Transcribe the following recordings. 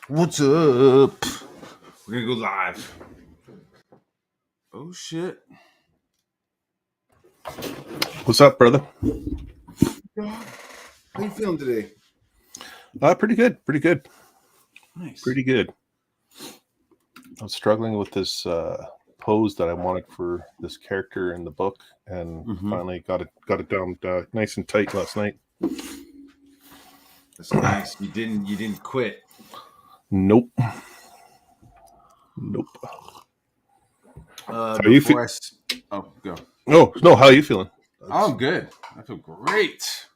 What's up? We're gonna go live. Oh shit. What's up, brother? How you feeling today? Pretty good. Nice. Pretty good. I'm struggling with this pose that I wanted for this character in the book, and finally got it down nice and tight last night. That's nice. You didn't quit. Nope. Oh, go. Oh no, how are you feeling? Oh, I'm good. I feel great.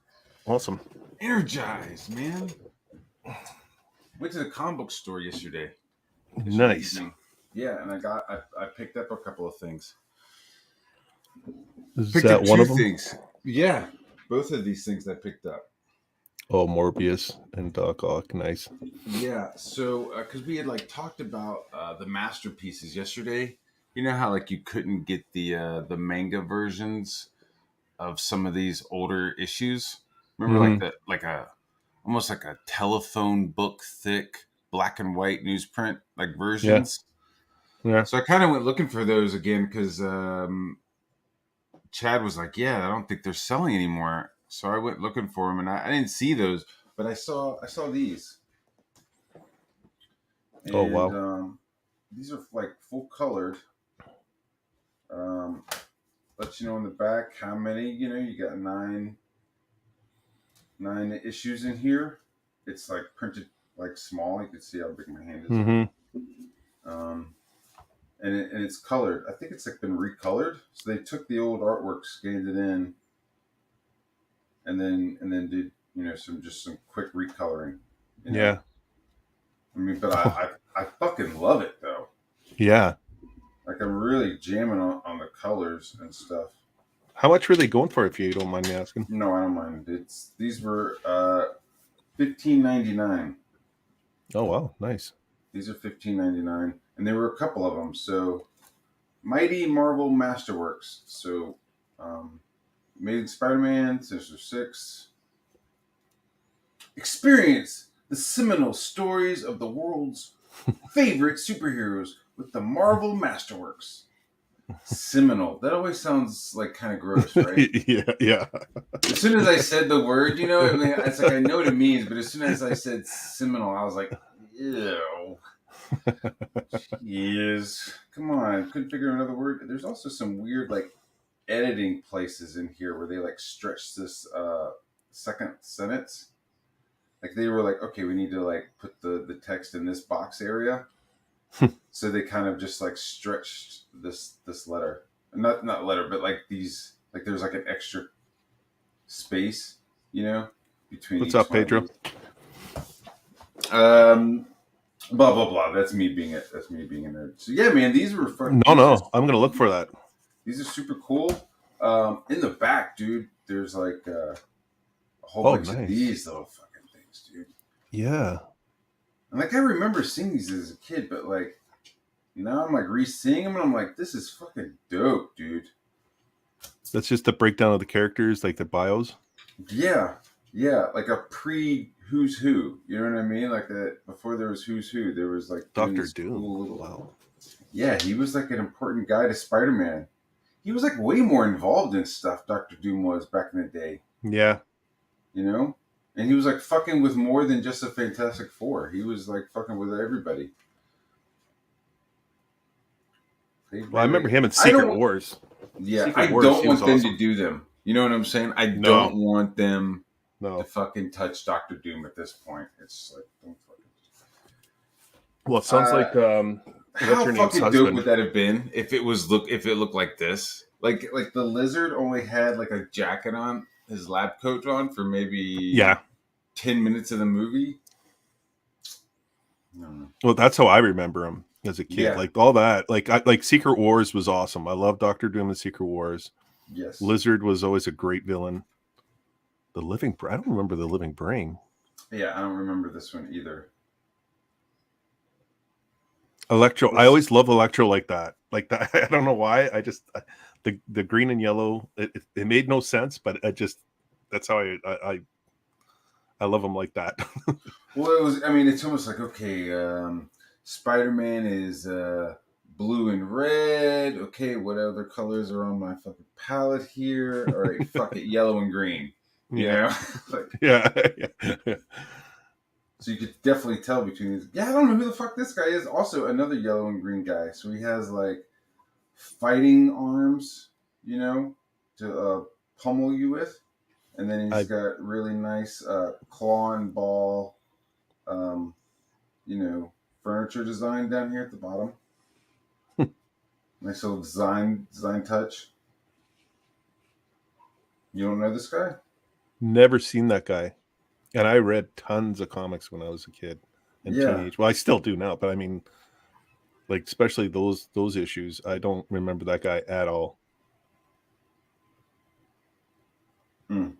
Awesome. Energized, man. Went to the comic book store yesterday. Nice. Evening. Yeah, and I picked up a couple of things. Is Picked that up one two of them? things. Yeah, both of these things I picked up. Oh, Morbius and Doc Ock. Nice. Yeah, so because we had talked about the masterpieces yesterday. You know how you couldn't get the manga versions of some of these older issues. Remember almost like a telephone book thick black and white newsprint versions. Yeah. So I kind of went looking for those again because Chad was like, "Yeah, I don't think they're selling anymore." So I went looking for them, and I didn't see those, but I saw these. And, oh wow. These are full colored. Let you know on the back how many. You got nine issues in here. It's printed small. You can see how big my hand is. And it's colored. I think it's been recolored. So they took the old artwork, scanned it in, and then did some quick recoloring. Yeah. I mean, but I fucking love it though. Yeah. I'm really jamming on the colors and stuff. How much were they going for, if you don't mind me asking? No, I don't mind. These were $15.99. Oh wow, nice. These are $15.99, and there were a couple of them. So, Mighty Marvel Masterworks. So, Amazing Spider-Man, Sinister Six. Experience the seminal stories of the world's favorite superheroes with the Marvel Masterworks. Seminal. That always sounds kind of gross, right? Yeah. As soon as I said the word, it's I know what it means, but as soon as I said seminal, I was like, ew. Jeez. Come on. Couldn't figure out another word. There's also some weird, editing places in here where they, stretch this second sentence. They were okay, we need to, put the text in this box area. So they kind of just, stretched this letter. Not letter, but, these, there's, an extra space, between What's each up, Pedro? Blah blah blah. That's me being a nerd. So yeah, man, these were fun. No, I'm gonna look for that. These are super cool. In the back, dude, there's a whole bunch of these little fucking things, dude. Yeah. And I remember seeing these as a kid, but now I'm re-seeing them, and I'm like, this is fucking dope, dude. That's just the breakdown of the characters, the bios. Yeah, a pre Who's Who. You know what I mean? Before there was Who's Who, there was Dr. Doom. Cool wow. Yeah, he was an important guy to Spider-Man. He was way more involved in stuff. Dr. Doom was back in the day. Yeah. And he was fucking with more than just the Fantastic Four. He was fucking with everybody. Well, I remember him in Secret Wars. Yeah, Secret Wars, don't want them to do them. You know what I'm saying? I don't want them to fucking touch Dr. Doom at this point. It's don't fucking. Well, it sounds how fucking dope would that have been if it looked like this? Like the Lizard only had a jacket on, his lab coat on for maybe 10 minutes of the movie. No. Well, that's how I remember him as a kid. Yeah. All that, Secret Wars was awesome. I love Dr. Doom and Secret Wars. Yes. Lizard was always a great villain. I don't remember the Living Brain. Yeah, I don't remember this one either. Electro. I always love Electro like that. I don't know why. I just the green and yellow. It made no sense, but that's how I I love him like that. Well, it was. I mean, it's almost like okay, Spider-Man is blue and red. Okay, what other colors are on my fucking palette here? All right, fuck it, yellow and green. You Yeah. know, like, Yeah. so you could definitely tell between these. Yeah, I don't know who the fuck this guy is. Also, another yellow and green guy. So he has like fighting arms, you know, to pummel you with, and then he's I got really nice claw and ball, um, you know, furniture design down here at the bottom. Nice little design touch. You don't know this guy? never seen that guy. And I read tons of comics when I was a kid and Yeah. teenage. Well, I still do now, but I mean, like especially those issues. I don't remember that guy at all. Mm.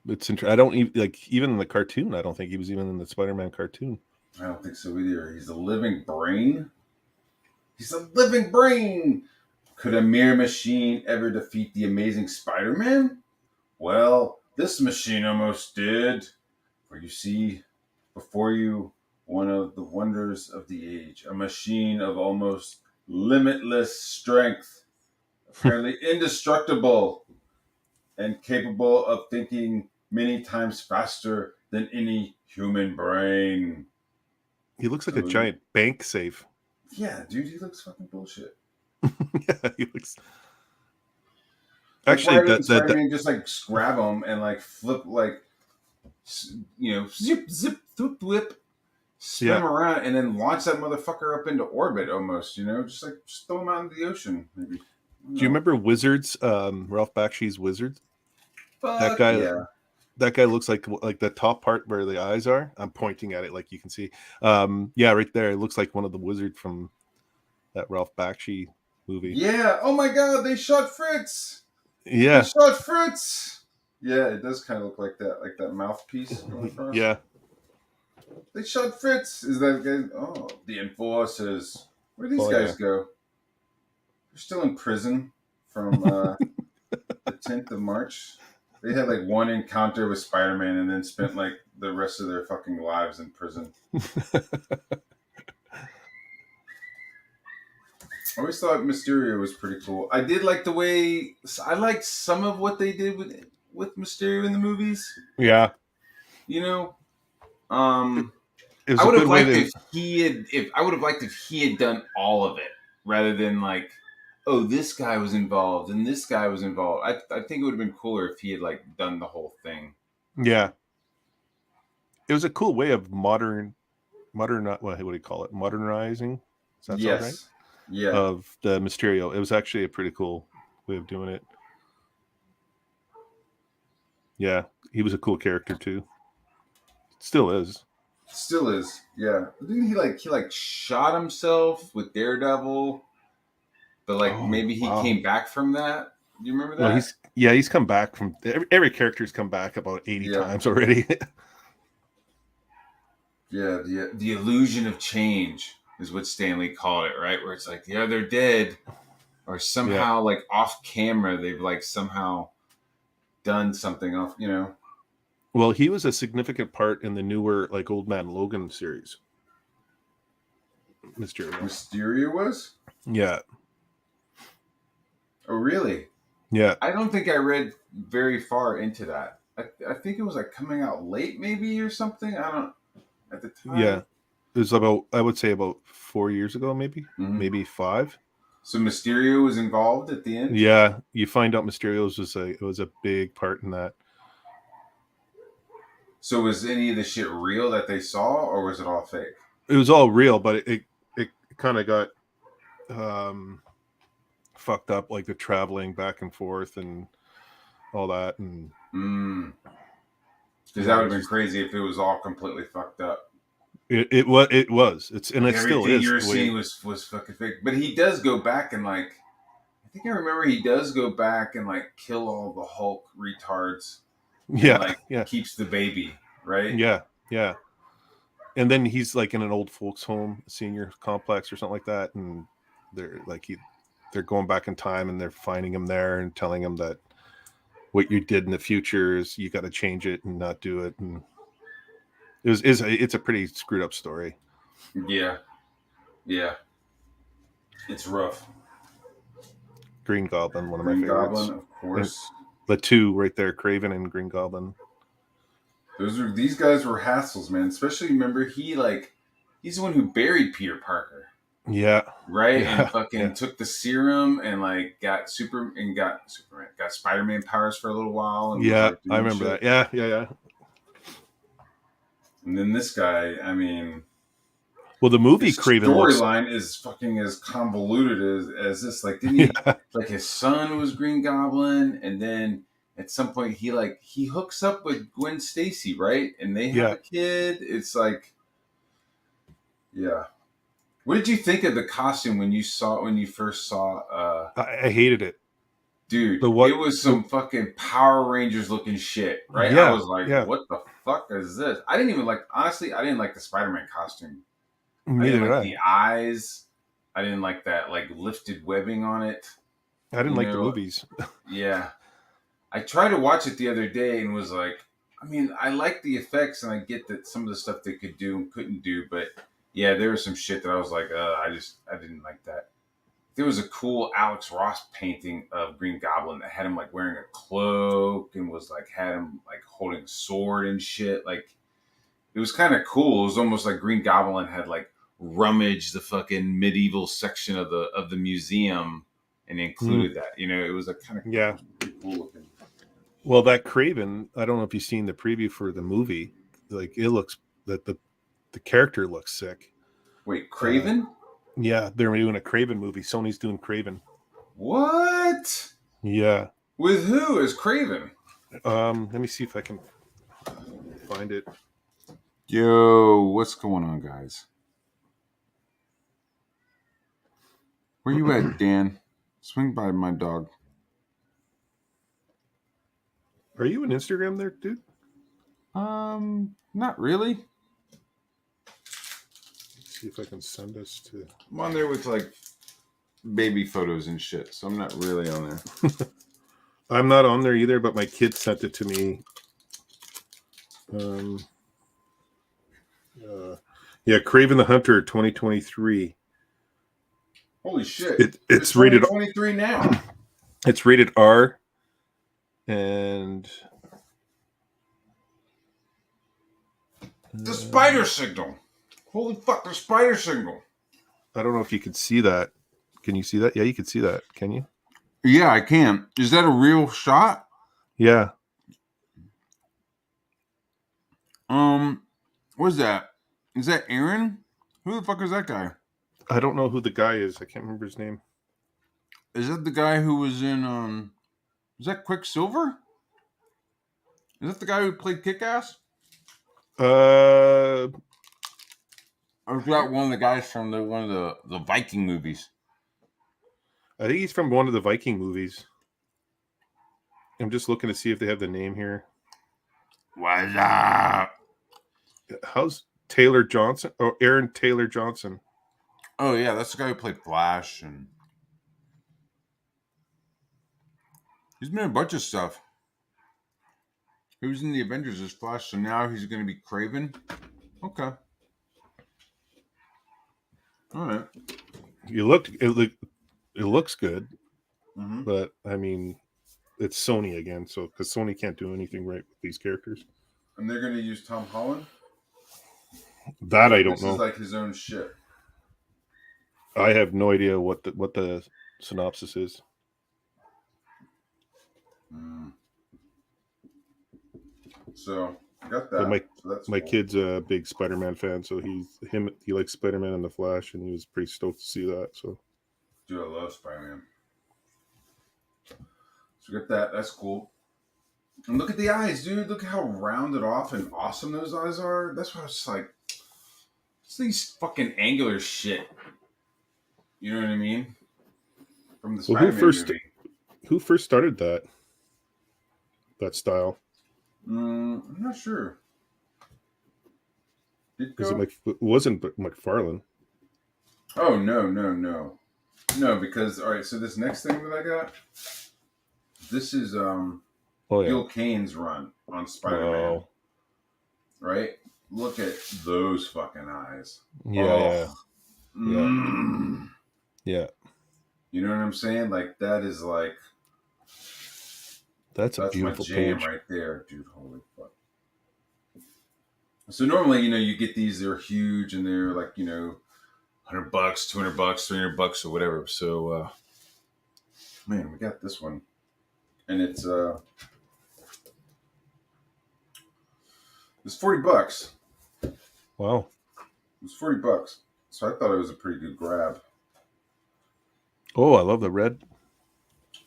It's interesting. I don't even like even in the cartoon. I don't think he was even in the Spider-Man cartoon. I don't think so either. He's a living brain. He's a living brain. Could a mere machine ever defeat the amazing Spider-Man? Well, this machine almost did. For you see before you one of the wonders of the age, a machine of almost limitless strength, apparently indestructible and capable of thinking many times faster than any human brain. He looks like a So, giant bank safe. yeah, dude, he looks fucking bullshit. Yeah, he looks. Like, Actually, why didn't that Spider-Man just like grab him and like flip, like, you know, zip, zip, thwip, whip, spin yeah. him around, and then launch that motherfucker up into orbit almost, you know, just throw him out into the ocean, maybe. Do you remember Wizards? Ralph Bakshi's Wizards. That Fuck guy. yeah. That guy looks like the top part where the eyes are. I'm pointing at it like you can see. Yeah, right there. It looks like one of the wizard from that Ralph Bakshi movie. Yeah. Oh my God, they shot Fritz. They Yeah. shot Fritz. Yeah, it does kind of look like that mouthpiece going across. Yeah. They shot Fritz. Is that guy? Oh, the enforcers. Where do these guys go? They're still in prison from the 10th of March. They had like one encounter with Spider-Man and then spent like the rest of their fucking lives in prison. I always thought Mysterio was pretty cool. I did like the way I liked some of what they did with Mysterio in the movies. Yeah. You know, It was I a would have good way liked to. if he had. If I would have liked if he had done all of it rather than like, oh, this guy was involved and this guy was involved. I think it would have been cooler if he had like done the whole thing. Yeah. It was a cool way of modern. What do you call it? Modernizing. Does that sound right? Yeah. Of the Mysterio. It was actually a pretty cool way of doing it. Yeah, he was a cool character too. Still is. Still is. Yeah. Didn't he like shot himself with Daredevil? But like maybe he came back from that. Do you remember that? Well, he's come back from every character's come back about 80 times already. Yeah, the illusion of change is what Stanley called it, right? Where it's like, yeah, they're dead, or somehow like off camera they've like somehow done something off, you know. Well, he was a significant part in the newer like Old Man Logan series. Mysterio was? Yeah. Oh, really? Yeah. I don't think I read very far into that. I think it was like coming out late, maybe, or something. I don't. At the time. Yeah. It was about, I would say, about 4 years ago, maybe, maybe 5. So Mysterio was involved at the end. Yeah, you find out Mysterio was a big part in that. So was any of the shit real that they saw, or was it all fake? It was all real, but it kind of got fucked up, like the traveling back and forth and all that, and because that would have been crazy if it was all completely fucked up. It was. It's and like it still is. Everything you were seeing was fucking fake. But he does go back and like, I think I remember he does go back and like kill all the Hulk retards. Yeah, and, keeps the baby, right? Yeah. And then he's like in an old folks home, senior complex or something like that, and they're like they're going back in time and they're finding him there and telling him that what you did in the future is you got to change it and not do it. And It's a pretty screwed up story. Yeah. Yeah. It's rough. Green Goblin, one of my Green favorites. Goblin, of course. The two right there, Craven and Green Goblin. These guys were hassles, man. Especially remember he's the one who buried Peter Parker. Yeah. Right? Yeah. And fucking took the serum and like got Spider-Man powers for a little while. And yeah, was, like, I remember shit. that. Yeah. And then this guy, I mean, well, the movie Craven storyline is fucking as convoluted as this. Like, didn't he? Like, his son was Green Goblin, and then at some point he hooks up with Gwen Stacy, right? And they have a kid. It's like, yeah. What did you think of the costume when you first saw? I hated it, dude. It was some fucking Power Rangers looking shit, right? Yeah, I was like, what the fuck is this? I didn't even like. Honestly, I didn't like the Spider-Man costume. Neither I didn't like did the eyes. I didn't like that like lifted webbing on it. I didn't like the movies. Yeah, I tried to watch it the other day and was like, I mean, I like the effects and I get that some of the stuff they could do and couldn't do, but yeah, there was some shit that I was like, I didn't like that. There was a cool Alex Ross painting of Green Goblin that had him like wearing a cloak and was like had him like holding a sword and shit. Like it was kind of cool. It was almost like Green Goblin had like rummaged the fucking medieval section of the museum and included that. You know, it was a kind of cool looking. Well, that Craven, I don't know if you've seen the preview for the movie. Like it looks that the character looks sick. Wait, Craven? Yeah, they're doing a Craven movie. Sony's doing Craven. What? Yeah. With who is Craven? Let me see if I can find it. Yo, what's going on, guys? Where you at, Dan? Swing by my dog. Are you on Instagram there, dude? Not really. Let's see if I can send this to. I'm on there with like baby photos and shit, so I'm not really on there. I'm not on there either, but my kid sent it to me. Yeah, Craven the Hunter 2023. Holy shit. It's rated 2023 now. It's rated R. And the spider signal. Holy fuck, the spider signal. I don't know if you could see that. Can you see that? Yeah, you can see that. Can you? Yeah, I can. Is that a real shot? Yeah. What is that? Is that Aaron? Who the fuck is that guy? I don't know who the guy is. I can't remember his name. Is that the guy who was in is that Quicksilver? Is that the guy who played Kick-Ass? Or is that one of the guys from one of the Viking movies? I think he's from one of the Viking movies. I'm just looking to see if they have the name here. What's up? How's Taylor Johnson? Oh, Aaron Taylor Johnson. Oh, yeah, that's the guy who played Flash. And he's been in a bunch of stuff. He was in the Avengers as Flash, so now he's going to be Craven. Okay. All right. It looks good, mm-hmm. But I mean, it's Sony again, so because Sony can't do anything right with these characters. And they're going to use Tom Holland? That I don't know. This is like his own shit. I have no idea what the synopsis is. So I got that. But my kid's a big Spider-Man fan, so he likes Spider-Man and the Flash, and he was pretty stoked to see that. So, dude, I love Spider-Man. So we got that. That's cool. And look at the eyes, dude. Look at how rounded off and awesome those eyes are. That's why I was like, it's these fucking angular shit. You know what I mean? From the Spider-Man movie. Who first started that style? I'm not sure. It wasn't McFarlane. Oh, no. No, because, all right, so this next thing that I got, this is Gil Kane's run on Spider-Man. Oh. Right? look at those fucking eyes. Yeah, yeah. Mm. Yeah. You know what I'm saying? Like that is like That's a that's my beautiful jam page. right there, dude. Holy fuck. So normally, you get these, they're huge and they're like, $100, $200, $300 or whatever. So man, we got this one. And it's $40. Wow. It's $40. So I thought it was a pretty good grab. Oh, I love the red.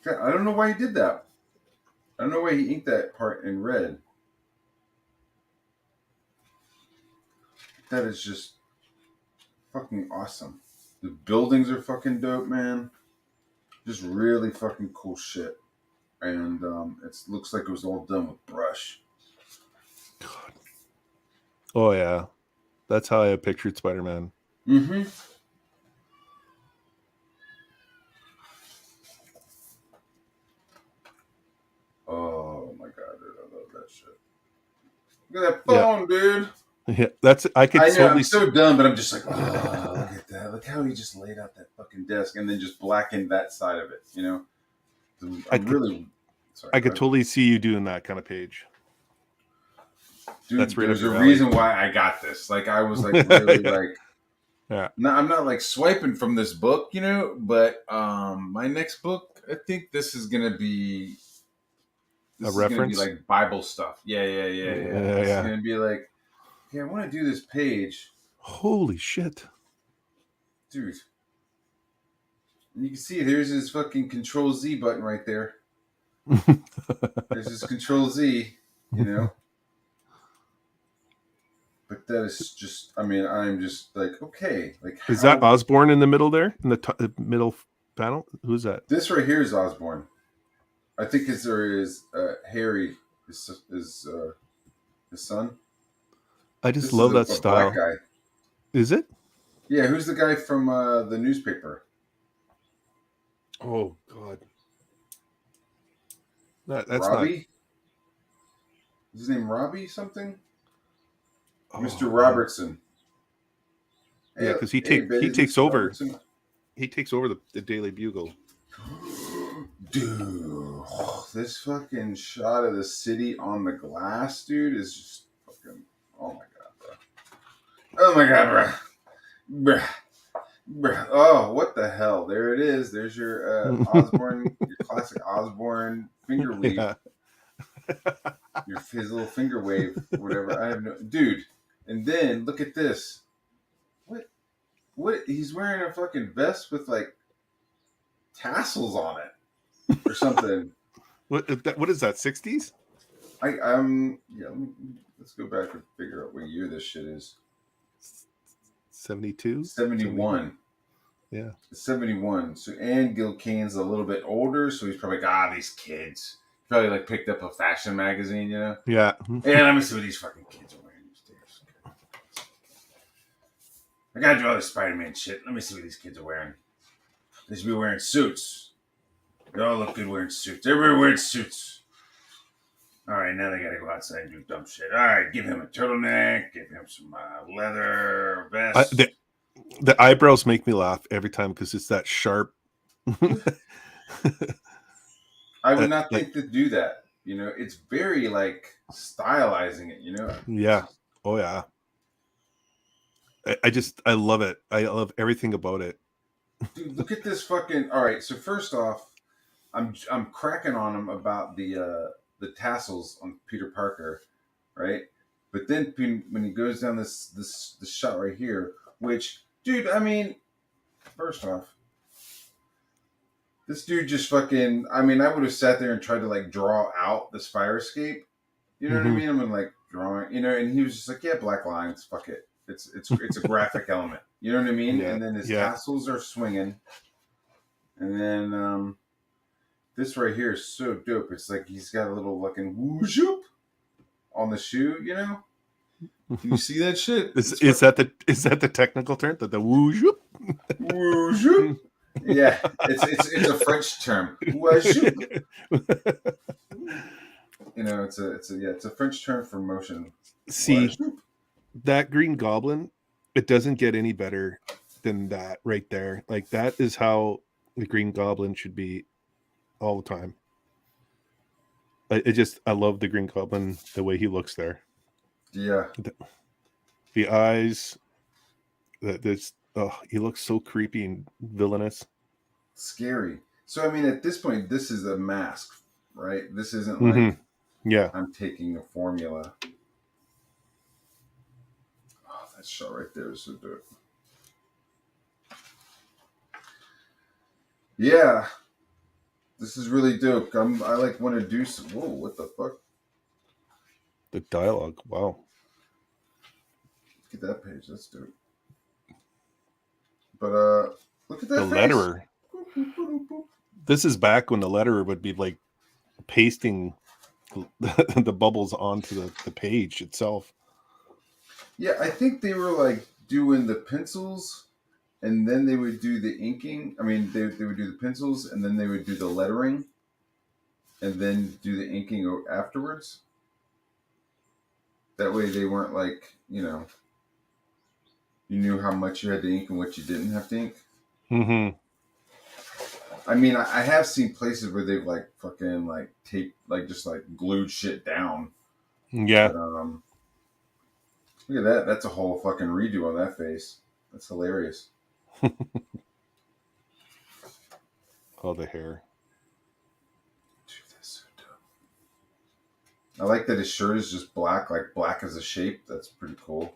I don't know why he did that. I don't know why he inked that part in red. That is just fucking awesome. The buildings are fucking dope, man. Just really fucking cool shit. And it looks like it was all done with brush. God. Oh yeah. That's how I pictured Spider-Man. Mm-hmm. Oh my god, dude, I love that shit. Look at that phone, dude. Yeah, that's I could I know totally I'm so dumb, but I'm just like, oh, look at that. Look how he just laid out that fucking desk and then just blackened that side of it, I I'm could really sorry, I go could ahead. totally see you doing that kind of page. That's Dude, right up there's a your alley. reason why I got this. Like I was like really like Yeah. no, I'm not like swiping from this book, but my next book, I think A this is gonna be reference. like Bible stuff. Yeah. This is Yeah. gonna be like, yeah, I want to do this page, Holy shit. dude. And you can see there's his fucking Control Z button right there. There's his Control Z, you know. But that is just, I mean, I'm just like, okay, like Is that how Osborne in the middle there? In the middle panel? Who's that? this right here is Osborne. I think there is Harry, his son. I just This is love that a black style. guy. Is it? Yeah, who's the guy from the newspaper? Oh god. That's not. Robbie? Is his name Robbie something? Mr. Oh man. Robertson. Yeah, Hey, because hey, he baby, takes Mr. over. Robertson. He takes over the Daily Bugle. Dude, this fucking shot of the city on the glass, dude, is just fucking. Oh my god, bro. Oh my god, bro. Bruh. Bruh. Oh, what the hell? There it is. There's your Osborne, your classic Osborne finger weave, Yeah. his little finger wave, whatever. I have no, dude. And then look at this. What? What? He's wearing a fucking vest with like tassels on it or something. What is that? 60s? Yeah. Let's go back and figure out what year this shit is. 72? 71. Yeah. 71. So Ann Gilcane's a little bit older, so he's probably like, these kids. Probably like picked up a fashion magazine, Yeah. Yeah, let me see what these fucking kids are wearing these days. I gotta do all this Spider-Man shit. Let me see what these kids are wearing. They should be wearing suits. They all look good wearing suits. Everybody wearing suits. All right, now they gotta go outside and do dumb shit. All right, give him a turtleneck. Give him some leather vest. The eyebrows make me laugh every time because it's that sharp. I would not think to do that. It's very like stylizing it. Yeah. Oh yeah. I love it. I love everything about it. Dude, look at this fucking. All right, so first off, I'm cracking on him about the tassels on Peter Parker, right? But then when he goes down this shot right here, which, dude, I mean, first off, this dude just fucking. I mean, I would have sat there and tried to like draw out this fire escape. You know what I mean? I'm like drawing, and he was just like, yeah, black lines, fuck it. It's a graphic element. You know what I mean? Yeah, And then his yeah. tassels are swinging, and then this right here is so dope. It's like he's got a little fucking whooshoop on the shoe. Can you see that shit? Is that the technical term? The whooshoop? Whooshoop. Yeah, it's a French term. Whooshoop. It's a French term for motion. See, Whooshoop. that Green Goblin, it doesn't get any better than that right there. Like that is how the Green Goblin should be all the time. I love the Green Goblin, the way he looks there. Yeah. The eyes, that this, oh, he looks so creepy and villainous. Scary. So I mean, at this point, this is a mask, right? This isn't like Mm-hmm. Yeah. I'm taking a formula. Oh, that shot right there is so dope. Yeah, this is really dope. I like want to do some. Whoa, what the fuck? The dialogue, wow. Look at that page. That's dope. But look at The that face. letterer. This is back when the letterer would be like pasting the bubbles onto the page itself. Yeah, I think they were like doing the pencils, and then they would do the inking. I mean, they would do the pencils, and then they would do the lettering, and then do the inking afterwards. That way, they weren't like, you knew how much you had to ink and what you didn't have to ink. Mm-hmm. I mean, I have seen places where they've like fucking like taped, like just like glued shit down. Yeah. But look at that. That's a whole fucking redo on that face. That's hilarious. Oh, the hair. Dude, that's so dope. I like that his shirt is just black, like black as a shape. That's pretty cool.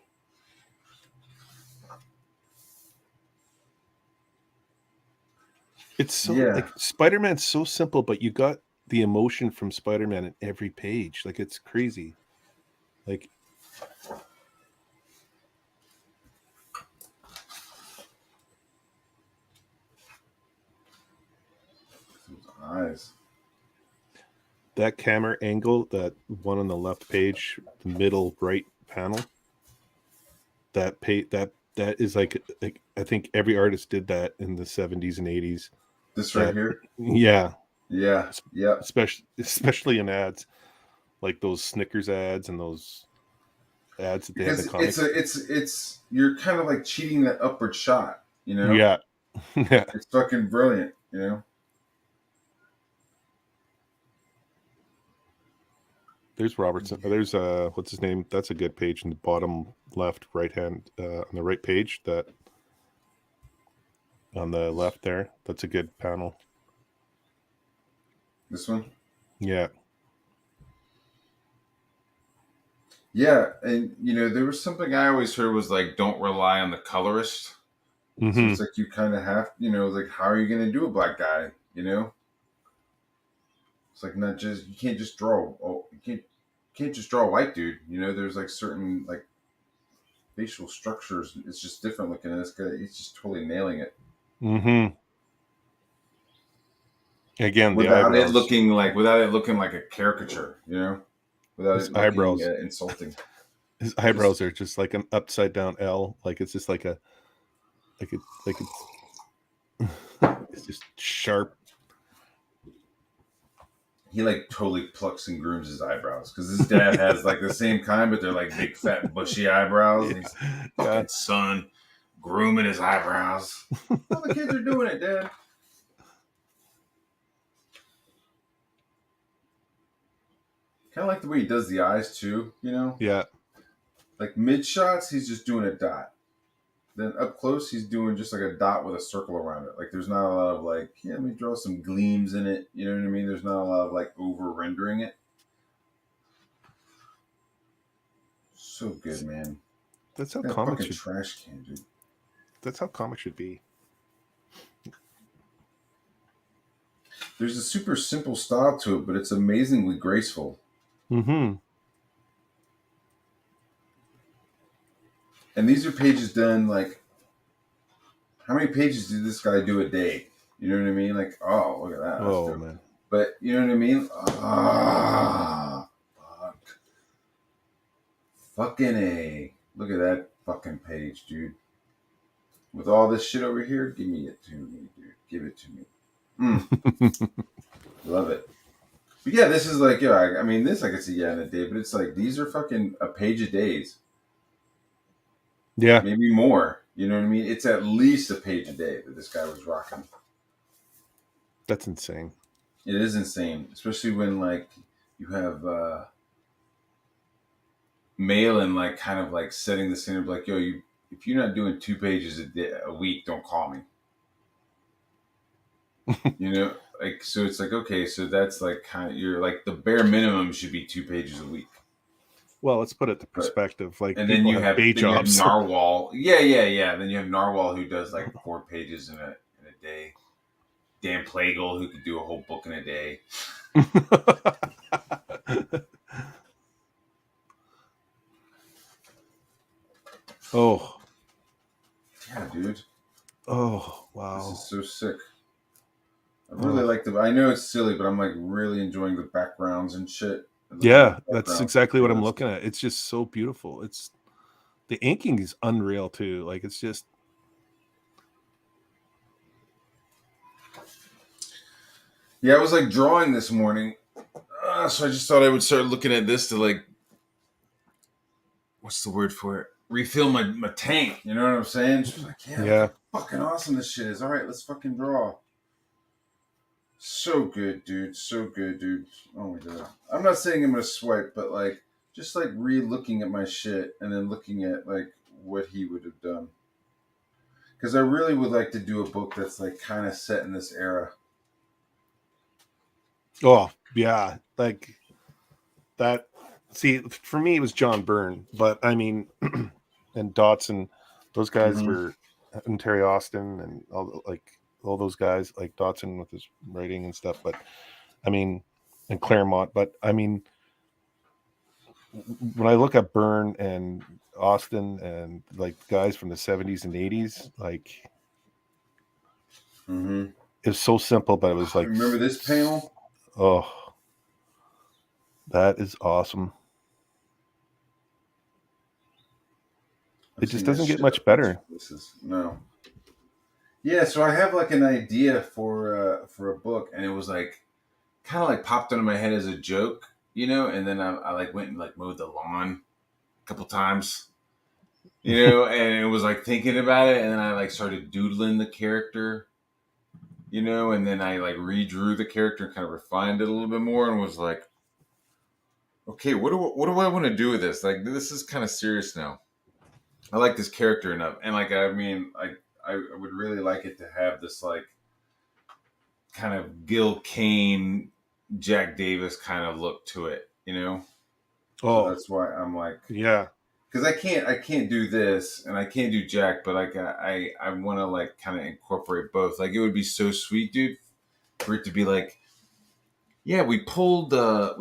It's so like Spider-Man's so simple, but you got the emotion from Spider-Man in every page. Like it's crazy. Like eyes. That camera angle, that one on the left page, the middle right panel. That is like I think every artist did that in the 70s and 80s. This right here? Yeah. Yeah. Yeah. Especially in ads. Like those Snickers ads and those ads that they had in the comics. It's you're kind of like cheating that upward shot, Yeah. Yeah. It's fucking brilliant, There's Robertson. There's what's his name? That's a good page in the bottom left, right hand on the right page. That on the left there. That's a good panel. This one? Yeah. Yeah, and there was something I always heard was like, don't rely on the colorist. Mm-hmm. So it's like you kind of have, like how are you going to do a black guy? It's like not just you can't just draw. Oh, you can't just draw a white dude. There's like certain like facial structures. It's just different looking. And this guy, he's just totally nailing it. Mm-hmm. Again, without it looking like a caricature. Without his it eyebrows looking insulting. His eyebrows are just like an upside down L. Like it's just like it's just sharp. He like totally plucks and grooms his eyebrows because his dad has like the same kind, but they're like big fat bushy eyebrows. And he's fucking son grooming his eyebrows. All the kids are doing it, Dad. Kind of like the way he does the eyes too, Yeah. Like mid shots, he's just doing a dot. Then up close, he's doing just like a dot with a circle around it. Like there's not a lot of like, let me draw some gleams in it. You know what I mean? There's not a lot of like over rendering it. So good, man. That's how comics should. Trash can, dude. That's how comics should be. There's a super simple style to it, but it's amazingly graceful. Mm-hmm. And these are pages done like, how many pages did this guy do a day? You know what I mean? Like, oh, look at that. Oh, man. But you know what I mean? Ah, fuck. Fucking A. Look at that fucking page, dude. With all this shit over here, give me it to me, dude. Give it to me. Love it. But yeah, this is like, I mean, this I could see in a day, but it's like, these are fucking a page a days. Yeah, maybe more. You know what I mean? It's at least a page a day that this guy was rocking. that's insane. It is insane, especially when like you have Malin like kind of like setting the standard, like, yo, you if you're not doing 2 pages a week, don't call me. You know, like so it's like okay, so that's like kind of you're like the bare minimum should be 2 pages a week. Well, let's put it to But perspective. Like and then people you have have day jobs. Narwhal. Yeah. Then you have Narwhal who does like 4 pages in a day. Dan Plagle who could do a whole book in a day. Oh, Yeah, dude. oh, This is wow. so sick. I really Oh. like the. I know it's silly, but I'm like really enjoying the backgrounds and shit. And looking at Yeah, the that's backgrounds for exactly what I'm photos. looking at. It's just so beautiful. It's the inking is unreal too. Like it's just Yeah, I was like drawing this morning, so I just thought I would start looking at this to like, what's the word for it? Refill my tank. You know what I'm saying? Just like, yeah, look yeah. how fucking awesome this shit is. All right, let's fucking draw. So good, dude. So good, dude. Oh my god. I'm not saying I'm gonna swipe, but like just like re-looking at my shit and then looking at like what he would have done. Because I really would like to do a book that's like kind of set in this era. Oh, yeah. Like that. See, for me, it was John Byrne, but I mean, and Dotson, those guys Mm-hmm. were, and Terry Austin, and all those guys, like Dotson with his writing and stuff. But I mean, and Claremont. But I mean, when I look at Byrne and Austin and like guys from the 70s and 80s, like Mm-hmm. it was so simple, but it was like, Remember this panel? oh, that is awesome. It I've just seen that doesn't get shit a much bunch better. of places. No. Yeah, so I have like an idea for a book, and it was like kind of like popped into my head as a joke, you know. And then I like went and like mowed the lawn a couple times, you know, and it was like thinking about it, and then I like started doodling the character, you know, and then I like redrew the character and kind of refined it a little bit more, and was like, okay, what do I want to do with this? Like, this is kind of serious now. I like this character enough, and like, I mean, I would really like it to have this like kind of Gil Kane, Jack Davis kind of look to it, you know. So Oh, that's why I'm like, yeah. because I can't do this and I can't do Jack, but like I want to like kind of incorporate both. Like it would be so sweet, dude, for it to be like, yeah, we pulled a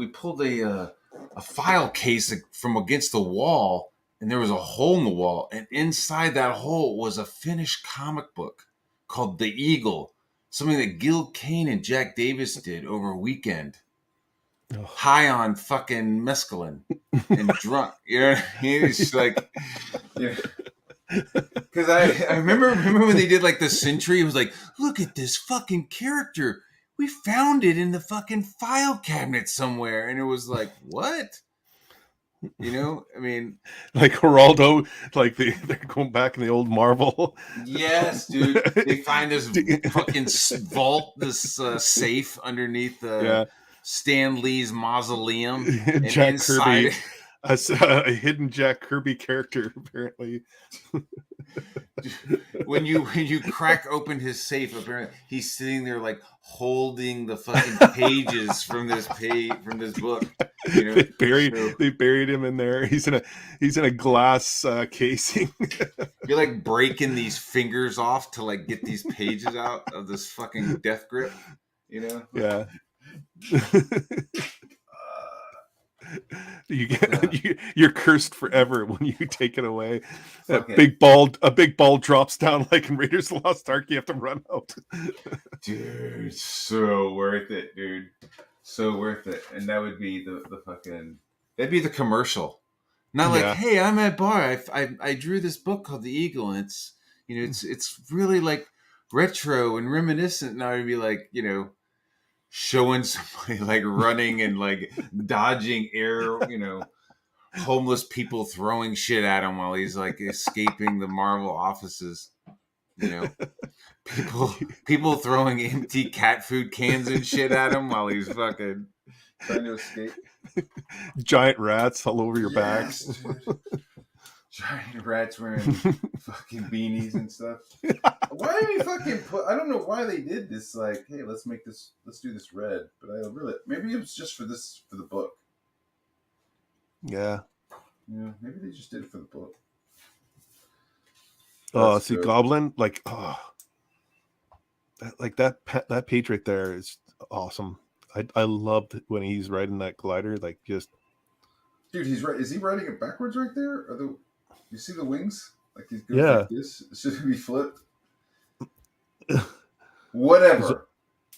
file case from against the wall, and there was a hole in the wall, and inside that hole was a finished comic book called The Eagle, something that Gil Kane and Jack Davis did over a weekend, Oh. high on fucking mescaline and drunk. You know what I mean? It's like, yeah. Because I remember when they did like the Century. It was like, look at this fucking character. We found it in the fucking file cabinet somewhere, and it was like, what? You know, I mean, Like Geraldo, like they're going back in the old Marvel. yes, dude. They find this fucking vault, this safe underneath Yeah. Stan Lee's mausoleum, and Jack inside Kirby, a hidden Jack Kirby character, apparently. when you crack open his safe, apparently he's sitting there like holding the fucking pages from this book. You know, so They buried him in there. He's in a glass casing. you're like breaking these fingers off to like get these pages out of this fucking death grip. You know, Yeah. uh, You're cursed forever when you take it away. fuck it, A big ball drops down like in Raiders of the Lost Ark. You have to run out. dude. So worth it, dude. So worth it, and that would be the fucking that'd be the commercial. Not like, Yeah. hey, I'm at bar. I drew this book called The Eagle, and it's you know it's really like retro and reminiscent. And I would be like, you know, showing somebody like running and like dodging air, you know, homeless people throwing shit at him while he's like escaping the Marvel offices. You know, people throwing empty cat food cans and shit at him while he's fucking trying to escape. Giant rats all over your Yes, back. dude. Giant rats wearing fucking beanies and stuff. Why did he fucking put? I don't know why they did this. Like, hey, let's do this red. But I really, maybe it was just for the book. Yeah. Yeah, maybe they just did it for the book. Oh, That's see, good. Goblin, like, that page right there is awesome. I loved when he's riding that glider, like just. Dude, he's right. Is he riding it backwards right there? You see the wings? Like he goes Yeah. like this. Should he be flipped? Whatever.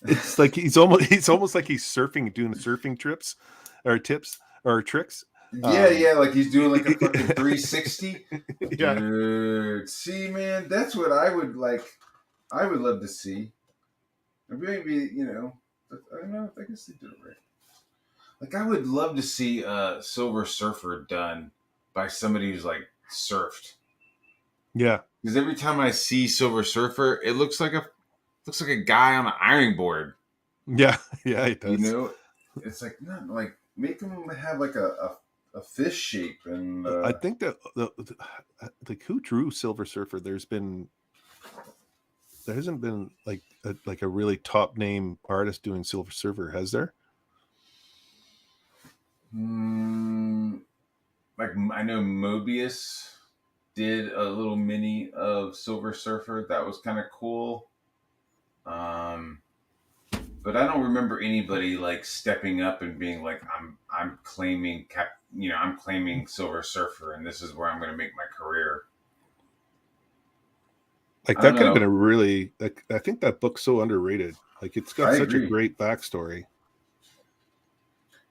It's like he's almost like he's surfing, doing surfing trips or tips or tricks. Yeah, like he's doing like a fucking 360. Yeah. Dude, see, man, that's what I would like. I would love to see. Maybe, I don't know. I guess they did it right. Like, I would love to see Silver Surfer done by somebody who's like surfed. Yeah. Because every time I see Silver Surfer, it looks like a guy on an ironing board. Yeah, yeah, it does. You know, it's like not like make him have like a fish shape, and I think that like who drew Silver Surfer? There hasn't been like a really top name artist doing Silver Surfer, has there? Like I know Mobius did a little mini of Silver Surfer that was kind of cool. But I don't remember anybody like stepping up and being like, I'm claiming I'm claiming Silver Surfer, and this is where I'm going to make my career. Like that could have been a really like I think that book's so underrated. Like it's got such a great backstory.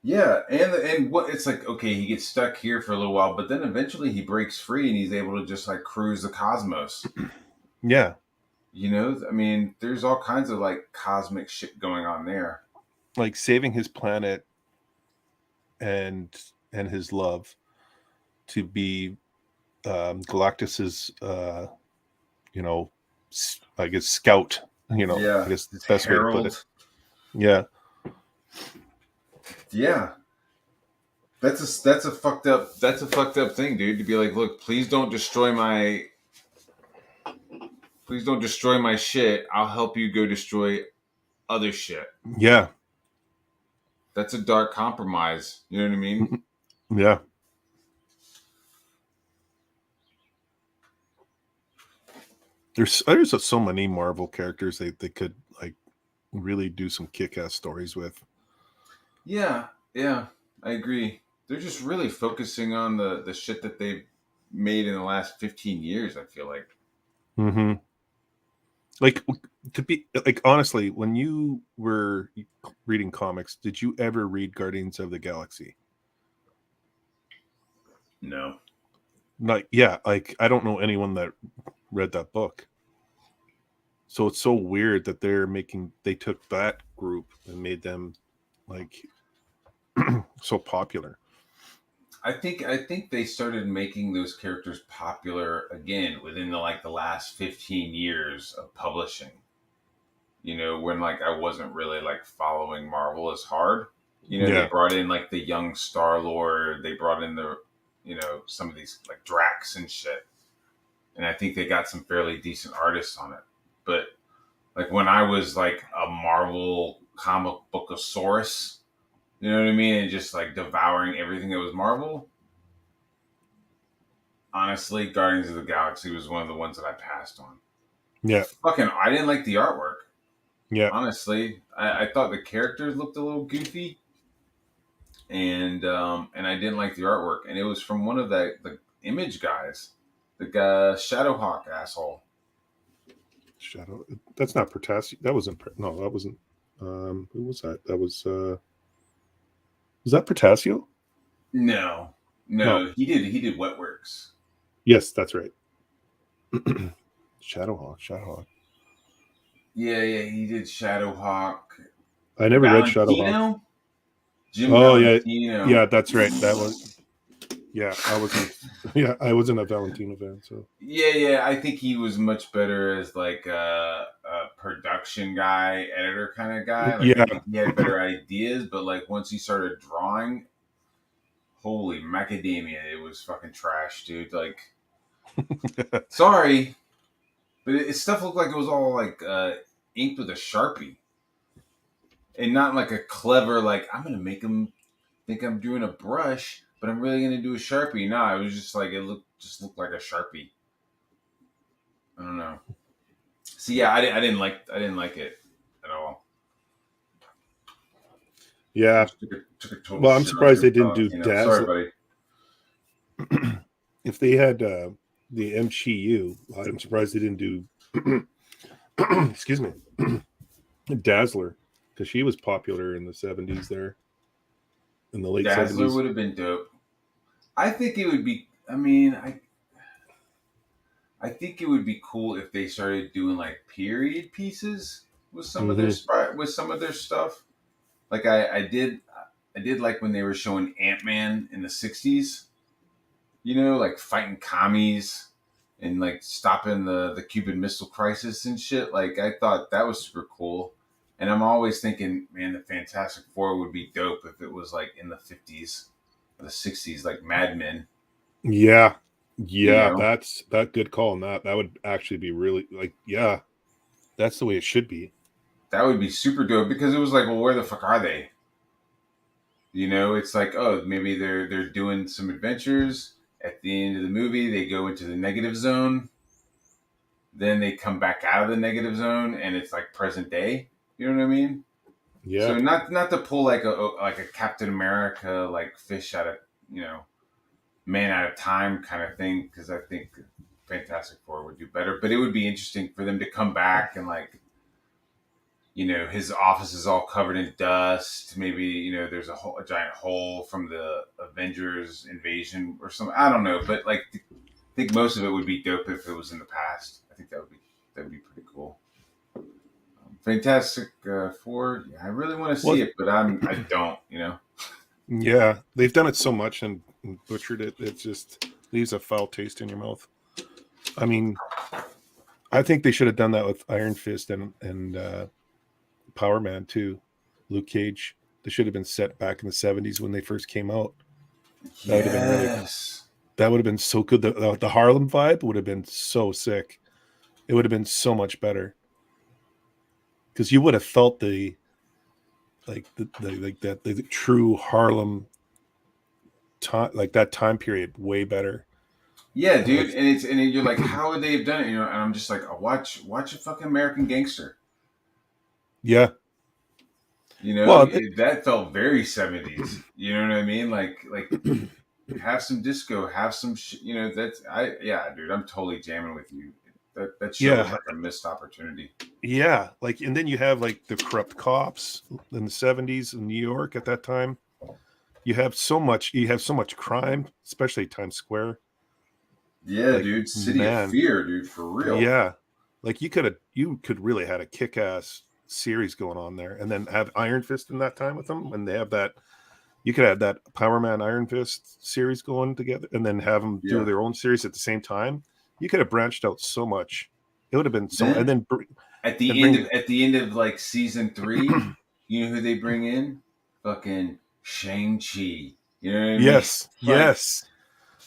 Yeah, and what it's like, okay, he gets stuck here for a little while, but then eventually he breaks free and he's able to just like cruise the cosmos. Yeah. I mean, there's all kinds of like cosmic shit going on there. Like saving his planet and his love to be Galactus's I guess scout, Yeah, I guess the best herald. way to put it. Yeah. Yeah. That's a fucked up thing, dude, to be like, look, please don't destroy my shit. I'll help you go destroy other shit. Yeah. That's a dark compromise. You know what I mean? Yeah. There's so many Marvel characters they could like really do some kick-ass stories with. Yeah, I agree. They're just really focusing on the shit that they've made in the last 15 years, I feel like. Mm-hmm. Like, to be like, honestly, when you were reading comics, did you ever read Guardians of the Galaxy? No. Like, yeah, like I don't know anyone that read that book. So it's so weird that they took that group and made them like so popular. I think they started making those characters popular again within the last 15 years of publishing. When like I wasn't really like following Marvel as hard. They brought in like the young Star-Lord, they brought in the some of these like Drax and shit. And I think they got some fairly decent artists on it. But like when I was like a Marvel comic bookosaurus, you know what I mean? And just like devouring everything that was Marvel. Honestly, Guardians of the Galaxy was one of the ones that I passed on. Yeah. I didn't like the artwork. Yeah. Honestly, I thought the characters looked a little goofy. And I didn't like the artwork. And it was from one of the Image guys. The guy, Shadowhawk asshole. That's not Pertassi. That wasn't. No, that wasn't. Who was that? That was. Was that Pertasio? No. He did Wetworks. Yes, that's right. Shadowhawk. Yeah, he did Shadowhawk. I never read Shadowhawk. Jim oh Valentino. Yeah, that's right. That was. Yeah, I wasn't. Yeah, I wasn't a Valentino fan. So Yeah. I think he was much better as like a production guy, editor kind of guy. Like I yeah, think he had better ideas, but like once he started drawing, holy macadamia, it was fucking trash, dude. Like, sorry, but stuff looked like it was all like inked with a sharpie, and not like a clever like I'm gonna make him think I'm doing a brush, but I'm really gonna do a sharpie. No, it was just like it looked like a sharpie. I don't know. So yeah, I didn't like it at all. yeah. Just took a total Well, I'm shit on surprised they your didn't do Valentino. Sorry, Dazzler. buddy. If they had the MCU, I'm surprised they didn't do. Excuse me, Dazzler, because she was popular in the '70s there, in the late Dazzler '70s. would have been dope. I think it would be. I mean, I think it would be cool if they started doing like period pieces with some of their Mm-hmm. with some of their stuff. Like I did like when they were showing Ant-Man in the '60s. You know, like fighting commies and like stopping the Cuban Missile Crisis and shit. Like I thought that was super cool. And I'm always thinking, man, the Fantastic Four would be dope if it was like in the '50s or the '60s, like Mad Men. Yeah, You yeah, know, that's that good call on that. That would actually be really like, yeah, that's the way it should be. that would be super dope because it was like, well, where the fuck are they? You know, it's like, oh, maybe they're doing some adventures. At the end of the movie, they go into the negative zone. Then they come back out of the negative zone, and it's like present day. You know what I mean? Yeah, So not to pull like a Captain America like fish out of you know man out of time kind of thing because I think Fantastic Four would do better. But it would be interesting for them to come back and like his office is all covered in dust. Maybe there's a giant hole from the Avengers invasion or something. I don't know, but like I think most of it would be dope if it was in the past. I think that would be pretty cool. Fantastic Four. Yeah, I really want to see well, it, but I don't. You know. yeah, they've done it so much and butchered it. It just leaves a foul taste in your mouth. I mean, I think they should have done that with Iron Fist and Power Man too. Luke Cage. They should have been set back in the '70s when they first came out. That would have been really. Yes. That would have been so good. The Harlem vibe would have been so sick. It would have been so much better because you would have felt the like the like that the true Harlem time, like that time period way better. Yeah, Like dude, and you're like, how would they have done it? And I'm just like, oh, watch a fucking American Gangster. yeah, well, That felt very '70s. You know what I mean? Like have some disco, have some, that's yeah, dude, I'm totally jamming with you. That show was yeah, like a missed opportunity. yeah. Like, and then you have like the corrupt cops in the '70s in New York at that time. You have so much. You have so much crime, especially Times Square. Yeah, Like, dude, City of man, Fear, dude, for real. yeah. Like you could really had a kick ass series going on there, and then have Iron Fist in that time with them, and they have that. You could have that Power Man Iron Fist series going together, and then have them do Yeah. their own series at the same time. You could have branched out so much. It would have been so, and Then then and at the end of like season 3, you know who they bring in? Fucking Shang-Chi. You know what I mean? yes, like yes,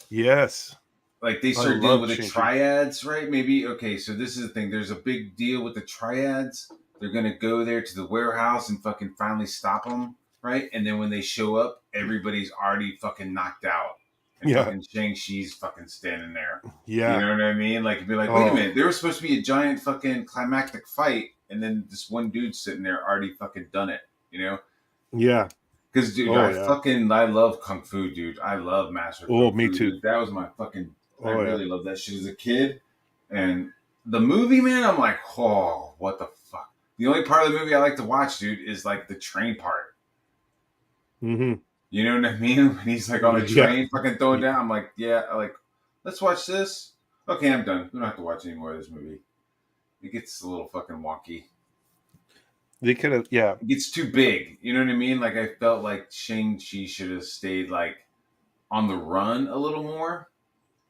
yes. like they I start dealing love with the Shinji. triads, right? Maybe okay, so this is the thing. There's a big deal with the triads. They're gonna go there to the warehouse and fucking finally stop them, right? And then when they show up, everybody's already fucking knocked out, and Yeah, fucking Shang-Chi's fucking standing there. You yeah. know what I mean? Like, be like, wait a Oh, minute, there was supposed to be a giant fucking climactic fight, and then this one dude sitting there already fucking done it. You know? yeah. Because dude, Oh, yeah. I love kung fu, dude. I love master Oh, kung me fu, too. dude. That was my fucking. I Oh, yeah. really loved that shit as a kid, and the movie, man, I'm like, oh, what the fuck. The only part of the movie I like to watch, dude, is like the train part. Mm-hmm. You know what I mean? When he's like on a Yeah. train, fucking throwing down. I'm like, yeah, like, let's watch this. Okay, I'm done. We don't have to watch any more of this movie. It gets a little fucking wonky. They could have. Yeah. It gets too big. You know what I mean? Like I felt like Shang-Chi should have stayed like on the run a little more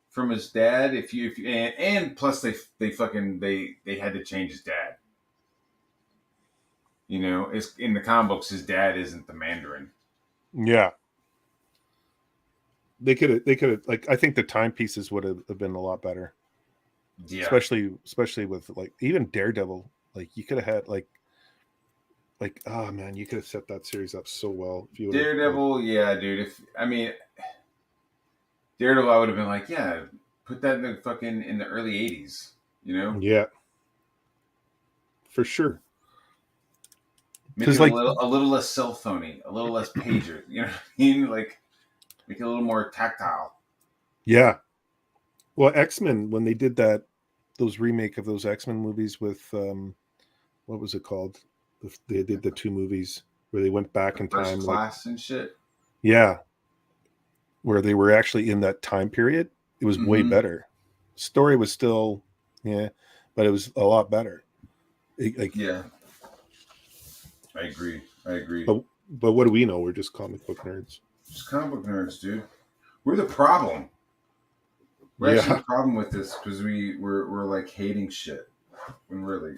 from his dad. And plus they had to change his dad. It's in the comic books. His dad isn't the Mandarin. Yeah. They could have like, I think the timepieces would have been a lot better. Yeah. Especially with like even Daredevil. Like you could have had like oh man, you could have set that series up so well if you would have, Daredevil, like, yeah, dude. Daredevil, I would have been like, yeah, put that in the early '80s. Yeah, for sure. Make Because it like, a little less cell phony, a little less pager. You know what I mean? Like, make it a little more tactile. yeah. Well, X-Men, when they did those remake of those X-Men movies with what was it called? They did the two movies where they went back in First time, like, Class and shit. yeah, where they were actually in that time period. It was way Mm-hmm. better. Story was still, yeah, but it was a lot better. Like, Yeah, I agree. but what do we know? We're just comic book nerds. Just comic book nerds, dude. We're the problem. We're actually Yeah, the problem with this because we're like hating shit when really,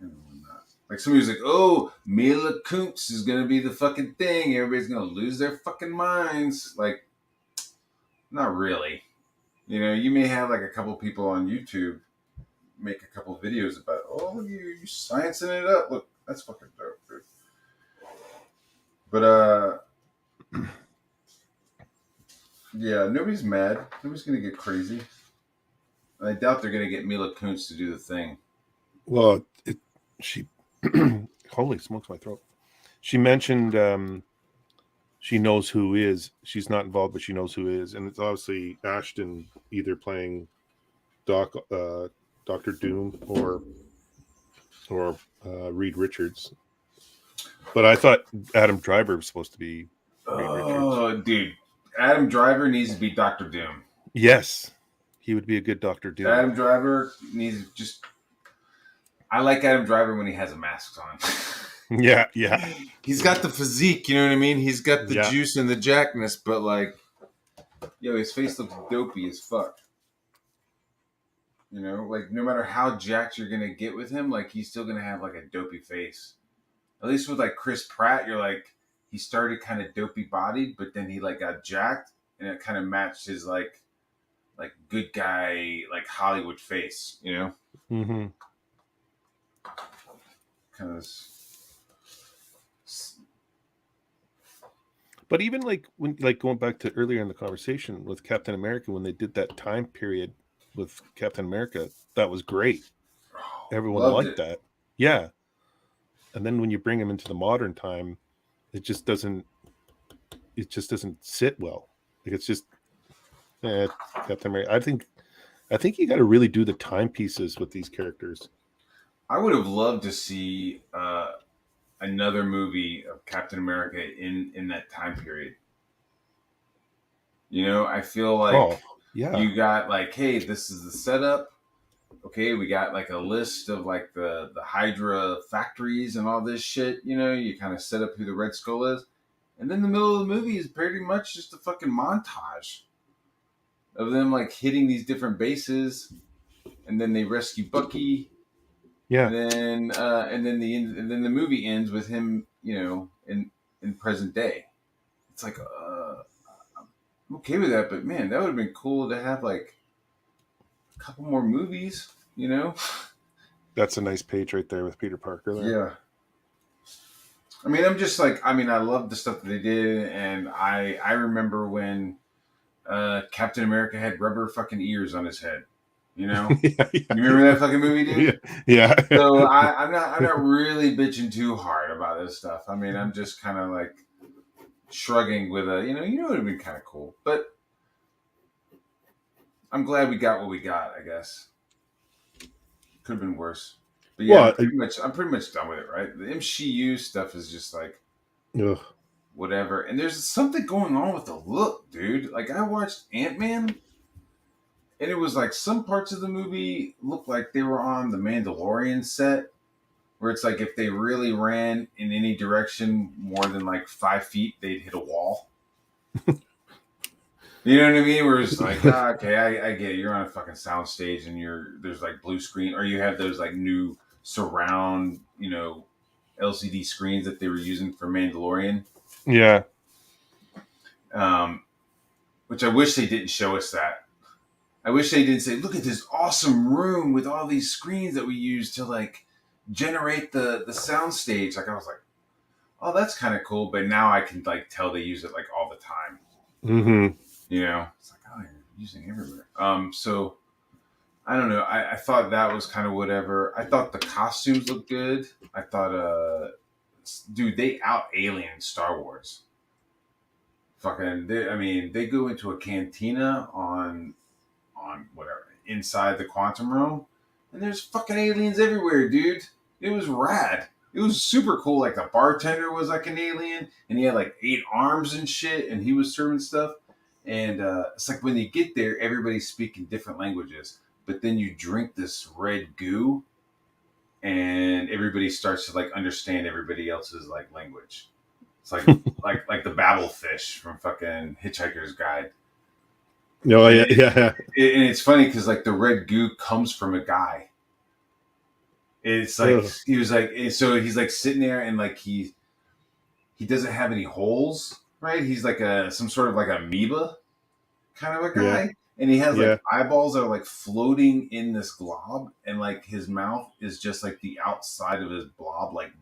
we're not. Like somebody's like, "Oh, Mila Kunis is gonna be the fucking thing. Everybody's gonna lose their fucking minds." Like, not really. You may have like a couple people on YouTube make a couple videos about, "Oh, look, you sciencing it up. Look, that's fucking dope, dude." But yeah, nobody's mad. Nobody's gonna get crazy. I doubt they're gonna get Mila Kunis to do the thing. well, she, holy smokes, my throat. She mentioned she knows who is. She's not involved, but she knows who is, and it's obviously Ashton either playing Doctor Doom or Reed Richards. But I thought Adam Driver was supposed to be Reed Richards. Oh, dude, Adam Driver needs to be Doctor Doom. Yes, he would be a good Doctor Doom. Adam Driver needs just. I like Adam Driver when he has a mask on. Yeah. He's got the physique, you know what I mean? He's got the juice and the jackness, but like, his face looks dopey as fuck. Like no matter how jacked you're gonna get with him, like he's still gonna have like a dopey face. At least with like Chris Pratt, you're like he started kind of dopey bodied, but then he like got jacked, and it kind of matched his like good guy like Hollywood face, Mm-hmm. kind of. But even like when going back to earlier in the conversation with Captain America, when they did that time period with Captain America, that was great. Everyone liked that. Yeah. And then when you bring him into the modern time, it just doesn't sit well. Like it's just Captain America. I think you got to really do the timepieces with these characters. I would have loved to see another movie of Captain America in that time period. I feel like you got like, hey, this is the setup. Okay, we got like a list of like the Hydra factories and all this shit. You kind of set up who the Red Skull is, and then the middle of the movie is pretty much just a fucking montage of them like hitting these different bases, and then they rescue Bucky. Yeah. And then the movie ends with him, in present day. It's like I'm okay with that, but man, that would have been cool to have like a couple more movies. That's a nice page right there with Peter Parker there. Yeah. I'm just like, I love the stuff that they did, and I remember when Captain America had rubber fucking ears on his head. Yeah. You remember that fucking movie, dude? Yeah. So I'm not really bitching too hard about this stuff. I'm just kind of like shrugging with a, it would have been kind of cool, but I'm glad we got what we got. I guess could have been worse, but yeah, Well, I'm pretty much done with it. Right, the MCU stuff is just like whatever, and there's something going on with the look, dude. Like I watched Ant-Man. And it was like some parts of the movie looked like they were on the Mandalorian set, where it's like if they really ran in any direction more than like 5 feet, they'd hit a wall. You know what I mean? Where it's like, ah, okay, I get it. You're on a fucking sound stage and there's like blue screen, or you have those like new surround, LCD screens that they were using for Mandalorian. Yeah. Um, which I wish they didn't show us that. I wish they didn't say, look at this awesome room with all these screens that we use to like generate the sound stage. Like I was like, oh, that's kind of cool. But now I can like tell they use it like all the time. Mm-hmm. It's like, oh, you're using everywhere. So I don't know. I thought that was kind of whatever. I thought the costumes looked good. I thought, dude, they out alien Star Wars. Fucking, they go into a cantina on whatever inside the quantum realm, and there's fucking aliens everywhere, dude. It was rad. It was super cool. Like the bartender was like an alien, and he had like 8 arms and shit, and he was serving stuff. And it's like when you get there, everybody's speaking different languages, but then you drink this red goo, and everybody starts to like understand everybody else's like language. It's like like the Babel fish from fucking Hitchhiker's Guide. No, And, yeah, yeah. and it's funny because like the red goo comes from a guy. It's like Ugh. he was like, so he's like sitting there and like he doesn't have any holes, right? He's like some sort of like amoeba kind of a Yeah, guy, and he has like yeah. eyeballs that are like floating in this glob, and like his mouth is just like the outside of his blob, like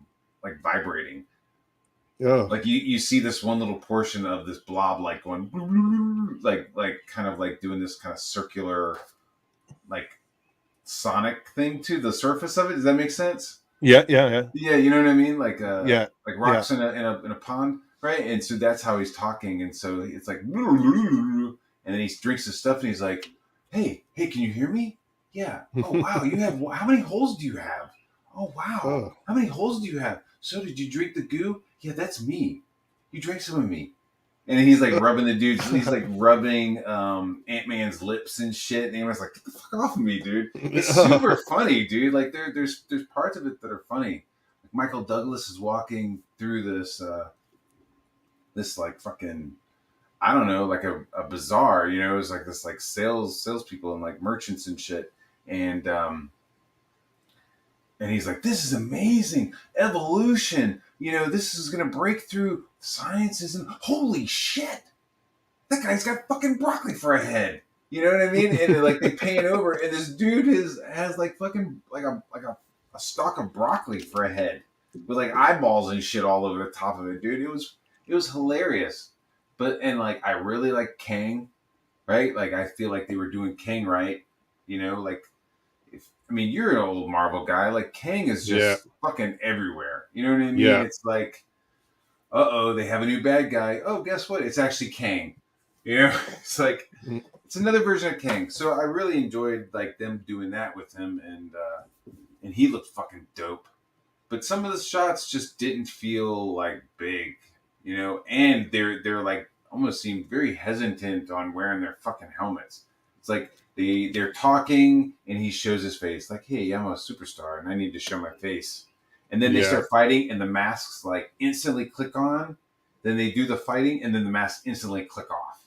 vibrating. Oh, Like you see this one little portion of this blob like going like kind of like doing this kind of circular like sonic thing to the surface of it. Does that make sense? yeah, yeah, yeah, Yeah, you know what I mean? yeah, Like yeah. rocks in a pond, right? And so that's how he's talking. And so it's like and then he drinks his stuff and he's like, hey, can you hear me? Yeah. Oh wow, you have how many holes do you have? Oh wow. Oh, How many holes do you have? So did you drink the goo? Yeah, that's me. You drank some of me. And he's like rubbing the dude's. He's like rubbing Ant Man's lips and shit. And Ant Man's like, "Get the fuck off of me, dude!" It's super funny, dude. Like there's parts of it that are funny. Like Michael Douglas is walking through this like fucking I don't know like a bazaar. It's like this like salespeople and like merchants and shit. And he's like, "This is amazing evolution. This is gonna break through sciences and holy shit." That guy's got fucking broccoli for a head. You know what I mean? And like they pan over, and this dude has like fucking like a stalk of broccoli for a head with like eyeballs and shit all over the top of it, dude. It was hilarious. But and like I really like Kang, right? Like I feel like they were doing Kang right. Like if you're an old Marvel guy, like Kang is yeah, just fucking everywhere. You know what I mean? yeah. It's like they have a new bad guy. Oh, guess what? It's actually Kang. It's like it's another version of Kang. So I really enjoyed like them doing that with him, and he looked fucking dope. But some of the shots just didn't feel like big, and they're like almost seemed very hesitant on wearing their fucking helmets. It's like they're talking and he shows his face like, hey, I'm a superstar and I need to show my face. And then they Yeah. start fighting and the masks like instantly click on. Then they do the fighting and then the masks instantly click off.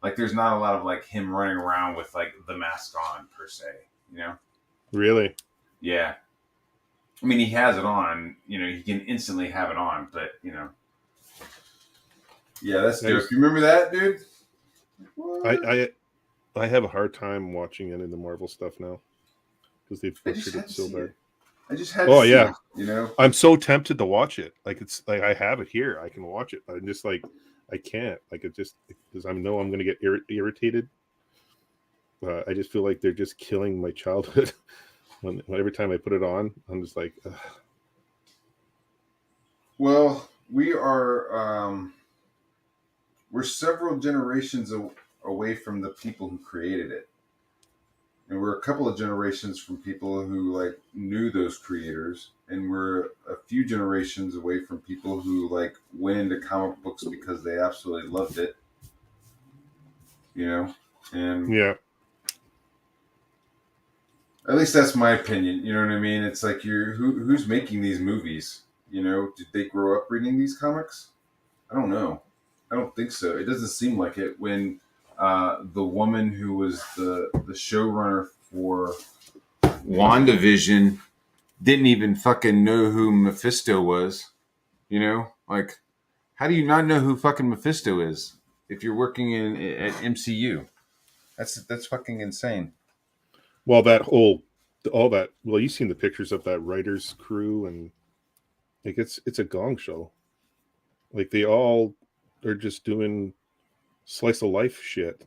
Like there's not a lot of like him running around with like the mask on per se, you know? Really? Yeah. He has it on, he can instantly have it on, but yeah, that's I dope. just, You remember that, dude? I, What? I, I have a hard time watching any of the Marvel stuff now because they've I just butchered had it to so see bad. it. I just had to Oh see yeah, it. I'm so tempted to watch it. Like it's like I have it here. I can watch it, but I'm just like I can't. Like it just because I know I'm going to get irritated. I just feel like they're just killing my childhood. when every time I put it on, I'm just like, ugh. Well, we're several generations away from the people who created it. And we're a couple of generations from people who like knew those creators, and we're a few generations away from people who like went into comic books because they absolutely loved it, and Yeah, at least that's my opinion. You know what I mean? It's like who's making these movies. Did they grow up reading these comics? I don't know. I don't think so. It doesn't seem like it when the woman who was the showrunner for WandaVision didn't even fucking know who Mephisto was. You know, like, how do you not know who fucking Mephisto is if you're working in at MCU? That's fucking insane. Well, that whole all that. Well, you've seen the pictures of that writers' crew, and like it's a gong show. Like they all are just doing slice of life shit,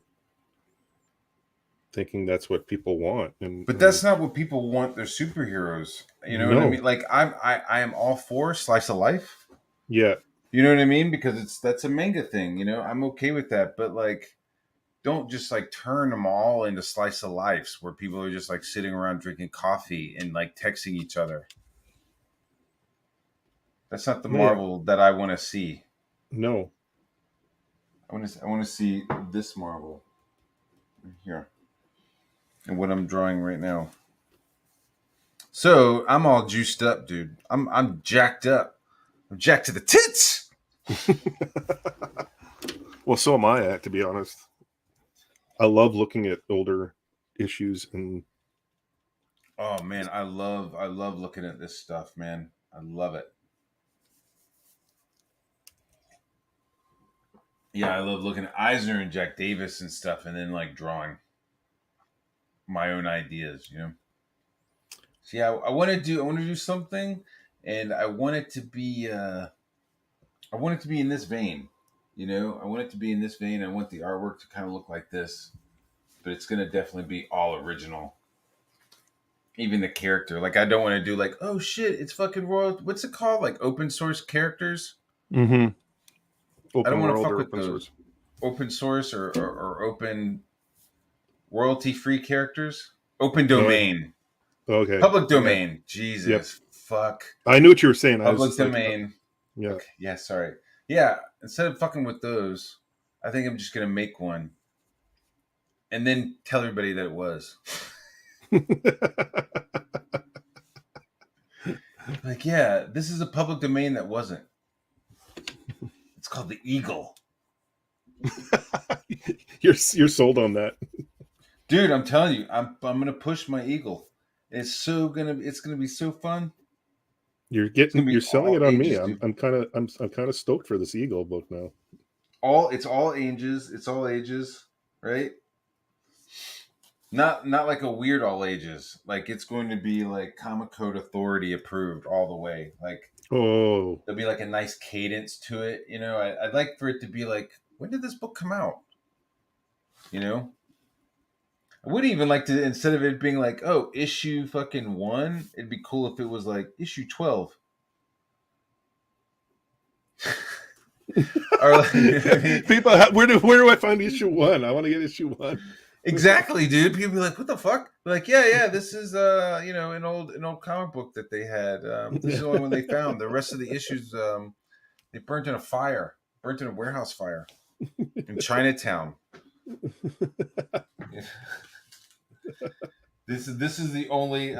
thinking that's what people want. But that's not what people want. Their superheroes. You know what I no, mean? Like I am all for slice of life. yeah, You know what I mean? Because that's a manga thing. You know, I'm okay with that. But like, don't just like turn them all into slice of lives where people are just like sitting around drinking coffee and like texting each other. That's not the yeah, Marvel that I want to see. no. I want to see this Marvel here and what I'm drawing right now. So I'm all juiced up, dude. I'm jacked up. I'm jacked to the tits. Well, so am I. To be honest, I love looking at older issues, and Oh man, I love looking at this stuff, man. I love it. Yeah, I love looking at Eisner and Jack Davis and stuff, and then like drawing my own ideas. You know. So yeah, I want to do something, and I want it to be I want it to be in this vein. You know, I want it to be in this vein. I want the artwork to kind of look like this, but it's gonna definitely be all original. Even the character, like I don't want to do like, oh shit, it's fucking royal. What's it called? Like open source characters. mm-hmm. I don't Open want to world fuck or with open those source. open source or open royalty free characters. Open No, domain, okay, public yeah, domain. yep. Jesus, fuck, I knew what you were saying. I was public just like, domain. yeah, Okay, yeah, sorry. Yeah, instead of fucking with those, I think I'm just gonna make one and then tell everybody that it was. Like, yeah, this is a public domain that wasn't. It's called the Eagle. you're sold on that. Dude, I'm telling you, I'm gonna push my Eagle. It's gonna be so fun. It's gonna You're be selling all it on me. ages, dude. I'm kind of stoked for this Eagle book now. It's all ages. It's all ages, right? Not like a weird all ages. Like it's going to be like Comic Code Authority approved all the way. Like Oh, there'll be like a nice cadence to it. You know, I'd like for it to be like, when did this book come out? You know, I would even like to, instead of it being like, oh, issue fucking 1, it'd be cool if it was like issue 12. Or like, you know what I mean? people, where do I find issue one? I want to get issue one. Exactly, dude. People be like, "What the fuck?" Be like, yeah, this is you know, an old comic book that they had. This is the only one they found. The rest of the issues, they burnt in a fire, burnt in a warehouse fire in Chinatown. This is the only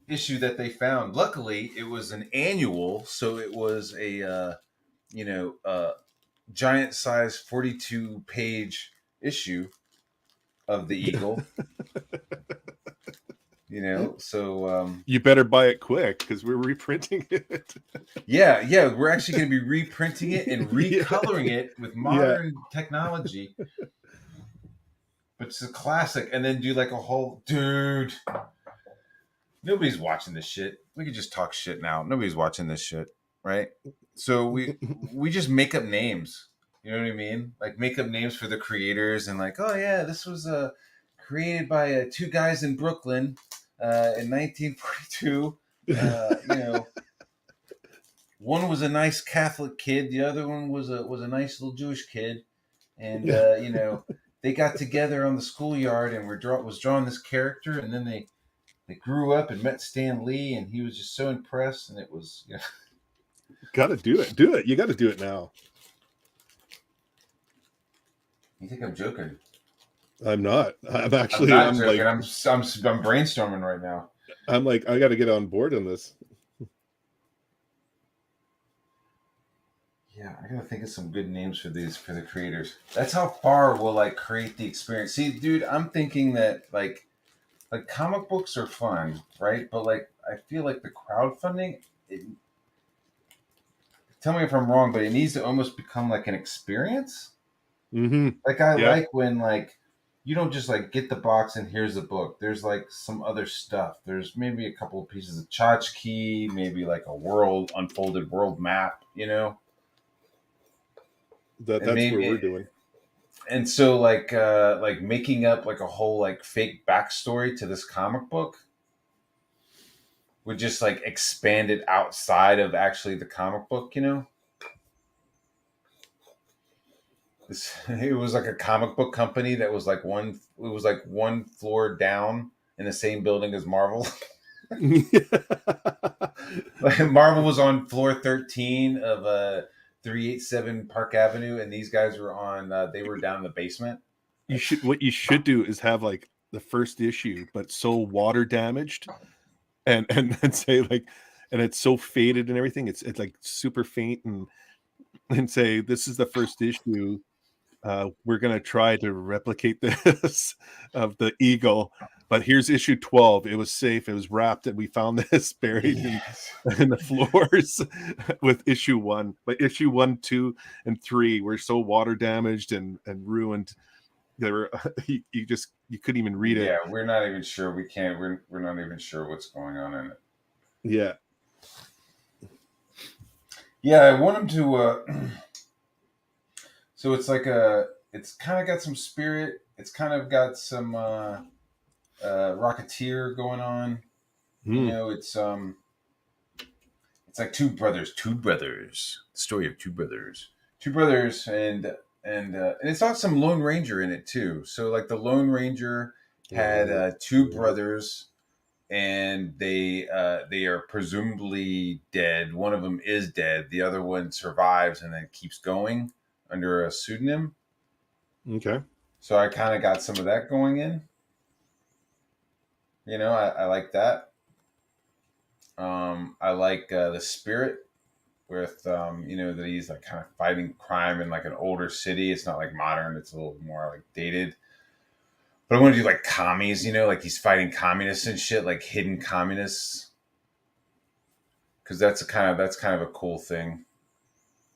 issue that they found. Luckily, it was an annual, so it was a you know, giant size 42 page issue of the Eagle. You know, so You better buy it quick because we're reprinting it. yeah, we're actually going to be reprinting it and Yeah, recoloring it with yeah. modern technology. But it's a classic, and then do like a whole dude. Nobody's watching this shit. We could just talk shit now. Nobody's watching this shit, right? So we just make up names. You know what I mean? Like make up names for the creators and like, oh yeah, this was created by two guys in Brooklyn in 1942. You know, one was a nice Catholic kid, the other one was a nice little Jewish kid, and Yeah. you know, they got together on the schoolyard and was drawing this character, and then they grew up and met Stan Lee, and he was just so impressed, and it was, you know, Got to do it. Do it. You got to do it now. you think I'm joking? I'm not. I'm I'm actually. not I'm joking. like. I'm brainstorming right now. I'm like. I got to get on board on this. Yeah, I gotta think of some good names for the creators. That's how far we'll like create the experience. See, dude, I'm thinking that like comic books are fun, right? But like I feel like the crowdfunding, it, tell me if I'm wrong, but it needs to almost become like an experience. Mm-hmm. Like I Yeah. like when like you don't just like get the box and here's the book. There's like some other stuff. There's maybe a couple of pieces of tchotchke, maybe like a world unfolded world map, you know, and That's what we're maybe doing. and so like making up like a whole like fake backstory to this comic book would just like expand it outside of actually the comic book, you know. It was like a comic book company that was like one floor down in the same building as Marvel. Like Marvel was on floor 13 of 387 Park Avenue, and these guys were on they were down in the basement. You should what you should do is have like the first issue, but so water damaged, and say like, and it's so faded and everything. It's like super faint, and say this is the first issue. We're gonna try to replicate this of the eagle, but here's issue 12. It was safe. It was wrapped, and we found this buried Yes. in the floors with issue 1. But issue 1, 2, and 3 were so water damaged and ruined. They were you couldn't even read it. Yeah, we're not even sure. We can't. We're not even sure what's going on in it. Yeah. Yeah, I want him to. So it's like a. It's kind of got some spirit. It's kind of got some Rocketeer going on. You Hmm. know, it's like two brothers, the story of two brothers, and it's got some Lone Ranger in it too. So like the Lone Ranger had two brothers, and they are presumably dead. One of them is dead. The other one survives and then keeps going under a pseudonym. Okay. So I kind of got some of that going in. You know, I like that. I like the spirit with you know that he's like kind of fighting crime in like an older city. It's not like modern; it's a little more like dated. But I want to do like commies, you know, like he's fighting communists and shit, like hidden communists, because that's kind of a cool thing.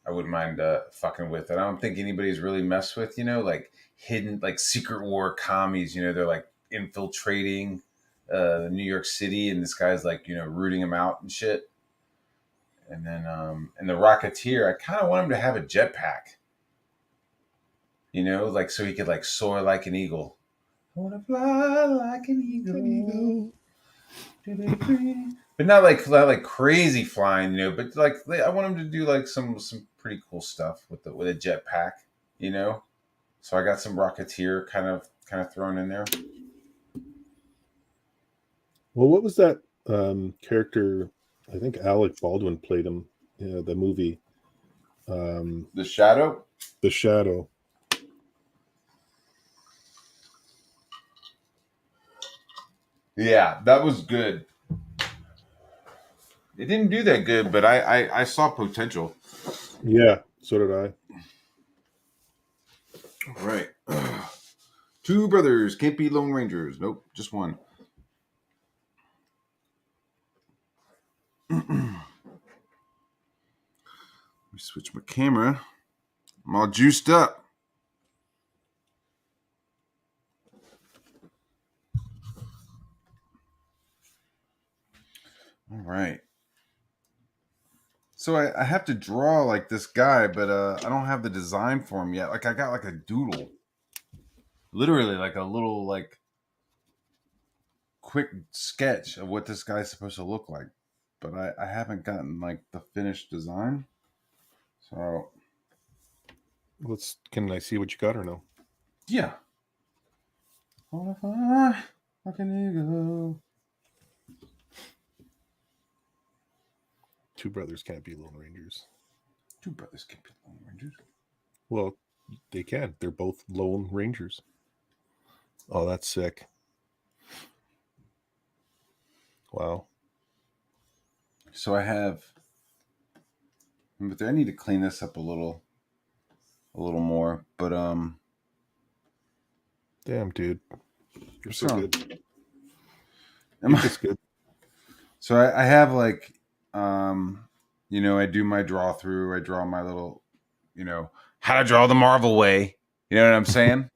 I wouldn't mind fucking with it. I don't think anybody's really messed with, you know, like hidden like secret war commies. You know, they're like infiltrating New York City, and this guy's like you know rooting them out and shit. And then and the Rocketeer, I kind of want him to have a jetpack. You know, like so he could like soar like an eagle. I want to fly like an eagle. But not like crazy flying, you know. But like I want him to do like some pretty cool stuff with a jetpack, you know. So I got some Rocketeer kind of thrown in there. Well, what was that character? I think Alec Baldwin played him. Yeah, the movie, The Shadow. The Shadow. Yeah, that was good. It didn't do that good, but I saw potential. Yeah, so did I. All right. Two brothers can't be Lone Rangers. Nope, just one. Let me switch my camera. I'm all juiced up. All right. So I have to draw like this guy, but I don't have the design for him yet. Like I got like a doodle, literally like a little like quick sketch of what this guy's supposed to look like, but I haven't gotten like the finished design. So Let's. Can I see what you got or no? yeah. What if I fucking ego? Two brothers can't be Lone Rangers. Two brothers can't be Lone Rangers. Well, they can. They're both Lone Rangers. Oh, that's sick. Wow. So I have. But I need to clean this up a little more. But Damn, dude, you're so so good. You're just good. so I have like I do my draw through. I draw my little, how to draw the Marvel way. You know what I'm saying?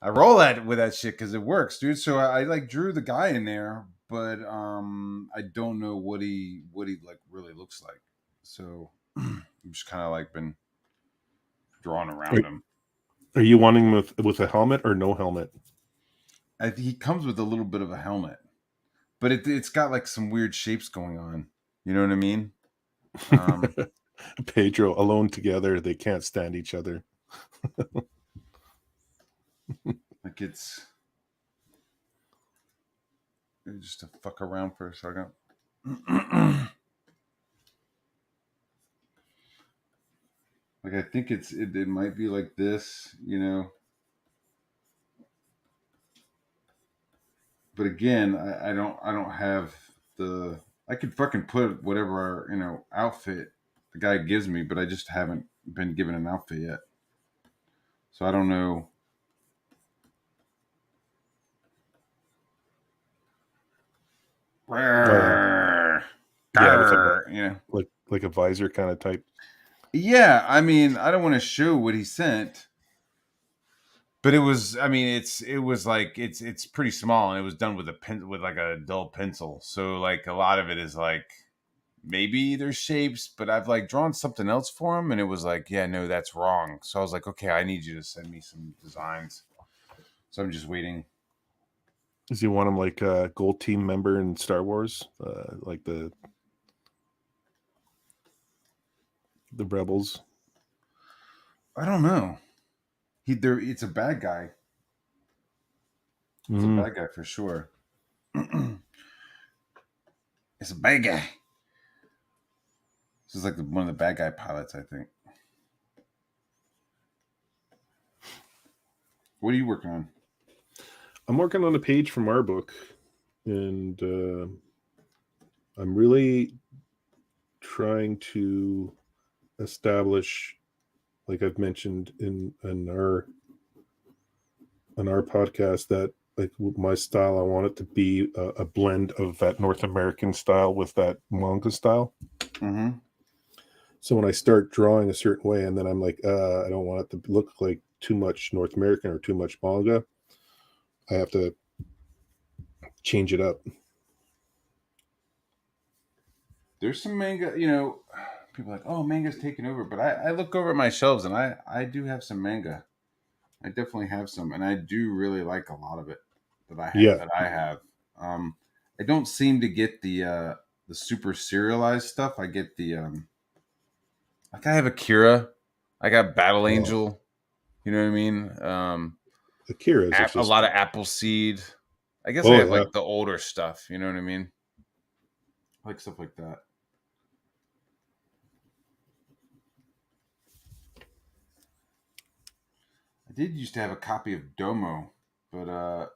I roll that with that shit because it works, dude. So I like drew the guy in there, but I don't know what he like really looks like. So I'm just kind of like been drawing Are, around him. are you wanting with a helmet or no helmet? He comes with a little bit of a helmet, but it's got like some weird shapes going on. You know what I mean? Um, Pedro alone together, they can't stand each other. like it's just to fuck around for a second. Like I think it might be like this, but again, I don't have the. I could fucking put whatever outfit the guy gives me, but I just haven't been given an outfit yet, so I don't know. Oh yeah, yeah, with a Grr, like a visor kind of type. Yeah, I mean, I don't want to show what he sent, but it was. I mean, it was like it's pretty small, and it was done with a pen with like a dull pencil. So like a lot of it is like maybe there's shapes, but I've like drawn something else for him, and it was like, yeah, no, that's wrong. So I was like, okay, I need you to send me some designs. So I'm just waiting. Does he want him like a gold team member in Star Wars, like the rebels? I don't know. It's a bad guy. It's a Mm. bad guy for sure. It's a bad guy. This is like one of the bad guy pilots, I think. What are you working on? I'm working on a page from our book, and I'm really trying to establish, like I've mentioned in our podcast, that like my style, I want it to be a blend of that North American style with that manga style. Mm-hmm. So when I start drawing a certain way, and then I'm like, I don't want it to look like too much North American or too much manga, I have to change it up. There's some manga, people are like, oh, manga's taking over. But I look over at my shelves and I do have some manga. I definitely have some, and I do really like a lot of it Yeah, that I have. Um, I don't seem to get the super serialized stuff. I get the like I have Akira, I got Battle oh, Angel. You know what I mean? Akira's is A just, lot of Appleseed. I guess I oh have yeah. like the older stuff. You know what I mean? I like stuff like that. I did used to have a copy of Domo, but I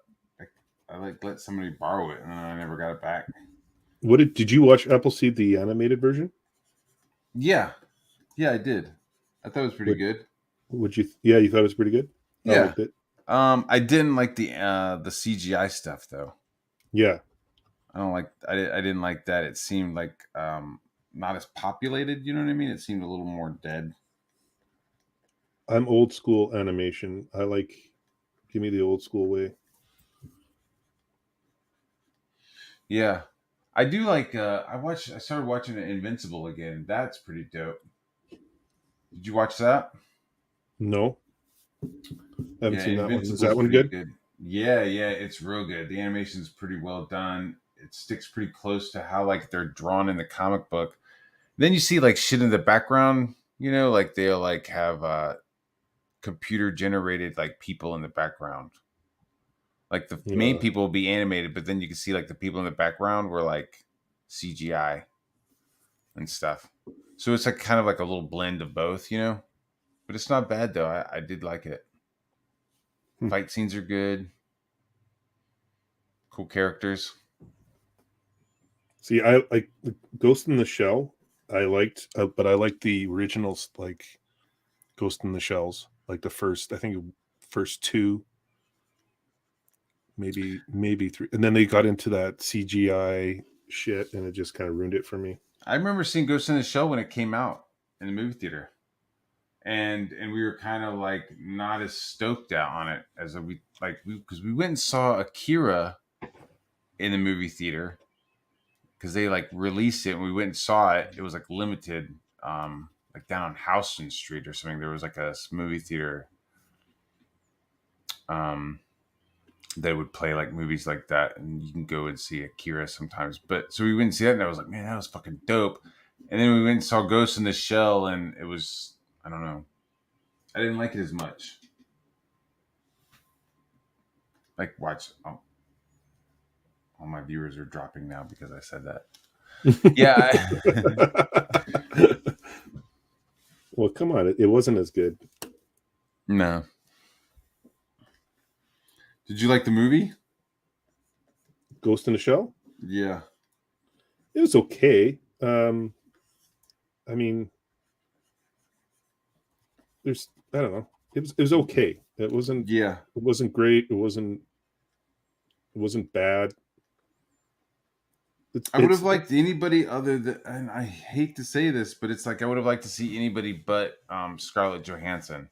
like let somebody borrow it, and then I never got it back. What did you watch Appleseed, the animated version? Yeah, yeah, I did. I thought it was pretty What good. would you? Yeah, you thought it was pretty good. I Yeah. liked it. I didn't like the CGI stuff though. Yeah, I don't like. I didn't like that. It seemed like not as populated. You know what I mean? It seemed a little more dead. I'm old school animation. I like, give me the old school way. Yeah, I do like. I started watching Invincible again. That's pretty dope. Did you watch that? No, I haven't Yeah, seen that one. Is Invincible's that one pretty good? good. Yeah, yeah, it's real good. The animation's pretty well done. It sticks pretty close to how like they're drawn in the comic book. Then you see like shit in the background, like they'll like have computer generated like people in the background. Like the main Yeah. people will be animated, but then you can see like the people in the background were like CGI and stuff. So it's like kind of like a little blend of both. But it's not bad though. I did like it. Hmm. Fight scenes are good. Cool characters. See, I like Ghost in the Shell. but I liked the originals, like Ghost in the Shells, like the first, I think first two, maybe three, and then they got into that CGI shit, and it just kind of ruined it for me. I remember seeing Ghost in the Shell when it came out in the movie theater, and we were kind of like not as stoked out on it as we like because we went and saw Akira in the movie theater because they like released it and we went and saw it. It was like limited, like down on Houston Street or something. There was like a movie theater um, that would play like movies like that, and you can go and see Akira sometimes. But so we went and see that, and I was like, man, that was fucking dope. And then we went and saw Ghost in the Shell, and it was, I don't know, I didn't like it as much. Like, watch, oh, all my viewers are dropping now because I said that. Yeah. Well, come on, it wasn't as good. No. Did you like the movie? Ghost in the Shell? Yeah. It was okay. I mean, I don't know. It was okay. Yeah. It wasn't great. It wasn't bad. I would have liked anybody other than, and I hate to say this, but it's like I would have liked to see anybody but Scarlett Johansson.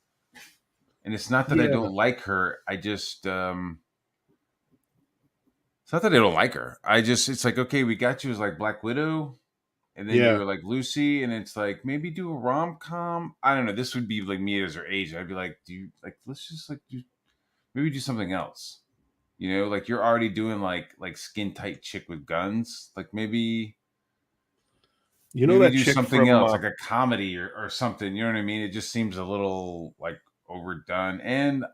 And it's not that I Yeah, don't like her. I just, it's not that I don't like her. I just, it's like, okay, we got you as like Black Widow, and then yeah. you're like Lucy, and it's like maybe do a rom com. I don't know. This would be like me as her age. I'd be like, do you like? Let's just like maybe do something else. You know, like you're already doing like skin tight chick with guns. Like You know maybe that do chick something from else, like a comedy or something. You know what I mean? It just seems a little like overdone. And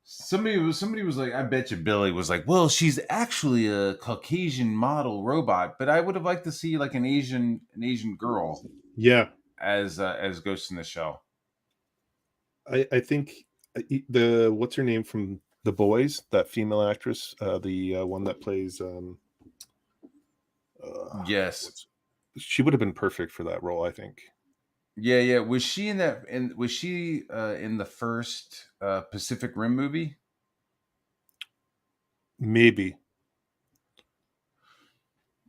somebody was like, I bet you Billy was like, well, she's actually a Caucasian model robot, but I would have liked to see like an Asian girl yeah. as Ghost in the Shell. I think the what's her name from The Boys, that female actress, the one that plays Yes. what's she would have been perfect for that role, I think. Yeah, yeah. Was she in that? And was she in the first Pacific Rim movie? Maybe.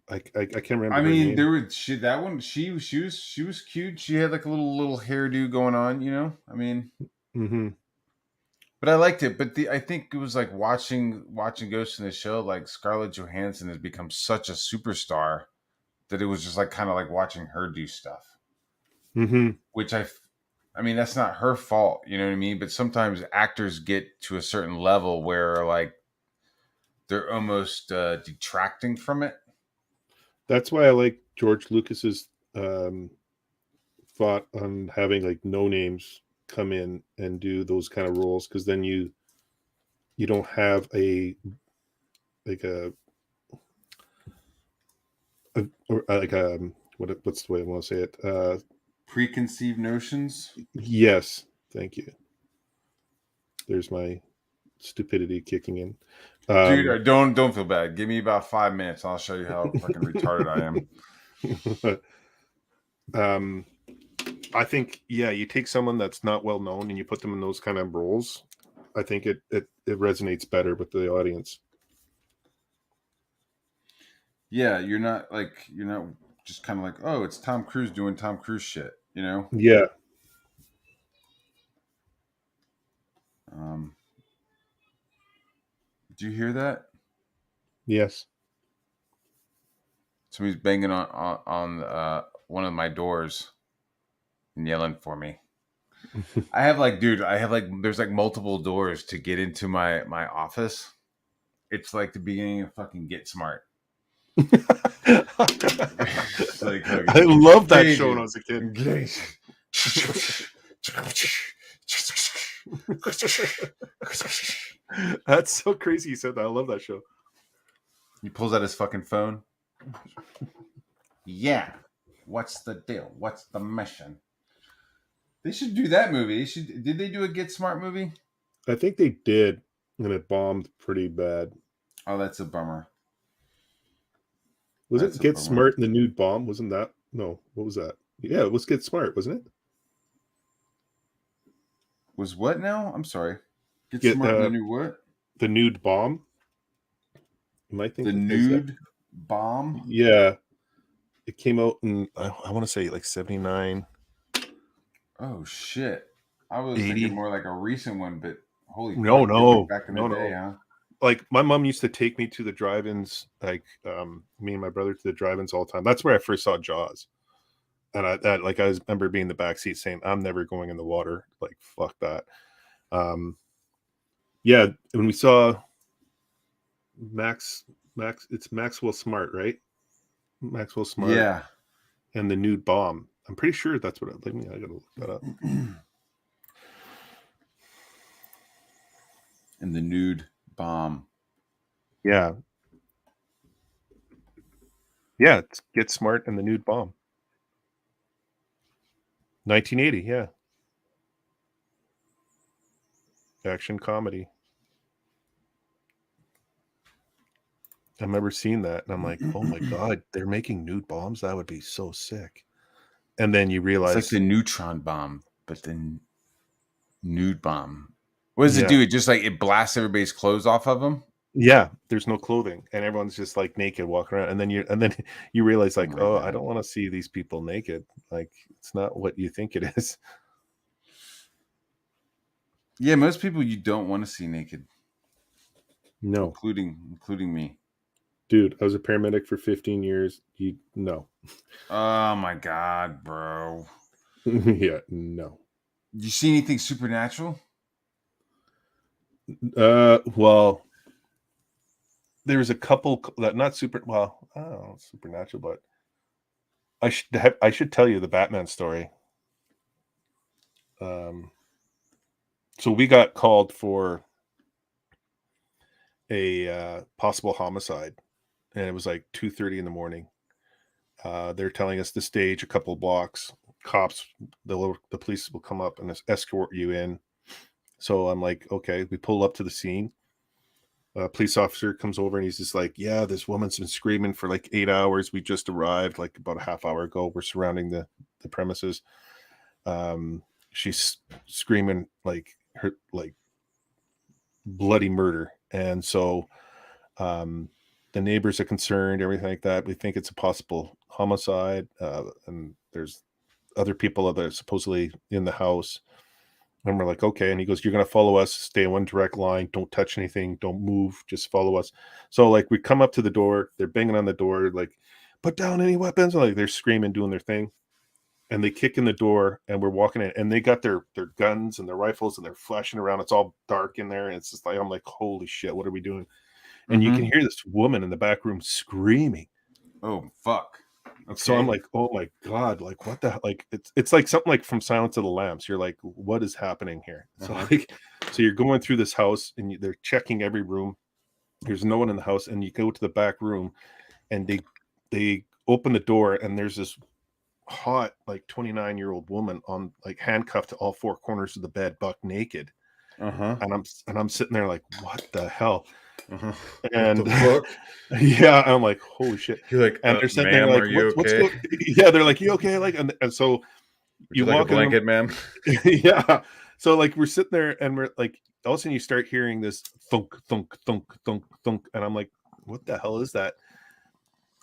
I can't I remember her mean, name. there was she that one. She was cute. She had like a little hairdo going on. You know. I mean, Hmm. but I liked it. But I think it was like watching Ghost in the Shell. Like Scarlett Johansson has become such a superstar that it was just like kind of like watching her do stuff. Hmm. Which I mean, that's not her fault. You know what I mean? But sometimes actors get to a certain level where like they're almost detracting from it. That's why I like George Lucas's thought on having like no names come in and do those kind of roles, because then you don't have a like a or like what's the way I want to say it? Preconceived notions. Yes, thank you. There's my stupidity kicking in. Dude, Um, don't feel bad. Give me about 5 minutes. I'll show you how fucking retarded I am. um, I think, yeah, you take someone that's not well known and you put them in those kind of roles. I think it resonates better with the audience. Yeah, you're not just kind of like, oh, it's Tom Cruise doing Tom Cruise shit. You know. Yeah. Um, do you hear that? Yes. Somebody's banging on one of my doors and yelling for me. I have like, dude, I have like, there's like multiple doors to get into my office. It's like the beginning of fucking Get Smart. It's like, I love that show when I engage, was a kid. engage. That's so crazy you said that. I love that show. He pulls out his fucking phone. Yeah. What's the deal? What's the mission? They should do that movie. Did they do a Get Smart movie? I think they did, and it bombed pretty bad. Oh, that's a bummer. Was it That's a Get bummer. Smart and the Nude Bomb? Wasn't that No, what was that? Yeah, it was Get Smart, wasn't it? Was what now? I'm sorry. Get Get smart in the new what? the nude bomb. Am I The thinking? Is that? nude bomb? Yeah, it came out in I want to say like 79, Oh shit. I was thinking 80. more like a recent one, but holy No, fuck, it went no, back in the no, day, no. huh? Like my mom used to take me to the drive-ins, like me and my brother to the drive-ins all the time. That's where I first saw Jaws. And I remember being in the back seat saying, I'm never going in the water. Like, fuck that. Um, yeah, when we saw it's Maxwell Smart, right? Maxwell Smart Yeah. and the nude bomb. I'm pretty sure that's what I gotta look that up. And the nude bomb. Yeah. Yeah, it's Get Smart and the nude bomb. 1980, yeah. Action comedy. I remember seeing that and I'm like, oh my God, they're making nude bombs? That would be so sick. And then you It's like realize, the neutron bomb, but the nude bomb. What does it yeah, do? It just like it blasts everybody's clothes off of them? yeah, there's no clothing and everyone's just like naked walking around. And then you realize Oh like, my oh, I god. don't want to see these people naked. Like it's not what you think it is. Yeah, most people you don't want to see naked, No. including me. Dude, I was a paramedic for 15 years. You no. Oh my god, bro. Yeah, no. You see anything supernatural? Well, there's a couple that not super well, I don't know, supernatural, but I should tell you the Batman story. Um, so we got called for a possible homicide, and it was like 2:30 in the morning. They're telling us to stage a couple blocks. Cops, the police will come up and escort you in. So I'm like, okay. We pull up to the scene. A police officer comes over and he's just like, yeah, this woman's been screaming for like 8 hours. We just arrived like about a half hour ago. We're surrounding the premises. She's screaming like her like bloody murder. And so the neighbors are concerned, everything like that. We think it's a possible homicide. And there's other people that are supposedly in the house. And we're like, okay. And he goes, you're going to follow us, stay in one direct line. Don't touch anything. Don't move. Just follow us. So like we come up to the door, they're banging on the door, like, put down any weapons. Like they're screaming, doing their thing. And they kick in the door and we're walking in and they got their guns and their rifles and they're flashing around. It's all dark in there. And it's just like, I'm like, holy shit, what are we doing? And you can Mm-hmm. hear this woman in the back room screaming. Oh fuck. So I'm Okay. like, oh my God, like what the like it's like something like from Silence of the Lambs. You're like, what is happening here? So Uh-huh. like so you're going through this house and they're checking every room. There's no one in the house, and you go to the back room and they open the door and there's this hot like 29-year-old woman on like handcuffed to all four corners of the bed, buck naked. Uh-huh. And I'm sitting there like, what the hell? Uh-huh. What the And fuck? yeah, I'm like, holy shit. You're like, And they're sitting there ma'am, are like, you what's okay? going yeah, they're like, you okay? Like and so Would you you like a walk in the blanket, ma'am? yeah. So like we're sitting there and we're like all of a sudden you start hearing this thunk, thunk, thunk, thunk, thunk. And I'm like, what the hell is that?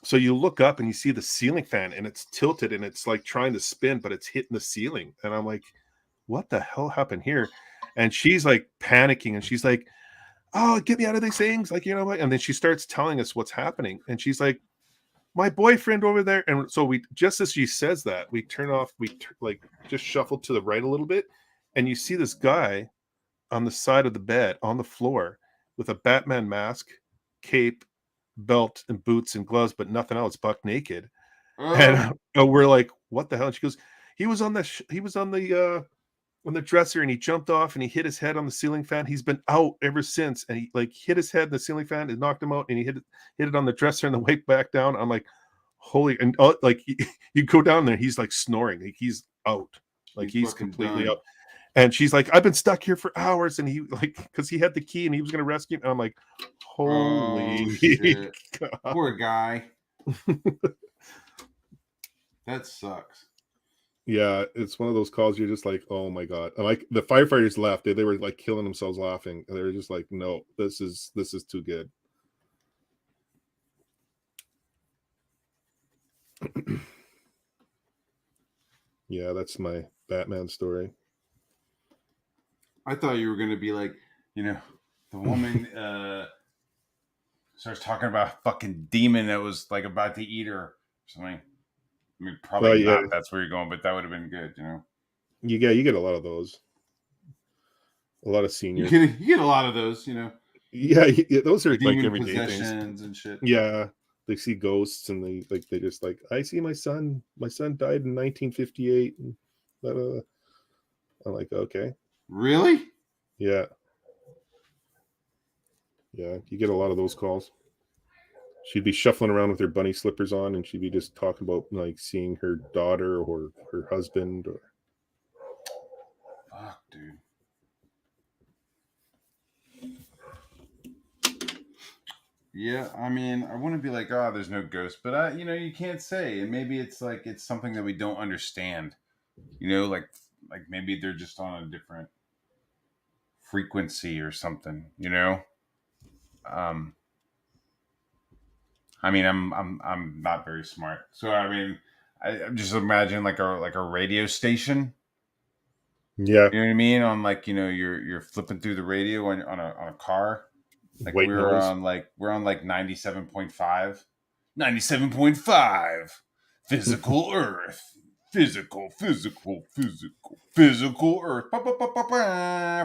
So you look up and you see the ceiling fan and it's tilted and it's like trying to spin, but it's hitting the ceiling. And I'm like, what the hell happened here? And she's like panicking and she's like, oh, get me out of these things. Like, you know what? And then she starts telling us what's happening. And she's like, my boyfriend over there. And so we, just as she says that, we turn off, like just shuffle to the right a little bit. And you see this guy on the side of the bed on the floor with a Batman mask, cape, belt, and boots and gloves, but nothing else, buck naked. Uh, And we're like, what the hell? And she goes, he was on on the dresser and he jumped off and he hit his head on the ceiling fan. He's been out ever since. And he like hit his head in the ceiling fan and knocked him out and he hit it on the dresser and then wake back down. I'm like, holy, and like you go down there, he's like snoring. Like he's out. Like he's he's fucking completely done. out. And she's like, I've been stuck here for hours. And he like, because he had the key and he was gonna rescue him. And I'm like, Oh holy shit. God. Poor guy. That sucks. Yeah, it's one of those calls you're just like, oh my god. And like the firefighters left, they were like killing themselves laughing. And they were just like, no, this is too good. Yeah, that's my Batman story. I thought you were gonna be like, the woman starts talking about a fucking demon that was like about to eat her or something. I mean, Well, probably yeah, not. That's where you're going, but that would have been good. you get a lot of those. A lot of You seniors. get you get a lot of those. Yeah, those are like Demon everyday things. possessions and shit. Yeah, they see ghosts and they just like, I see my son. My son died in 1958. And blah, blah, blah. I'm like, okay, Really? yeah, yeah. You get a lot of those calls. She'd be shuffling around with her bunny slippers on, and she'd be just talking about like seeing her daughter or her husband. Or Fuck, dude. Yeah, I mean, I want to be like, oh, there's no ghost, but you can't say, and maybe it's like it's something that we don't understand. Like maybe they're just on a different frequency or something. Um, I mean, I'm not very smart, so I mean, I'm just imagine like a radio station. yeah, You know what I mean? On like you're flipping through the radio on a car. Like white noise. we're on like 97.5. 97.5. Physical Earth. Physical Earth.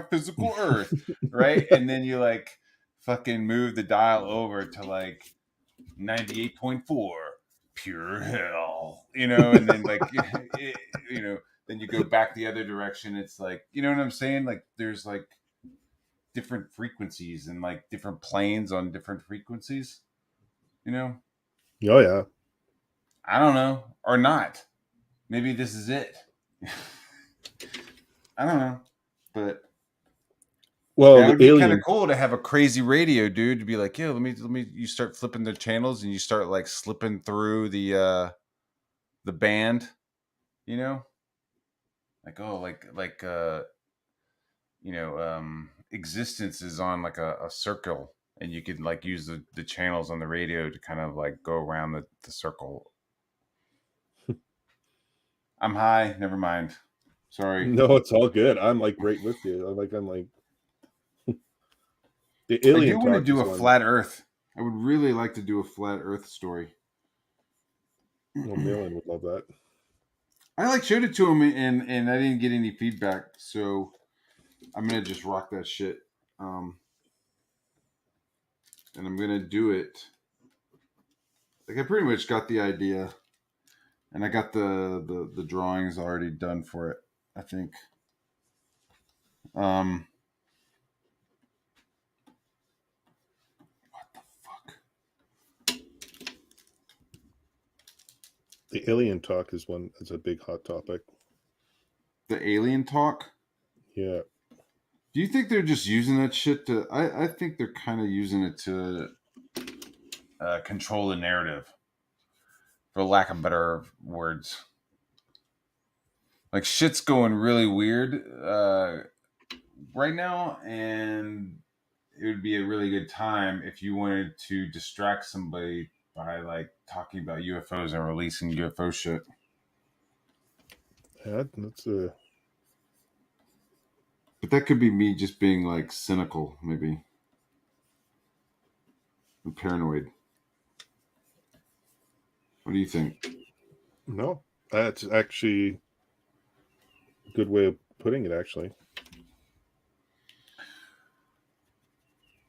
Physical Earth. Right? And then you like fucking move the dial over to like 98.4. Pure hell. And then like then you go back the other direction. It's like, you know what I'm saying? Like there's like different frequencies and like different planes on different frequencies. Oh yeah. I don't know, or not. Maybe this is it. I don't know, but Well, that the would be kind of alien. cool to have a crazy radio, dude. To be like, yeah, let me. You start flipping the channels and you start like slipping through the band. You know, like oh, existence is on like a circle, and you could like use the channels on the radio to kind of like go around the circle. I'm high. Never mind. Sorry. No, it's all good. I'm like right with you. I'm like the I alien do want to talk do is a one. flat Earth. I would really like to do a flat Earth story. Well, Malin would love that. I like showed it to him and I didn't get any feedback, so I'm gonna just rock that shit. And I'm gonna do it. Like I pretty much got the idea, and I got the drawings already done for it. I think. Um, what the fuck? The alien talk is a big hot topic. The alien talk. Yeah. Do you think they're just using that shit to? I think they're kind of using it to control the narrative, for lack of better words. Like shit's going really weird right now, and it would be a really good time if you wanted to distract somebody by like talking about UFOs and releasing UFO shit. Yeah, that's a. But that could be me just being like cynical, maybe, and paranoid. What do you think? No, that's actually a good way of putting it. Actually,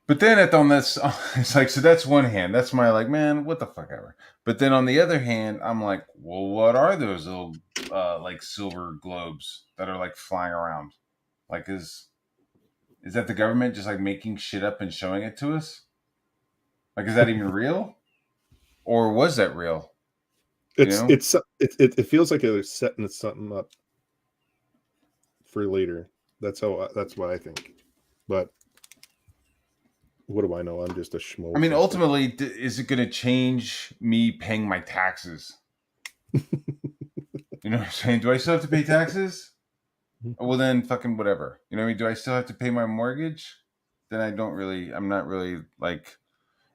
But then on this, it's like, so that's one hand. That's my like, man, what the fuck ever. But then on the other hand, I'm like, well, what are those little like silver globes that are like flying around? Like, is that the government just like making shit up and showing it to us? Like, is that even real, or was that real? You it's know? it's it feels like they're setting something up for later. That's what I think. But what do I know? I'm just a I schmo mean, from ultimately, is it going to change me paying my taxes? You know what I'm saying? Do I still have to pay taxes? Well, then fucking whatever. You know what I mean? Do I still have to pay my mortgage? Then I don't really. I'm not really like.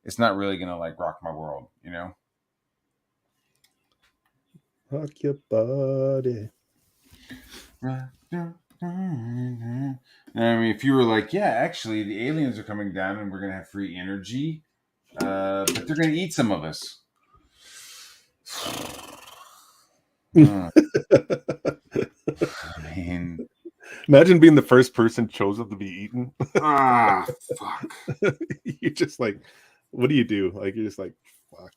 It's not really gonna like rock my world. You know. Rock your body. I mean, if you were like, yeah, actually, the aliens are coming down and we're gonna have free energy, but they're gonna eat some of us. I mean, imagine being the first person chosen to be eaten. fuck. You're just like, what do you do? Like, you're just like, fuck.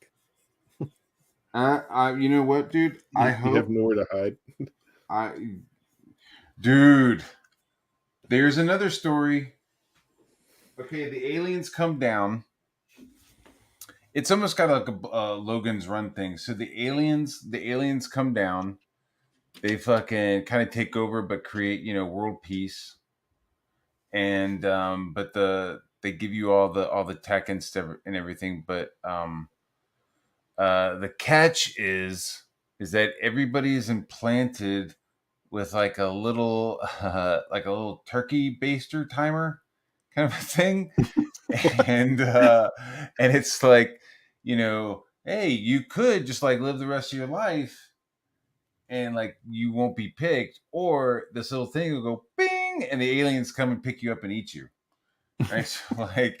You know what, dude? I You have hope nowhere to hide. dude. There's another story. Okay, the aliens come down. It's almost got like a Logan's Run thing. So the aliens come down. They fucking kind of take over, but create world peace. And but they give you all the tech and stuff and everything. But the catch is that everybody is implanted with like a little turkey baster timer kind of a thing. and it's like, hey, you could just like live the rest of your life and like you won't be picked, or this little thing will go bing and the aliens come and pick you up and eat you, right? So like,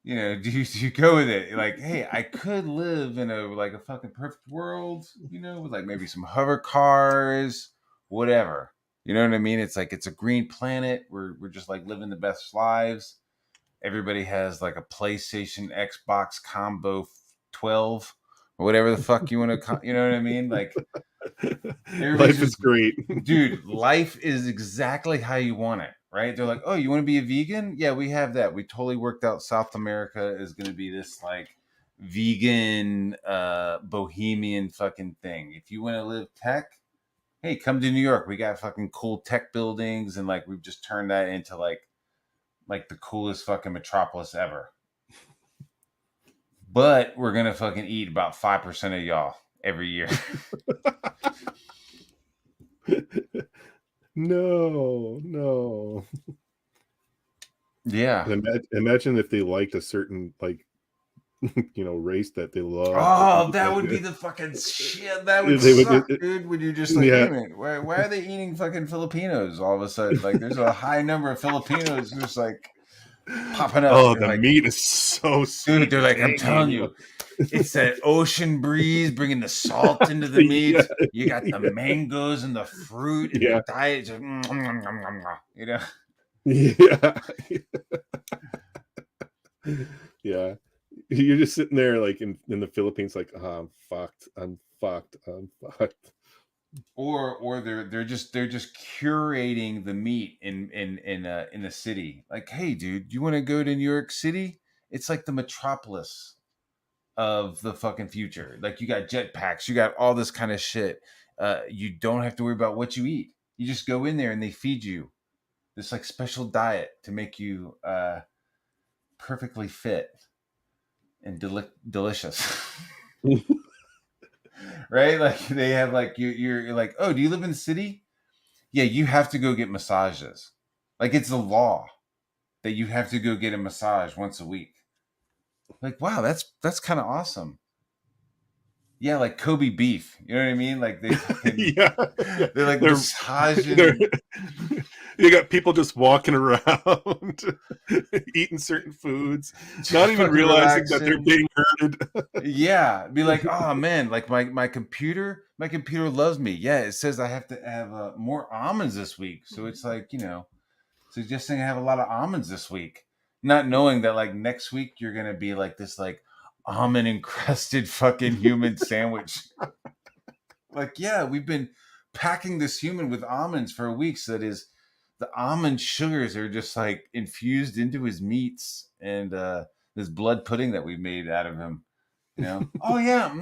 do you go with it? Like, hey, I could live in a fucking perfect world, with like maybe some hover cars, whatever. You know what I mean? It's like it's a green planet. We're just like living the best lives. Everybody has like a PlayStation, Xbox combo 12 or whatever the fuck you want to, you know what I mean? Like everybody's Life is just, great. dude, life is exactly how you want it, right? They're like, oh, you want to be a vegan? Yeah, we have that. We totally worked out South America is going to be this like vegan, bohemian fucking thing. If you want to live tech, hey, come to New York. We got fucking cool tech buildings, and like we've just turned that into like the coolest fucking metropolis ever. But we're gonna fucking eat about 5% of y'all every year. No. Yeah. Imagine if they liked a certain like race that they love. Oh, that would be the fucking shit. That would They would, suck, dude. When you're just like, wait yeah. a minute, why are they eating fucking Filipinos all of a sudden? Like, there's a high number of Filipinos just like popping up. Oh, They're the like, meat is so dude, sweet they're and like, I'm tangy. telling you, it's that ocean breeze bringing the salt into the Yeah, meat. You got the mangoes and the fruit and the yeah, diet. Just, you know. yeah, yeah. You're just sitting there like in the Philippines, like, oh, I'm fucked. I'm fucked. I'm fucked. Or they're just curating the meat in the city. Like, hey, dude, you want to go to New York City? It's like the metropolis of the fucking future. Like, you got jetpacks, you got all this kind of shit. You don't have to worry about what you eat. You just go in there and they feed you this like special diet to make you perfectly fit and delicious. Right? Like they have like you're like, oh, do you live in the city? Yeah, you have to go get massages. Like it's a law that you have to go get a massage once a week. Like, wow, that's kind of awesome. Yeah, like Kobe beef. You know what I mean? Like they fucking Yeah, yeah. they're like They're massaging. you got people just walking around eating certain foods, not even Fucking realizing that they're relaxing. being herded. Yeah, be like, oh man, like my computer loves me. Yeah, it says I have to have more almonds this week, so it's like suggesting I have a lot of almonds this week, not knowing that like next week you're gonna be like this like almond encrusted fucking human sandwich. Like, yeah, we've been packing this human with almonds for a week, so that the almond sugars are just like infused into his meats and this blood pudding that we made out of him. Oh yeah,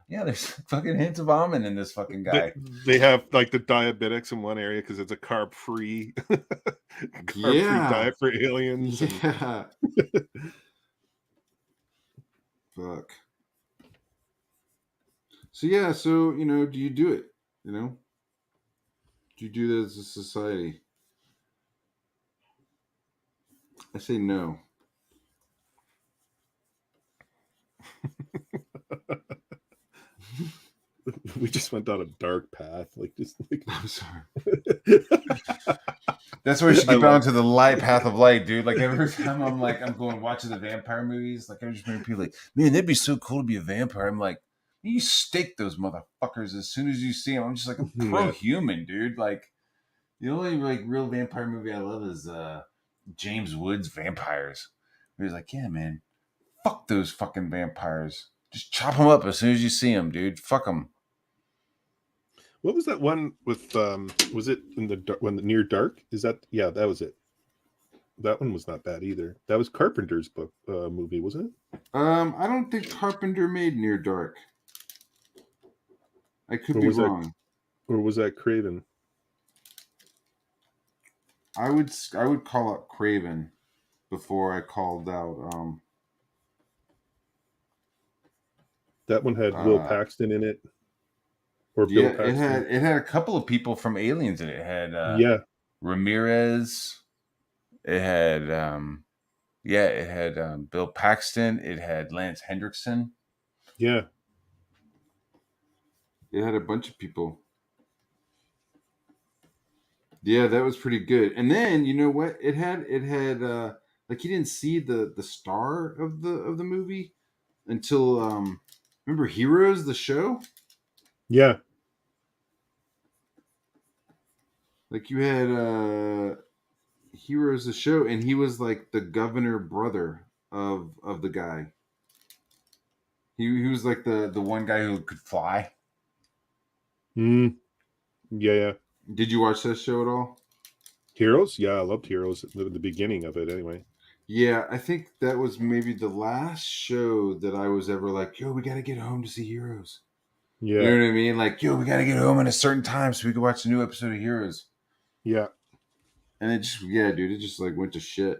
yeah. There's fucking hints of almond in this fucking they, guy. they have like the diabetics in one area because it's a carb-free carb-free Yeah, diet for aliens. yeah. Fuck. So yeah, so do you do it? Do you do that as a society? I say no. We just went down a dark path, like just like. I'm sorry. That's why we should I get love. down to the light path of light, dude. Like every time I'm going watching the vampire movies, like I'm just hearing people like, man, that'd be so cool to be a vampire. I'm like, you stake those motherfuckers as soon as you see them. I'm just like, I'm pro Yeah. human, dude. Like the only like real vampire movie I love is James Woods' Vampires. Where he's like, yeah, man, fuck those fucking vampires. Just chop them up as soon as you see them, dude. Fuck them. What was that one with? Was it in when the near dark? Is that? Yeah, that was it. That one was not bad either. That was Carpenter's book movie, wasn't it? I don't think Carpenter made Near Dark. I could Or be was that? wrong. Or was that Craven? I would call out Craven before I called out That one had Will uh Paxton in it, or yeah, Bill it had Paxton. it had a couple of people from Aliens in it. It had Yeah, Ramirez. It had it had Bill Paxton. It had Lance Hendrickson. yeah. It had a bunch of people. Yeah, that was pretty good. And then you know what? It had like you didn't see the star of the movie until remember Heroes the show? Yeah, Like you had Heroes the show and he was like the governor brother of the guy. He was like the one guy who could fly. mm, yeah, yeah. Did you watch that show at all? Heroes, yeah, I loved Heroes. The beginning of it, anyway. Yeah, I think that was maybe the last show that I was ever like, yo, we got to get home to see Heroes. You Yeah, know what I mean? Like, yo, we got to get home at a certain time so we can watch a new episode of Heroes. yeah. And it just, yeah, dude, it just like went to shit.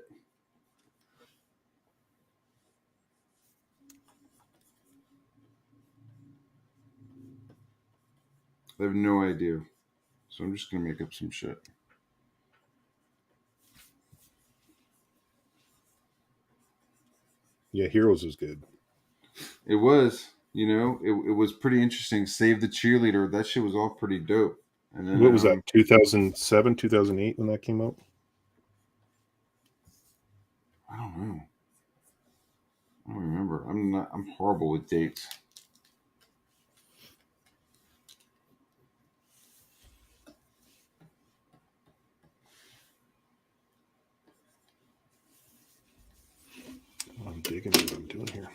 I have no idea. So I'm just going to make up some shit. Yeah, Heroes was good. It was, it was pretty interesting. Save the Cheerleader. That shit was all pretty dope. And then, What was that? 2007, 2008 when that came out. I don't know. I don't remember. I'm horrible with dates. I'm digging what I'm doing here.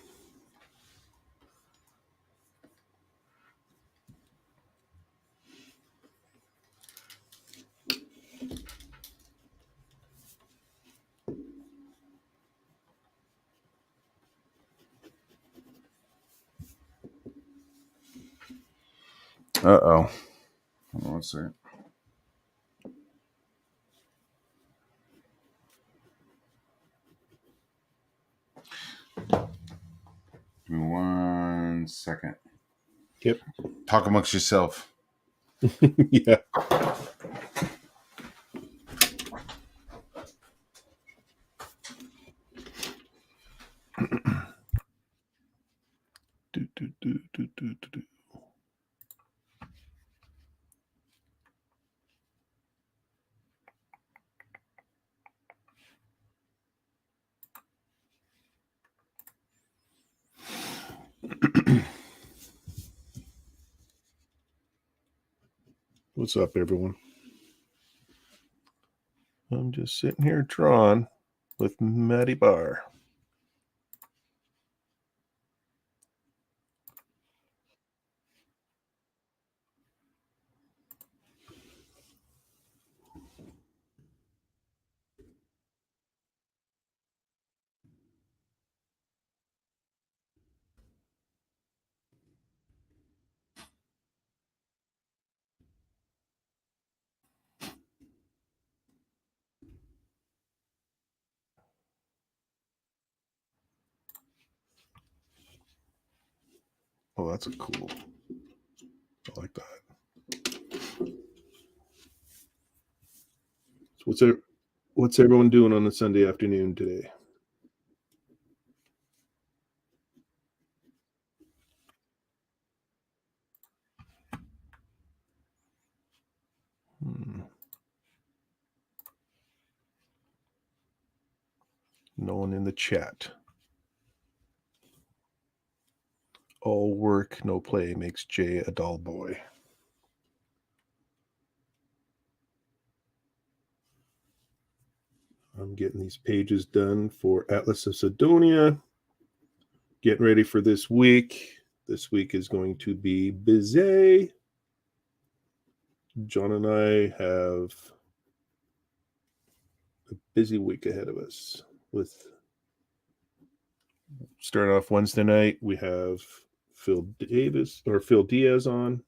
Uh-oh. Hold on one second. Give me 1 second. Yep. Talk amongst yourself. Yeah. Do. What's up, everyone? I'm just sitting here drawing with Matty Barr. Oh, that's a cool. What's everyone doing on a Sunday afternoon today? No one in the chat. All work, no play makes Jay a dull boy. I'm getting these pages done for Atlas of Sidonia. Getting ready for this week. This week is going to be busy. John and I have a busy week ahead of us. With starting off Wednesday night, we have Phil Diaz on.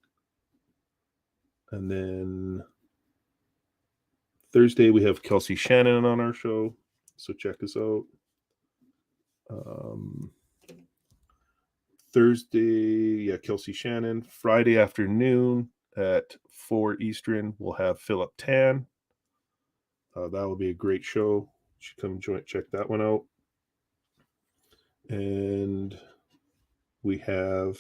And then Thursday, we have Kelsey Shannon on our show. So check us out. Thursday, Kelsey Shannon. Friday afternoon at 4 Eastern, we'll have Philip Tan. That will be a great show. You should come check that one out. And we have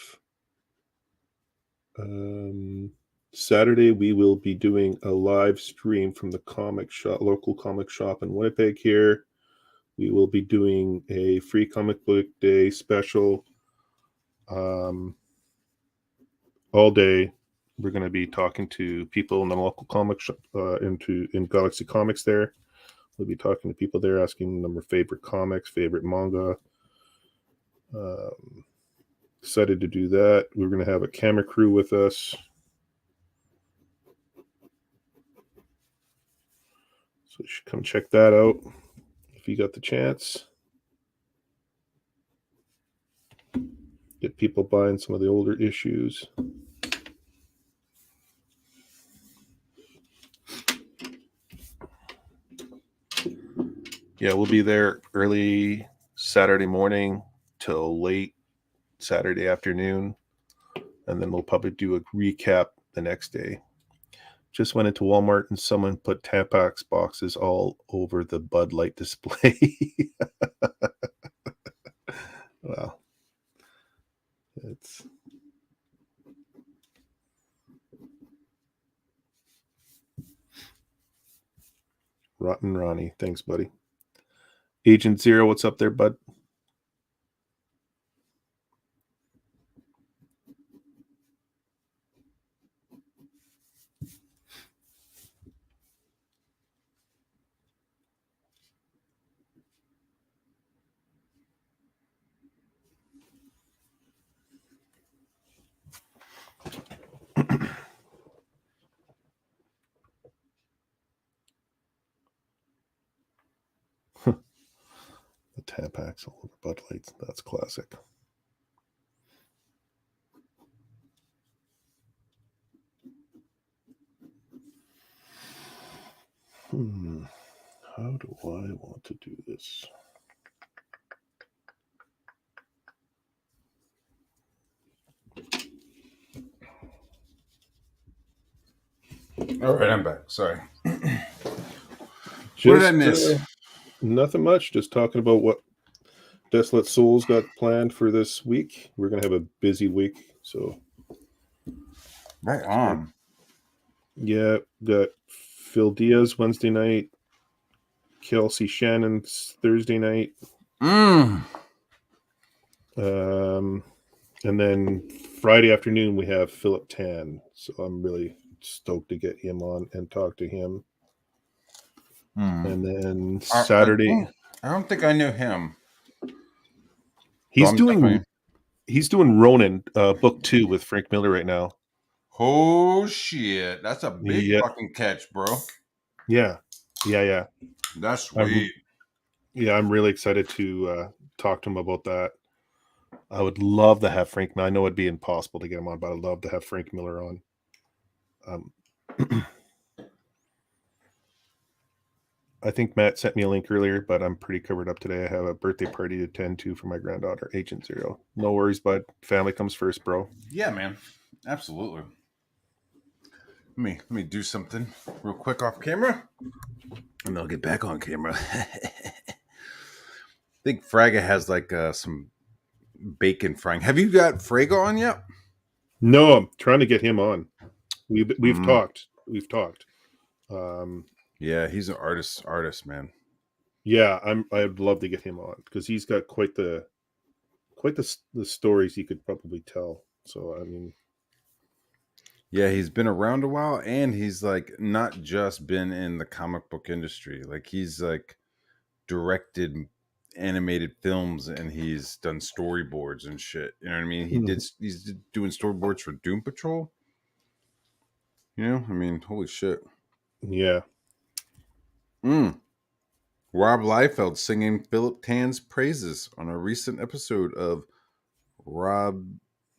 Saturday, we will be doing a live stream from the local comic shop in Winnipeg here. We will be doing a free comic book day special all day. We're going to be talking to people in the local comic shop in Galaxy Comics there. We'll be talking to people there, asking them their favorite comics, favorite manga. Excited to do that. We're going to have a camera crew with us. So you should come check that out if you got the chance. Get people buying some of the older issues. Yeah, we'll be there early Saturday morning till late Saturday afternoon. And then we'll probably do a recap the next day. Just went into Walmart and someone put Tampax boxes all over the Bud Light display. Wow. It's Rotten Ronnie. Thanks, buddy. Agent Zero, what's up there, bud? The Tampax all over Bud Lights. That's classic. How do I want to do this? All right, I'm back. Sorry. What did I miss? Nothing much. Just talking about what Desolate Souls got planned for this week. We're going to have a busy week. So, right on. Yeah, got Phil Diaz Wednesday night, Kelsey Shannon's Thursday night. And then Friday afternoon we have Philip Tan. So I'm really stoked to get him on and talk to him. And then Saturday, I don't think I knew him. He's doing Ronin book 2 with Frank Miller right now. Oh shit, that's a big fucking catch, bro. Yeah. That's sweet. I'm really excited to talk to him about that. I would love to have Frank. I know it'd be impossible to get him on, but I'd love to have Frank Miller on. I think Matt sent me a link earlier, but I'm pretty covered up today. I have a birthday party to attend to for my granddaughter, Agent Zero. No worries, bud. Family comes first, bro. Yeah, man. Absolutely. let me do something real quick off camera, and then I'll get back on camera. I think Fraga has like some bacon frying. Have you got Fraga on yet? No, I'm trying to get him on. We've Mm. talked. We've talked. Um, Yeah, he's an artist, man. yeah, I'd love to get him on because he's got quite the stories he could probably tell. So I mean, Yeah, he's been around a while, and he's like not just been in the comic book industry. Like he's like directed animated films, and he's done storyboards and shit. You know what I mean? He's doing storyboards for Doom Patrol. You know, I mean, holy shit. yeah, Mm. Rob Liefeld singing Philip Tan's praises on a recent episode of Rob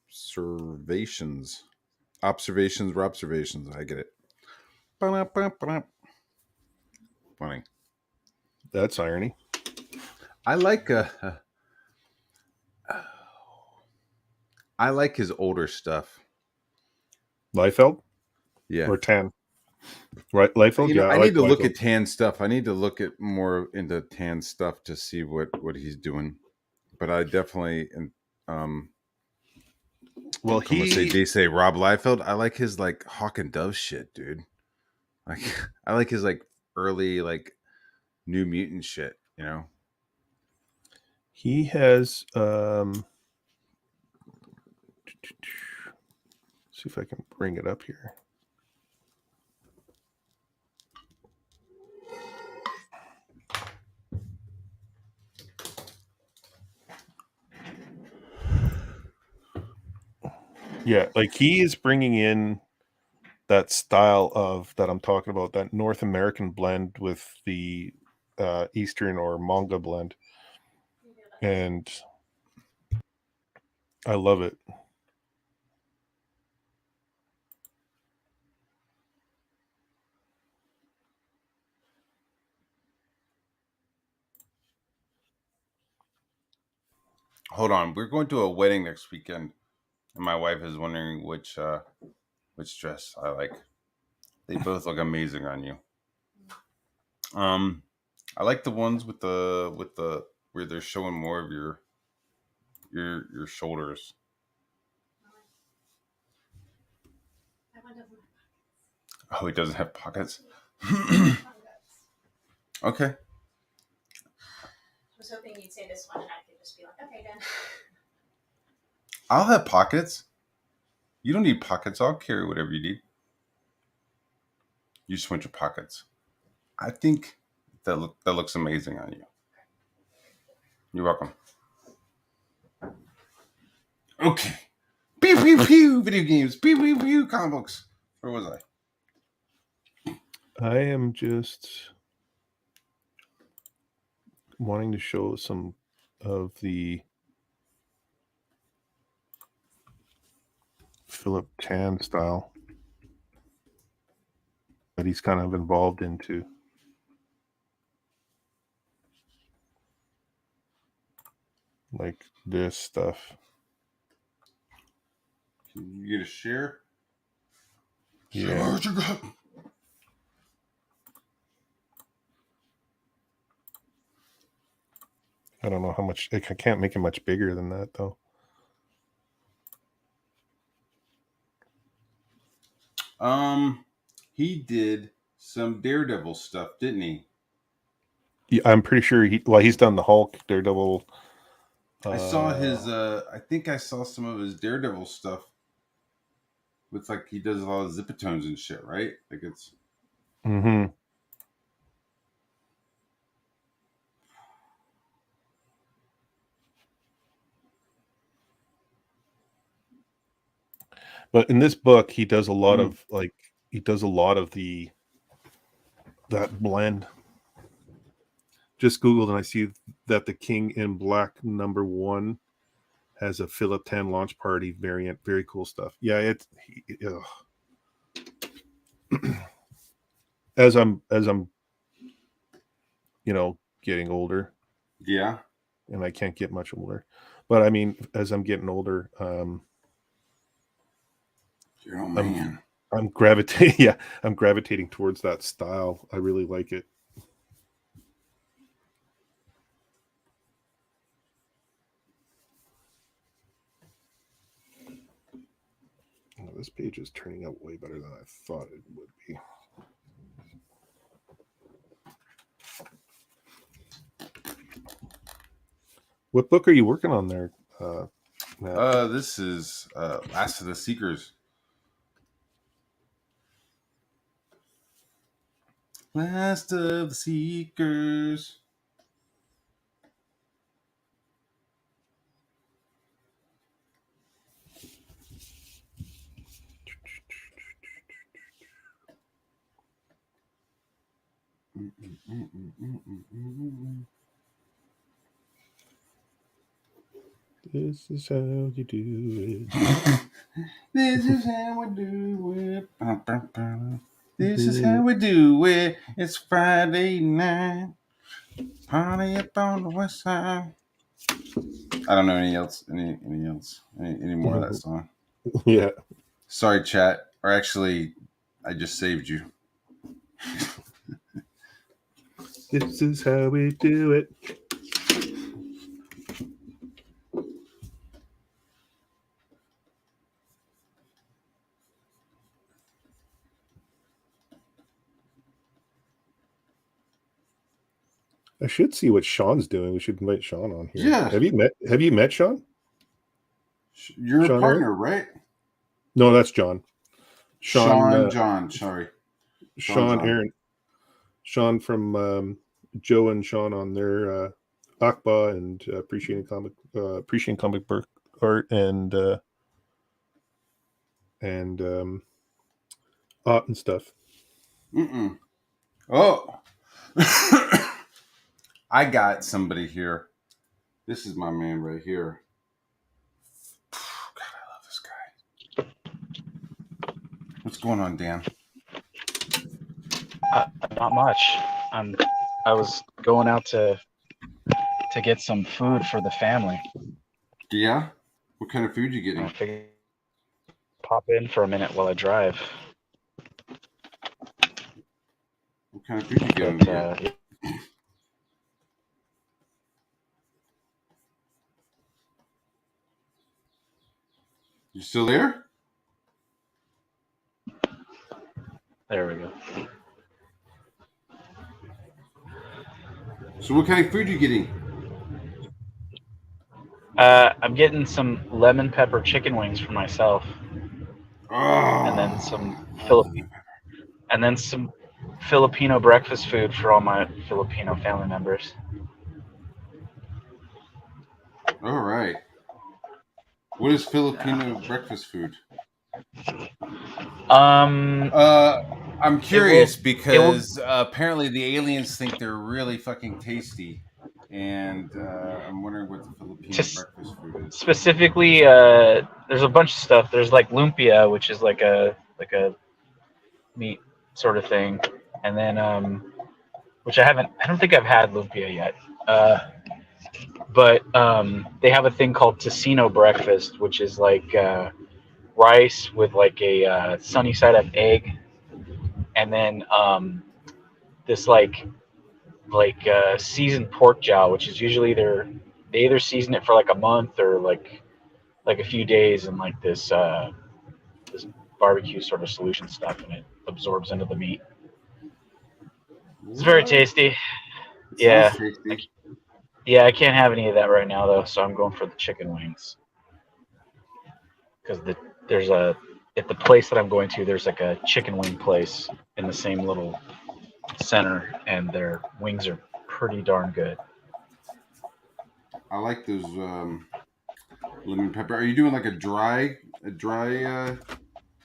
Observations. Observations. I get it. Ba-da-ba-ba-da. Funny. that's irony. I like I like his older stuff. Liefeld Yeah. or Tan, right? Liefeld, You know, yeah, I I need like to look Liefeld. at Tan stuff. I need to look at more into Tan stuff to see what he's doing. But I definitely um Well, I'm gonna say he they say Rob Liefeld. I like his like Hawk and Dove shit, dude. Like I like his like early like New Mutant shit, you know. he has see if I can bring it up here. Yeah, like he is bringing in that style of that I'm talking about, that North American blend with the Eastern or manga blend, and I love it. Hold on, we're going to a wedding next weekend, and my wife is wondering which dress I like. They both look amazing on you. I like the ones with the where they're showing more of your shoulders. Oh, it doesn't have pockets. Okay. I was hoping you'd say this one and I could just be like, okay, then. I'll have pockets. You don't need pockets. I'll carry whatever you need. You just want your pockets. I think that looks amazing on you. You're welcome. Okay. Pew pew pew. Video games. Pew pew pew. Comic books. Where was I? I am just wanting to show some of the Philip Tan style that he's kind of involved into. Like this stuff. Can you get a share? Yeah. What you got? I don't know how much. I can't make it much bigger than that, though. He did some Daredevil stuff, didn't he? Yeah, I'm pretty sure he's done the Hulk, Daredevil. I saw his. I think I saw some of his Daredevil stuff. With like he does a lot of zipatones and shit, right? Like it's. Mm-hmm. But in this book, he does a lot of that blend. Just Googled and I see that the King in Black #1 has a Philip Tan launch party variant. Very cool stuff. Yeah, as I'm getting older, Yeah. and I can't get much older, but I mean, as I'm getting older, Oh man. I'm gravitating. Yeah, I'm gravitating towards that style. I really like it. Oh, this page is turning out way better than I thought it would be. What book are you working on there, Matt? This is Last of the Seekers. Last of the Seekers. This is how you do it. This is how we do it. This is how we do it. It's Friday night. Party up on the west side. I don't know any more of that song. Yeah. Sorry, chat. Or actually, I just saved you. This is how we do it. I should see what Sean's doing. We should invite Sean on here. Yeah. Have you met Sean? You're Sean a partner, Aaron? right? No, that's John. John. Sorry. Sean Aaron. Sean from Joe and Sean on their Akba and appreciating comic book art and art and stuff. Oh. I got somebody here. This is my man right here. God, I love this guy. What's going on, Dan? Not much. I was going out to get some food for the family. Yeah? What kind of food you getting? I figured pop in for a minute while I drive. What kind of food you getting? You still there? There we go. So what kind of food are you getting? I'm getting some lemon pepper chicken wings for myself. Oh, and then some Filipino breakfast food for all my Filipino family members. All right. What is Filipino breakfast food? I'm curious because apparently the aliens think they're really fucking tasty, and I'm wondering what the Filipino breakfast food is. Specifically, there's a bunch of stuff. There's like lumpia, which is like a meat sort of thing, and then which I don't think I've had lumpia yet. But they have a thing called tocino breakfast, which is like rice with like a sunny side up egg, and then this like seasoned pork jowl, which is usually they either season it for like a month or like a few days in like this barbecue sort of solution stuff, and it absorbs into the meat. It's very tasty. Yeah. Tasty. Yeah, I can't have any of that right now though, so I'm going for the chicken wings. Because at the place that I'm going to, there's like a chicken wing place in the same little center, and their wings are pretty darn good. I like those lemon pepper. Are you doing like a dry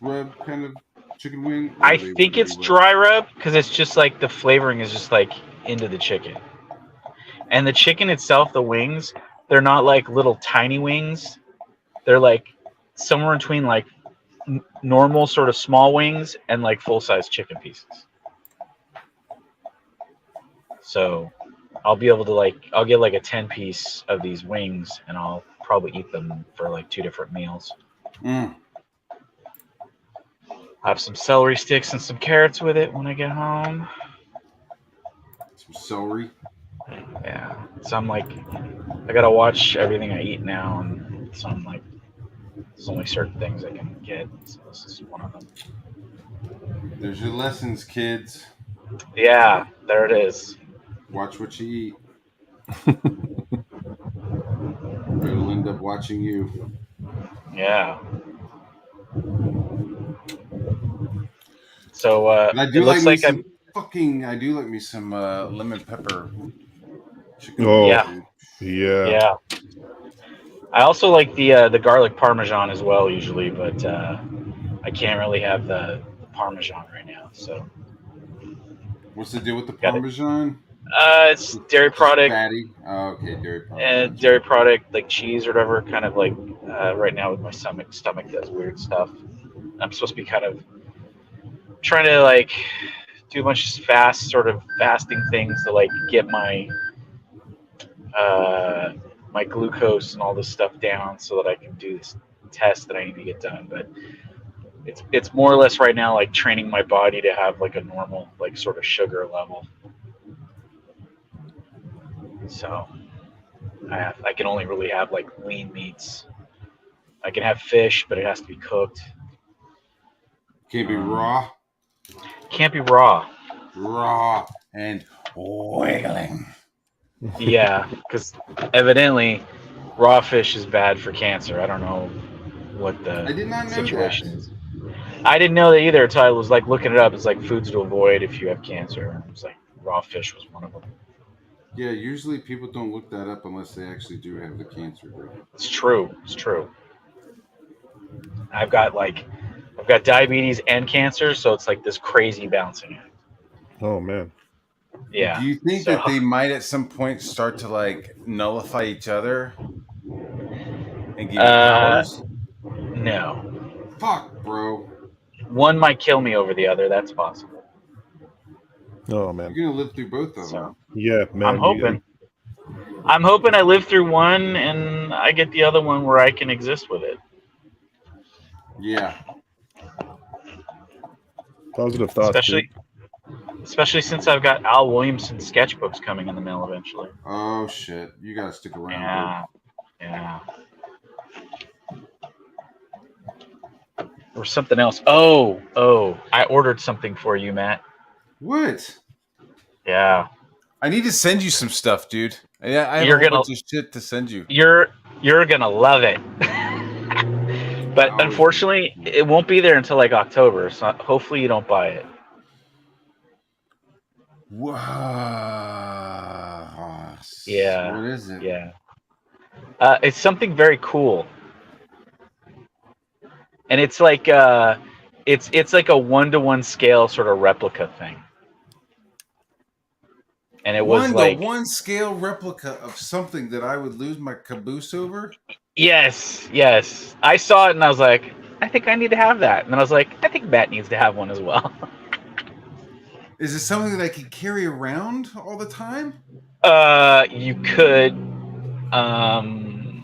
rub kind of chicken wing? I think it's dry rub because it's just like the flavoring is just like into the chicken. And the chicken itself, the wings, they're not like little tiny wings. They're like somewhere in between like normal sort of small wings and like full-size chicken pieces. So I'll be able to I'll get like a 10-piece of these wings, and I'll probably eat them for like 2 different meals. I have some celery sticks and some carrots with it when I get home. Some celery. Yeah. So I'm like, I gotta watch everything I eat now, and so I'm like, there's only certain things I can get. So this is one of them. There's your lessons, kids. Yeah, there it is. Watch what you eat. Or it'll end up watching you. Yeah. So But I it do like looks me like some I'm. I do like me some lemon pepper chicken Oh, wings, Yeah. dude. yeah. Yeah. I also like the garlic parmesan as well usually, but I can't really have the parmesan right now. So What's the deal with the got it. Parmesan? It's dairy Just product, fatty. Oh, okay, dairy product. Gotcha. dairy product like cheese or whatever. Kind of like right now with my stomach does weird stuff. I'm supposed to be kind of trying to like do a bunch of sort of fasting things to like get uh, my glucose and all this stuff down so that I can do this test that I need to get done. But it's more or less right now like training my body to have like a normal like sort of sugar level. So I can only really have like lean meats. I can have fish, but it has to be cooked. Can't be raw. Can't be raw. Raw and wiggling. Yeah, because evidently raw fish is bad for cancer. I don't know what I the did not know situation that. is. I didn't know that either until I was like looking it up. It's like foods to avoid if you have cancer. It's like raw fish was one of them. Yeah, usually people don't look that up unless they actually do have the cancer, bro. It's true. It's true. I've got diabetes and cancer, so it's like this crazy balancing act. Oh man. Yeah. Do you think so, that they might at some point start to like nullify each other and give you powers? no. Fuck, bro. One might kill me over the other. That's possible. Oh man. You're gonna live through both of them. So Yeah, man. I'm hoping. I'm hoping I live through one and I get the other one where I can exist with it. Yeah. Positive thoughts. Especially since I've got Al Williamson sketchbooks coming in the mail eventually. Oh shit. You gotta stick around. Yeah. Yeah. Or something else. Oh, I ordered something for you, Matt. What? Yeah. I need to send you some stuff, dude. I have You're a whole gonna- bunch of shit to send you. You're gonna love it. But Oh, unfortunately, it won't be there until like October. So hopefully you don't buy it. Wow. Yeah. What is it? Yeah. It's something very cool. And it's like it's like a 1-to-1 scale sort of replica thing. And it was like 1-to-1 scale replica of something that I would lose my caboose over. yes. I saw it and I was like, I think I need to have that. And then I was like, I think Matt needs to have one as well. Is it something that I can carry around all the time? You could.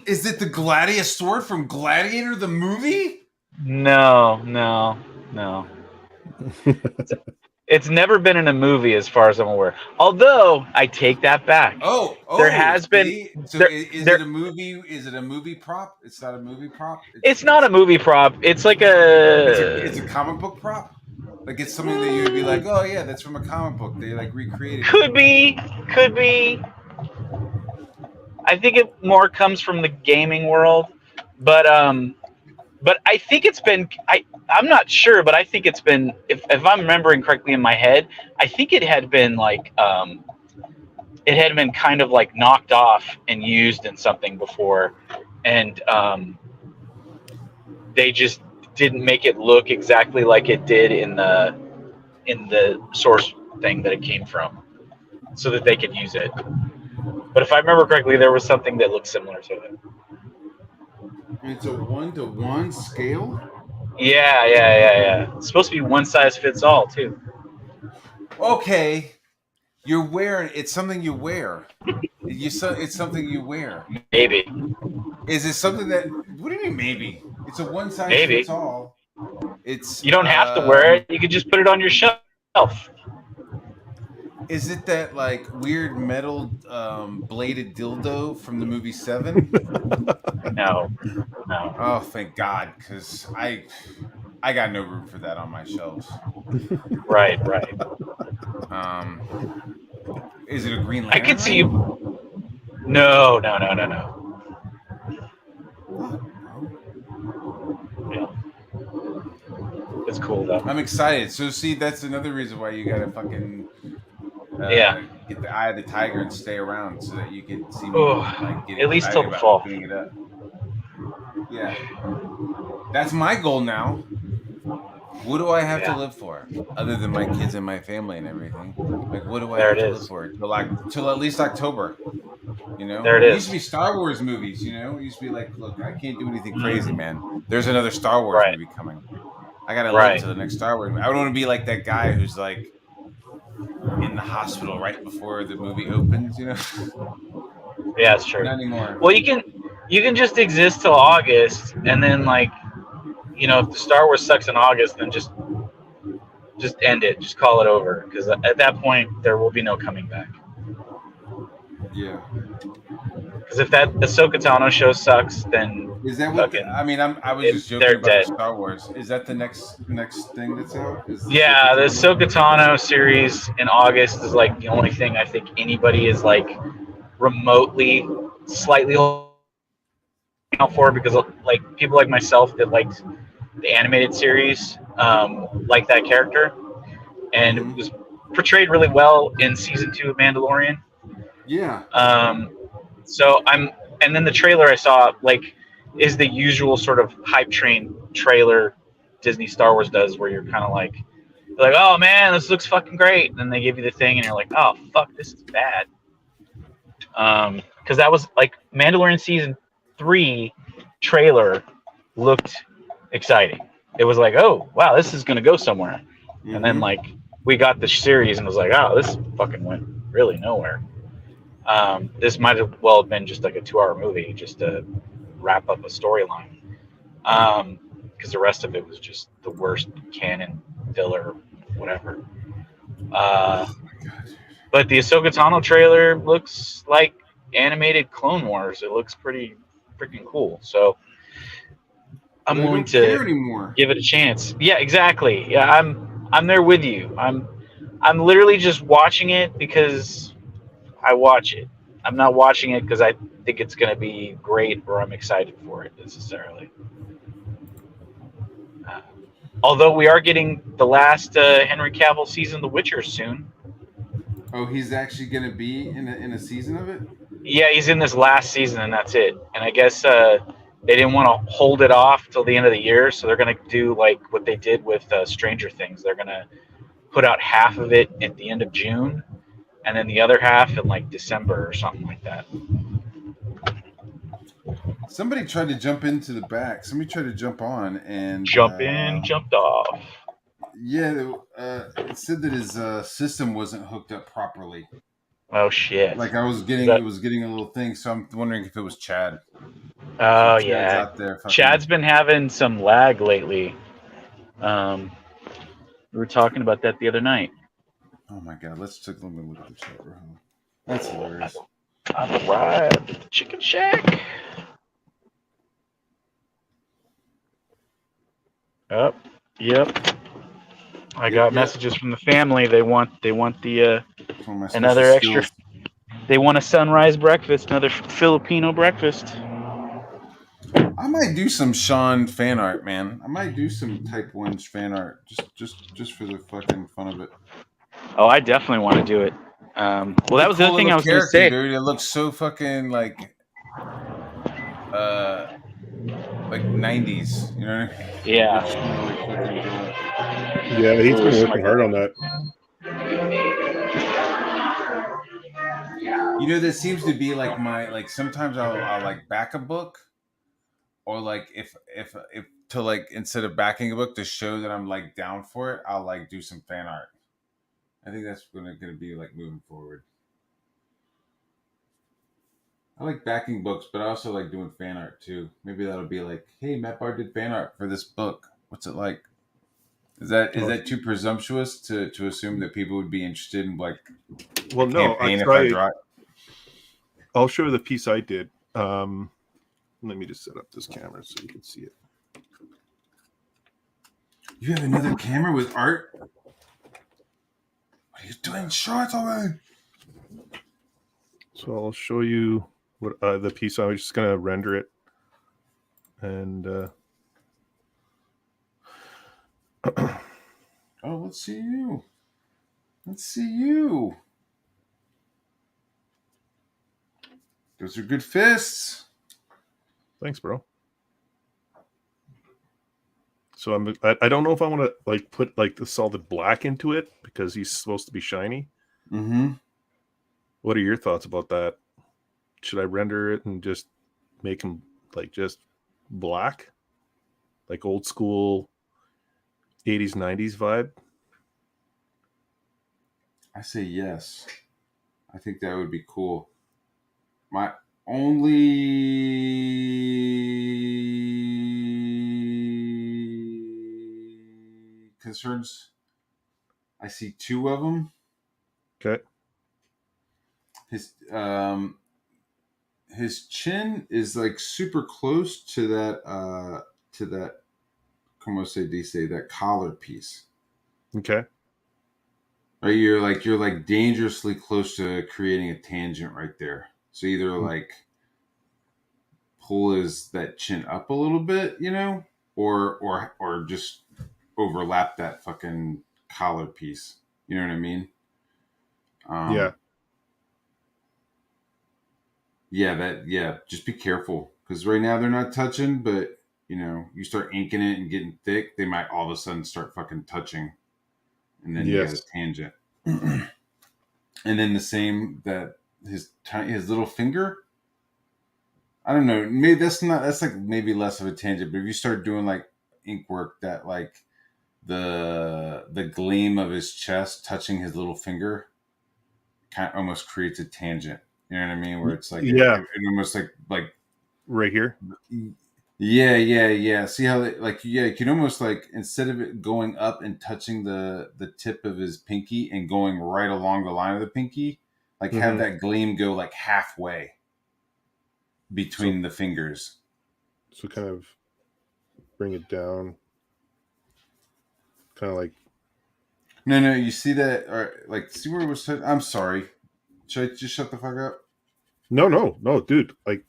Is it the Gladius sword from Gladiator the movie? No. It's never been in a movie, as far as I'm aware. Although I take that back. Oh, There has been- see? So there- is there- it a movie? Is it a movie prop? It's not a movie prop. It's not a movie prop. It's like It's a comic book prop. Like it's something that you would be like, oh yeah, that's from a comic book. They like recreated it. Could be. I think it more comes from the gaming world, but I think it's been. I'm not sure, but I think it's been. If I'm remembering correctly in my head, I think it had been like it had been kind of like knocked off and used in something before, and they just didn't make it look exactly like it did in the source thing that it came from, so that they could use it. But if I remember correctly, there was something that looked similar to it. It's a 1-to-1 scale. Yeah. It's supposed to be one size fits all too. Okay, you're wearing. It's something you wear. It's something you wear. Maybe. Is it something that? What do you mean maybe? It's a one size Maybe. fits all. It's You don't have to wear it. You could just put it on your shelf. is it that like weird metal bladed dildo from the movie Seven? No, no. Oh, thank God, because I got no room for that on my shelves. Right, right. Um, is it a Green I Lantern could see ring? you. No, no, no, no, no. Fuck, bro. Yeah, it's cool though. I'm excited. So see, that's another reason why you gotta fucking Yeah. get the eye of the tiger and stay around so that you can see me Oh, like get at least till excited the about fall. opening it up. Yeah, that's my goal now. What do I have to Yeah, live for other than my kids and my family and everything? Like, what do I there have it to live is. for till at least October? You know, There it it used to is. be Star Wars movies. You know, it used to be like, look, I can't do anything crazy, Mhm. man. There's another Star Wars Right, movie coming. I gotta live right. till the next Star Wars movie. I don't want to be like that guy who's like in the hospital right before the movie opens. You know, Yeah, it's true. not anymore. Well, you can just exist till August, and then like if the Star Wars sucks in August, then just end it. Just call it over, because at that point there will be no coming back. Yeah. Because if that Ahsoka Tano show sucks, then Is that what? I fucking mean, I was just joking they're about the dead. Star Wars. Is that the next thing that's out? Is the Ahsoka Yeah, the Tano? Ahsoka Tano series in August is like the only thing I think anybody is like remotely slightly holding out for, because like people like myself that liked the animated series, like that character, and it Mm-hmm. was portrayed really well in season 2 of Mandalorian. Yeah. Um, so and then the trailer I saw like is the usual sort of hype train trailer Disney Star Wars does, where you're kind of like, oh man, this looks fucking great, and then they give you the thing, and you're like, oh fuck, this is bad. Because that was like Mandalorian season 3 trailer looked exciting. It was like, oh wow, this is gonna go somewhere, and then Mm-hmm. like we got the series and was like, oh, this fucking went really nowhere. This might have well have been just like a 2-hour movie just to wrap up a storyline, because the rest of it was just the worst canon filler, whatever. Uh, but the Ahsoka Tano trailer looks like animated Clone Wars. It looks pretty freaking cool. So I'm Well, I willing don't to care anymore. give it a chance. Yeah, exactly. Yeah, I'm there with you. I'm literally just watching it because I watch it. I'm not watching it because I think it's going to be great or I'm excited for it necessarily. Uh, Although we are getting the last Henry Cavill season of The Witcher soon. Oh, he's actually gonna be in a season of it. Yeah, he's in this last season and that's it. And I guess they didn't want to hold it off till the end of the year, so they're going to do like what they did with Stranger Things. They're going to put out half of it at the end of June, and then the other half in like December or something like that. Somebody tried to jump into the back. Somebody tried to jump on, and Jump in, jumped off. yeah, it said that his system wasn't hooked up properly. Oh shit! Like I was getting, That- it was getting a little thing. So I'm wondering if it was Chad. Oh So Chad's yeah, out there. Fucking, Chad's been having some lag lately. We were talking about that the other night. oh my god, let me look at the chat room. That's hilarious. I've arrived at the Chicken Shack. Yep. I got messages from the family. They want the It's one of my special another extra. skills. They want a sunrise breakfast, another Filipino breakfast. I might do some Sean fan art, man. I might do some Type 1 fan art just for the fucking fun of it. Oh, I definitely want to do it. Well, that was the other thing I was going to say. Dude, it looks so fucking like 90s. You know what I mean? Yeah. Yeah, he's been working hard on that. You know, this seems to be like my like. Sometimes I'll like back a book, or like if to like instead of backing a book to show that I'm like down for it, I'll like do some fan art. I think that's gonna be like moving forward. I like backing books, but I also like doing fan art too. Maybe that'll be like, hey, Matt Barr did fan art for this book. What's it like? Is that too presumptuous to assume that people would be interested in like Well, a no, campaign if I draw? I'll show you the piece I did. Let me just set up this camera so you can see it. You have another camera with art? What are you doing shots already? So I'll show you what the piece. I was just gonna render it, and oh, let's see you. Let's see you. Those are good fists. Thanks, bro. So I don't know if I want to like put like the solid black into it because he's supposed to be shiny. Mm-hmm. What are your thoughts about that? Should I render it and just make him like just black, like old school 80s 90s vibe? I say yes. I think that would be cool. My only concerns, I see two of them. Okay. His chin is like super close to that como se dice, that collar piece. Okay. Right, you're like dangerously close to creating a tangent right there. So either like pull that chin up a little bit, or just overlap that fucking collar piece. You know what I mean? Yeah. Yeah. Just be careful because right now they're not touching, but you start inking it and getting thick, they might all of a sudden start fucking touching, and then you got a tangent. And then the same that his little finger. I don't know. Maybe that's like maybe less of a tangent, but if you start doing like ink work that like the gleam of his chest touching his little finger kind of almost creates a tangent. You know what I mean? Where it's like it almost like right here. Yeah. See how you can almost like instead of it going up and touching the tip of his pinky and going right along the line of the pinky, like have that gleam go like halfway between the fingers. So kind of bring it down. Kind of like. No, you see that? Or like, see where it was? I'm sorry. Should I just shut the fuck up? No, dude. Like,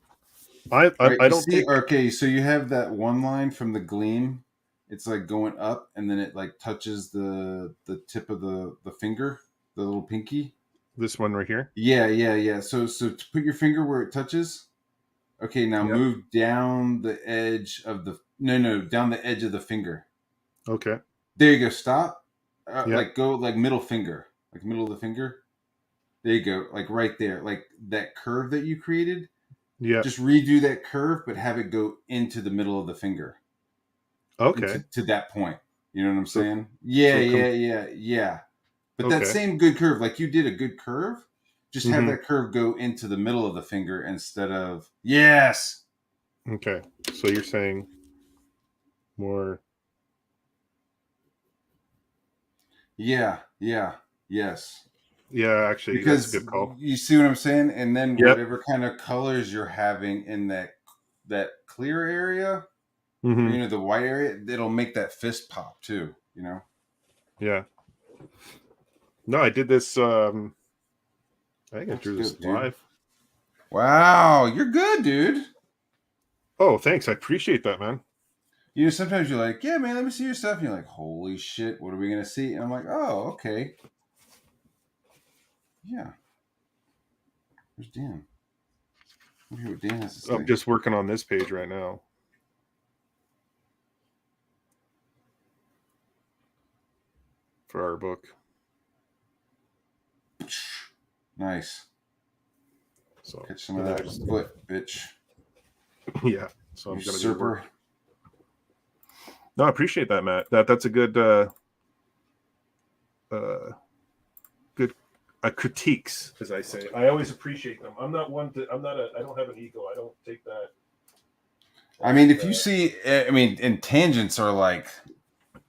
I don't think. Okay, so you have that one line from the gleam. It's like going up, and then it like touches the tip of the finger, the little pinky. This one right here. Yeah. So to put your finger where it touches. Okay, now move down the edge of down the edge of the finger. Okay. There you go. Stop. Like go like middle finger, like middle of the finger. There you go. Like right there, like that curve that you created. Yeah. Just redo that curve, but have it go into the middle of the finger. Okay. To that point. You know what I'm saying? Yeah. But that same good curve, like you did a good curve, just have that curve go into the middle of the finger instead of yes. Okay. So you're saying more. Yeah. Yes. Yeah, actually, because that's a good call. You see what I'm saying? And then whatever kind of colors you're having in that clear area, or, the white area, it'll make that fist pop too, Yeah. No, I did this. I think I drew this live. Wow, you're good, dude. Oh, thanks. I appreciate that, man. Sometimes you're like, yeah, man, let me see your stuff. And you're like, holy shit, what are we going to see? And I'm like, oh, okay. Yeah. Where's Dan? Let me hear what Dan has to say. I'm just working on this page right now. For our book. Nice. So catch some of that foot, bitch. Yeah. So I'm gonna do work. No, I appreciate that, Matt. That's a good critiques, as I say. I always appreciate them. I don't have an ego. I don't take that. I mean, if you see, and tangents are like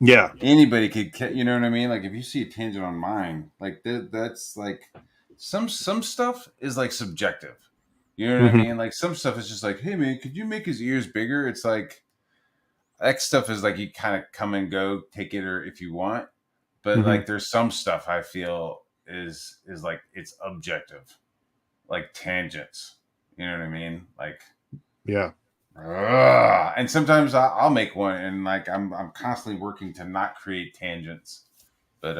Yeah. Anybody could, you know what I mean? Like if you see a tangent on mine, like that's like some stuff is like subjective. You know what I Mhm. mean? Like some stuff is just like, hey man, could you make his ears bigger? It's like that stuff is like you kind of come and go, take it or if you want. But Mhm. like there's some stuff I feel is like it's objective, like tangents. You know what I mean? Like Yeah. and sometimes I'll make one, and like I'm constantly working to not create tangents, but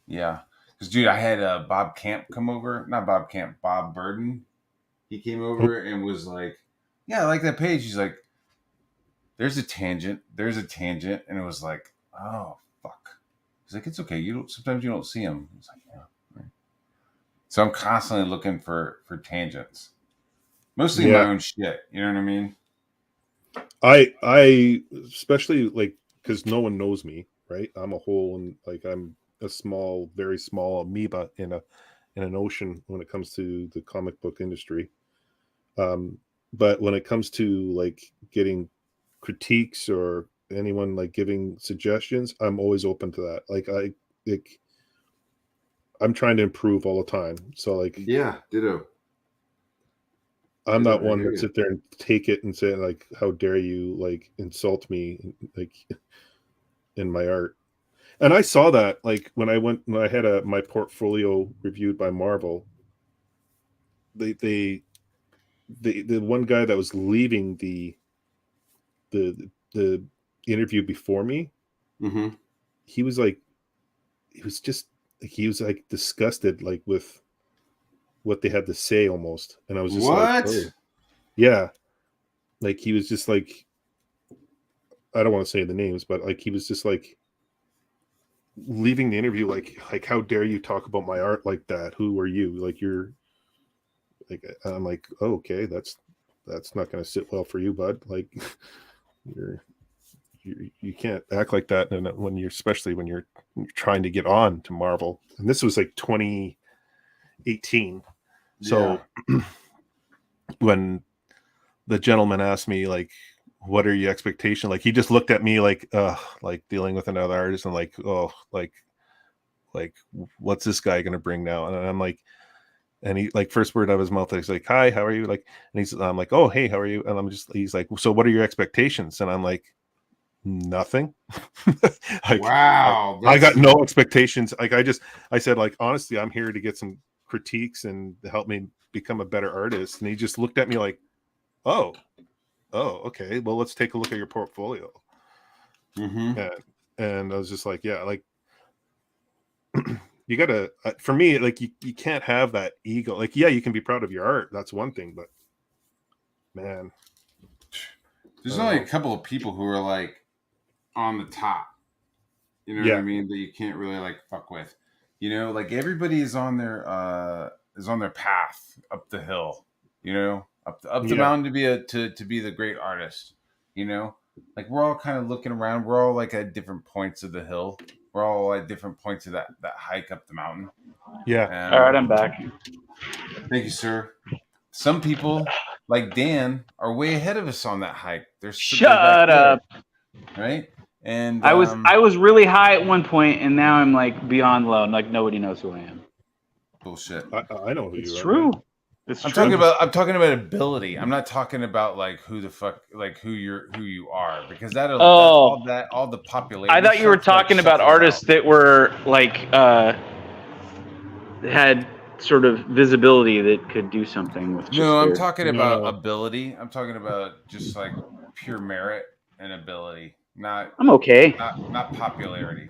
yeah, because dude, I had Bob Camp come over, not Bob Camp, Bob Burden. He came over and was like, "Yeah, I like that page." He's like, there's a tangent," and it was like, "Oh fuck." He's like, "It's okay. You don't. Sometimes you don't see them." He's like, "Yeah." Right. So I'm constantly looking for tangents, mostly my Yeah. own shit. You know what I mean? I especially like because no one knows me, right? I'm a hole and like I'm a small, very small amoeba in an ocean when it comes to the comic book industry. But when it comes to like getting critiques or anyone like giving suggestions, I'm always open to that. Like I'm trying to improve all the time. So like Yeah, ditto. I'm Ditto, not I one hear that you. sit there and take it and say like, "How dare you like insult me like in my art?" And I saw that like when I had my portfolio reviewed by Marvel. The one guy that was leaving the interview before me, Mm-hmm. he was like he was just he was like disgusted like with what they had to say almost, and I was just like, What? oh yeah, like he was just like I don't want to say the names, but like he was just like leaving the interview like how dare you talk about my art like that? Who are you? Like you're like I'm like, oh, okay, that's not going to sit well for you, bud. Like you're you can't act like that when you're especially when you're trying to get on to Marvel. And this was like 2018. Yeah. So when the gentleman asked me like what are your expectations, like he just looked at me like dealing with another artist and like oh like what's this guy gonna bring now? And I'm like, and he like first word out of his mouth he's like, hi, how are you? Like, and I'm like, oh hey, how are you? And he's like, so what are your expectations? And I'm like, nothing. Like Wow. I got That's no expectations. Like I said like honestly I'm here to get some critiques and help me become a better artist. And he just looked at me like, oh okay, well let's take a look at your portfolio. mm-hmm. And I was just like, yeah, like you gotta for me like you can't have that ego. Like yeah, you can be proud of your art, that's one thing, but man, There's only a couple of people who are like on the top. You know what I yeah, mean? That you can't really like fuck with. You know, like everybody is on their path up the hill. You know, up the yeah, mountain to be to be the great artist. You know, like we're all kind of looking around. We're all like at different points of the hill. We're all at different points of that hike up the mountain. yeah, All right, And I'm back. thank you, sir. Some people like Dan are way ahead of us on that hike. They're back Shut there, up. right? And I was really high at one point, and now I'm like beyond low. Like nobody knows who I am. bullshit. I know who It's you are, true. man. It's I'm true. talking about ability. I'm not talking about like who the fuck like who you are because Oh, all the popularity. I thought you were stuff, like, talking about shuffles out. artists that were like had sort of visibility that could do something with just No, I'm their. talking about No, ability. I'm talking about just like pure merit and ability, I'm okay. not popularity.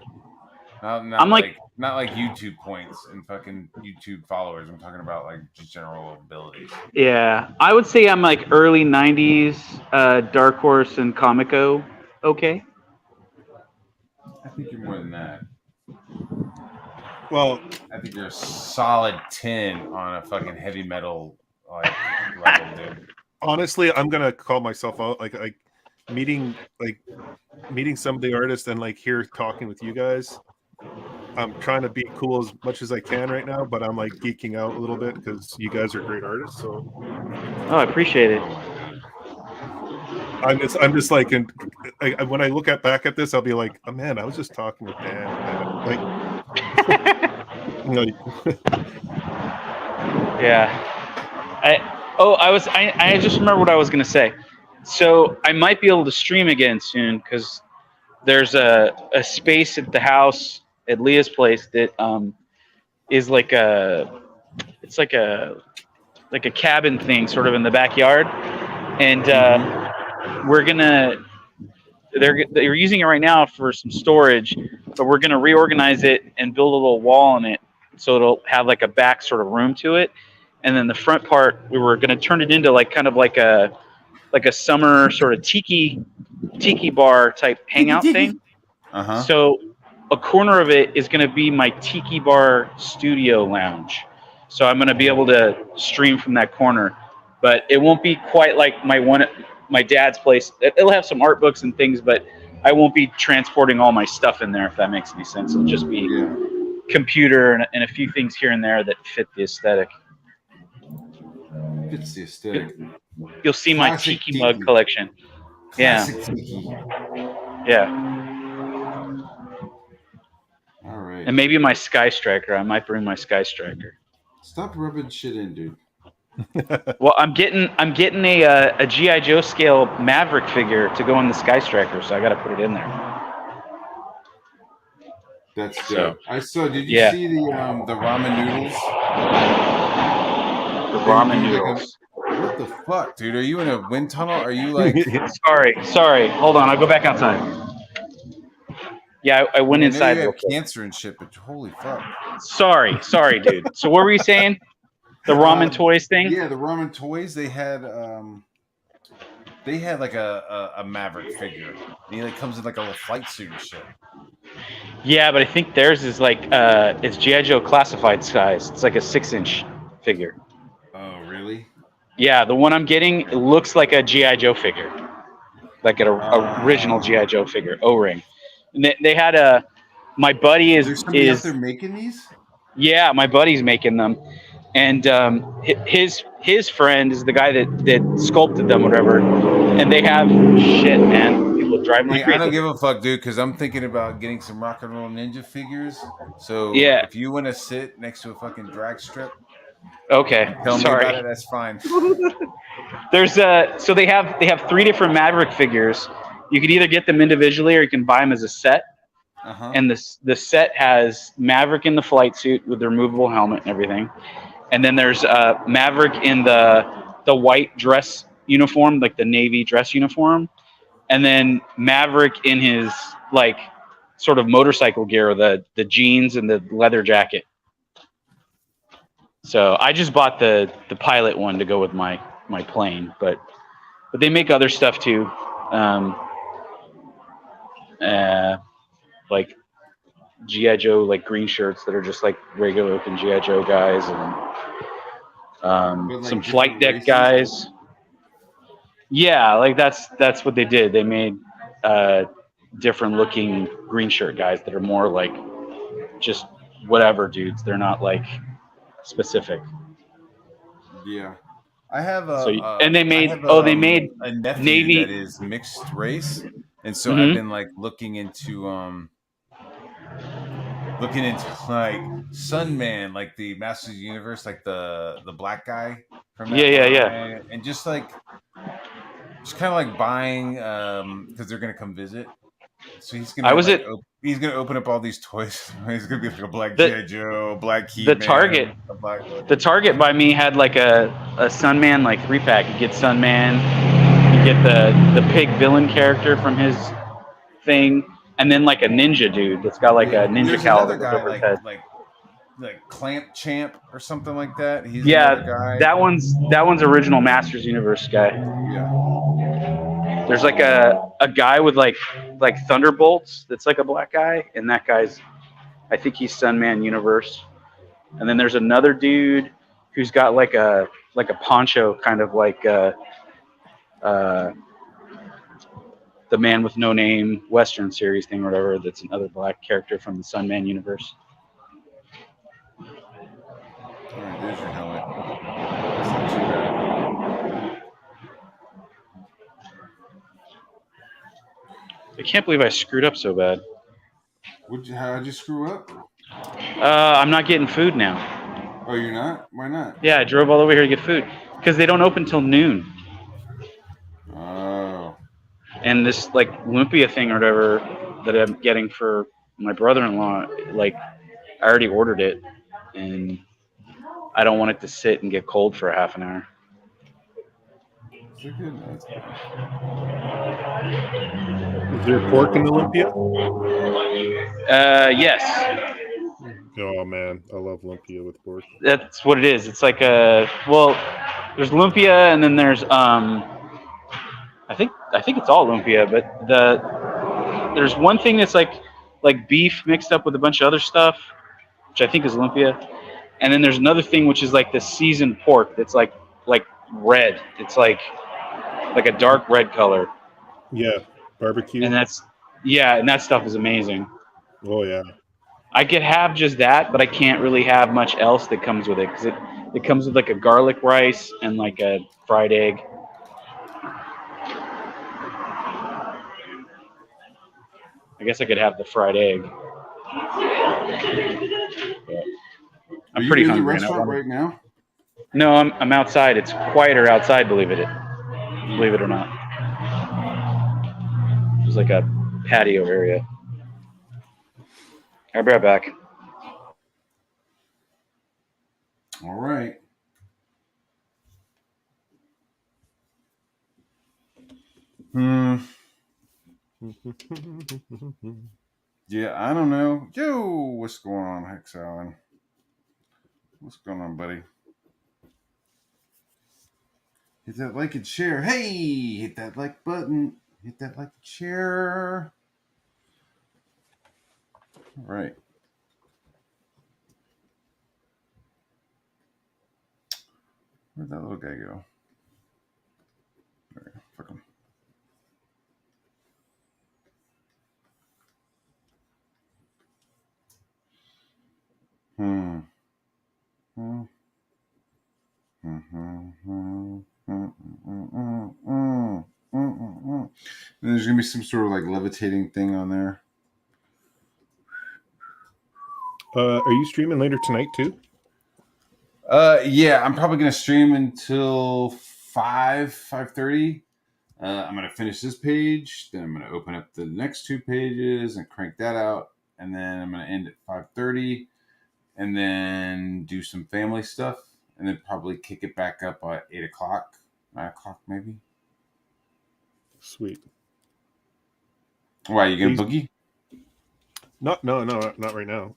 Not I'm like, not like YouTube points and fucking YouTube followers. I'm talking about like just general abilities. yeah, I would say I'm like early '90s Dark Horse and Comico. Okay. I think you're more than that. well, I think you're a solid 10 on a fucking heavy metal like level, dude. honestly I'm gonna call myself out like meeting some of the artists and like here talking with you guys. I'm trying to be cool as much as I can right now, but I'm like geeking out a little bit because you guys are great artists. So Oh, I appreciate it. Oh my god. I'm just like, when I look back at this, I'll be like, oh man, I was just talking with Dan. Like, Yeah. I just remember what I was gonna say. So I might be able to stream again soon because there's a space at the house at Leah's place that is like it's like a cabin thing sort of in the backyard, and we're gonna they're using it right now for some storage, but we're gonna reorganize it and build a little wall in it so it'll have like a back sort of room to it, and then the front part we were gonna turn it into like kind of like a summer sort of tiki bar type hangout thing. So a corner of it is going to be my tiki bar studio lounge. So I'm going to be able to stream from that corner, but it won't be quite like my dad's place. It'll have some art books and things, but I won't be transporting all my stuff in there, if that makes any sense. It'll just be computer and a few things here and there that fit the aesthetic. Fits the aesthetic. You'll see my tiki mug collection. Classic tiki. Yeah. All right. And maybe my Sky Striker. I might bring my Sky Striker. Stop rubbing shit in, dude. Well, I'm getting a GI Joe scale Maverick figure to go in the Sky Striker, so I got to put it in there. That's dope. I saw. Did you see the ramen noodles? The ramen noodles. What the fuck, dude? Are you in a wind tunnel? Are you like? Sorry. Hold on. I'll go back outside. Yeah, I went inside. You have cancer and shit, but holy fuck. Sorry, dude. So what were you saying? The ramen toys thing? Yeah, the ramen toys. They had like a Maverick figure. And he like comes in like a little flight suit and shit. Yeah, but I think theirs is like it's GI Joe classified size. It's like a 6-inch figure. Oh, really? Yeah, the one I'm getting, it looks like a GI Joe figure, like an original GI Joe figure, O-ring. And they had my buddy is out there making these. Yeah, my buddy's making them, and his friend is the guy that sculpted them, whatever. And they have shit, man. People drive me crazy. I don't give a fuck, dude, because I'm thinking about getting some Rock and Roll Ninja figures. So if you want to sit next to a fucking drag strip, okay, tell me about it. That's fine. There's so they have 3 different Maverick figures. You could either get them individually or you can buy them as a set. And the set has Maverick in the flight suit with the removable helmet and everything. And then there's Maverick in the white dress uniform, like the Navy dress uniform. And then Maverick in his like sort of motorcycle gear, the jeans and the leather jacket. So I just bought the pilot one to go with my plane, but they make other stuff too. Like GI Joe like green shirts that are just like regular looking GI Joe guys, and like some flight deck races? Guys. Yeah, like that's what they did. They made different looking green shirt guys that are more like just whatever dudes. They're not like specific. Yeah. I have they made a nephew Navy that is mixed race, and so I've been like looking into like Sunman, like the Masters of the Universe, like the black guy from that yeah, and just kind of like buying because they're gonna come visit. So he's gonna he's gonna open up all these toys. He's gonna be like a black G.I. Joe, black Key. The Target by me had like a Sunman like 3-pack. You get Sunman, you get the pig villain character from his thing, and then like a ninja dude that's got like a ninja cowl over his head. Like Clamp Champ or something like that. He's another guy. That one's original Masters Universe guy. Yeah. There's like a guy with like Thunderbolts that's like a black guy, and that guy's, I think he's Sunman Universe. And then there's another dude who's got like a poncho, kind of like the Man with No Name Western series thing or whatever. That's another black character from the Sunman Universe. All right, there's your helmet. That's not too bad. I can't believe I screwed up so bad. How'd you screw up? I'm not getting food now. Oh, you're not? Why not? Yeah, I drove all over here to get food because they don't open till noon. Oh. And this like lumpia thing or whatever that I'm getting for my brother-in-law, like I already ordered it, and I don't want it to sit and get cold for a half an hour. Is it good? No, it's fine. Is there pork in Olympia? Yes, Oh man, I love lumpia with pork. that's what it is. It's like a well, there's lumpia, and then there's I think it's all lumpia, but there's one thing that's like beef mixed up with a bunch of other stuff, which I think is lumpia, and then there's another thing which is like the seasoned pork that's like red. It's like a dark red color, Yeah, barbecue. and and that stuff is amazing. Oh yeah. I could have just that, but I can't really have much else that comes with it because it comes with like a garlic rice and like a fried egg. I guess I could have the fried egg. I'm pretty Are you in the hungry. And I restaurant wanna- right now? No, I'm outside. It's quieter outside, believe it or not. There's like a patio area. I'll be right back. All right. Yeah, I don't know. Yo, what's going on, Hex Allen? What's going on, buddy? Hit that like and share. Hey, hit that like button. Hit that like and share. All right. Where'd that little guy go? There, fuck him. And there's gonna be some sort of like levitating thing on there. Are you streaming later tonight too? Yeah, I'm probably gonna stream until 5:30. I'm gonna finish this page, then I'm gonna open up the next two pages and crank that out, and then I'm gonna end at 5:30, and then do some family stuff, and then probably kick it back up at 8:00, 9:00 maybe. Sweet. Why, you gonna boogie? No, not right now.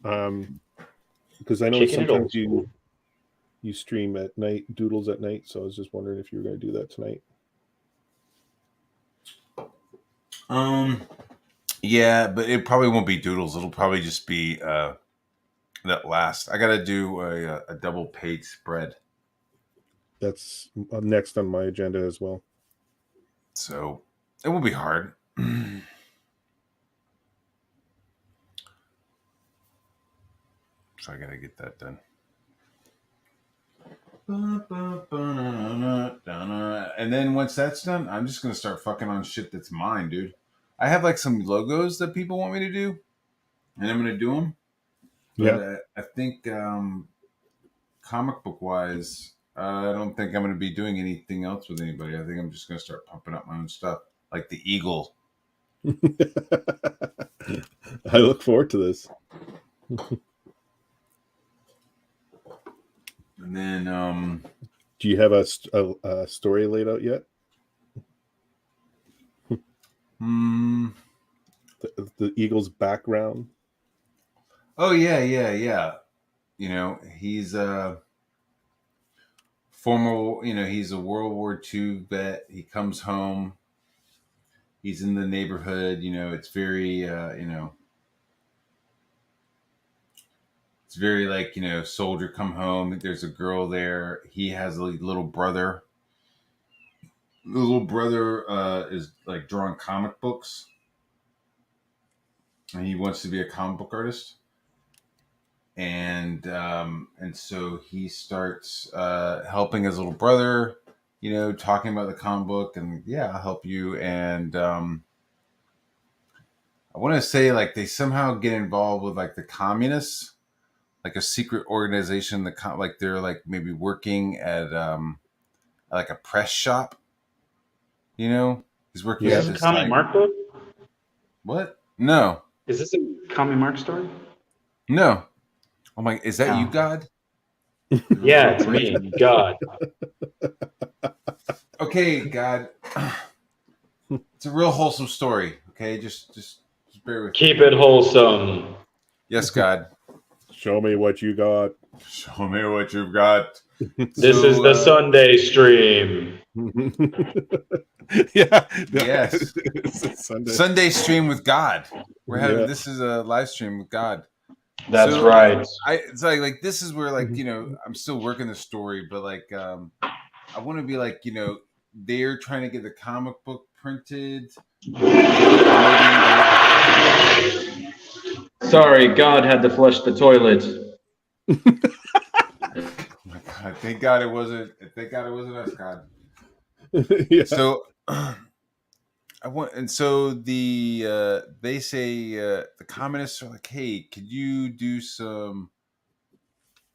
Because I know Chicken sometimes you stream at night, doodles at night. So I was just wondering if you were going to do that tonight. Yeah, but it probably won't be doodles. It'll probably just be that last. I gotta do a double page spread. That's next on my agenda as well. So it will be hard. So I gotta get that done. And then once that's done, I'm just gonna start fucking on shit that's mine, dude. I have like some logos that people want me to do, and I'm gonna do them. But Yeah. I think comic book wise, I don't think I'm gonna be doing anything else with anybody. I think I'm just gonna start pumping up my own stuff, like the Eagle. I look forward to this. And then, do you have a story laid out yet? The Eagle's background. Oh yeah. You know, he's a former. You know, he's a World War II vet. He comes home. He's in the neighborhood. You know, it's very. It's very like, soldier come home. There's a girl there. He has a little brother. The little brother is like drawing comic books, and he wants to be a comic book artist. And so he starts helping his little brother, talking about the comic book, and yeah, I'll help you. And I want to say like they somehow get involved with like the communists, like a secret organization. Like they're like maybe working at like a press shop. You know, he's working Is Yeah. at this a this Commie like Mark book? what? No, Is this a Commie Mark story? no. I'm like, is that you, Oh. God? Yeah, it's me, God. Okay, God. It's a real wholesome story. Okay, just bear with me. Keep it wholesome. Yes, God. Show me what you got. Show me what you've got. This is the Sunday stream. Yeah. Yes. It's Sunday. Sunday stream with God. We're having Yeah. this is a live stream with God. That's So, right. It's like this is where like I'm still working the story, but like I want to be like they're trying to get the comic book printed. Sorry, God had to flush the toilet. Oh my God! Thank God it wasn't. Thank God it wasn't us, God. Yeah. So so they say the communists are like, hey, could you do some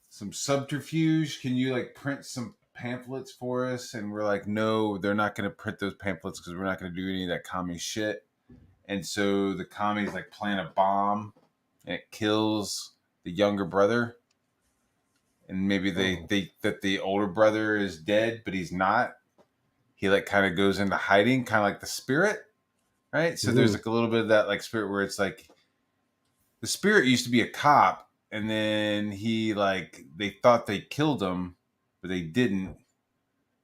subterfuge? Can you like print some pamphlets for us? And we're like, no, they're not going to print those pamphlets because we're not going to do any of that commie shit. And so the commies like plant a bomb and it kills the younger brother. And maybe they think that the older brother is dead, but he's not. He like kind of goes into hiding, kind of like the spirit, right? So there's like a little bit of that like spirit where it's like the spirit used to be a cop, and then he like they thought they killed him, but they didn't.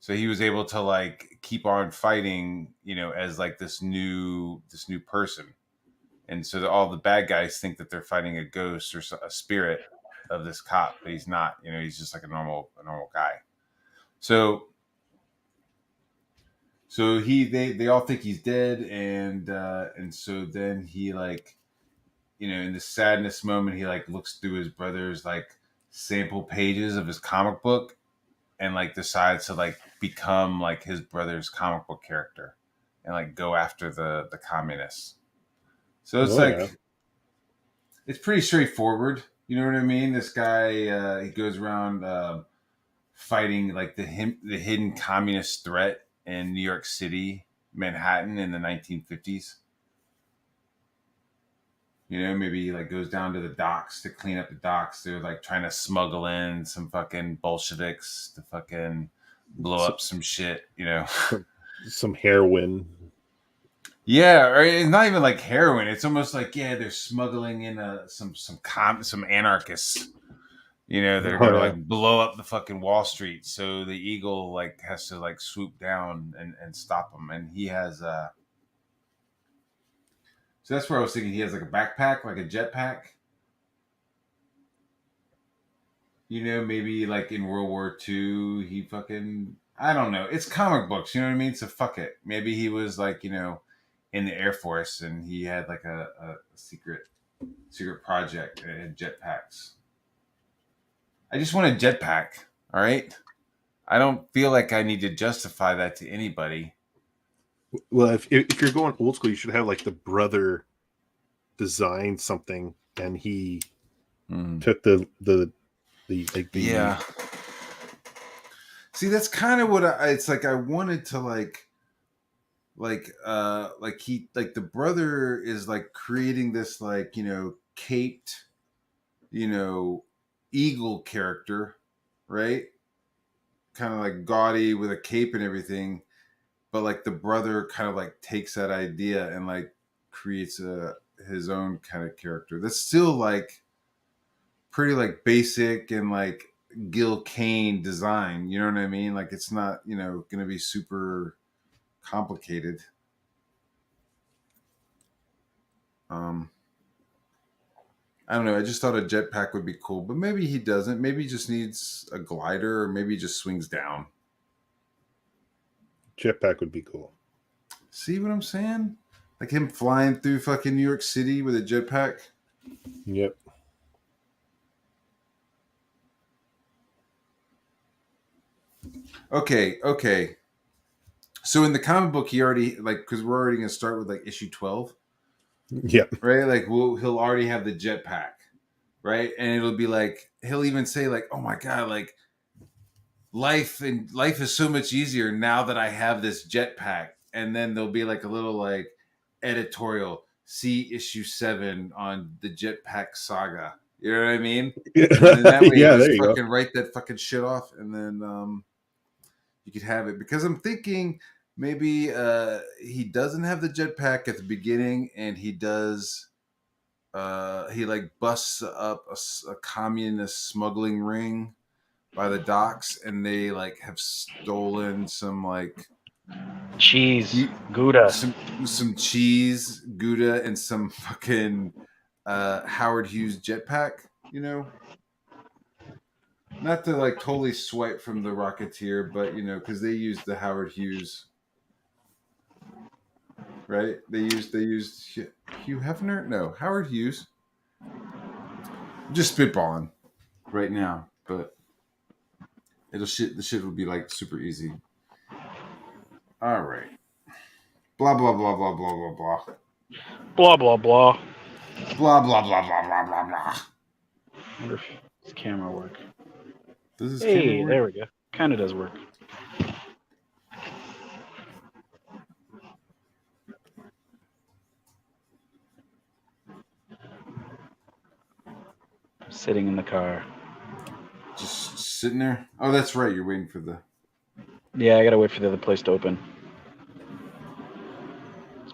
So he was able to like keep on fighting, as like this new person. And so all the bad guys think that they're fighting a ghost or a spirit of this cop, but he's not. He's just like a normal guy. So they all think he's dead, and so then he like, in the sadness moment, he like looks through his brother's like sample pages of his comic book, and like decides to like become like his brother's comic book character, and like go after the communists. So it's it's pretty straightforward. You know what I mean? This guy he goes around fighting like the hidden communist threat in New York City, Manhattan in the 1950s. Maybe he like goes down to the docks to clean up the docks. They're like trying to smuggle in some fucking Bolsheviks to fucking blow up some shit, Some heroin. Yeah, or it's not even like heroin. It's almost like they're smuggling in some anarchists. They're gonna like blow up the fucking Wall Street. So the Eagle like has to like swoop down and stop them. And he has so that's where I was thinking he has like a backpack, like a jetpack. Maybe like in World War II, he fucking I don't know. It's comic books, you know what I mean? So fuck it. Maybe he was like in the Air Force and he had like a secret project and it had jetpacks. I just want a jetpack, all right? I don't feel like I need to justify that to anybody. Well, if you're going old school, you should have like the brother design something, and he took the yeah. See, that's kind of what it's like. I wanted to like he like the brother is like creating this like caped eagle character, right? Kind of like gaudy with a cape and everything, but like the brother kind of like takes that idea and like creates his own kind of character that's still like pretty like basic and like Gil Kane design, you know what I mean? Like it's not gonna be super complicated. I don't know. I just thought a jetpack would be cool, but maybe he doesn't. Maybe he just needs a glider, or maybe he just swings down. Jetpack would be cool. See what I'm saying? Like him flying through fucking New York City with a jetpack. Yep. Okay. So in the comic book, he already like because we're already gonna start with like issue 12. Yeah. right? Like he'll already have the jetpack, right? And it'll be like he'll even say like, "Oh my god, like life is so much easier now that I have this jetpack." And then there'll be like a little like editorial, see issue 7 on the jetpack saga. You know what I mean? And then that way you Yeah, just there you go. fucking write that fucking shit off, and then you could have it. Because I'm thinking maybe he doesn't have the jetpack at the beginning, and he does. He like busts up a communist smuggling ring by the docks, and they like have stolen some like Cheese, Gouda. some cheese, Gouda, and some fucking Howard Hughes jetpack. You know, not to like totally swipe from the Rocketeer, but you know, because they used the Howard Hughes, right? They used Hugh Hefner. No, Howard Hughes. I'm just spitballing right now, but the shit will be like super easy. All right. Blah blah blah blah blah blah blah. Blah blah blah. Blah blah blah blah blah blah blah. I wonder if this camera work. Does this Hey, camera work? there we go. Kind of does work. Sitting in the car. Just sitting there. Oh, that's right. You're waiting for the. Yeah, I gotta wait for the other place to open.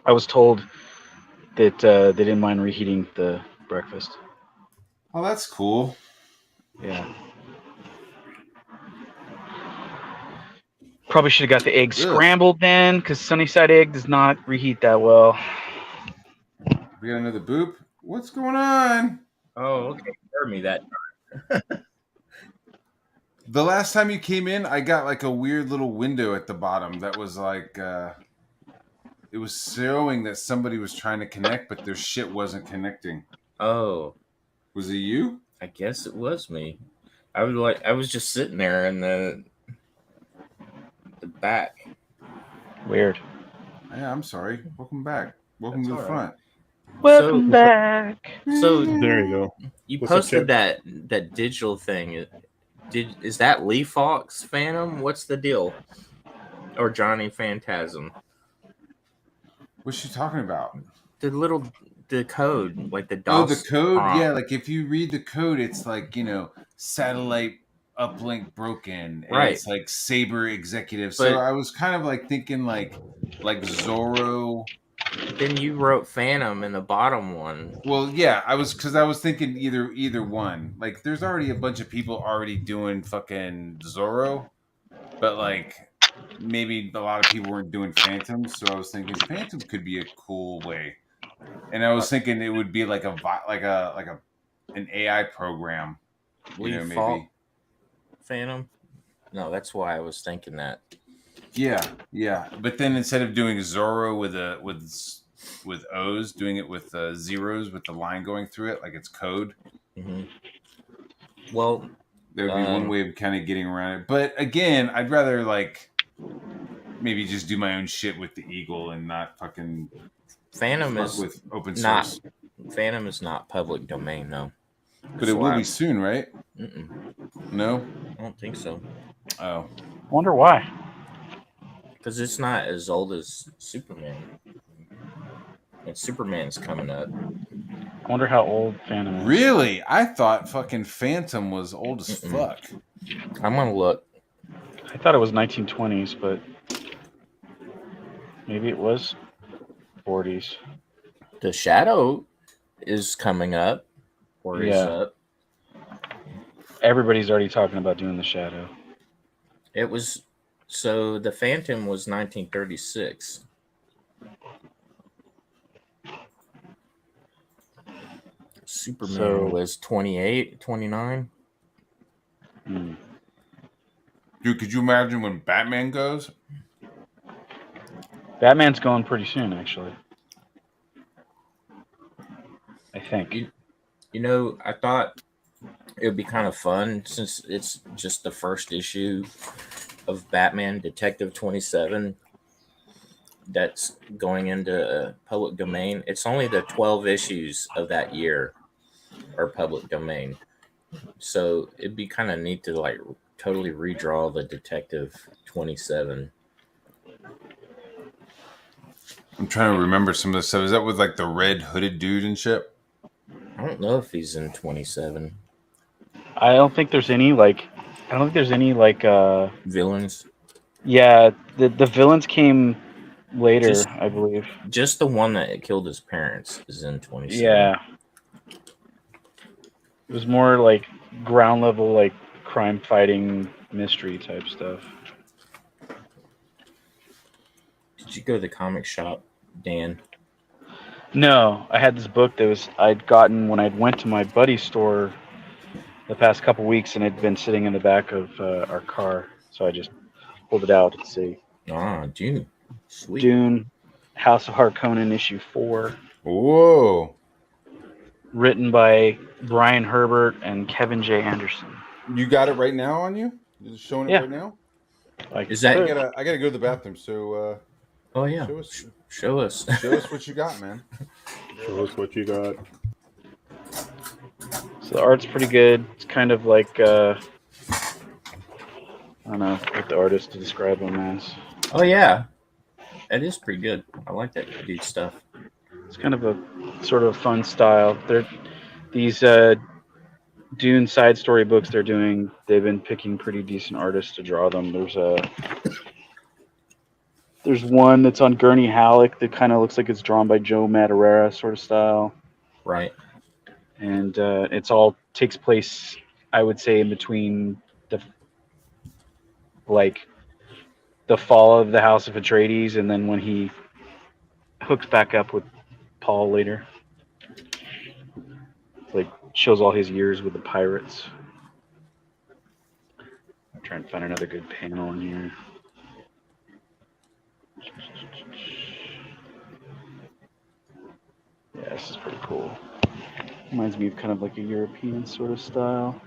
I was told that they didn't mind reheating the breakfast. Oh, that's cool. Yeah. Probably should have got the egg scrambled then, because Sunnyside egg does not reheat that well. We got another boop. What's going on? Oh, okay. Heard me that time. The last time you came in, I got like a weird little window at the bottom that was like it was showing that somebody was trying to connect, but their shit wasn't connecting. Oh, Was it you? I guess it was me. I was just sitting there in the back. Weird. Yeah, I'm sorry. Welcome back. Welcome That's to the all front. Welcome back. So There you go. you What's up, posted Chip? that digital thing. Is that Lee Fox Phantom? What's the deal? Or Johnny Phantasm? What's she talking about? The code, like the Oh, DOS. the code? prompt. Yeah, like if you read the code, it's like, you know, satellite uplink broken. And Right. It's like Saber executive. But- So I was kind of like thinking like Zorro. Then you wrote Phantom in the bottom one. Well, yeah, I was thinking either one. Like there's already a bunch of people already doing fucking Zorro, but like maybe a lot of people weren't doing Phantom, so I was thinking Phantom could be a cool way. And I was thinking it would be like an AI program. Lee Maybe. Fox Phantom? No, that's why I was thinking that. Yeah. But then instead of doing Zorro with O's, doing it with zeros with the line going through it, like it's code. Mm-hmm. Well, There would be one way of kind of getting around it. But again, I'd rather like maybe just do my own shit with the Eagle and not fucking Phantom fuck is with open not source. Phantom is not public domain, though. But it will be soon, right? Mm-mm, No? I don't think so. Oh. Wonder why. Because it's not as old as Superman. And Superman's coming up. I wonder how old Phantom is. Really? I thought fucking Phantom was old as fuck. I'm gonna look. I thought it was 1920s, but maybe it was 40s. The Shadow is coming up. Or is Yeah. up. Everybody's already talking about doing the Shadow. It was so the Phantom was 1936. Superman was 28, 29. Hmm. Dude, could you imagine when Batman goes? Batman's going pretty soon, actually. I think. You know, I thought it would be kind of fun since it's just the first issue of Batman Detective 27 that's going into public domain. It's only the 12 issues of that year are public domain. So it'd be kind of neat to like totally redraw the Detective 27. I'm trying to remember some of the stuff. Is that with like the red hooded dude and shit? I don't know if he's in 27. I don't think there's any like Villains. yeah, the villains came later, Just- I believe. Just the one that killed his parents is in 27. Yeah. It was more like ground level, like crime fighting mystery type stuff. Did you go to the comic shop, Dan? No, I had this book that I'd gotten when I went to my buddy's store the past couple weeks, and it'd been sitting in the back of our car, so I just pulled it out to see. Ah, Dune. Sweet. Dune, House of Harkonnen, issue 4, Whoa. written by Brian Herbert and Kevin J. Anderson. You got it right now on you? You're just showing it Yeah. right now? Like, Is that- I gotta go to the bathroom, so Oh yeah. show us Show us. show us what you got, man. Show us what you got. so the art's pretty good. It's kind of like I don't know what the artist to describe him as. Oh yeah. That is pretty good. I like that dude's stuff. It's kind of a sort of fun style. These Dune side story books they're doing. They've been picking pretty decent artists to draw them. There's one that's on Gurney Halleck that kind of looks like it's drawn by Joe Madureira sort of style, Right. and it's all takes place, I would say, in between the fall of the House of Atreides and then when he hooks back up with Paul later. Like shows all his years with the pirates. I'm trying to find another good panel in here. Yeah, this is pretty cool. Reminds me of kind of like a European sort of style.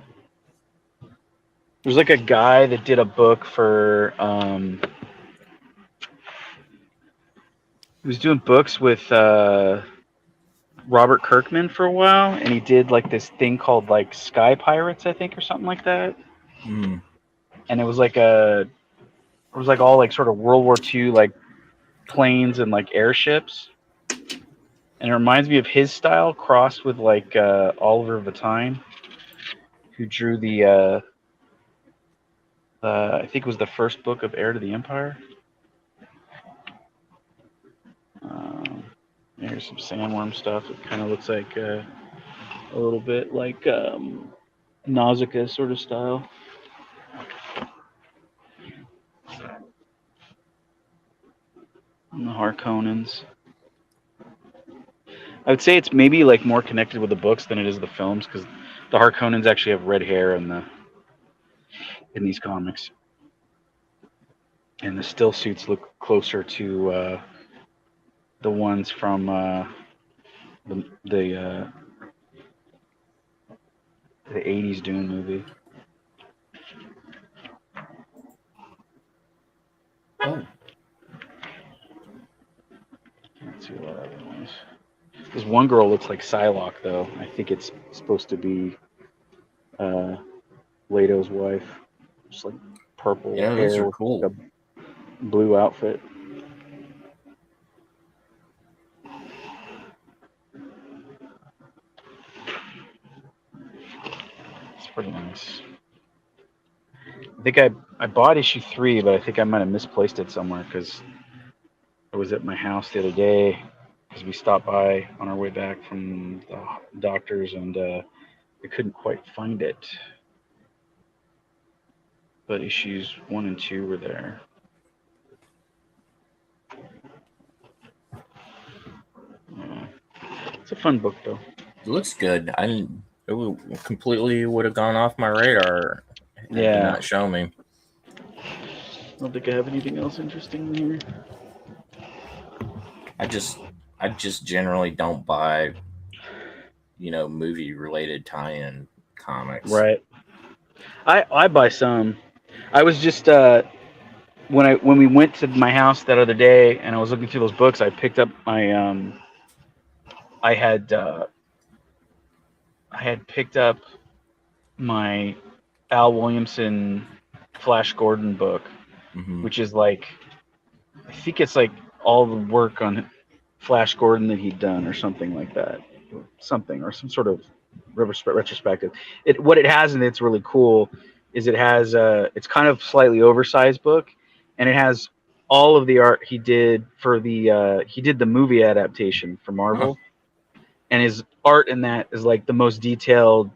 There's like a guy that did a book for he was doing books with Robert Kirkman for a while, and he did like this thing called like Sky Pirates, I think, or something like that. Mm. And it was all like sort of World War II like planes and like airships. And it reminds me of his style crossed with like Oliver Vatine, who drew the I think it was the first book of Heir to the Empire. Here's some sandworm stuff. It kind of looks like a little bit like Nausicaa sort of style. And the Harkonnens. I would say it's maybe like more connected with the books than it is the films, because the Harkonnens actually have red hair in these comics, and the still suits look closer to the ones from the 80s Dune movie. Oh. Let's see what other ones. This one girl looks like Psylocke, though. I think it's supposed to be Leto's wife. Just like purple Yeah, hair those are with cool. a blue outfit. It's pretty nice. I think I bought issue 3, but I think I might have misplaced it somewhere because I was at my house the other day because we stopped by on our way back from the doctor's and we couldn't quite find it. But issues 1 and 2 were there. Yeah. It's a fun book, though. It looks good. It completely would have gone off my radar. It did Yeah. not show me. I don't think I have anything else interesting here. I just generally don't buy, movie related tie-in comics. Right. I buy some. I was just when we went to my house that other day and I was looking through those books, I picked up my I had picked up my Al Williamson Flash Gordon book, Hmm. which is like I think it's like all the work on Flash Gordon that he'd done or something like that, or some sort of retrospective. What it has and it's really cool is it has it's kind of slightly oversized book, and it has all of the art he did for he did the movie adaptation for Marvel, and his art in that is like the most detailed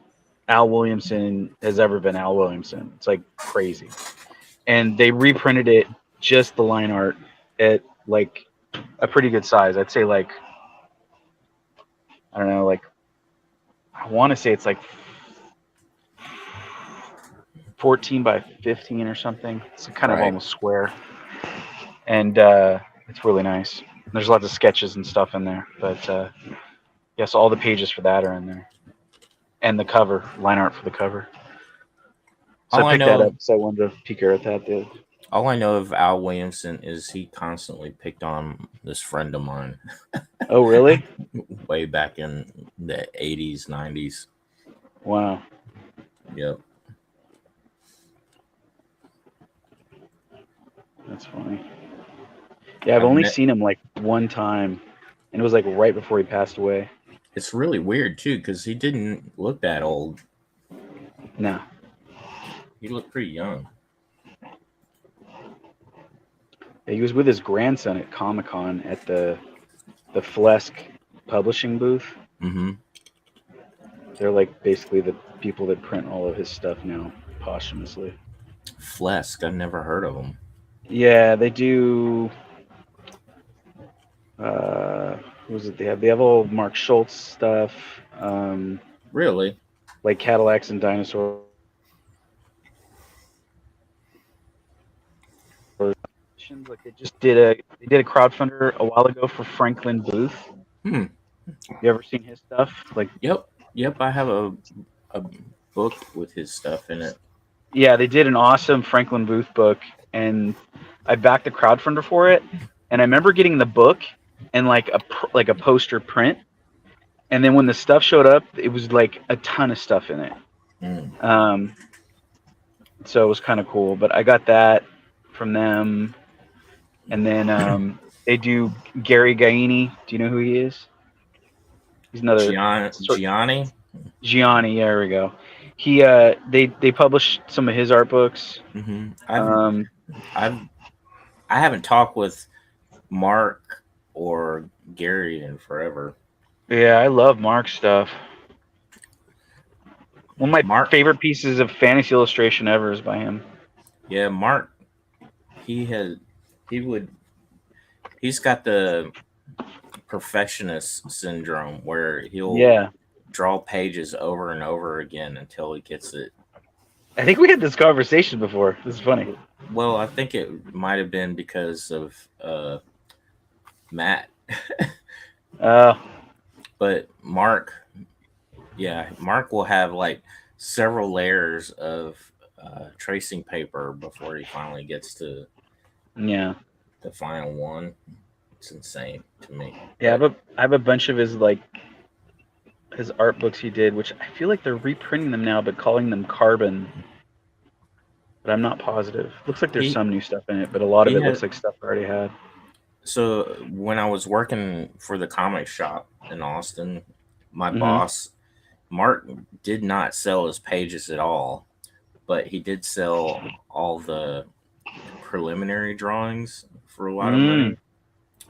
Al Williamson has ever been Al Williamson. It's like crazy, and they reprinted it just the line art at like a pretty good size. I'd say like I don't know, like I want to say it's like 14 by 15 or something. It's kind of Right. almost square, and it's really nice. There's lots of sketches and stuff in there, but yes, all the pages for that are in there, and the cover, line art for the cover. So All I I picked that know- up because I wanted to peek at that. All I know of Al Williamson is he constantly picked on this friend of mine Oh, really? way back in the 80s, 90s. Wow. Yep. That's funny. Yeah, I've I've only met- seen him like one time, and it was like right before he passed away. It's really weird, too, because he didn't look that old. No. He looked pretty young. Yeah, he was with his grandson at Comic-Con at the Flesk publishing booth. Mm-hmm. They're like basically the people that print all of his stuff now posthumously. Flesk, I've never heard of him. Yeah, they do. Who was it? They have all Mark Schultz stuff, Really? like Cadillacs and Dinosaurs. Like they did a crowdfunder a while ago for Franklin Booth. Hmm. You ever seen his stuff? Like, Yep, I have a book with his stuff in it. yeah, they did an awesome Franklin Booth book, and I backed the crowdfunder for it. And I remember getting the book and like a poster print, and then when the stuff showed up, it was like a ton of stuff in it. Mm. So it was kind of cool. But I got that from them, and then they do Gary Gaini. Do you know who he is? He's another Gianni? Gianni. Yeah, there we go. He they published some of his art books. Mm-hmm. I haven't talked with Mark or Gary in forever. Yeah, I love Mark's stuff. One of my favorite pieces of fantasy illustration ever is by him. Yeah, Mark. He's got the perfectionist syndrome where he'll draw pages over and over again until he gets it. I think we had this conversation before. This is funny. Well, I think it might have been because of Matt. But Mark will have like several layers of tracing paper before he finally gets to the final one. It's insane to me. Yeah, I have a bunch of his art books he did, which I feel like they're reprinting them now, but calling them Carbon. But I'm not positive. Looks like there's some new stuff in it, but a lot of it looks like stuff I already had. So when I was working for the comic shop in Austin, my boss, Mark, did not sell his pages at all, but he did sell all the preliminary drawings for a lot of money.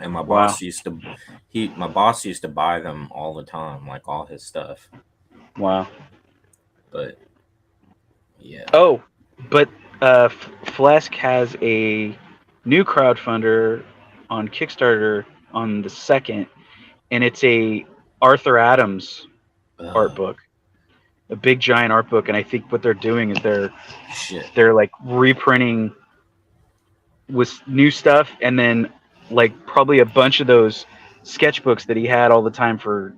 And my boss used to buy them all the time, like all his stuff. Wow. But yeah. Oh, but Flesk has a new crowdfunder on Kickstarter on the 2nd, and it's a Arthur Adams art book, a big giant art book. And I think what they're doing is they're like reprinting with new stuff, and then like probably a bunch of those sketchbooks that he had all the time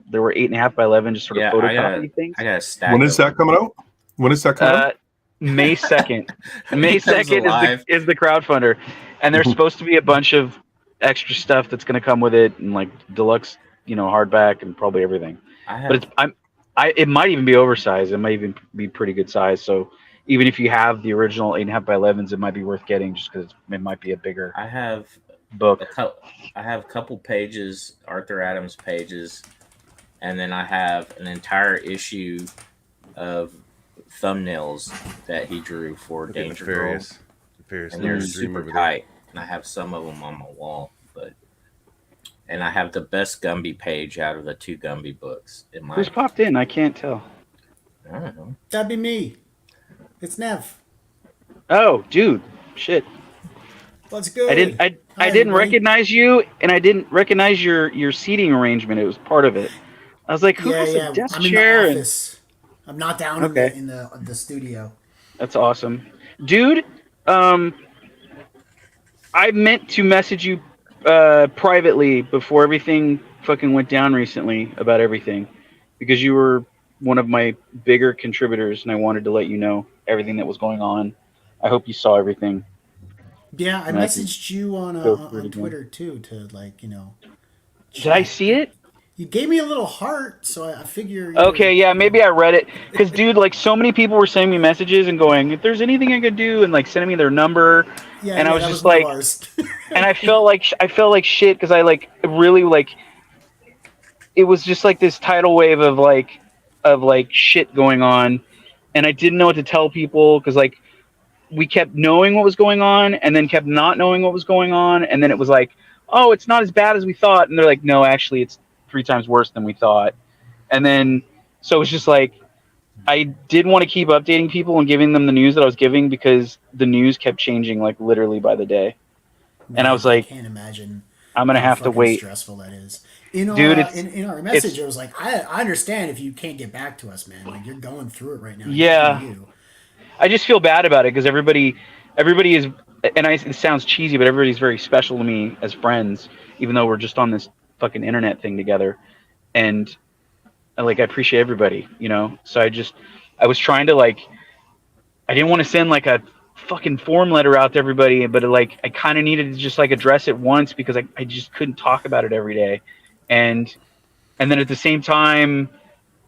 there were 8.5 by 11, just sort of photocopy things. I got a stack. When is that coming out? When is that coming out? May 2nd. May 2nd is the crowdfunder. And there's supposed to be a bunch of extra stuff that's going to come with it, and like deluxe, hardback and probably everything. But it might even be oversized. It might even be pretty good size. So even if you have the original 8.5 by 11s, it might be worth getting just because it might be a bigger I have book. I have a couple pages, Arthur Adams pages, and then I have an entire issue of thumbnails that he drew for Look at Danger Girl, Nefarious and they're Dream super over there. tight. And I have some of them on my wall, and I have the best Gumby page out of the 2 Gumby books. Who's popped in? I can't tell. I don't know. That'd be me. It's Nev. Oh, dude, shit! Let's go. I didn't recognize you, and I didn't recognize your seating arrangement. It was part of it. I was like, who has a desk I'm in chair? the office. I'm not down Okay. in the studio. That's awesome, dude. I meant to message you privately before everything fucking went down recently about everything, because you were one of my bigger contributors, and I wanted to let you know everything that was going on. I hope you saw everything. Yeah, I And I messaged you on go through it on again. Twitter too to Did I see it? You gave me a little heart, so I figure. Okay, yeah, maybe I read it. Because, dude, like, so many people were sending me messages and going, if there's anything I could do, and, like, sending me their number. Yeah, and I was that just one of like, ours. and I felt like shit, because I, like, really, like, it was just, like, this tidal wave of shit going on. And I didn't know what to tell people, because, like, we kept knowing what was going on, and then kept not knowing what was going on. And then it was like, oh, it's not as bad as we thought. And they're like, no, actually, it's 3 times worse than we thought. And then, so it's just like, I did want to keep updating people and giving them the news that I was giving, because the news kept changing like literally by the day. And I was like, I can't imagine. I'm going to how have to fucking wait. Stressful that is. In our, Dude, in our message, I was like, I understand if you can't get back to us, man. Like, you're going through it right now. Yeah. You. I just feel bad about it, because everybody is, and it sounds cheesy, but everybody's very special to me as friends, even though we're just on this fucking internet thing together. And like, I appreciate everybody, so I was trying to, like, I didn't want to send like a fucking form letter out to everybody, but like, I kind of needed to just like address it once, because I just couldn't talk about it every day. And then at the same time,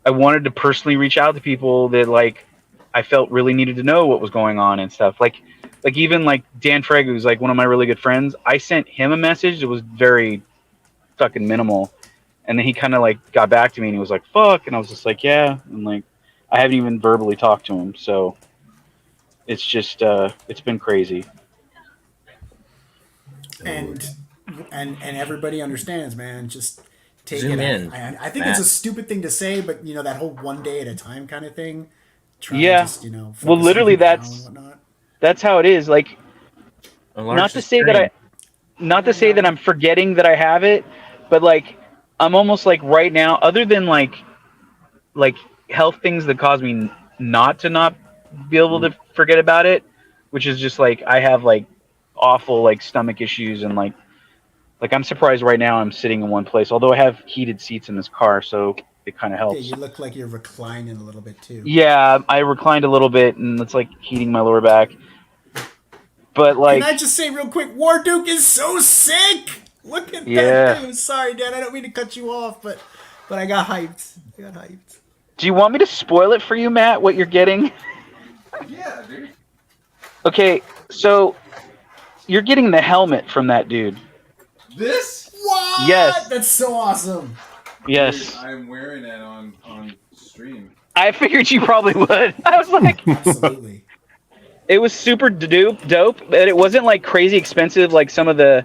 I wanted to personally reach out to people that, like, I felt really needed to know what was going on and stuff. Like even like Dan Freg, who's like one of my really good friends, I sent him a message. It was very fucking minimal. And then he kind of like got back to me, and he was like, fuck. And I was just like, yeah. And like, I haven't even verbally talked to him. So it's just, it's been crazy. And everybody understands, man. Just take Zoom it in, I think Matt. it's a stupid thing to say, but that whole one day at a time kind of thing. Try Yeah. To just, Well, focus literally, everything down and whatnot. that's how it is. Like, Enlarge not the to say that screen. I'm forgetting that I have it, but like, I'm almost like right now, other than like health things that cause me not be able to forget about it, which is just like, I have like awful like stomach issues, and like I'm surprised right now I'm sitting in one place, although I have heated seats in this car, so it kind of helps. Yeah, you look like you're reclining a little bit too. Yeah, I reclined a little bit, and it's like heating my lower back. But like, Can I just say real quick, Warduke is so sick. Look at Yeah. that dude. Sorry, Dan, I don't mean to cut you off, but I got hyped. do you want me to spoil it for you, Matt, what you're getting? Yeah, dude. Okay, so you're getting the helmet from that dude. This? What? Yes. That's so awesome. Yes. Dude, I'm wearing that on stream. I figured you probably would. I was like, Absolutely. it was super dope, but it wasn't like crazy expensive like some of the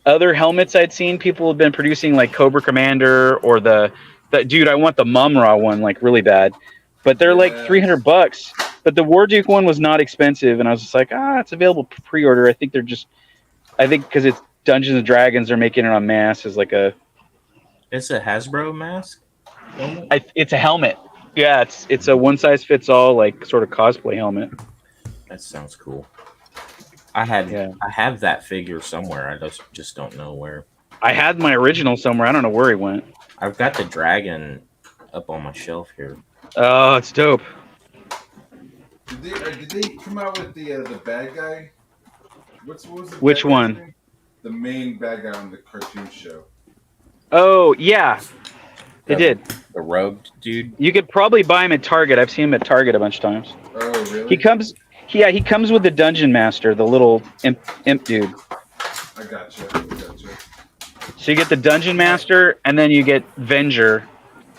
other helmets I'd seen people have been producing, like Cobra Commander or the dude, I want the Mumra one like really bad, but they're like $300. But the Warduke one was not expensive, and I was just like, it's available pre-order. I think because it's Dungeons and Dragons, they're making it on mass as like a. It's a Hasbro mask. It's a helmet. Yeah, it's a one size fits all like sort of cosplay helmet. That sounds cool. I have that figure somewhere. I just don't know where. I had my original somewhere. I don't know where he went. I've got the dragon up on my shelf here. Oh, it's dope. Did they come out with the bad guy what was the Which bad guy's one? name? The main bad guy on the cartoon show. Oh yeah, they did. The robed dude. You could probably buy him at Target. I've seen him at Target a bunch of times. Oh, really? He comes with the Dungeon Master, the little imp dude. I gotcha. So you get the Dungeon Master, and then you get Venger.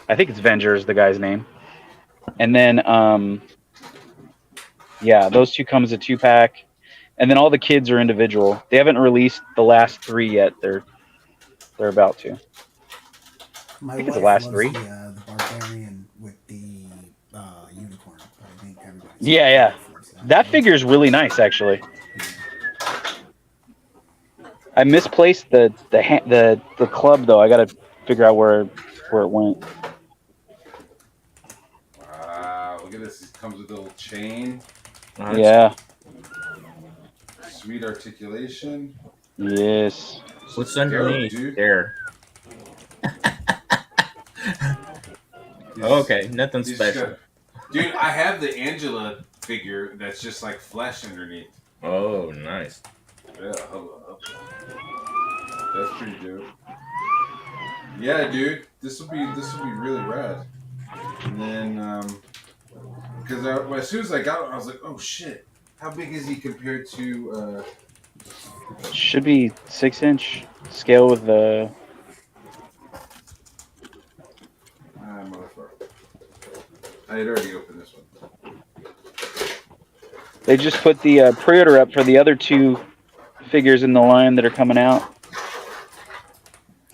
I think it's Venger is the guy's name. And then, those two come as a 2-pack. And then all the kids are individual. They haven't released the last 3 yet. They're about to. My think it's the wife last loves 3. The barbarian with the unicorn. I think everybody's Yeah. That figure is really nice, actually. I misplaced the club though. I got to figure out where it went. Wow, look at this. It comes with a little chain. Yeah. Sweet articulation. Yes. What's underneath dude. there? Okay, nothing He's special. got- dude, I have the Angela figure that's just like flesh underneath. Oh, nice. Yeah, hold on. That's pretty dope. Yeah, dude, this will be really rad. And then, because as soon as I got it, I was like, oh shit, how big is he compared to? Should be 6-inch scale with the. Motherfucker. I had already opened this one. They just put the pre-order up for the other 2 figures in the line that are coming out.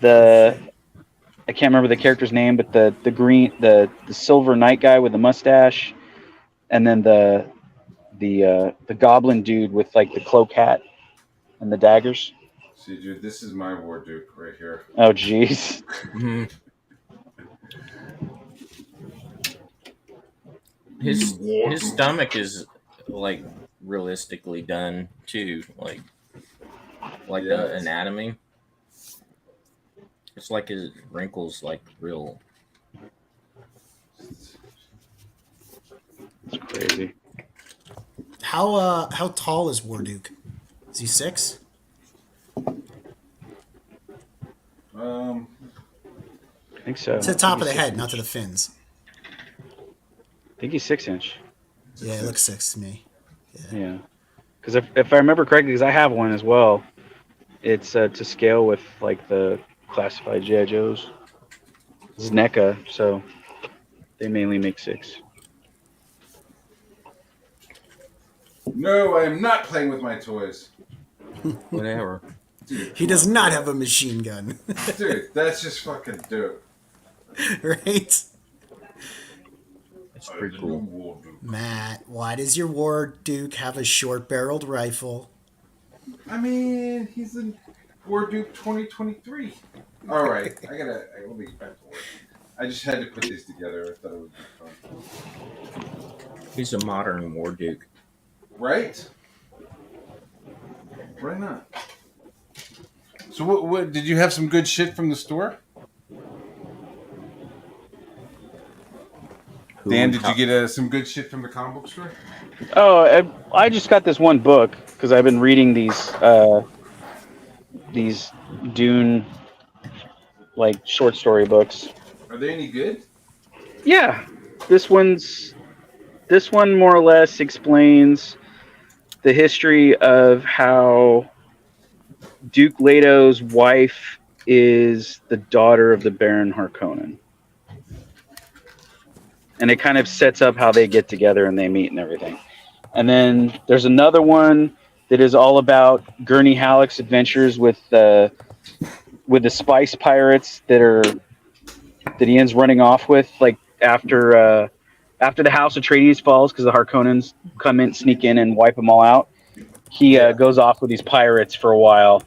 I can't remember the character's name, but the silver knight guy with the mustache, and then the goblin dude with like the cloak hat and the daggers. See, dude, this is my War Duke right here. Oh, jeez. His stomach is like realistically done too, like the anatomy. It's like his wrinkles like real. It's crazy. How tall is Warduke? Is he 6? I think so. To the top of the head, not to the fins. I think he's 6-inch. Yeah, it looks 6 to me. Yeah. Because if I remember correctly, because I have one as well, it's to scale with like the classified G.I. Joes. It's NECA, so they mainly make 6. No, I am not playing with my toys. Whatever. Dude, He does not have a machine gun. dude, that's just fucking dope. Right? It's pretty cool. War Duke. Matt, why does your Warduke have a short-barreled rifle? I mean, he's in War Duke 2023. All right, we'll be back to work. I just had to put these together. I thought it would be fun. He's a modern War Duke. Right? Why not? So what did you have some good shit from the store? Dan, did you get some good shit from the comic book store? Oh, I just got this one book because I've been reading these Dune like short story books. Are they any good? Yeah, this one more or less explains the history of how Duke Leto's wife is the daughter of the Baron Harkonnen. And it kind of sets up how they get together and they meet and everything. And then there's another one that is all about Gurney Halleck's adventures with the spice pirates that he ends running off with, like after the House Atreides falls because the Harkonnens come in, sneak in, and wipe them all out. He goes off with these pirates for a while,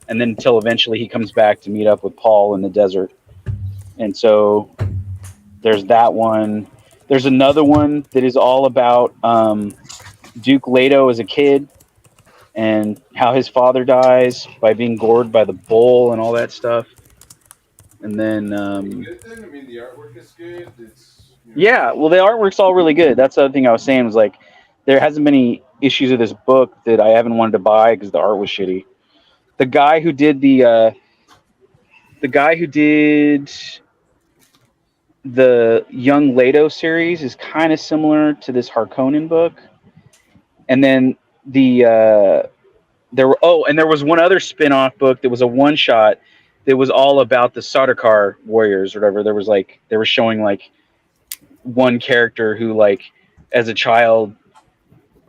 and then until eventually he comes back to meet up with Paul in the desert. And so there's that one. There's another one that is all about Duke Leto as a kid and how his father dies by being gored by the bull and all that stuff. And then Good then? I mean, the artwork is good. It's yeah, well, the artwork's all really good. That's the other thing I was saying was like there hasn't been any issues of this book that I haven't wanted to buy because the art was shitty. The guy who did the Young Leto series is kind of similar to this Harkonnen book. And then there was one other spin-off book that was a one-shot that was all about the Sardaukar warriors or whatever. They were showing like one character who like as a child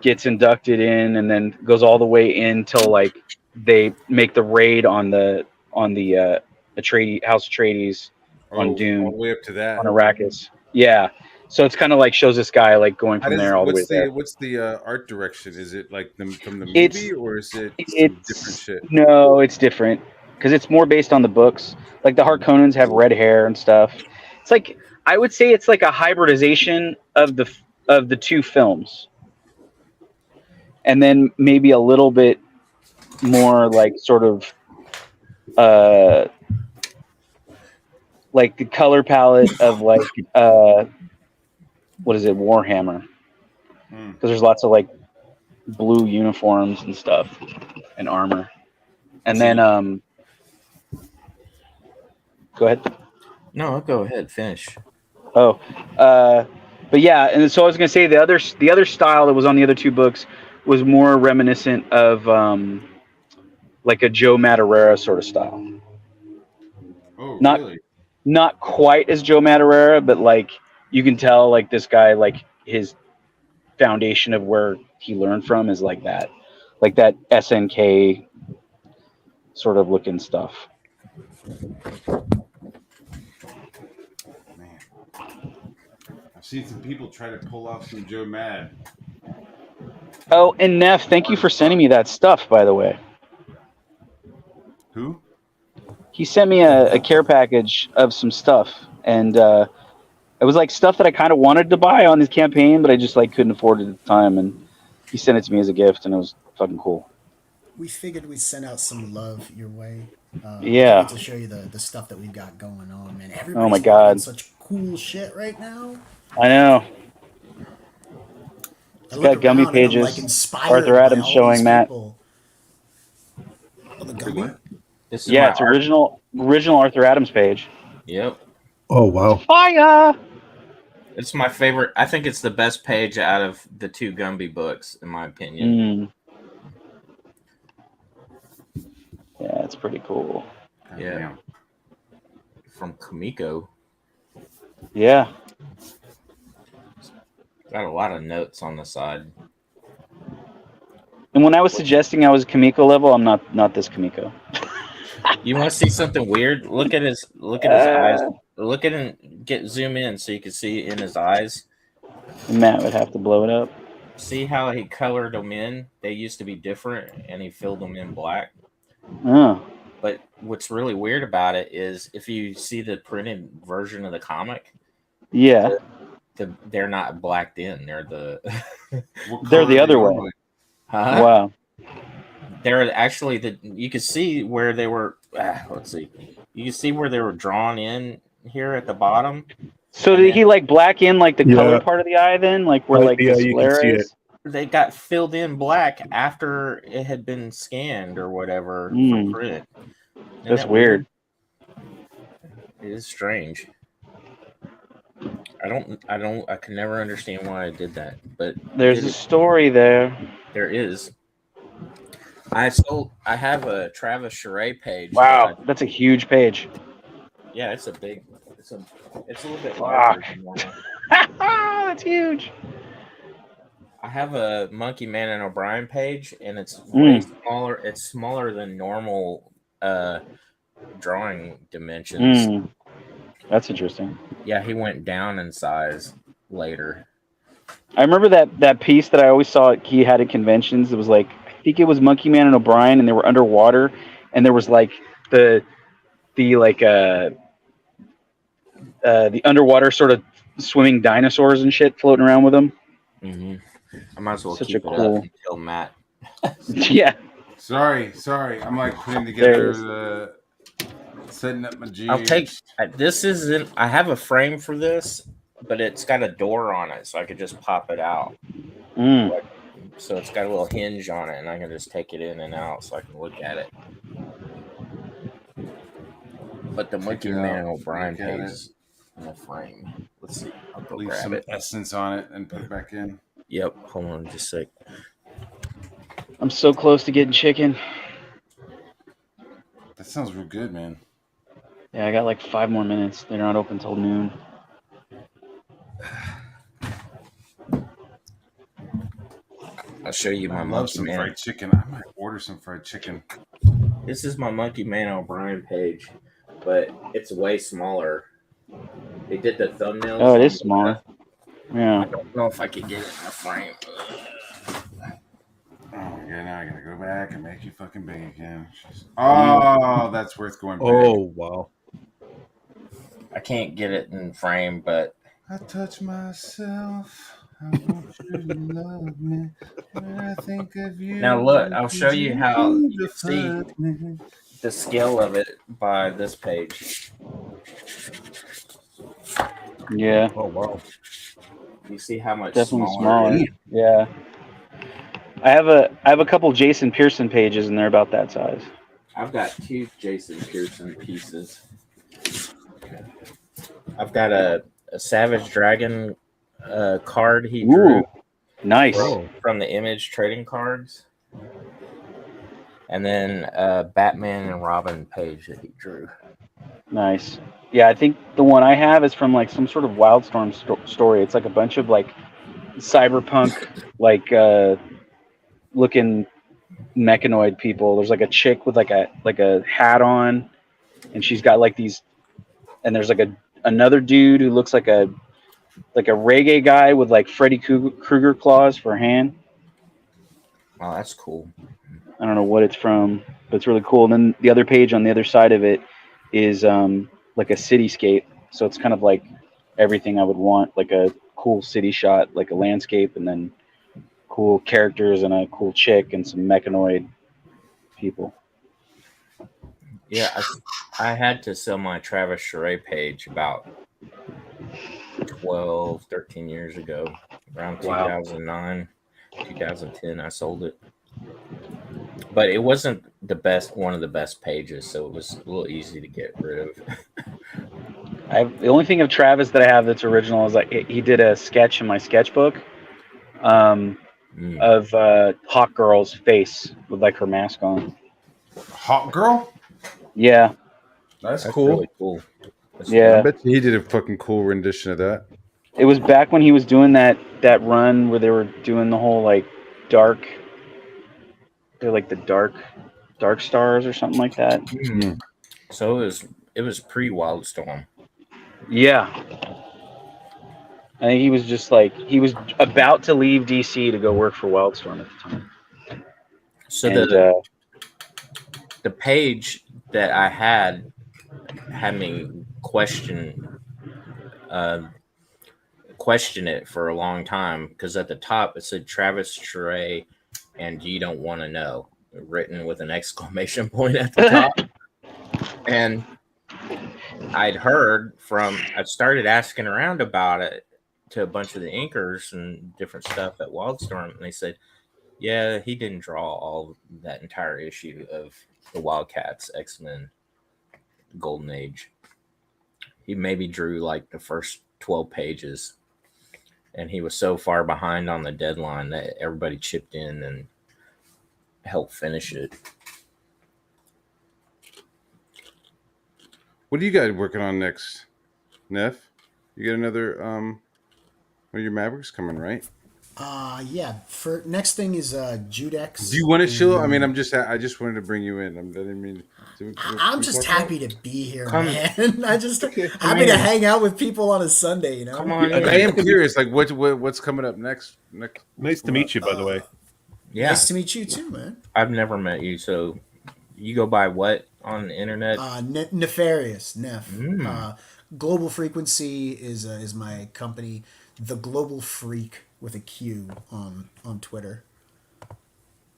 gets inducted in and then goes all the way in till like they make the raid on the Atreides, House Atreides on Dune all the way up to that. on Arrakis. Yeah. So it's kind of like shows this guy like going from there all the way there. What's the art direction? Is it like from the It's- movie, or is it some different shit? No, it's different because it's more based on the books. Like the Harkonnens have red hair and stuff. It's like I would say it's like a hybridization of the two films, and then maybe a little bit more like sort of like the color palette of like what is it, Warhammer? Because there's lots of like blue uniforms and stuff and armor. And then go ahead. No, go ahead. Finish. Oh, but yeah, and so I was gonna say the other style that was on the other two books was more reminiscent of like a Joe Madureira sort of style. Oh, Not- really? Not quite as Joe Madureira, but like you can tell like this guy, like his foundation of where he learned from is like that SNK sort of looking stuff. Man, I've seen some people try to pull off some Joe Mad. Oh, and Neff, thank you for sending me that stuff, by the way. Who? He sent me a care package of some stuff, and it was like stuff that I kind of wanted to buy on his campaign, but I just like couldn't afford it at the time. And he sent it to me as a gift, and it was fucking cool. We figured we'd send out some love your way. Yeah. To show you the stuff that we've got going on, man. Everybody's Oh my working God. on such cool shit right now. I know. I got look Gummy around and I'm, pages. like, inspired Arthur by Adams all showing these Matt. people. Oh, the Gummy? This is Yeah, my it's original Arthur Adams page. Yep. Oh wow. Fire! It's my favorite. I think it's the best page out of the two Gumby books, in my opinion. Yeah, it's pretty cool. Yeah. Damn. From Kamiko. Yeah. Got a lot of notes on the side. And when I was suggesting I was Kamiko level, I'm not this Kamiko. You want to see something weird? Look at his eyes. Look at him. Zoom in so you can see in his eyes. Matt would have to blow it up. See how he colored them in? They used to be different, and he filled them in black. Oh. But what's really weird about it is if you see the printed version of the comic, Yeah. they're not blacked in. They're the What They're color the are other they way. normally? huh? Wow. They're actually you can see where they were. Let's see. You can see where they were drawn in here at the bottom. So did he like black in like the Yeah. color part of the eye then? Like where like Yeah, the you can see sclera it. is? They got filled in black after it had been scanned or whatever Mm. for print. Isn't That's that weird. It is strange. I can never understand why I did that, but There's a story there. there is. I have a Travis Charest page. Wow, that's a huge page. Yeah, it's a little bit Fuck. larger than normal. That's huge. I have a Monkey Man and O'Brien page, and it's way Mm. smaller. It's smaller than normal drawing dimensions. Mm. That's interesting. Yeah, he went down in size later. I remember that piece that I always saw he had at conventions. It was like I think it was Monkey Man and O'Brien, and they were underwater, and there was like the underwater sort of swimming dinosaurs and shit floating around with them. Mm-hmm. I might as well Such keep a it cool- up until Matt. Yeah. Sorry. I'm like putting together setting up my G. I'll take this. I have a frame for this, but it's got a door on it, so I could just pop it out. Mm. So it's got a little hinge on it, and I can just take it in and out so I can look at it. But the Take Monkey it Man out, O'Brien look at page it. is in a frame. Let's see. I'll go Leave grab some it. essence on it and put it back in. Yep. Hold on just a sec. I'm so close to getting chicken. That sounds real good, man. Yeah, I got like 5 more minutes. They're not open till noon. I'll show you I my love Monkey some Man. fried chicken. I might order some fried chicken. This is my Monkey Man O'Brien page, but it's way smaller. They did the thumbnails. Oh, it on is the smaller. left. Yeah. I don't know if I could get it in a frame. Oh my god, now I gotta go back and make you fucking big again. Oh, that's worth going big. Oh wow. I can't get it in frame, but I touch myself. I want you to love me. When I think of you, now look, I'll show you how you can see see. the scale of it by this page. Yeah. Oh wow. You see how much Definitely smaller it smaller. is? Yeah. I have a couple Jason Pearson pages and they're about that size. I've got 2 Jason Pearson pieces. I've got a Savage Dragon card he drew Ooh, nice. Oh. from the Image trading cards, and then Batman and Robin page that he drew. Nice. Yeah, I think the one I have is from like some sort of Wildstorm story. It's like a bunch of like cyberpunk like looking mechanoid people. There's like a chick with like a hat on, and she's got like these, and there's like another dude who looks like a reggae guy with like Freddy Krueger claws for a hand. Oh, that's cool. I don't know what it's from, but it's really cool. And then the other page on the other side of it is like a cityscape. So it's kind of like everything I would want, like a cool city shot, like a landscape, and then cool characters and a cool chick and some mechanoid people. Yeah, I had to sell my Travis Charest page about 12, 13 years ago. Around 2009, 2010, I sold it. But it wasn't one of the best pages, so it was a little easy to get rid of. The only thing of Travis that I have that's original is like he did a sketch in my sketchbook of Hawk Girl's face with like her mask on. Hot girl? Yeah, That's That's cool. really cool. yeah. I bet he did a fucking cool rendition of that. It was back when he was doing that run where they were doing the whole like they're like the dark stars or something like that. Mm. So it was pre Wildstorm. Yeah. I think he was just like he was about to leave DC to go work for Wildstorm at the time. So And, the page that I had me question it for a long time, because at the top it said Travis Charest and You Don't Want to Know, written with an exclamation point at the top. And I started asking around about it to a bunch of the inkers and different stuff at Wildstorm, and they said, yeah, he didn't draw that entire issue of the Wildcats X-Men Golden Age. He maybe drew like the first 12 pages, and he was so far behind on the deadline that everybody chipped in and helped finish it. What are you guys working on next, Neff? You got another one of your Mavericks coming, right? Yeah. For next thing is Judex. Do you want to show? I mean, I just wanted to bring you in. I didn't mean to. I'm just happy to be here, Come- man. I just happy in. to hang out with people on a Sunday. You know. Come on, I in. am curious, like what's coming up next? Nice to meet you, by the way. Yeah, Nice to meet you too, man. I've never met you, so you go by what on the internet? Nefarious, Nef. Mm. Global Frequency is my company. The Global Freak with a Q on Twitter.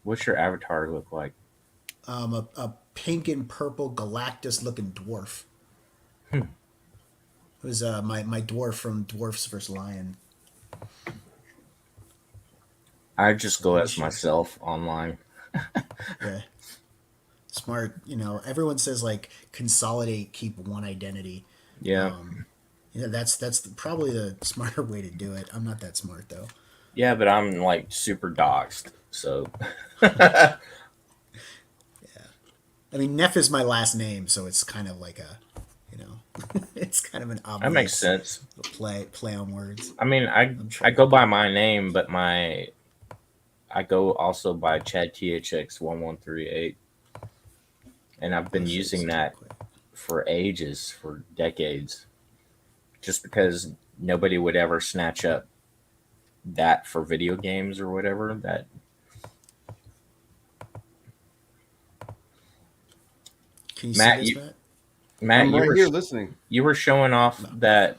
What's your avatar look like? A pink and purple Galactus looking dwarf. It was my dwarf from Dwarfs vs. Lion. I just go So as myself online. yeah, smart. Everyone says like consolidate, keep one identity. Yeah. That's probably the smarter way to do it. I'm not that smart though. Yeah, but I'm like super doxed. So I mean, Neff is my last name, so it's kind of like it's kind of an that makes obvious sense. play on words. I mean, I trying go by my name, but I go also by Chad THX 1138, and I've been using that for ages, for decades, just because nobody would ever snatch up that for video games or whatever. That Can you Matt, see this, Matt? Matt, I'm right here listening. you were showing off that.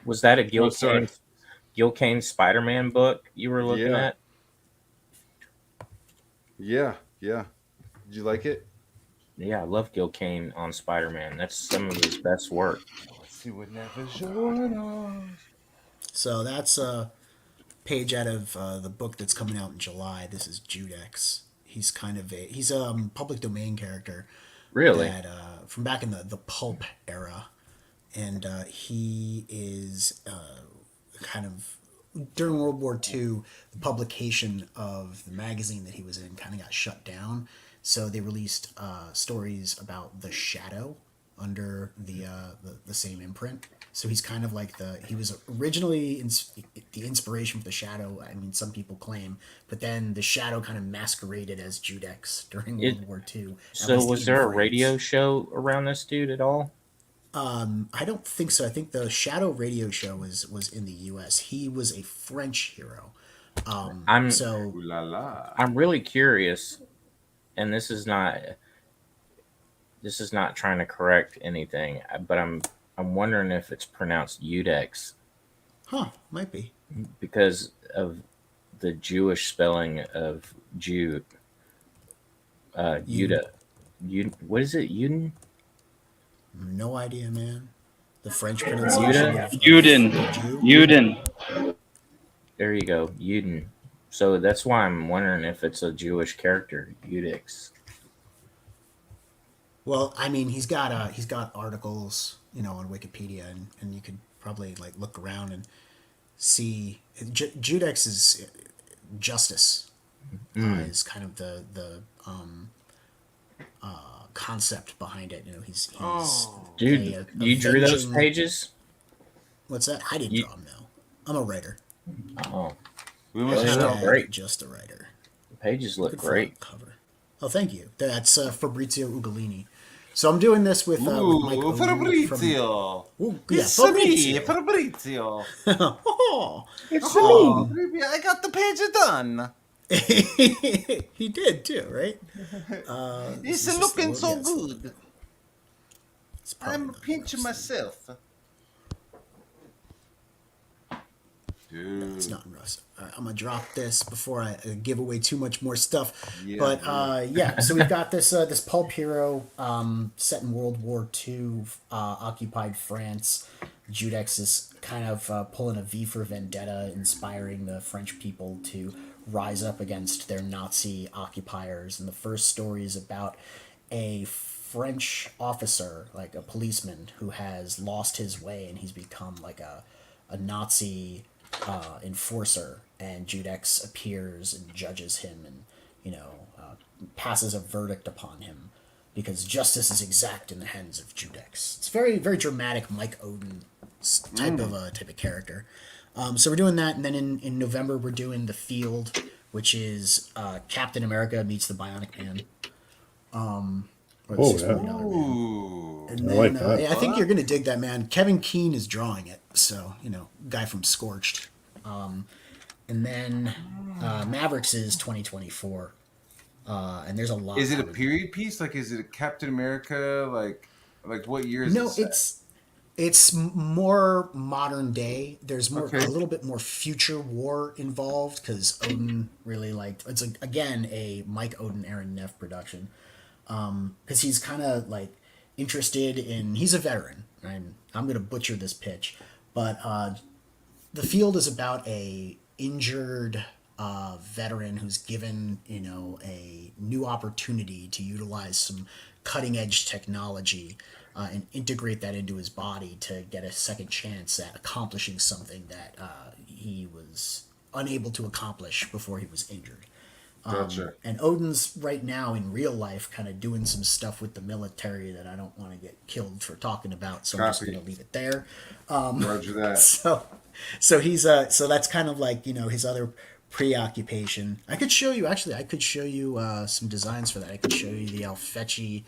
Was that a Oh, sorry. Gil Kane Spider-Man book you were looking Yeah. at? Yeah. Did you like it? Yeah, I love Gil Kane on Spider-Man. That's some of his best work. Let's see what Never showing off. So that's a page out of the book that's coming out in July. This is Judex. He's he's a public domain character. Really? That, from back in the pulp era, and he is kind of during World War II. The publication of the magazine that he was in kind of got shut down, so they released stories about the Shadow under the same imprint. So he's kind of like he was originally the inspiration for the Shadow. I mean, some people claim, but then the Shadow kind of masqueraded as Judex during World War II. So was there a radio show around this dude at all? I don't think so. I think the Shadow radio show was in the U.S. He was a French hero. I'm Ooh la la. I'm really curious, and this is not trying to correct anything, but I'm wondering if it's pronounced Udex Huh? Might be. because of the Jewish spelling of Jude. Judah. What is it? Uden? No idea, man. The French pronunciation. Of Uden. Jew. Uden. There you go, Uden. So that's why I'm wondering if it's a Jewish character, Udex. Well, I mean, he's got articles, on Wikipedia, and you could probably like look around and see Judex is justice is kind of the concept behind it. He's Dude, you drew those pages? What's that? I didn't draw them. No, I'm a writer. Oh, We must They have. look great. Just a writer. the pages look Good great. cover. Oh, thank you. That's Fabrizio Ugolini. So I'm doing this with Mike Oden Fabrizio. Ooh, yeah, It's me, Fabrizio. Fabrizio. Oh. It's me. I got the page done. He did too, right? It's this is looking the- so yes. good. It's probably I'm not pinching roasted. myself. Dude. It's not rust. All right, I'm gonna drop this before I give away too much more stuff. Yeah, But yeah, so we've got this pulp hero set in World War II, occupied France. Judex is kind of pulling a V for Vendetta, inspiring the French people to rise up against their Nazi occupiers. And the first story is about a French officer, like a policeman, who has lost his way and he's become like a Nazi enforcer, and Judex appears and judges him, and passes a verdict upon him because justice is exact in the hands of Judex. It's very, very dramatic Mike Oden type of character. So we're doing that, and then in November we're doing The Field, which is Captain America meets the Bionic Man. Or the Oh, $6 yeah. million Man. Ooh. And I like that. I think you're gonna dig that, man. Kevin Keane is drawing it, so guy from Scorched. And then Mavericks is 2024, and there's a lot. Is it a period piece? Like, is it a Captain America? Like what year is it? No, it's more modern day. There's more Okay. a little bit more future war involved because Odin really liked. It's again a Mike Oden, Aaron Neff production. Because he's kind of like interested in. He's a veteran, and I'm gonna butcher this pitch, but The Field is about a injured veteran who's given a new opportunity to utilize some cutting edge technology and integrate that into his body to get a second chance at accomplishing something that he was unable to accomplish before he was injured. Gotcha. And Odin's right now in real life kind of doing some stuff with the military that I don't want to get killed for talking about, so I'm just Copy. going to leave it there. Roger that. So he's so that's kind of like his other preoccupation. I could show you some designs for that. I could show you the Alfecci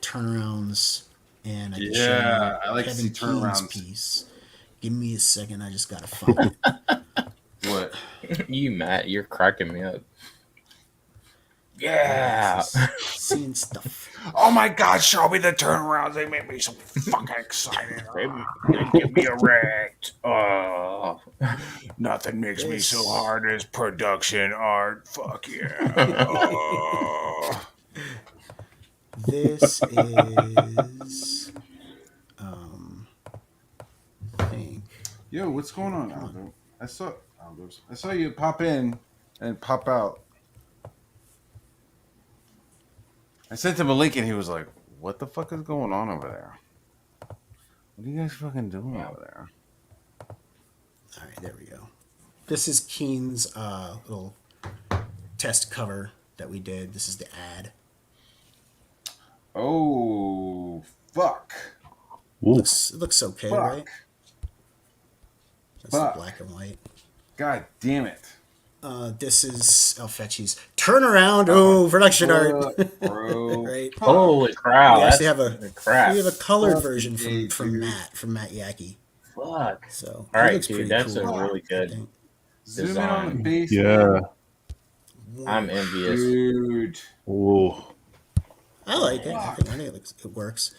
turnarounds, and I could show Yeah, you I like to Kevin see turnarounds. Keen's piece. Give me a second, I just gotta find it. What? You, Matt, you're cracking me up. Yeah. Seeing stuff. Oh my God, show me the turnarounds. They make me so fucking excited. They give me a wrecked. Oh, nothing makes me so hard as production art. Fuck yeah. Oh. This is I think. Yo, what's going on, Aldo? I saw you pop in and pop out. I sent him a link and he was like, "What the fuck is going on over there? What are you guys fucking doing over there?" All right, there we go. This is Keen's little test cover that we did. This is the ad. Oh, fuck. It looks okay, Fuck. right? That's Fuck. the black and white. God damn it. This is Alfecci's turnaround. Oh, production art. Bro. Right. Holy crap! We actually that's have crap. We have a colored Fuck version yeah, from dude. Matt Yaki. Fuck. So All it right, looks dude, pretty that's cool, a really I good. think. Zoom in on the Design. base. Yeah. I'm envious. Dude. Oh. I like it. I think it works.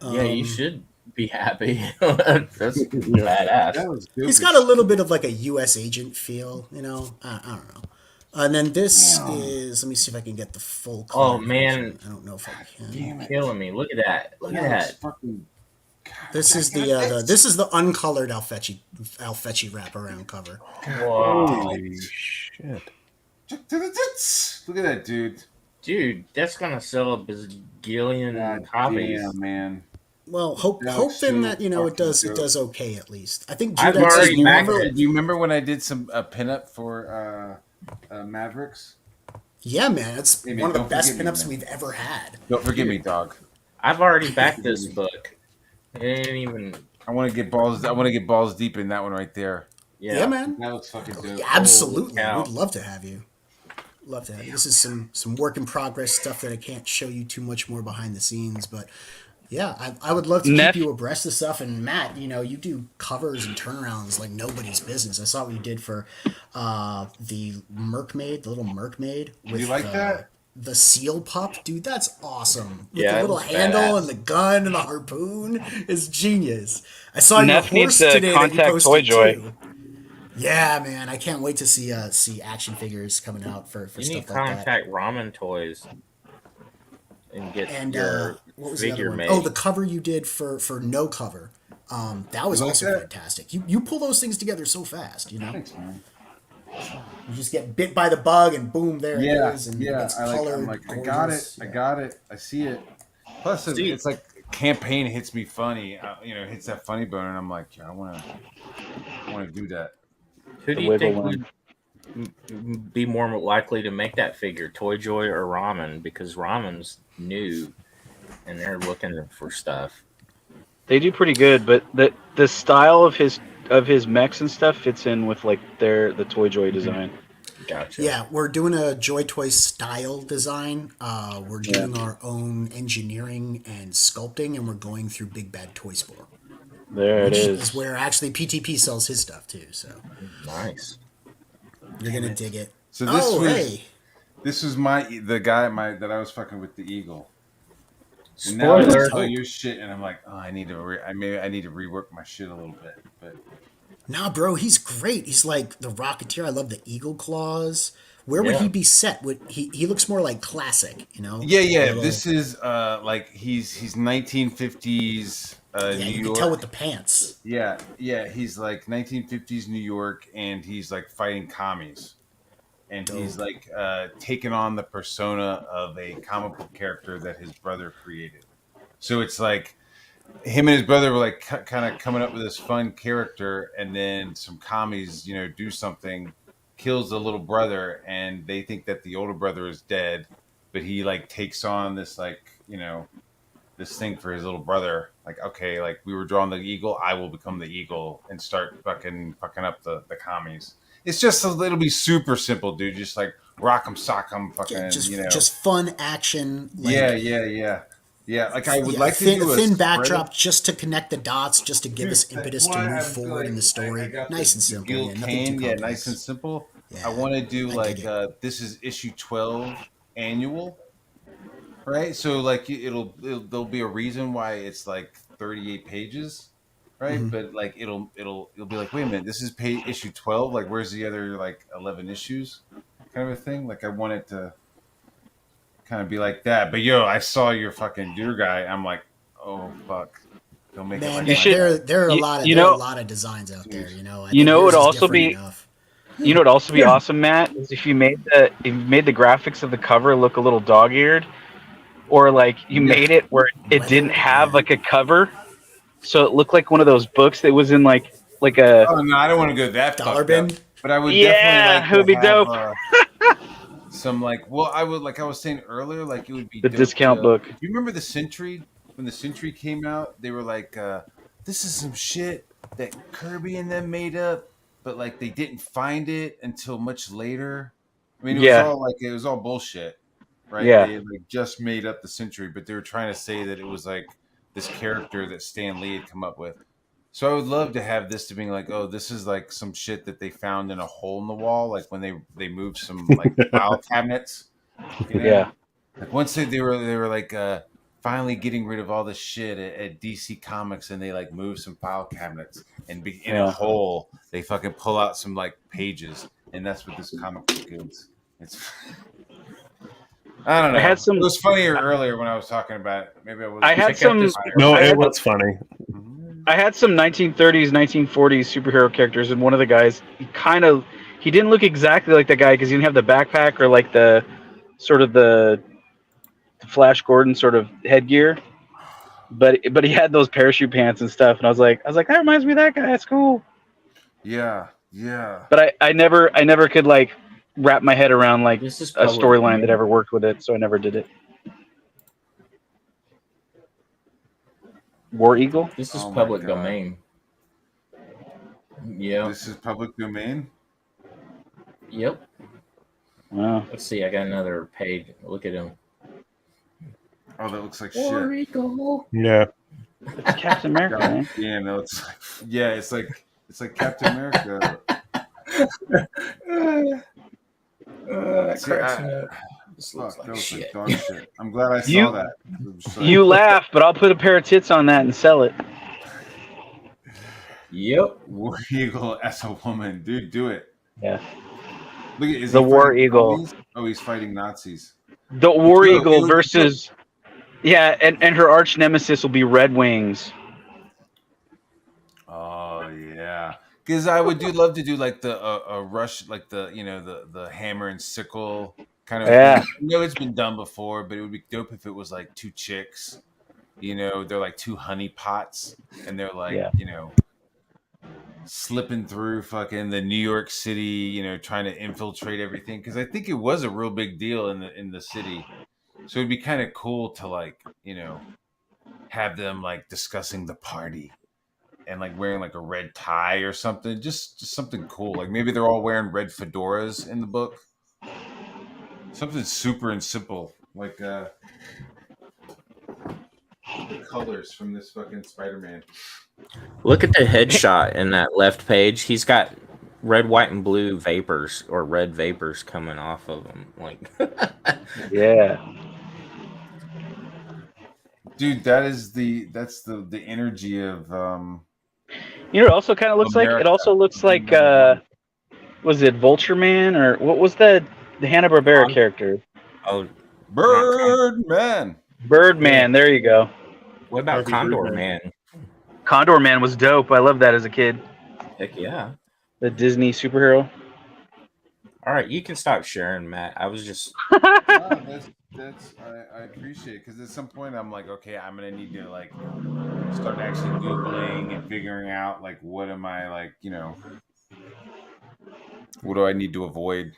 Yeah, you should be happy. That's badass. That was good. He's got a little bit of like a U.S. agent feel, I don't know. And then this is. Let me see if I can get the full. Oh, color man. version. I don't know if I can. Damn it. Killing me. Look at that. Look at That was that. fucking. This is the uncolored Alfecci wraparound cover. Whoa. Holy shit. To the tits. Look at that, dude. Dude, that's gonna sell a bazillion God copies. damn, man. Well, That hope was then so that it fucking does dope. okay at least. I think I've Judex already is backed never. it. Do you remember when I did some pinup for Mavericks? Yeah, man, it's Hey, man, one of the don't best forget me, pinups man. we've ever had. Don't forget me, dog. I've already backed this book. It ain't even. I want to get balls. I want to get balls deep in that one right there. Yeah, man. That looks fucking dope. Absolutely, cow. we'd love to have you. Love to have you. This is some work in progress stuff that I can't show you too much more behind the scenes, but yeah, I would love to Neff- keep you abreast of stuff. And Matt, you do covers and turnarounds like nobody's business. I saw what you did for the Merkmaid, the little Merkmaid. With You like that? The seal pup, dude, that's awesome. With Yeah, the it little was handle badass. and the gun and the harpoon is genius. I saw your Neff needs horse to today that you contact posted Toyjoy. too. Yeah, man, I can't wait to see action figures coming out for You stuff need to like that. contact Ramen Toys and get And your what was the other figure one? made. Oh, the cover you did for No Cover. That was You like also that? fantastic. You pull those things together so fast, Thanks, man. You just get bit by the bug and boom, there Yeah, it is, and yeah. it's I'm colored. like, I got it. gorgeous. I Yeah. got it. I see it. Plus, See- it's like campaign hits me funny. Hits that funny bone, and I'm like, yeah, I want to do that. Who do The you wiggle think line. would be more likely to make that figure, Toy Joy or Ramen? Because Ramen's new, and they're looking for stuff. They do pretty good, but the style of his mechs and stuff fits in with like the Toy Joy design. Gotcha. Yeah, we're doing a Joy Toy style design. We're doing our own engineering and sculpting, and we're going through Big Bad Toy Store. There it Which is. is where actually PTP sells his stuff too. So Nice. you're gonna dig it. So this Oh, was hey. this was the guy that I was fucking with the eagle. And now I Spoiler. saw your shit, and I'm like, oh, I need to rework my shit a little bit. But Nah, bro, he's great. He's like the Rocketeer. I love the eagle claws. Where would Yeah. he be set? Would he looks more like classic, you know? Yeah, yeah. A little- This is like he's 1950s yeah, New you York. can tell with the pants. Yeah, yeah. He's like 1950s New York, and he's like fighting commies, and he's Dope. like taking on the persona of a comic book character that his brother created. So it's like him and his brother were like kind of coming up with this fun character, and then some commies, you know, do something, kills the little brother, and they think that the older brother is dead, but he like takes on this like, you know, this thing for his little brother. Like, okay, like we were drawing the eagle, I will become the eagle and start fucking up the commies. It's just it'll be super simple, dude. Just like rock 'em, sock 'em, fucking, Yeah, just you know. just fun action. Like, Yeah. Like I would like to thin, do a thin spread- backdrop just to connect the dots, just to give us impetus Well, to I move have, forward like, in the story. I got Nice the and simple. Gil Yeah, nothing Kane, too yeah, complex. nice and simple. Yeah, I want to do I like dig it. this is issue 12 annual, right? So like there'll be a reason why it's like 38 pages, right? Mhm. But like you'll be like, wait a minute, this is issue 12. Like where's the other like 11 issues, kind of a thing. Like I want it to kind of be like that. But yo, I saw your fucking deer guy. I'm like, oh fuck, don't make it Man, like You that. should- there are a you- lot of you there are know- a lot of designs out there. You know, I You think know, yours it would is also different be- enough. You know, it'd also be awesome, Matt, is if you made the graphics of the cover look a little dog-eared, or like you made it where it didn't have like a cover, so it looked like one of those books that was in like a Oh no, I don't want to go that Dollar fucked bin? up. But I would Yeah, definitely like it would be to dope. have some like. Well, I would like I was saying earlier, like it would be The dope discount to- book. Do you remember the Sentry? When the Sentry came out, they were like, "This is some shit that Kirby and them made up," but like they didn't find it until much later. I mean, it was all bullshit, right? Yeah. They like just made up the Sentry, but they were trying to say that it was like this character that Stan Lee had come up with. So I would love to have this to being like, oh, this is like some shit that they found in a hole in the wall, like when they moved some like file cabinets. You know? Yeah. Like once they were like finally getting rid of all the shit at DC Comics, and they like moved some file cabinets, and in a hole they fucking pull out some like pages, and that's what this comic book is. It's I don't know. I had some- It was funnier earlier when I was talking about it. Maybe I was. I had Check out some. this- No, I it had- was funny. I had some 1930s, 1940s superhero characters, and one of the guys, he didn't look exactly like that guy because he didn't have the backpack or like the sort of the Flash Gordon sort of headgear, but he had those parachute pants and stuff, and I was like, that reminds me of that guy. That's cool. Yeah. But I never could like wrap my head around like This is a public storyline domain. that ever worked with it, so I never did it. War Eagle. This is Oh my public God. domain. Yeah. This is public domain. Yep. Wow. Let's see. I got another page. Look at him. Oh, that looks like War shit. Eagle. Yeah. It's Captain America, God man. damn, no, it's like Captain America. That See, cracks I- me up. This looks Fuck, that like was shit. like dog shit. I'm glad I saw You- that. It was like- You laugh, but I'll put a pair of tits on that and sell it. Yep. War Eagle as a woman, dude, do it. Yeah. Look at is The he War fighting Eagle. Nazis? Oh, he's fighting Nazis. The War Yo, it Eagle would be versus, yeah, and her arch nemesis will be Red Wings. Oh yeah, because I would love to do like the a rush, like the the hammer and sickle kind of. Yeah. thing. I know it's been done before, but it would be dope if it was like two chicks. You know, they're like two honey pots, and they're like Yeah. slipping through fucking the New York City, trying to infiltrate everything. Because I think it was a real big deal in the city, so it'd be kind of cool to like have them like discussing the party. And like wearing like a red tie or something, just something cool. Like maybe they're all wearing red fedoras in the book. Something super and simple, like the colors from this fucking Spider-Man. Look at the headshot in that left page. He's got red, white, and blue vapors or red vapors coming off of him. Like, Yeah. Dude, that's the energy of You know, it also kind of looks like. It America. also looks like. Was it Vulture Man or what was the Hanna-Barbera character. Oh, Birdman. Birdman. There you go. what about Harvey Condor Birdman. Man? Condor Man was dope. I loved that as a kid. Heck yeah. The Disney superhero. All right, you can stop sharing, Matt. I was just No, I appreciate it because at some point I'm like, okay, I'm gonna need to like start actually googling and figuring out like what am I like, what do I need to avoid?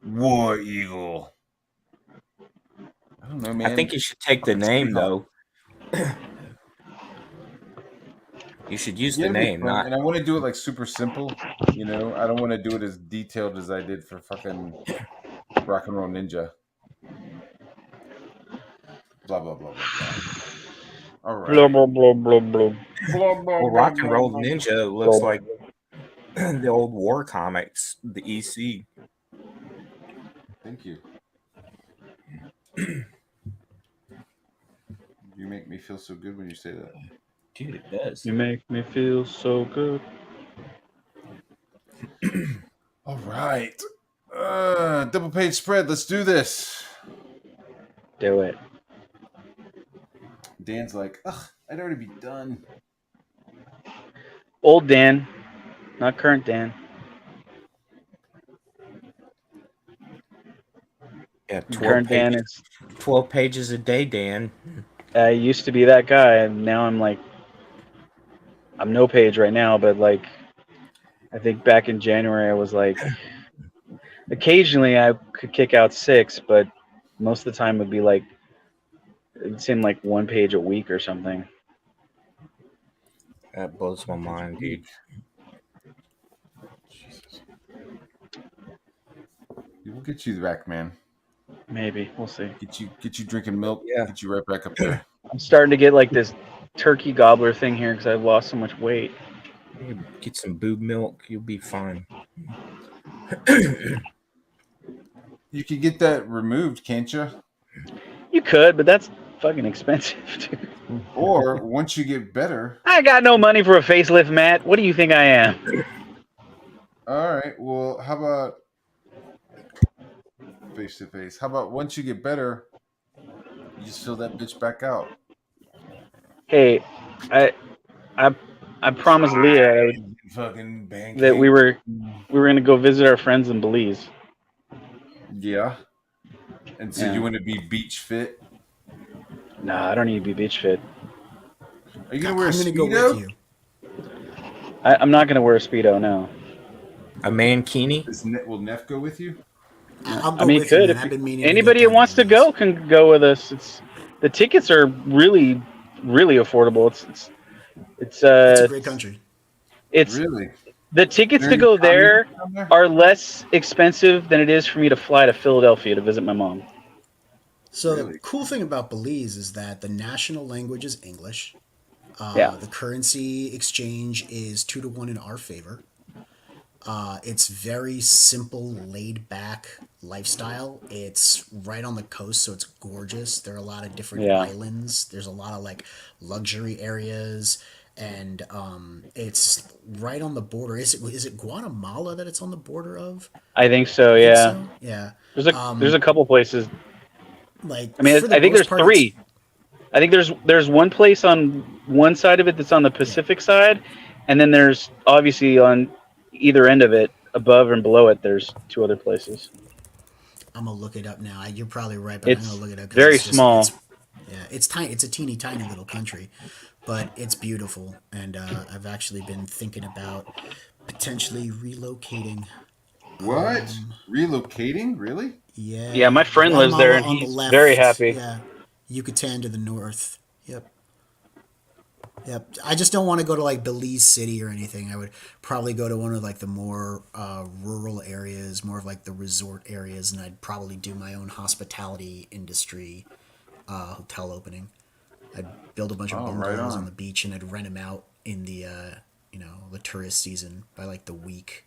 War Eagle. I don't know, man. I think you should take the name though. You should use the it'd be name, fun, not and I want to do it like super simple. I don't want to do it as detailed as I did for fucking Rock and Roll Ninja. Blah blah blah blah blah. All right. Blah blah blah blah blah. well, Rock and Roll Ninja looks like the old war comics, the EC. Thank you. You make me feel so good when you say that. Dude, it does. You make me feel so good. All right. Double page spread. Let's do this. Do it. Dan's like, ugh, I'd already be done. Old Dan, not current Dan. Yeah, 12 Current Dan pages, is. 12 pages a day, Dan. I used to be that guy, and now I'm like, I'm no page right now, but like, I think back in January I was like, occasionally I could kick out 6, but most of the time it would be like, it seemed like 1 page a week or something. That blows my mind, dude. Jesus. We'll get you back, man. Maybe we'll see. Get you drinking milk. Yeah. Get you right back up there. I'm starting to get like this turkey gobbler thing here because I've lost so much weight. You get some boob milk, you'll be fine. You could get that removed, can't you? You could, but that's fucking expensive, dude. Or once you get better. I got no money for a facelift, Matt. What do you think I am? All right. Well, how about face to face? How about once you get better, you just fill that bitch back out? Hey, I promised Leah Fucking bang. that we were gonna go visit our friends in Belize. Yeah. And so Yeah. you want to be beach fit? Nah, I don't need to be beach fit. Are you gonna wear a I'm gonna go Speedo? with you. I'm not gonna wear a Speedo, no. A mankini? Will Neff go with you? I'll go I mean, with you, could man. if I've been meaning to anybody get who down wants to Belize. go can go with us. The tickets are really, really affordable. It's a great country. It's Really? the tickets There to any go there communists down there? are less expensive than it is for me to fly to Philadelphia to visit my mom. So Really? the cool thing about Belize is that the national language is English. Yeah. The currency exchange is 2-to-1 in our favor. It's very simple, laid back lifestyle. It's right on the coast, so it's gorgeous. There are a lot of different Yeah. islands. There's a lot of like luxury areas, and it's right on the border. Is it Guatemala that it's on the border of? I think so. I think Yeah. so? Yeah. There's a couple places. Like I mean, for the I think most there's part, 3. I think there's one place on one side of it that's on the Pacific side, and then there's obviously on either end of it, above and below it, there's 2 other places. I'm gonna look it up now. You're probably right, but It's I'm gonna look it up. 'Cause very it's just- small. it's tiny. It's a teeny tiny little country, but it's beautiful. And I've actually been thinking about potentially relocating. What? Relocating? Really? Yeah. Yeah, my friend lives there, and Guatemala on the he's left, very happy. Yeah. Yucatan to the north. Yep. Yep. I just don't want to go to like Belize City or anything. I would probably go to one of like the more rural areas, more of like the resort areas, and I'd probably do my own hospitality industry hotel opening. I'd build a bunch of Oh, right bungalows on. on the beach, and I'd rent them out in the the tourist season by like the week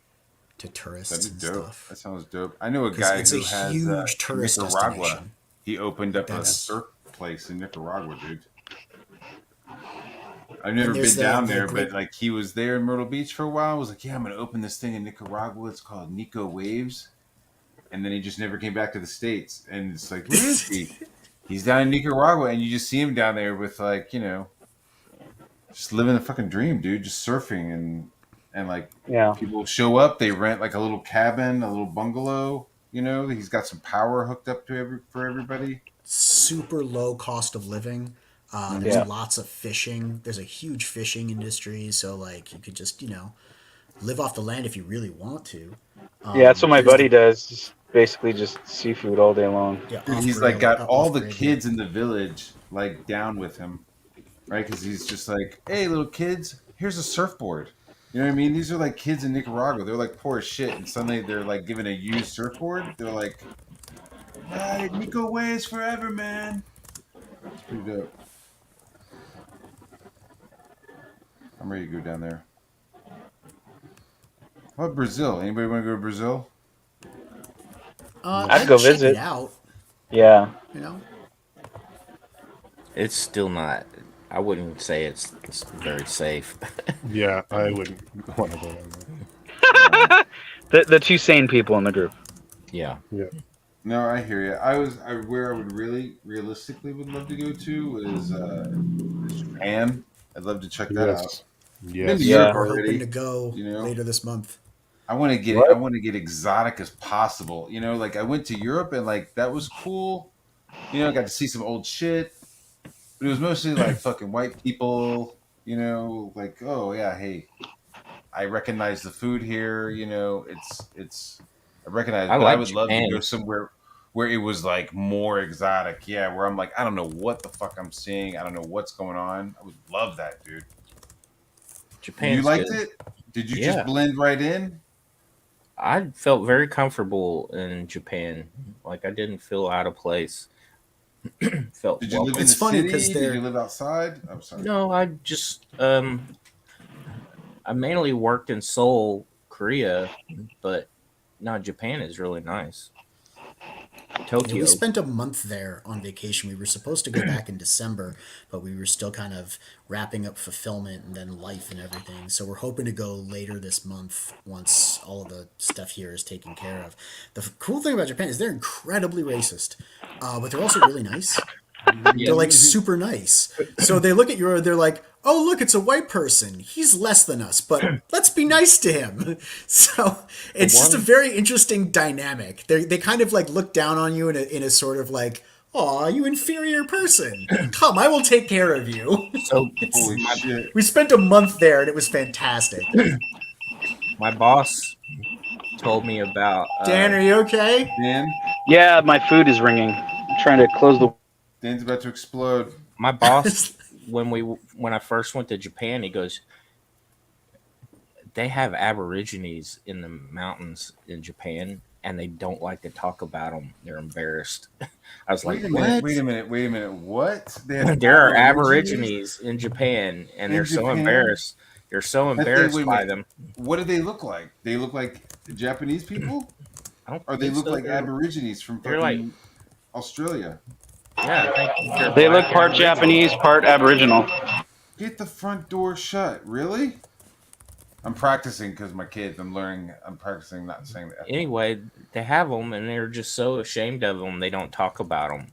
to tourists That'd and be dope. stuff. That sounds dope. I know a 'Cause guy it's who a has huge tourist Nicaragua. destination. He opened up a That's- surf place in Nicaragua, dude. I've never there's been down the there, great- but like he was there in Myrtle Beach for a while. I was like, yeah, I'm gonna open this thing in Nicaragua. It's called Nico Waves. and then he just never came back to the States. And it's like, where is he? He's down in Nicaragua, and you just see him down there with like, just living the fucking dream, dude. Just surfing and like Yeah. people show up, they rent like a little cabin, a little bungalow. He's got some power hooked up to for everybody. Super low cost of living. There's Yeah. lots of fishing. There's a huge fishing industry, so like you could just live off the land if you really want to. Yeah, that's what my there's buddy does. Just basically just seafood all day long. Yeah, He's off-grid- like got all the off-grid, kids in the village like down with him, right? Because he's just like, hey, little kids, here's a surfboard. You know what I mean? These are like kids in Nicaragua. They're like poor as shit, and suddenly they're like given a used surfboard. They're like, Nico waves forever, man. It's pretty dope. I'm ready to go down there. How about Brazil? Anybody want to go to Brazil? I'd go check visit. it out. Yeah. It's still not. I wouldn't say it's very safe. Yeah, I wouldn't want to go down there. The two sane people in the group. Yeah. No, I hear you. Where I would really realistically would love to go to is Japan. I'd love to check that out. Been Yes. to Yeah. Europe We're already. hoping to go later this month. I want to get What? I want to get exotic as possible. Like I went to Europe and like that was cool. I got to see some old shit, but it was mostly like fucking white people. Like, oh yeah, hey, I recognize the food here. It's I recognize, I but I like would love to Japan. go somewhere where it was like more exotic. Yeah, where I'm like, I don't know what the fuck I'm seeing. I don't know what's going on. I would love that, dude. Japan's You liked good. it? Did you Yeah. just blend right in? I felt very comfortable in Japan. Like I didn't feel out of place. Felt Did you live in It's the funny city? 'cause Did they're- you live outside? I'm sorry. No, I just I mainly worked in Seoul, Korea, but no, Japan is really nice. Yeah, Tokyo. we spent a month there on vacation. We were supposed to go back in December, but we were still kind of wrapping up fulfillment and then life and everything. So we're hoping to go later this month once all of the stuff here is taken care of. The cool thing about Japan is they're incredibly racist, but they're also really nice. They're like super nice. So they look at you and they're like, oh, look, it's a white person. He's less than us, but let's be nice to him. So it's just a very interesting dynamic. They kind of like look down on you in a sort of like, aw, you inferior person. Come, I will take care of you. So Holy shit. We spent a month there and it was fantastic. my boss told me about Dan, are you okay? Dan? Yeah, my food is ringing. I'm trying to close the. Dan's about to explode. my boss when I first went to Japan. He goes, they have Aborigines in the mountains in Japan, and they don't like to talk about them. They're embarrassed. I was like, Wait a minute, what? wait a minute. What? They have There are Aborigines in Japan, and In they're so Japan? embarrassed. They're so Wait a embarrassed minute. by them. What do they look like? They look like Japanese people? I don't Or they think look so. like They're- Aborigines from they're fucking like- Australia? Yeah, I think they're They look black part Aborigines. Japanese, part Aboriginal. Get the front door shut. Really? I'm practicing because my kids. I'm learning. I'm practicing not saying that. Anyway, they have them, and they're just so ashamed of them. They don't talk about them.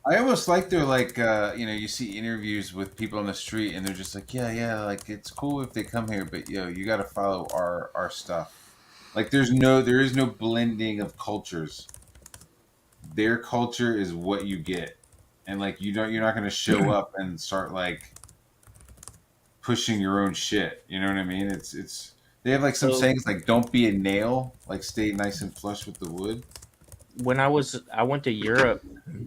I almost like they're like, you see interviews with people on the street and they're just like, yeah, like it's cool if they come here, but you got to follow our stuff. Like there is no blending of cultures. Their culture is what you get, and like you're not going to show up and start like pushing your own shit. You know what I mean? It's they have like some So- sayings like don't be a nail, like stay nice and flush with the wood. When I went to Europe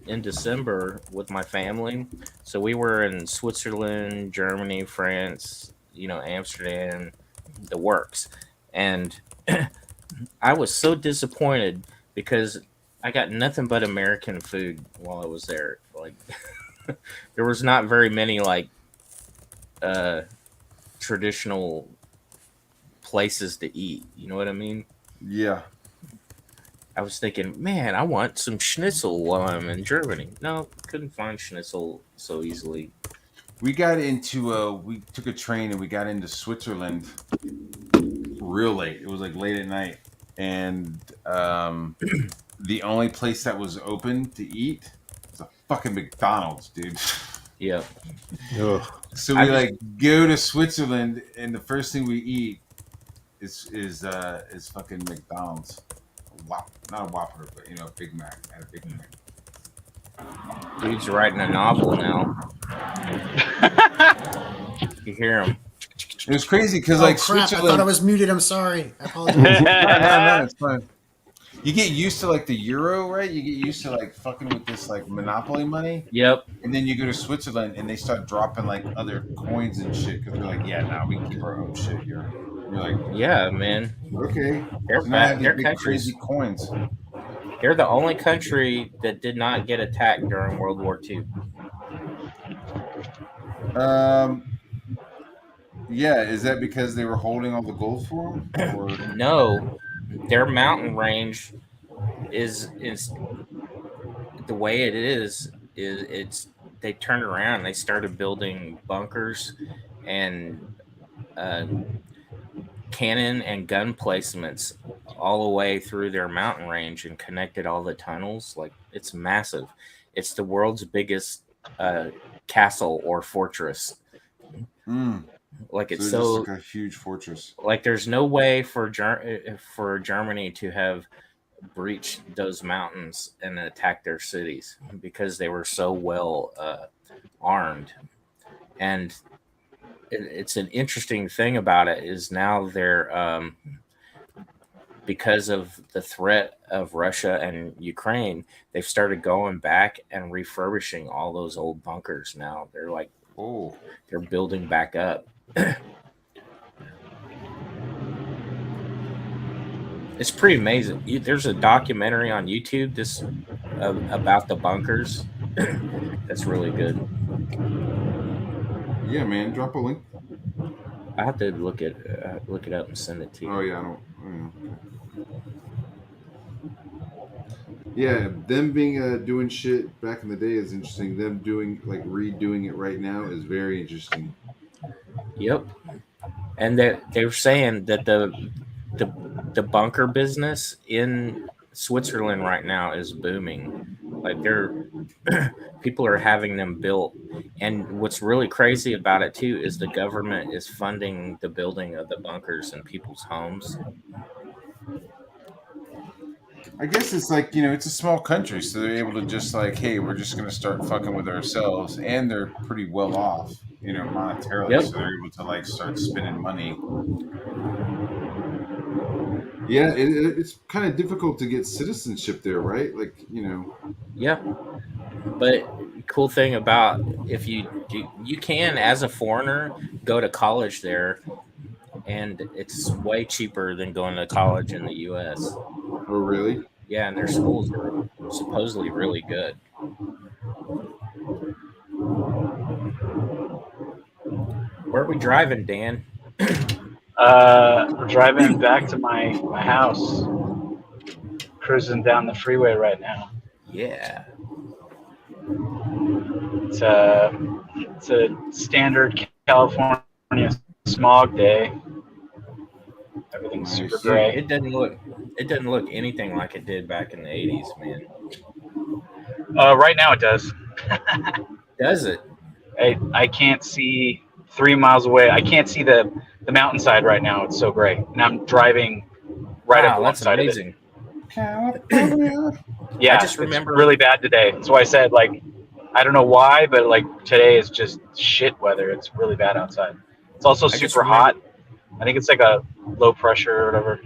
in December with my family. So we were in Switzerland, Germany, France, Amsterdam, the works. And I was so disappointed because I got nothing but American food while I was there. Like there was not very many like traditional places to eat. You know what I mean? Yeah. I was thinking, man, I want some schnitzel while I'm in Germany. No, couldn't find schnitzel so easily. We took a train and we got into Switzerland real late. It was like late at night. and the only place that was open to eat was a fucking McDonald's, dude. Yep. Ugh. So we like go to Switzerland, and the first thing we eat is fucking McDonald's. Not a Whopper, but a Big Mac. I had a Big Mac. Dude's writing a novel now. You hear him. It was crazy because Oh like crap! I Switzerland. thought I was muted. I'm sorry. I apologize. No, it's fine. You get used to like the euro, right? You get used to like fucking with this like monopoly money, Yep. and then you go to Switzerland and they start dropping like other coins and shit because they're like, yeah, nah, we can keep our own shit here. You're like, Yeah, man. okay. Their So now I have these their big countries. crazy coins. They're the only country that did not get attacked during World War II. Yeah, is that because they were holding all the gold for them? Or No, their mountain range is the way it is it's they turned around and they started building bunkers and cannon and gun placements all the way through their mountain range and connected all the tunnels. Like, it's massive. It's the world's biggest castle or fortress. Like, it's so just like a huge fortress. Like, there's no way for Germany to have breached those mountains and attacked their cities because they were so well armed. And it's an interesting thing about it is now they're because of the threat of Russia and Ukraine, they've started going back and refurbishing all those old bunkers. Now they're like, they're building back up. It's pretty amazing. There's a documentary on YouTube about the bunkers. That's really good. Yeah, man. Drop a link. I have to look it up and send it to you. Oh yeah, I don't. Yeah, them being doing shit back in the day is interesting. Them doing like redoing it right now is very interesting. Yep, and they were saying that the bunker business in Switzerland right now is booming. Like, people are having them built, and what's really crazy about it too is the government is funding the building of the bunkers in people's homes. I guess it's like, it's a small country, so they're able to just like, hey, we're just going to start fucking with ourselves, and they're pretty well off, monetarily, Yep. so they're able to like start spending money. Yeah, it's kind of difficult to get citizenship there, right? Like, Yeah, but cool thing about if you can, as a foreigner, go to college there, and it's way cheaper than going to college in the U.S. Oh, really? Yeah, and their schools are supposedly really good. Where are we driving, Dan? We're driving back to my house. Cruising down the freeway right now. Yeah. It's a standard California smog day. Everything's super gray. It doesn't look anything like it did back in the 80s, man. Right now it does. Does it? I can't see 3 miles away. I can't see the mountainside right now. It's so gray, and I'm driving right up alongside of it. Yeah, I just remember it's really bad today. That's why I said, like, I don't know why, but like today is just shit weather. It's really bad outside. It's also super hot. I think it's like a low pressure or whatever.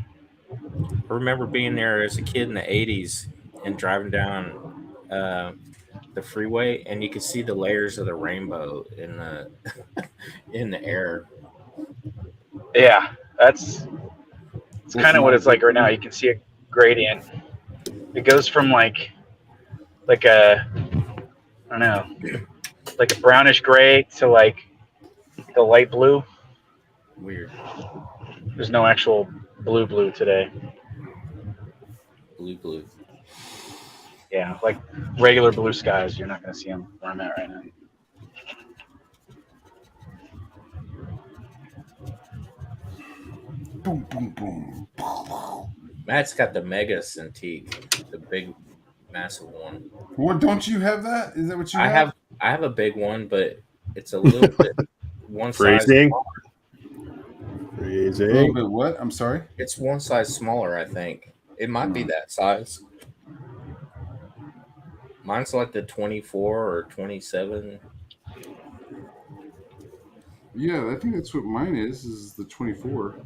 I remember being there as a kid in the 80s and driving down the freeway, and you could see the layers of the rainbow in the in the air. Yeah, it's kind of what it's like right now. You can see a gradient. It goes from like a, I don't know, like a brownish gray to like the light blue. Weird. There's no actual blue today. Blue. Yeah, like regular blue skies. You're not going to see them where I'm at right now. Boom, boom, boom. Matt's got the Mega Cintiq, the big, massive one. What? Don't you have that? Is that what you I have? have a big one, but it's a little bit one size. Phrasing. A little bit what? I'm sorry. It's one size smaller, I think. It might be that size. Mine's like the 24 or 27. Yeah, I think that's what mine is. Is the 24.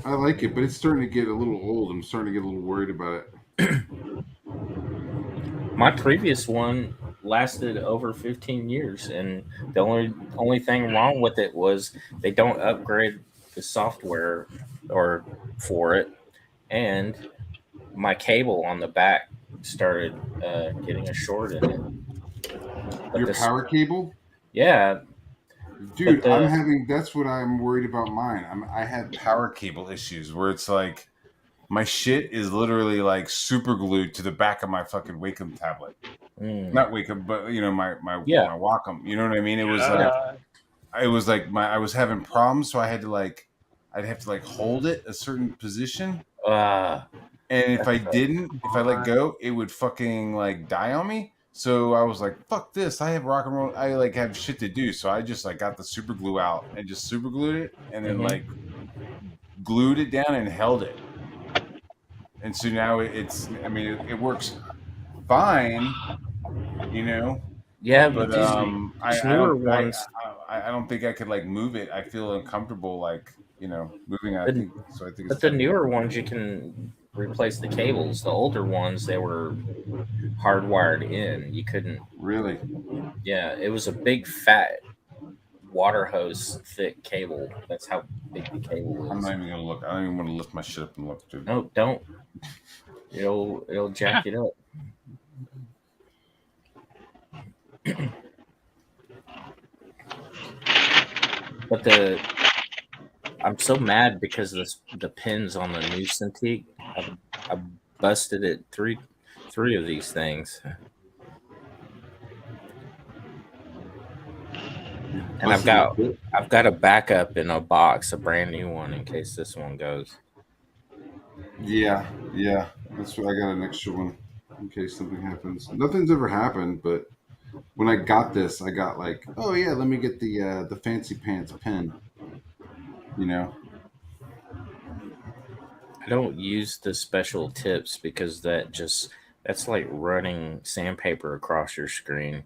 I like it, but it's starting to get a little old. I'm starting to get a little worried about it. My previous one lasted over 15 years, and the only thing wrong with it was they don't upgrade the software or for it, and my cable on the back started getting a short in it. But Your power cable? Yeah. Dude, that's what I'm worried about mine. I had power cable issues where it's like my shit is literally like super glued to the back of my fucking Wacom tablet. Not Wacom, but you know, my Wacom. You know what I mean? It was like I was having problems, so I'd have to like hold it a certain position. And if I let go, it would fucking like die on me. So I was like, fuck this. I have rock and roll. I like have shit to do. So I just like got the super glue out and just super glued it and then like glued it down and held it. And so now it works fine, you know? Yeah, but I don't think I could like move it. I feel uncomfortable like, you know, moving it. I think but the newer ones you can replace the cables. The older ones, they were hardwired in. You couldn't really. Yeah, it was a big fat water hose thick cable. That's how big the cable is. I'm not even gonna look. I don't even want to lift my shit up and look, dude. No, don't. It'll jack it up. But I'm so mad because the pins on the new Cintiq. I busted it three of these things, and I've got a backup in a box, a brand new one in case this one goes. Yeah, that's what I got, an extra one in case something happens. Nothing's ever happened, but when I got this, I got like, oh yeah, let me get the fancy pants pen. You know, I don't use the special tips because that's like running sandpaper across your screen.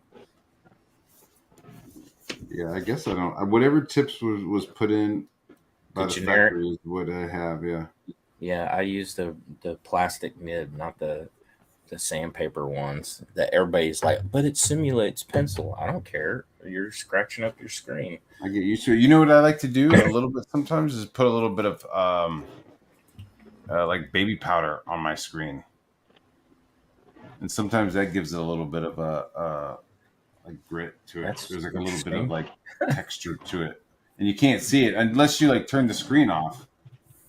Yeah, I guess I don't. Whatever tips was put in by the factory is what I have. Yeah. Yeah, I use the plastic nib, not the sandpaper ones that everybody's like, but it simulates pencil. I don't care. You're scratching up your screen. I get used to it. You know what I like to do a little bit sometimes is put a little bit of like baby powder on my screen, and sometimes that gives it a little bit of a like grit to it. There's like a little bit of like texture to it, and you can't see it unless you like turn the screen off.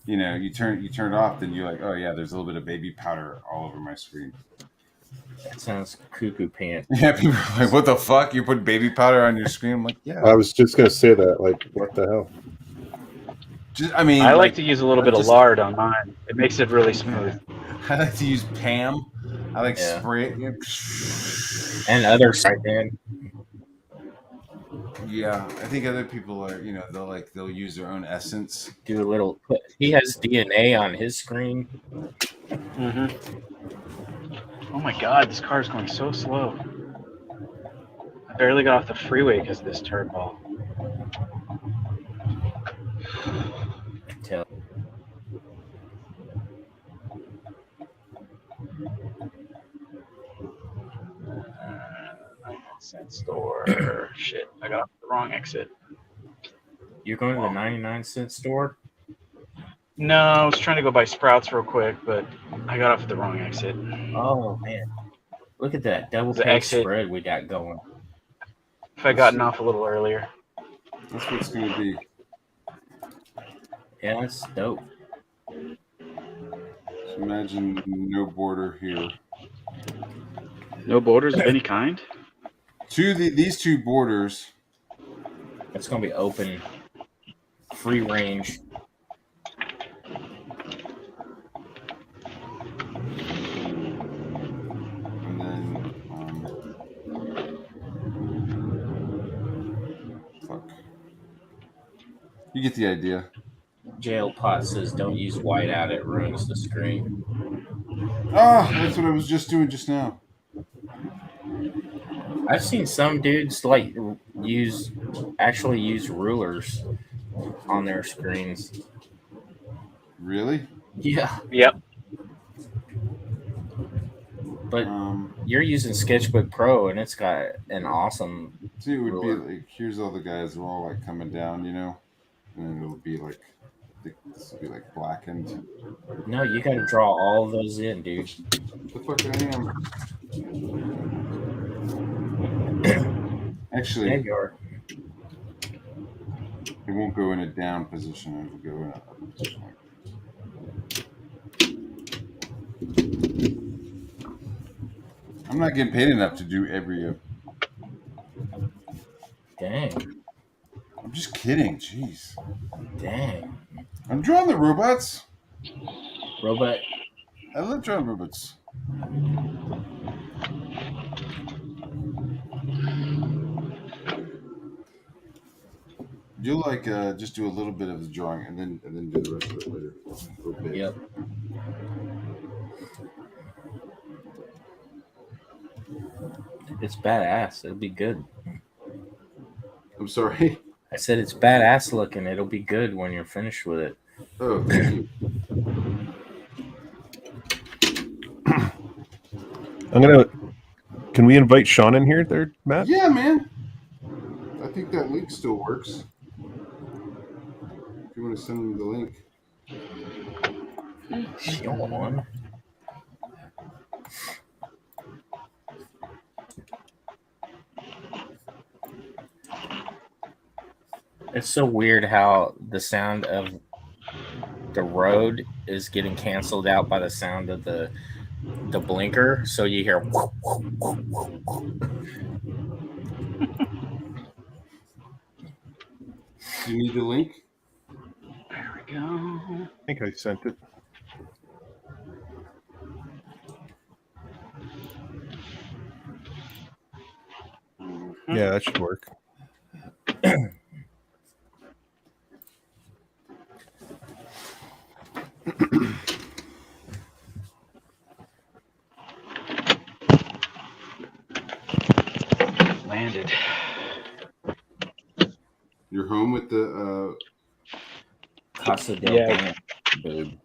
You know, you turn it off, then you're like, oh yeah, there's a little bit of baby powder all over my screen. That sounds cuckoo pants. Yeah, people are like, what the fuck? You put baby powder on your screen? I'm like, yeah. I was just gonna say that. Like, what the hell? I like to use a little bit of lard on mine. It makes it really smooth. I like to use Pam. I like spray it. You know. And other side then. Yeah, I think other people are, you know, they'll use their own essence. Do a little. He has DNA on his screen. Mm-hmm. Oh my god, this car is going so slow. I barely got off the freeway because of this turd ball. Tell. Cent store. Shit, I got off the wrong exit. You're going to the 99-cent store? No, I was trying to go buy Sprouts real quick, but I got off at the wrong exit. Oh man, look at that double page spread we got going. If I gotten off a little earlier. That's what it's going to be. Yeah, that's dope. So imagine no border here. No borders of any kind? These two borders. It's going to be open free range. And then, fuck. You get the idea. Jail Pot says don't use whiteout, it ruins the screen. Ah, that's what I was just doing just now. I've seen some dudes like actually use rulers on their screens. Really? Yeah, Yep. but you're using Sketchbook Pro and it's got an awesome. See, it would ruler. be like, here's all the guys, they're all like coming down, you know? And then it'll be like, this will be like blackened. No, you got to draw all of those in, dude. The fuck I am. Actually, Yeah, you are. it won't go in a down position. It will go in a up position. I'm not getting paid enough to do every. Dang. I'm just kidding. Jeez. Dang. I'm drawing the robots. Robot. I love drawing robots. You'll like just do a little bit of the drawing and then do the rest of it later. Okay. Yep. It's badass. It'll be good. I'm sorry. I said it's badass looking. It'll be good when you're finished with it. Oh, thank you. Can we invite Sean in here there, Matt? Yeah, man. I think that link still works. If you want to send me the link. Sean. It's so weird how the sound of the road is getting canceled out by the sound of the blinker, so you hear. Do you need the link? There we go. I think I sent it. Yeah, that should work. Landed. You're home with the. Casa del Yeah. Pan, dude.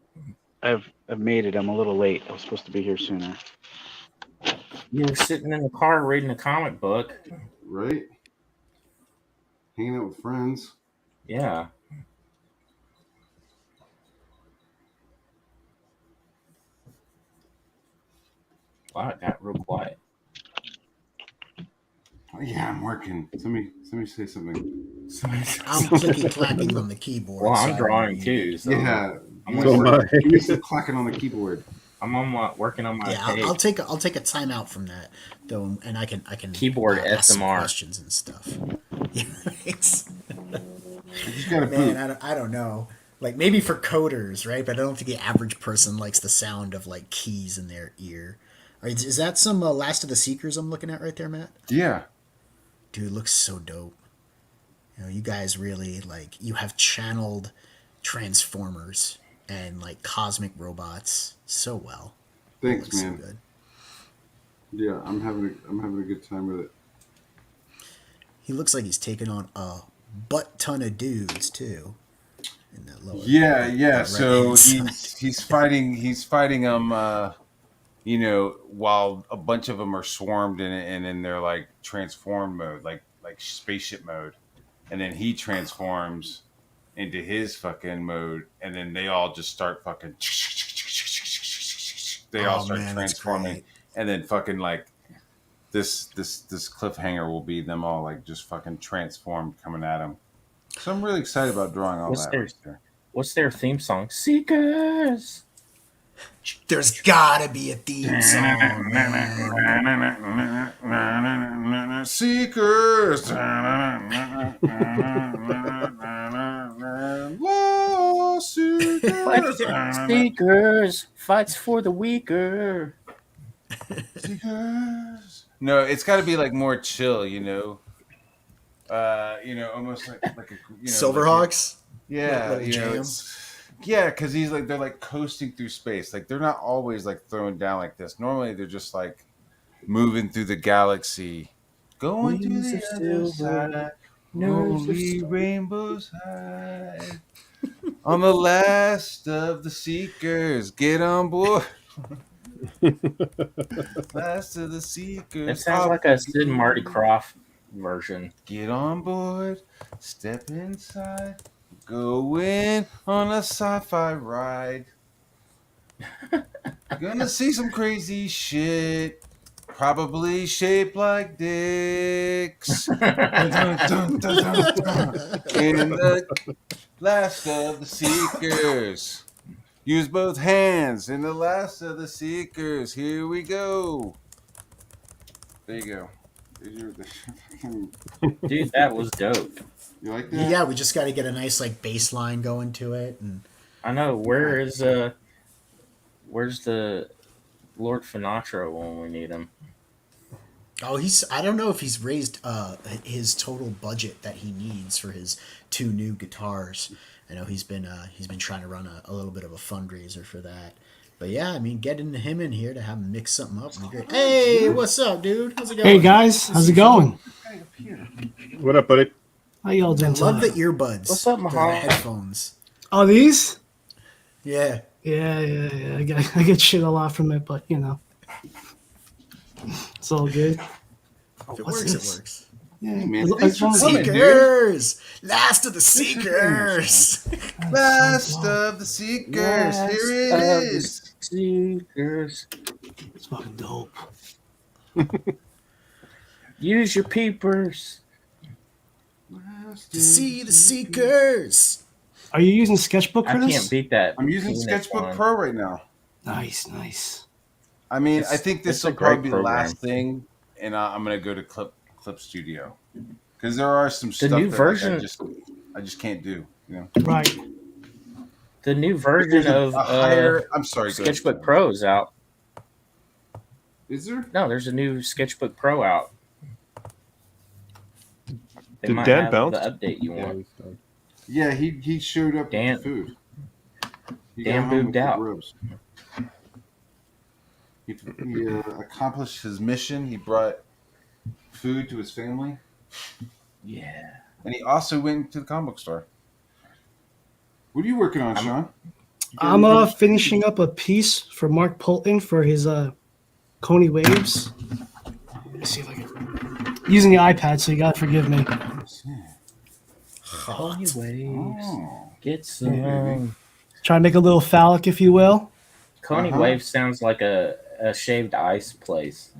I've made it. I'm a little late. I was supposed to be here sooner. You were sitting in the car reading a comic book. Right? Hanging out with friends. Yeah. Wow, it got real quiet. Oh, yeah, I'm working. Somebody say something. I'm clicky clacking on the keyboard. Well, so I'm drawing too. So Yeah. I'm, So am I. Give me some clacking on the keyboard. I'm working on my Yeah, page. I'll take a timeout from that though, and I can Keyboard ask some SMR. questions and stuff. Yeah, it's, I just got to boot. man, I don't know. Like maybe for coders, right? But I don't think the average person likes the sound of like keys in their ear. Is that some Last of the Seekers I'm looking at right there, Matt? Yeah. Dude, it looks so dope. You know, you guys really you have channeled Transformers and like cosmic robots so well. Thanks, Looks man. So good. Yeah, I'm having a good time with it. He looks like he's taking on a butt ton of dudes too. In that lower. Yeah, yeah. right So hand he's fighting them. You know, while a bunch of them are swarmed and then they're like transform mode, like spaceship mode, and then he transforms into his fucking mode, and then they all just start fucking. They all start man, that's transforming, great. and then fucking like this cliffhanger will be them all like just fucking transformed coming at him. So I'm really excited about drawing all that. Right there. What's their theme song? Seekers. There's gotta be a theme song. Seekers. And lawsuit. Seekers fights for the weaker. Seekers. No, it's got to be like more chill, you know. Almost like a Silverhawks. Yeah, Little jam. because they're like coasting through space. Like they're not always like thrown down like this. Normally they're just like moving through the galaxy, going to Wings the of other silver, side. nerves of Only stone. rainbows hide. On the last of the seekers, get on board. Last of the seekers. It sounds like a Sid and Marty Krofft version. Get on board, step inside, go in on a sci-fi ride. Gonna see some crazy shit, probably shaped like dicks. Dun, dun, dun, dun, dun. In the last of the seekers, use both hands. In the last of the seekers, here we go. There you go. Dude, that was dope. You like that? Yeah, we just got to get a nice like bass line going to it, and I know. Where's the Lord Finatra when we need him? I don't know if he's raised his total budget that he needs for his 2 new guitars. I know he's been trying to run a little bit of a fundraiser for that. But yeah, I mean, getting him in here to have him mix something up would be great. Hey, what's up, dude? How's it going? Hey guys, how's it going? What up, buddy? How y'all I doing? love the tonight? earbuds. What's up, the Mahal? headphones. Oh, these? Yeah. Yeah. I get shit a lot from it, but you know, it's all good. Oh, If it what's works, this? it works. Yeah, man, as thanks for long as- coming. Seekers! Last of the Seekers! Last of the seekers, here it is. Seekers. It's fucking dope. Use your peepers. To see the Seekers! Are you using Sketchbook for I this? can't beat that. I'm using Peanut Sketchbook one. Pro right now. Nice. I mean, It's- I think this it's a will probably great be the program. last thing, and I'm gonna go to Clip Studio because there are some The stuff new that version- I just can't do. You know, Right. The new version of I'm sorry, go ahead. Sketchbook Pro is out. Is there? No, there's a new Sketchbook Pro out. They Did might Dan have bounce? the update you want. Yeah, he showed up Dan- with the food. He Dan got home boobed with the out. ribs. He accomplished his mission. He brought food to his family, Yeah. and he also went to the comic book store. What are you working on, Sean? You got I'm anything? finishing up a piece for Mark Polton for his Coney Waves. Let me see if I can. Using the iPad, so you gotta forgive me. Coney Waves. Oh. Get some. Try to make a little phallic, if you will. Coney Uh-huh. Waves sounds like a shaved ice place.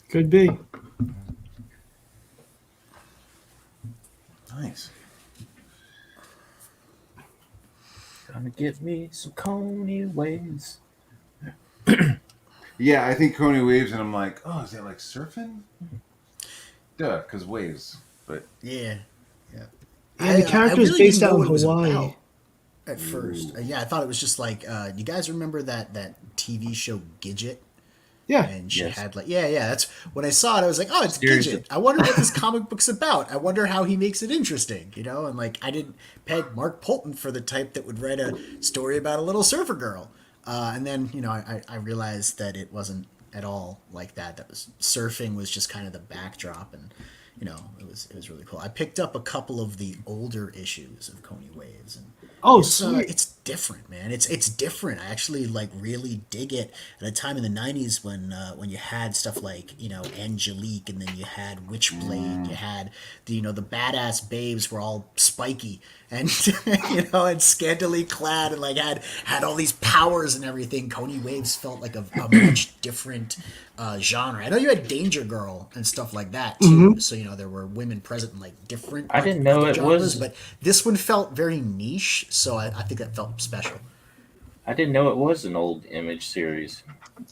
Could be. Nice. Gonna get me some Coney Waves. Yeah, I think Coney Waves, and I'm like, oh, is that like surfing? Duh, because waves. But Yeah. Yeah, the character's really based didn't know out in what it was Hawaii. about at first. Yeah, I thought it was just like, you guys remember that TV show Gidget? Yeah. And she Yes. had like, yeah, that's when I saw it. I was like, oh, it's Series Gidget. I wonder what this comic book's about. I wonder how he makes it interesting, you know? And like, I didn't peg Mark Polton for the type that would write a story about a little surfer girl. And then, you know, I realized that it wasn't at all like that. That was surfing was just kind of the backdrop, and you know, it was really cool. I picked up a couple of the older issues of Coney Waves, and Oh, it's, sweet. it's different, man. It's different. I actually like really dig it. At a time in the '90s when you had stuff like, you know, Angelique, and then you had Witchblade, you had the badass babes were all spiky and and scantily clad and like had all these powers and everything. Coney Waves felt like a much different genre. I know you had Danger Girl and stuff like that too. So there were women present in like different. I didn't know other it genres, was- but this one felt very niche. So I think that felt special. I didn't know it was an old Image series.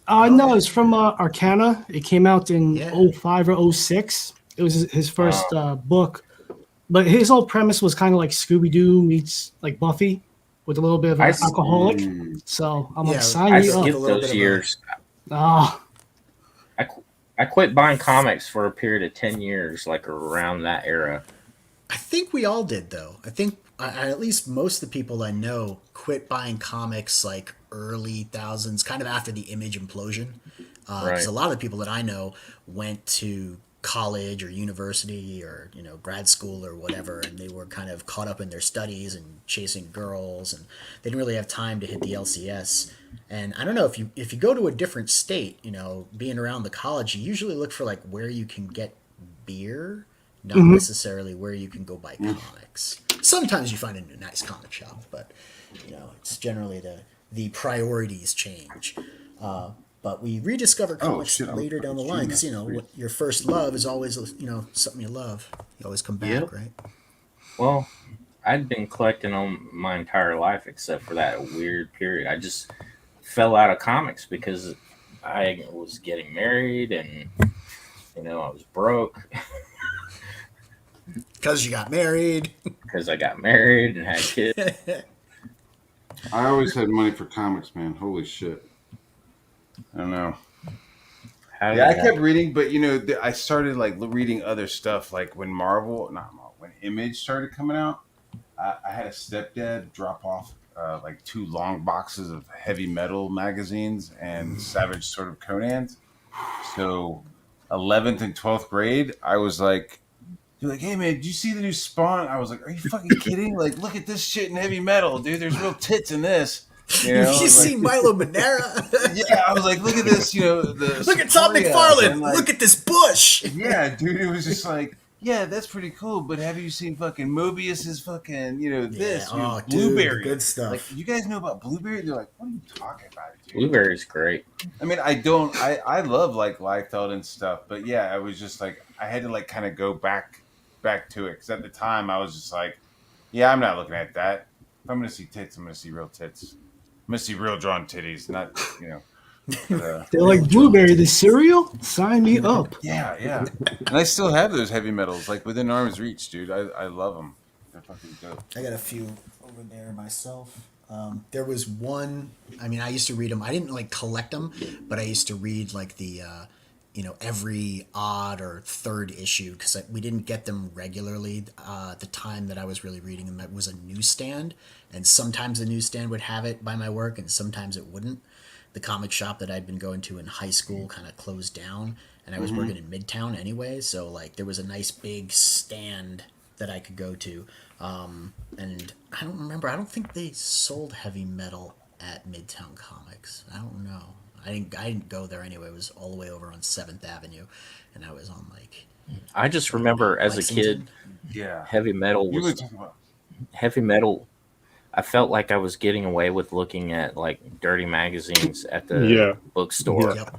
No, it's from Arcana. It came out in Yeah. 05 or 06. It was his first book. But his whole premise was kind of like Scooby Doo meets like Buffy, with a little bit of an alcoholic. So I'm like, sign I me up. skipped those years. Ah, I quit buying comics for a period of 10 years, like around that era. I think we all did, though. I think at least most of the people I know quit buying comics like early thousands, kind of after the Image implosion. Because a lot of the people that I know went to college or university or grad school or whatever, and they were kind of caught up in their studies and chasing girls, and they didn't really have time to hit the LCS. And I don't know, if you go to a different state, being around the college, you usually look for like where you can get beer, not necessarily where you can go buy comics. Sometimes you find a nice comic shop, but it's generally the priorities change. But we rediscover comics later down the line because your first love is always something you love. You always come back, right? Well, I'd been collecting them my entire life except for that weird period. I just fell out of comics because I was getting married and I was broke. Because you got married. Because I got married and had kids. I always had money for comics, man. Holy shit. I don't know. I kept reading, but I started like reading other stuff. Like when when Image started coming out, I had a stepdad drop off like 2 long boxes of heavy metal magazines and Savage Sword of Conan's. So 11th and 12th grade, I was like, you're like, hey man, did you see the new Spawn? I was like, are you fucking kidding? Like, look at this shit in heavy metal, dude. There's real tits in this. You see Milo Manera? Yeah, I was like, look at this, look at Tom McFarlane. Like, look at this bush. Yeah, dude, it was just like, yeah, that's pretty cool. But have you seen fucking Mobius's fucking, this, Blueberry, dude, good stuff. Like, you guys know about Blueberry? They're like, what are you talking about, dude? Blueberry's great. I mean, I love like Liefeld and stuff, but yeah, I was just like, I had to like kind of go back to it because at the time I was just like, yeah, I'm not looking at that. If I'm gonna see tits, I'm gonna see real tits. I'm gonna see real drawn titties, not They're like Blueberry, the cereal. Sign me up. Yeah. And I still have those heavy metals like within arm's reach, dude. I love them. They're fucking dope. I got a few over there myself. There was one. I mean, I used to read them. I didn't like collect them, but I used to read like the every odd or third issue because we didn't get them regularly at the time that I was really reading them. It was a newsstand, and sometimes the newsstand would have it by my work, and sometimes it wouldn't. The comic shop that I'd been going to in high school kind of closed down, and I was working in Midtown anyway, so like there was a nice big stand that I could go to. And I don't remember. I don't think they sold heavy metal at Midtown Comics. I don't know. I didn't go there anyway. It was all the way over on 7th Avenue, and I was on like. I just remember as Lexington. a kid, heavy metal was heavy metal. I felt like I was getting away with looking at like dirty magazines at the bookstore. Yep.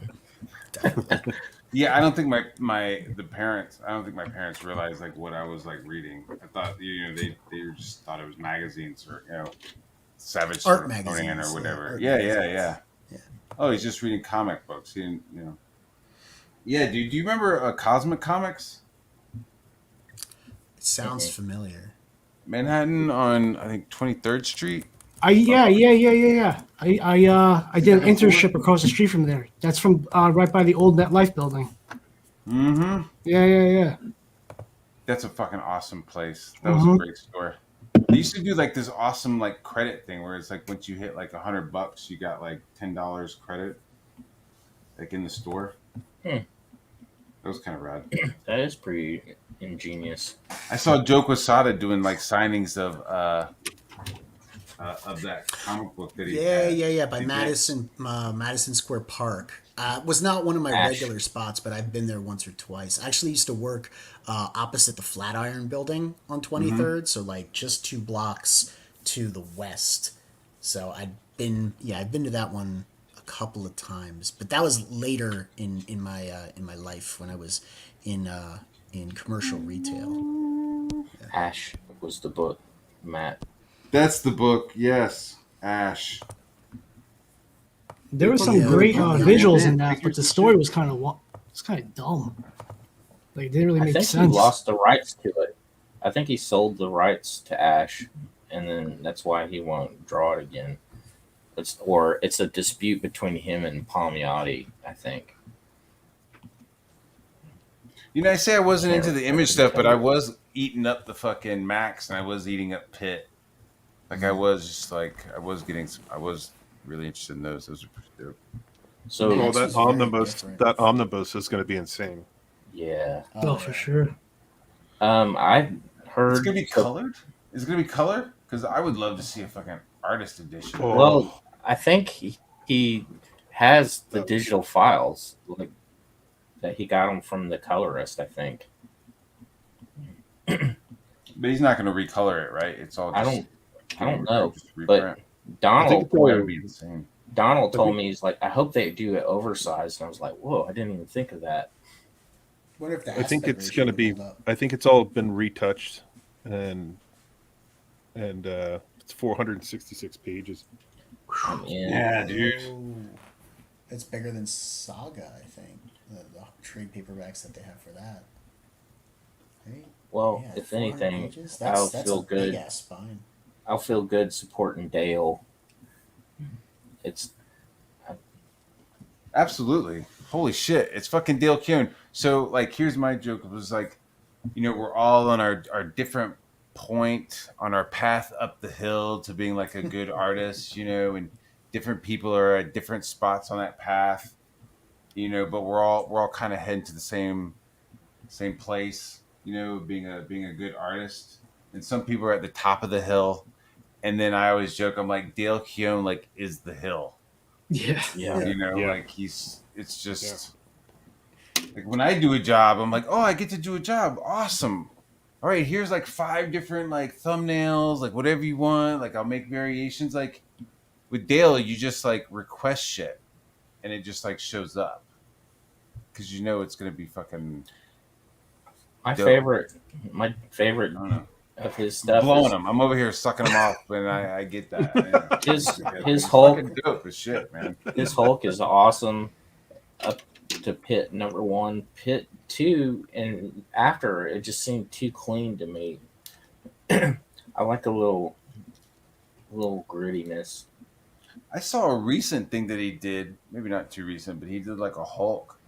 Yeah, I don't think my parents realized like what I was like reading. I thought they just thought it was magazines or Savage art magazines or whatever. Yeah. Oh, he's just reading comic books. He didn't, Yeah, dude. Do you remember Cosmic Comics? It sounds familiar. Manhattan on I think 23rd Street. Yeah. I did an internship across the street from there. That's from right by the old MetLife building. Mm-hmm. Yeah. That's a fucking awesome place. That was a great store. They used to do like this awesome like credit thing where it's like once you hit like $100, you got like $10 credit, like in the store. That was kind of rad. That is pretty ingenious. I saw Joe Quesada doing like signings of that comic book that he had. By Madison Square Park. Was not one of my regular spots, but I've been there once or twice. I actually used to work opposite the Flatiron Building on 23rd, so like just 2 blocks to the west. So I've been to that one a couple of times, but that was later in my life when I was in commercial retail. Ash was the book, Matt. That's the book, yes. Ash. There were some great visuals in that, but the story was kind of dumb. Like, it didn't really make sense. He lost the rights to it. I think he sold the rights to Ash, and then that's why he won't draw it again. It's a dispute between him and Palmiotti, I think. You know, I say I wasn't Can't into the remember image the stuff, but I cover. was eating up the fucking Max, and I was eating up Pitt. Like I was just like I was really interested in those. Those are pretty dope. So Well, Max that was very omnibus, different. that omnibus is going to be insane. yeah, Oh, for sure. I've heard. It's gonna be colored. Is it gonna be colored? Because I would love to see a fucking artist edition. Oh. Well, I think he has the digital files like that. He got them from the colorist, I think. But he's not gonna recolor it, right? It's all. Just, I don't know, just but reprint. Donald Boy, that'd be insane. Donald told me, he's like, I hope they do it oversized, and I was like, whoa, I didn't even think of that. What if the I think aspect it's ratio going to would be. hold up? I think it's all been retouched, and it's 466 pages. Yeah, dude. Oh, it's bigger than Saga, I think. The trade paperbacks that they have for that. Right? Well, Yeah, if 400 anything, pages? I'll That's feel a good. big ass spine. I'll feel good supporting Dale. It's Absolutely. Holy shit! It's fucking Dale Kuhn. So like, here's my joke. It was like, you know, we're all on our different point on our path up the hill to being like a good artist, you know, and different people are at different spots on that path, you know, but we're all kind of heading to the same place, you know, being a good artist. And some people are at the top of the hill, and then I always joke, I'm like, Dale Keown like is the hill, Yeah. yeah. you know, Yeah. like it's just like when I do a job, I'm like, oh, I get to do a job, awesome. All right, here's like 5 different like thumbnails, like whatever you want, like I'll make variations. Like with Dale, you just like request shit, and it just like shows up because you know it's gonna be fucking. My Dope. my favorite I don't know. of his stuff Blowing is them. I'm over here sucking them off, and I get that. Man. his It's Hulk. fucking dope as shit, man. His Hulk is awesome. Up to Pit #1, Pit 2, and after it just seemed too clean to me. I like a little grittiness. I saw a recent thing that he did, maybe not too recent, but he did like a Hulk,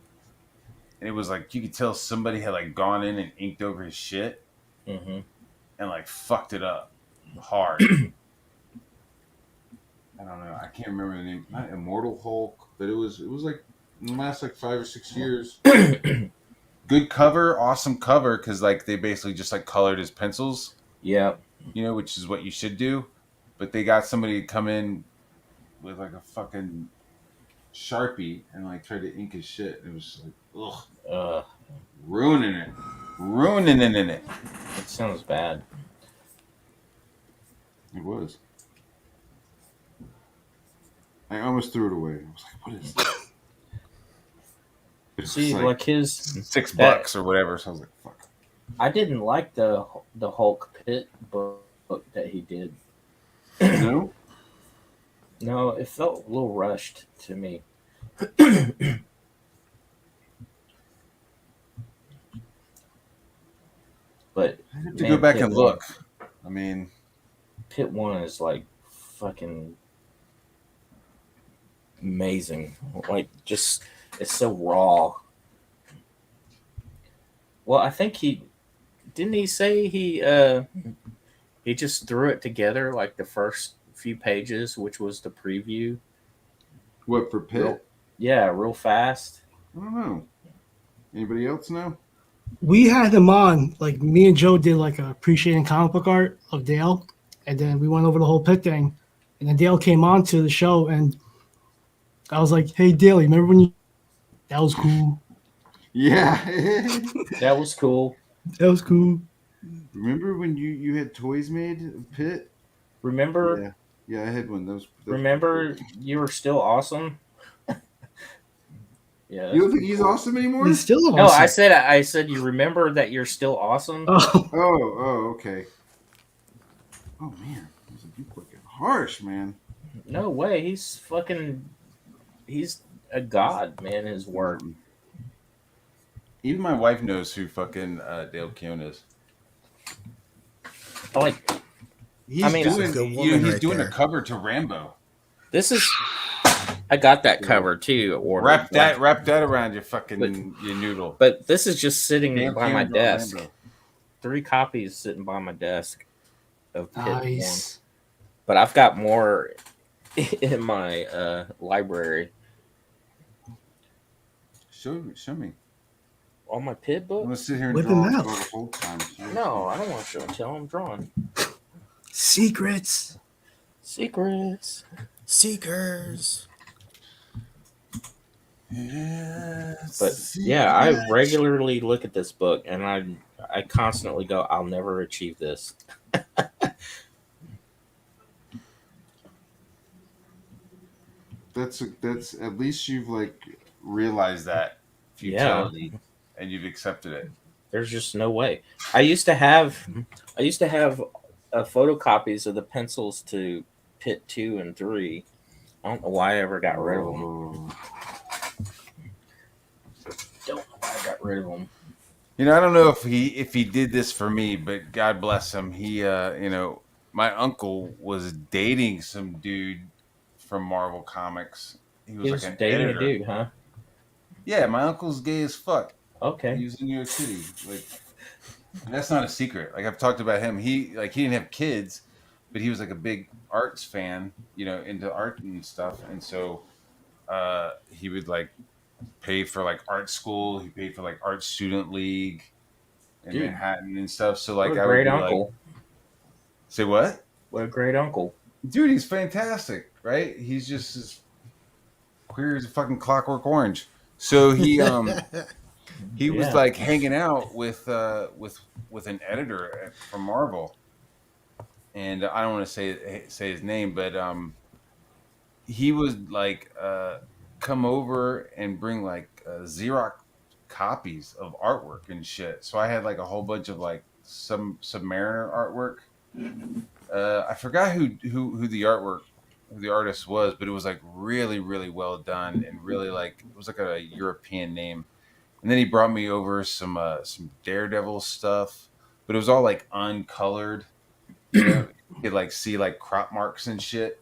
and it was like you could tell somebody had like gone in and inked over his shit Hmm and like fucked it up hard. I don't know. I can't remember the name. Not Immortal Hulk, but it was like in the last like 5 or 6 years. Good cover, awesome cover, because like they basically just like colored his pencils, Yeah, you know, which is what you should do. But they got somebody to come in with like a fucking Sharpie and like try to ink his shit. It was just like, ugh, ruining it. it sounds bad. It was. I almost threw it away. I was like, what is this? It was See, like his $6 or whatever. So I was like, fuck. I didn't like the Hulk Pit book that he did. No? No, it felt a little rushed to me. But I have to man, go back Pit and 1 look. I mean, Pit 1 is like fucking amazing. Like just it's so raw. Well, I think he say he just threw it together like the first few pages, which was the preview. what for Pitt? Real fast. I don't know. Anybody else know? We had him on, like me and Joe did like a appreciating comic book art of Dale, and then we went over the whole Pit thing, and then Dale came on to the show, and I was like, "Hey Dale, you remember when you? That was cool. Yeah. That was cool. That was cool." Remember when you had toys made of Pitt? Remember Yeah, I had one. Those remember you were still awesome? Yeah. You don't think he's awesome anymore? He's still awesome. No, I said you remember that you're still awesome? Oh, Oh, okay. Oh man, I was like, you fucking harsh, man. No way. He's a god, man, his work. Even my wife knows who fucking Dale Keown is. like He's I mean, that's a doing, good you woman know, he's right doing there. a cover to Rambo. this is. I got that cover too. Ordered, Wrap that around your fucking your noodle. But this is just sitting Damn by my Cameron draw desk. Rambo. 3 copies sitting by my desk of Pit 1. Nice. But I've got more in my library. Show me. All my Pit I'm books? gonna sit here and Whip draw him out. the whole time. No, I don't want to show and tell. I'm drawing. Secrets. Secrets. Seekers. But yeah, I regularly look at this book and I constantly go, I'll never achieve this. That's at least you've like realized that futility and you've accepted it. There's just no way. I used to have photocopies of the pencils to Pit 2 and 3. I don't know why I ever got rid of them. Don't know why I got rid of them. You know, I don't know if he did this for me, but God bless him. He my uncle was dating some dude from Marvel Comics. He was like an dating editor. a dude, huh? Yeah, my uncle's gay as fuck. Okay. He was in New York City. Like, that's not a secret. Like, I've talked about him. He didn't have kids, but he was like a big arts fan, into art and stuff. And so he would like pay for like art school. He paid for like art student league in Manhattan and stuff. So like, What a I would great be uncle. like, say what? What a great uncle. Dude, he's fantastic, right? He's just as queer as a fucking Clockwork Orange. So he he was like hanging out with an editor from Marvel, and I don't want to say his name, but he would like come over and bring like Xerox copies of artwork and shit. So I had like a whole bunch of like some Submariner artwork. I forgot who the artist was, but it was like really, really well done and really like it was like a European name. And then he brought me over some Daredevil stuff, but it was all like uncolored. You could like see like crop marks and shit,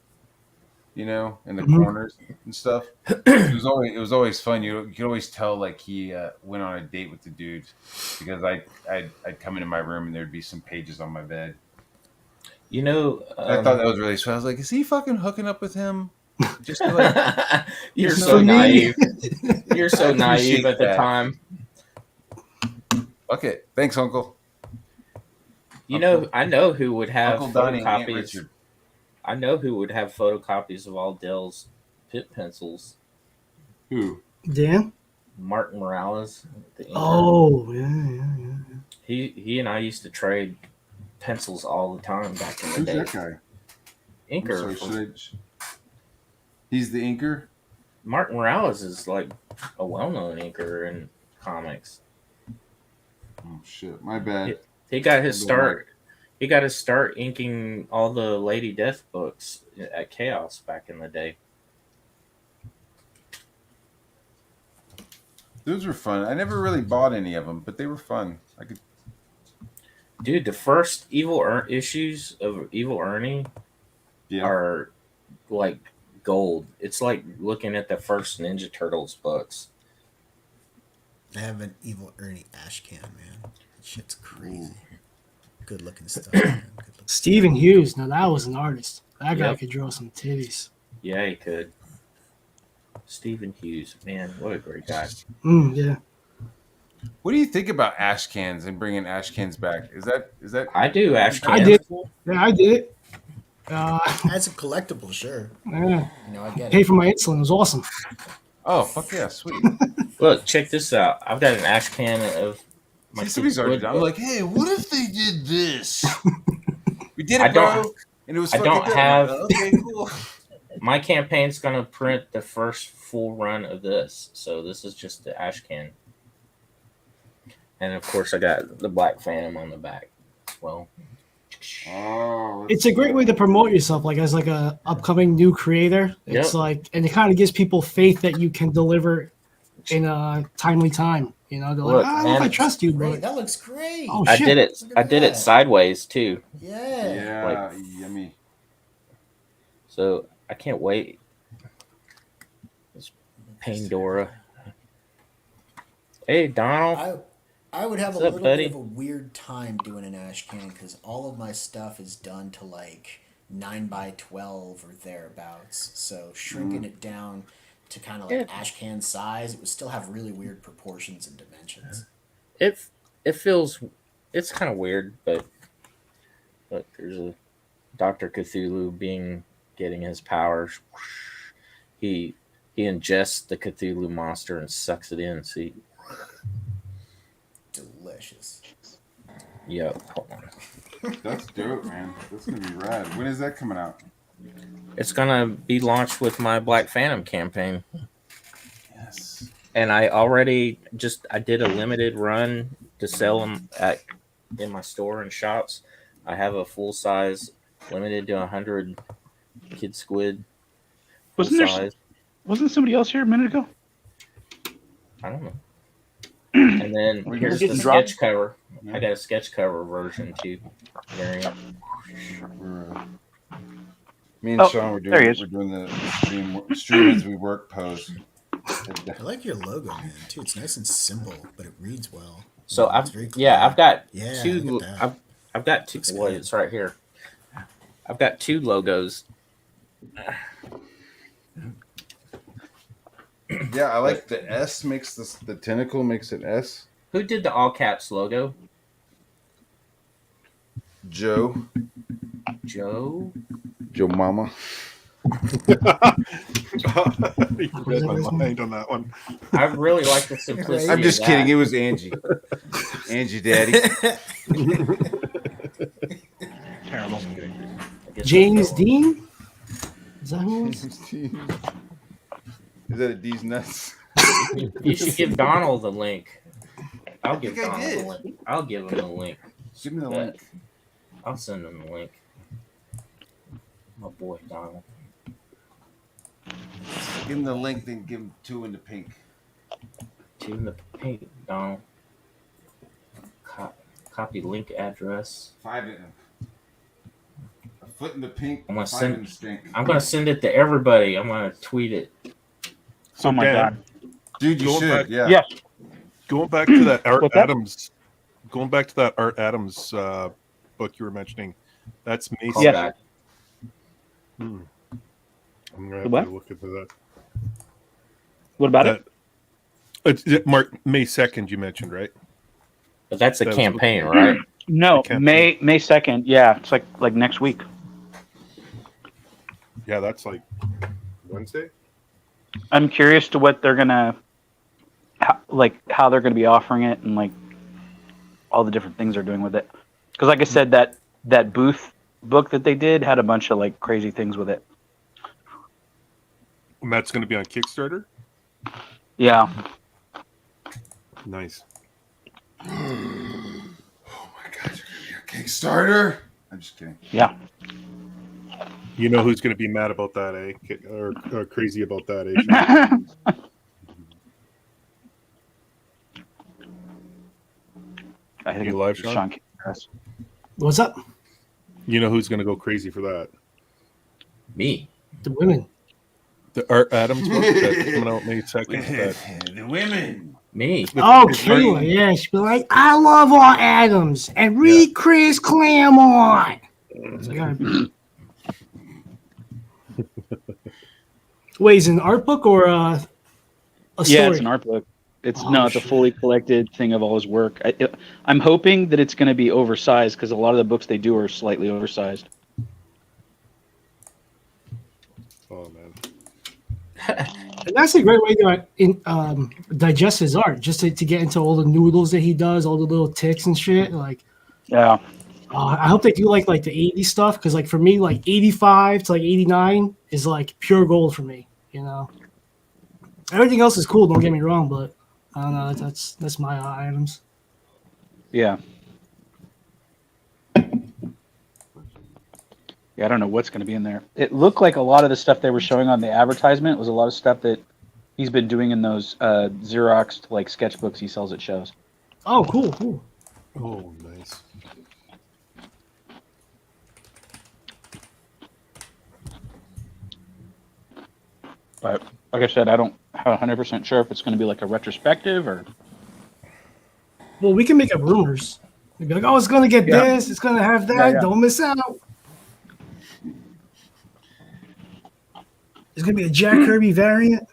in the corners and stuff. It was always fun. You could always tell like he went on a date with the dude because I'd come into my room and there'd be some pages on my bed. I thought that was really sweet. I was like, is he fucking hooking up with him? Just to, like, You're so naive. You're so naive at the that. time. Okay, thanks, Uncle. I know who would have Uncle Donnie and Aunt photocopies. Richard. I know who would have photocopies of all Dell's Pit pencils. Who? Dan? Martin Morales. The inker. Oh, yeah. He and I used to trade pencils all the time back in the Who's day. that guy? Inker. Sorry, he's the inker? Martin Morales is like a well-known inker in comics. Oh shit, my bad. He got his start. He got his start inking all the Lady Death books at Chaos back in the day. Those were fun. I never really bought any of them, but they were fun. Dude, the first issues of Evil Ernie are like gold. It's like looking at the first Ninja Turtles books. I have an Evil Ernie ash can, man. That shit's crazy. Good looking stuff, man. Stephen Hughes. Now that was an artist. That guy Yep. could draw some titties. Yeah, he could. Stephen Hughes, man, what a great guy. Yeah. What do you think about ash cans and bringing ash cans back? Is that? I do ash cans. I did. Yeah, I did. As a collectible, sure. Yeah. I get Pay it. for my insulin. It was awesome. Oh fuck yeah, sweet. Look, check this out. I've got an ash can of my See, somebody's kid's already wood done. I'm book. like, hey, what if they did this? We did it, I don't- bro. And it was I fucking don't good. have- Okay, cool. My campaign's gonna print the first full run of this, so this is just the ash can. And of course, I got the Black Phantom on the back. Well, Oh, It's a great way to promote yourself, like as like a upcoming new creator. It's Yep. like, and it kind of gives people faith that you can deliver in a timely time. You know, they're Look, like, I don't know if I and trust you, Great. but That looks great. oh I shit, did it. Look at I did it that. sideways too. Yeah. Yeah, yummy. So I can't wait. It's Pandora. Hey, Donald. I would have What's a up, little buddy? bit of a weird time doing an ash can because all of my stuff is done to like 9x12 or thereabouts. So shrinking it down to kind of like Yeah. ash can size, it would still have really weird proportions and dimensions. It feels it's kind of weird, but look, there's a Dr. Cthulhu getting his powers. He ingests the Cthulhu monster and sucks it in. See, Delicious. yep. Hold on. That's dope, man. That's gonna be rad. When is that coming out? It's gonna be launched with my Black Phantom campaign. Yes. And I did a limited run to sell them in my store and shops. I have a full size, limited to 100 Kid Squid. Wasn't somebody else here a minute ago? I don't know. And then We here's just the dropped- sketch cover. Yeah. I got a sketch cover version too. Variant. Me and Oh, Sean were there he doing is. the stream as we work pose. I like your logo, man, too. It's nice and simple, but it reads well. So It's very clear. I've got Yeah, two. look at that. I've got two. Looks Well, good. it's right here. I've got two logos. Yeah, I like the S makes the tentacle makes it S. Who did the all caps logo? Joe Joe. Mama. You read my mind on that one. I really like the simplicity. I'm just of kidding. that. It was Angie. Angie Daddy. Terrible. I guess James that's the Dean. Is that who it was? Is that a D's nuts? one. You should give Donald the link. I'll give think I Donald did. the link. I'll give him the link. Give me the Yeah. link. I'll send him the link. My boy Donald. Give him the link, then give him 2 in the pink. Two in the pink, Donald. Copy link address. 5 in a foot in the pink. I'm gonna 5 send- in the stink. I'm gonna send it to everybody. I'm gonna tweet it. So Oh my Dan, god. Dude, you Going should. back- Yeah. Yes. Going back to that Art What's that? Adams, book you were mentioning, that's May. Call Yes. back. I'm gonna The have what? to look into that. What about it? It's May 2nd. You mentioned, right? But that's a That was- campaign, right? No, can't May 2nd. Yeah, it's like next week. Yeah, that's like Wednesday. I'm curious to what they're gonna, how they're gonna be offering it, and like all the different things they're doing with it. Because, like I said, that booth book that they did had a bunch of like crazy things with it. And that's going to be on Kickstarter. Yeah. Nice. Oh my God, you're gonna be a Kickstarter. I'm just kidding. Yeah. You know who's going to be mad about that, eh? Or crazy about that, eh? Sean? I think You live, it's Sean? Sean. What's up? You know who's going to go crazy for that? Me. The women. The Art Adams book that's coming out May 2nd. The women. Me. Oh, Kayla, yeah. She'd be like, I love all Adams and read Chris Claremont. It's like, all right. Wait, is it an art book or a story? Yeah, it's an art book. It's Oh, it's a shit. fully collected thing of all his work. I'm hoping that it's going to be oversized because a lot of the books they do are slightly oversized. Oh man. And that's a great way to digest his art, just to get into all the noodles that he does, all the little ticks and shit. Like, Yeah. I hope they do like the 80s stuff, because like for me, like 85 to like 89 is like pure gold for me. You know, everything else is cool. Don't get me wrong, but I don't know. That's my items. Yeah. Yeah, I don't know what's going to be in there. It looked like a lot of the stuff they were showing on the advertisement was a lot of stuff that He's been doing in those Xeroxed like sketchbooks he sells at shows. Oh, cool. Oh, nice. But like I said, I don't have 100% sure if it's going to be like a retrospective or. Well, we can make up rumors. We'd be like, oh, it's gonna get Yeah. this, it's gonna have that. Yeah. Don't miss out. It's gonna be a Jack Kirby variant.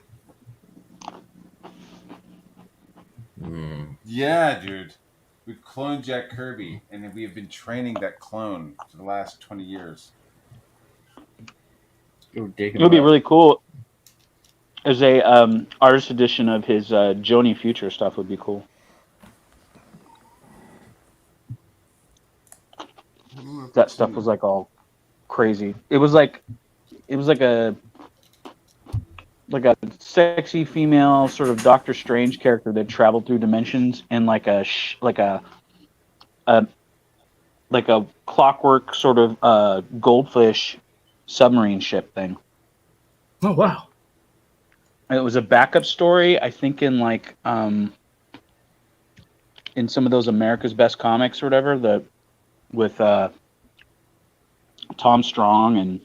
Yeah, dude. We've cloned Jack Kirby, and we have been training that clone for the last 20 years. Go dig It him would be up. really cool. As a artist edition of his Joni Future stuff would be cool. That stuff was like all crazy. It was like a sexy female sort of Doctor Strange character that traveled through dimensions in like a clockwork sort of goldfish submarine ship thing. Oh wow. It was a backup story, I think, in like in some of those America's Best Comics or whatever, with Tom Strong and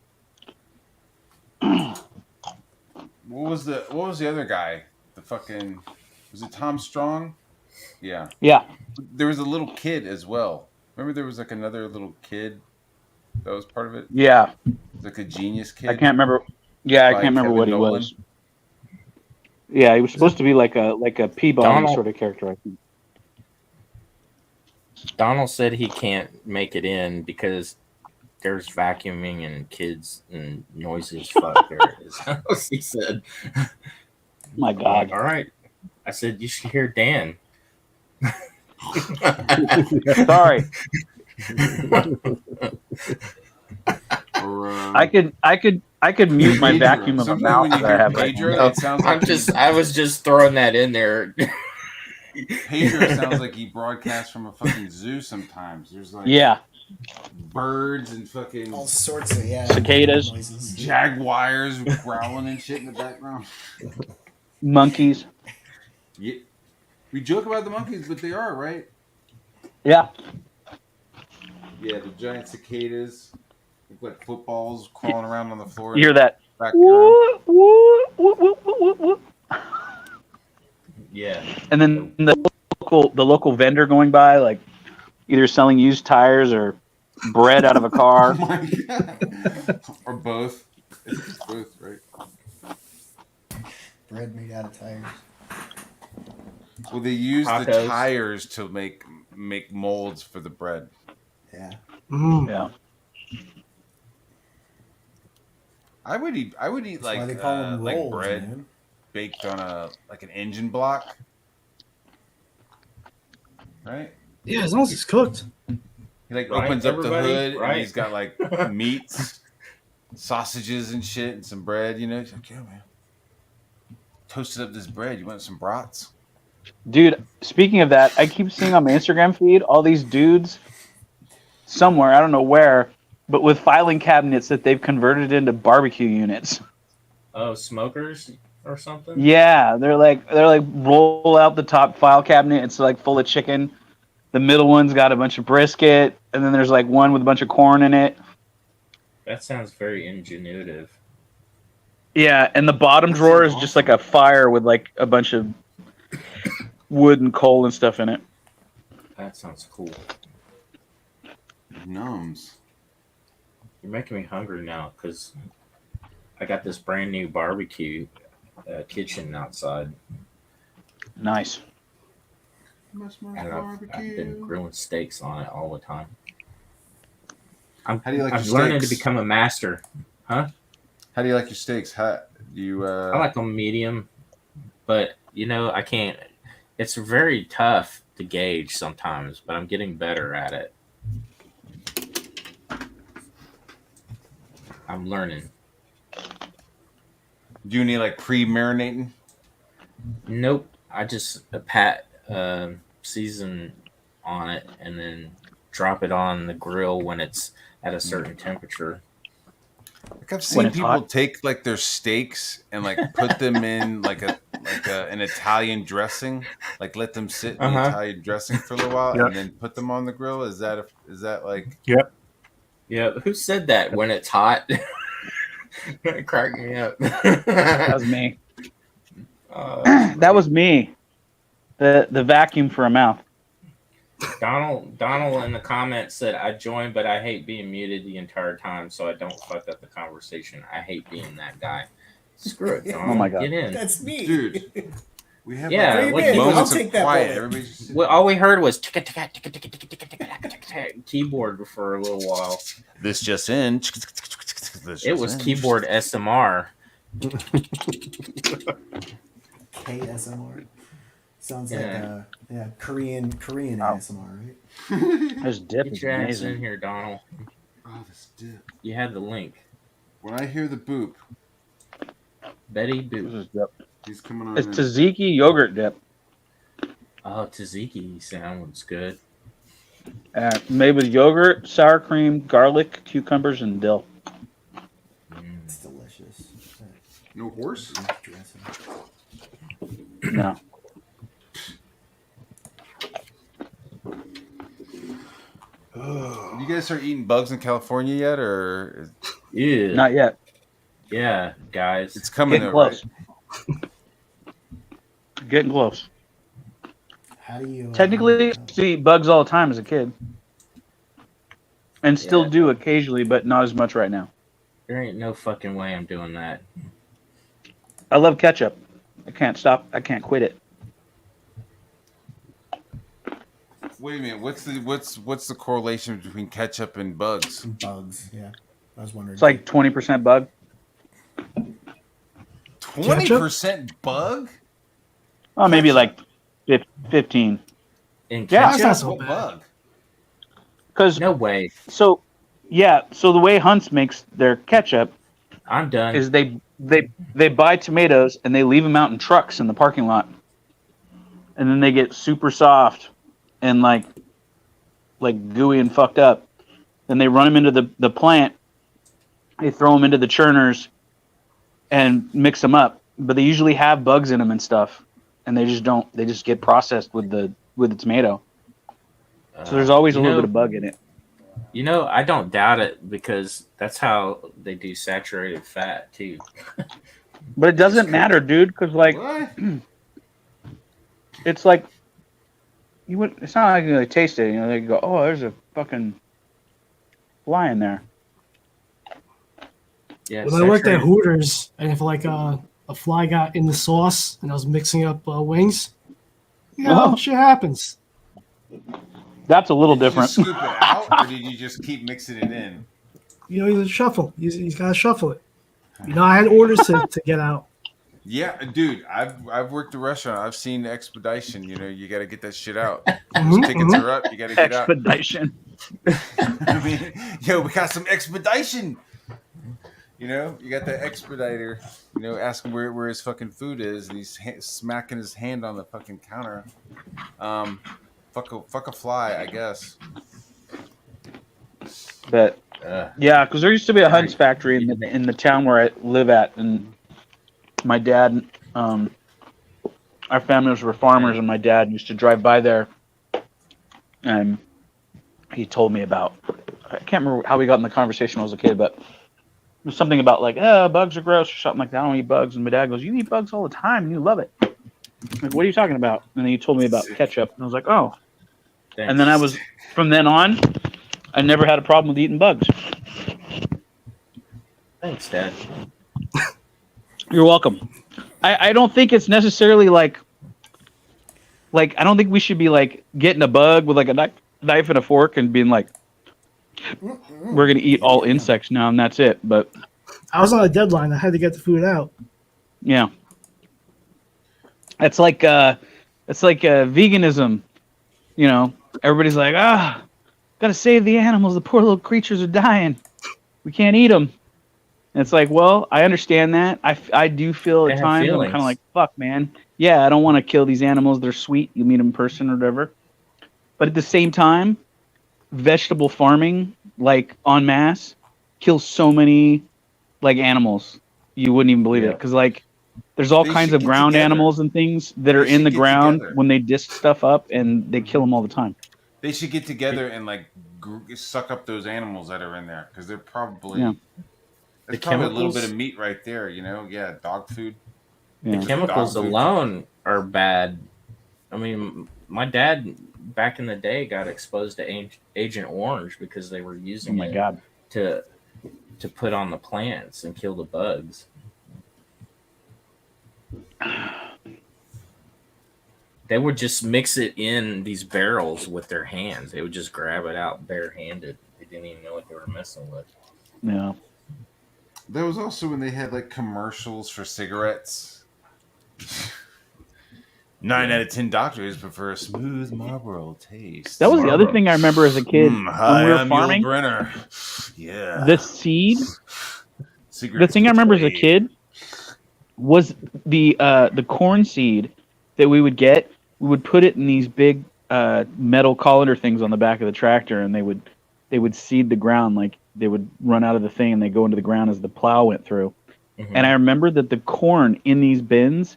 What was the other guy? The fucking, was it Tom Strong? Yeah. yeah. There was a little kid as well. Remember there was like another little kid that was part of it? Yeah. Like a genius kid? I can't remember. Yeah, I by can't remember Kevin what he Nolan? was. Yeah, he was supposed to be like a Peabody Donald- sort of character, I think. Donald said he can't make it in because there's vacuuming and kids and noises. Fuck, there it is. He said. My I'm like, God. all right. I said you should hear Dan. Sorry. Or, I could mute my Pedro. vacuum of a Sometimes mouth when you that I hear have right Pedro, now. it sounds like I was just throwing that in there. Pedro sounds like he broadcasts from a fucking zoo sometimes. There's like Yeah. birds and fucking All sorts of Cicadas. noises. jaguars growling and shit in the background. Monkeys. Yeah. We joke about the monkeys, but they are, right? Yeah. Yeah, the giant cicadas. Look like footballs crawling around on the floor. You hear that? Background. Woo, woo, woo, woo, woo, woo. Yeah. And then the local vendor going by, like either selling used tires or bread out of a Oh car. my God. Or both. It's both, right? Bread made out of tires. Well, they use the Tacos. tires to make molds for the bread. Yeah. Mm. Yeah. I would eat That's like why they call them like rolls, bread man. baked on an engine block, right? Yeah, as long as it's cooked. He like Right, opens up the everybody? hood and Right. he's got like meats, sausages and shit, and some bread. You know, he's like, "Yeah, man, toasted up this bread. You want some brats?" Dude, speaking of that, I keep seeing on my Instagram feed all these dudes somewhere, I don't know where, but with filing cabinets that they've converted into barbecue units. Oh, smokers or something? Yeah, they're like roll out the top file cabinet, it's like full of chicken. The middle one's got a bunch of brisket, and then there's like one with a bunch of corn in it. That sounds very ingenuitive. Yeah, and the bottom drawer is just like a fire with like a bunch of wood and coal and stuff in it. That sounds cool. Gnomes. You're making me hungry now because I got this brand new barbecue kitchen outside, Nice. and I've been grilling steaks on it all the time. I'm How do you like I'm your learning to steaks? become a master. How do you like your steaks? How do you? I like them medium, but I can't. It's very tough to gauge sometimes, but I'm getting better at it. I'm learning. Do you need like pre-marinating? Nope. I just season on it and then drop it on the grill when it's at a certain temperature. Like I've When seen it's people hot. take like their steaks and like put them in an Italian dressing, like let them sit in the Uh-huh. Italian dressing for a little while, Yep. and then put them on the grill. Is that like? Yep. Yeah, who said that when it's hot? It cracked me up. That was me. That's That was me. The vacuum for a mouth. Donald in the comments said, I joined, but I hate being muted the entire time, so I don't fuck up the conversation. I hate being that guy. Screw it, Donald. Oh my God. Get in. That's me. Dude. We have Yeah, Bring what me in. you- I'll moments take of that quiet. bullet. Everybody's just Well, all we heard was ticka, ticka, ticka, ticka, ticka, ticka, ticka, ticka, ticka, keyboard for a little while. this just in. It was keyboard SMR. KSMR. Sounds Yeah. like Korean ASMR, right? This dip Get is your ass in amazing. here, Donald. Oh, this dip. You had the link. When I hear the boop, Betty This Boop. is dip. he's coming on. It's in. tzatziki yogurt dip. Oh, tzatziki sounds good. Made with yogurt, sour cream, garlic, cucumbers, and dill. Mm. It's delicious. No horse. Dressing. No. You guys start eating bugs in California yet, or Yeah. Not yet. Yeah, guys. it's coming? Getting Though, close. Getting close. How do you Technically, I used to eat bugs all the time as a kid. And still Yeah. do occasionally, but not as much right now. There ain't no fucking way I'm doing that. I love ketchup. I can't stop. I can't quit it. Wait a minute. What's the correlation between ketchup and bugs? bugs? Yeah, I was wondering. It's like 20% bug. 20% bug? Oh, maybe Ketchup. like 15. In Yeah. That's ketchup? not so What bad. bug? Because No way. so the way Hunt's makes their ketchup I'm done. is they buy tomatoes and they leave them out in trucks in the parking lot, and then they get super soft and like gooey and fucked up. Then they run them into the plant. They throw them into the churners and mix them up, but they usually have bugs in them and stuff, and they just don't. They just get processed with the tomato. So there's always a little bit of bug in it. You know, I don't doubt it because that's how they do saturated fat too. But it doesn't matter, dude, because like What? it's like you would. It's not like you really taste it. You know, they go, "Oh, there's a fucking fly in there." Yeah. When I worked at saturated- Hooters, and if like a fly got in the sauce and I was mixing up wings, Oh. shit happens. That's a little Did you different. scoop it out, or did you just keep mixing it in? You know, you shuffle. He's got to shuffle it. You know, I had orders to get out. Yeah, dude, I've worked a restaurant. I've seen expedition. You know, you got to get that shit out. Those Mhm, tickets mhm. are up. You got to get out. Expedition. I mean, yo, we got some expedition. You know, you got the expediter. You know, asking where his fucking food is, and he's smacking his hand on the fucking counter. Fuck a fly, I guess. But Ugh. yeah, because there used to be a Hunt's factory in the town where I live at, and my dad, our families were farmers, and my dad used to drive by there, and he told me about. I can't remember how we got in the conversation when I was a kid, but it was something about like, bugs are gross or something like that. I don't eat bugs, and my dad goes, "You eat bugs all the time, and you love it." Like, what are you talking about? And then he told me about ketchup, and I was like, "Oh." Thanks. And then from then on, I never had a problem with eating bugs. Thanks, Dad. You're welcome. I don't think it's necessarily like I don't think we should be like getting a bug with like a knife and a fork and being like, we're gonna eat all insects now and that's it. But I was on a deadline. I had to get the food out. yeah, it's like veganism. You know, everybody's like, gotta save the animals. The poor little creatures are dying. We can't eat them. And it's like, well, I understand that. I do feel They at have times I'm feelings. kind of like, fuck, man. Yeah, I don't want to kill these animals. They're sweet. You meet them in person or whatever. But at the same time, vegetable farming, like en masse, kills so many like animals. You wouldn't even believe it, because like there's all They kinds should of get ground together. animals and things that are They in should the get ground together. when they disc stuff up, and they kill them all the time. They should get together and like suck up those animals that are in there because they're probably Yeah. there's The probably a little bit chemicals- of meat right there. Dog food. Yeah. The chemicals Dog food. alone are bad. I mean, my dad back in the day got exposed to Agent Orange because they were Oh using my it god. to put on the plants and kill the bugs. They would just mix it in these barrels with their hands. They would just grab it out barehanded. They didn't even know what they were messing with. Yeah. There was also when they had like commercials for cigarettes. 9 out of 10 doctors prefer a smooth Marlboro taste. That was the other thing I remember as a kid when Hi, we were I'm farming. Yul Brenner. Yeah. The seed. Cigarettes The thing I remember as a between. kid was the corn seed that we would get. We would put it in these big metal colander things on the back of the tractor, and they would seed the ground. Like they would run out of the thing and they go into the ground as the plow went through. Mhm. And I remember that the corn in these bins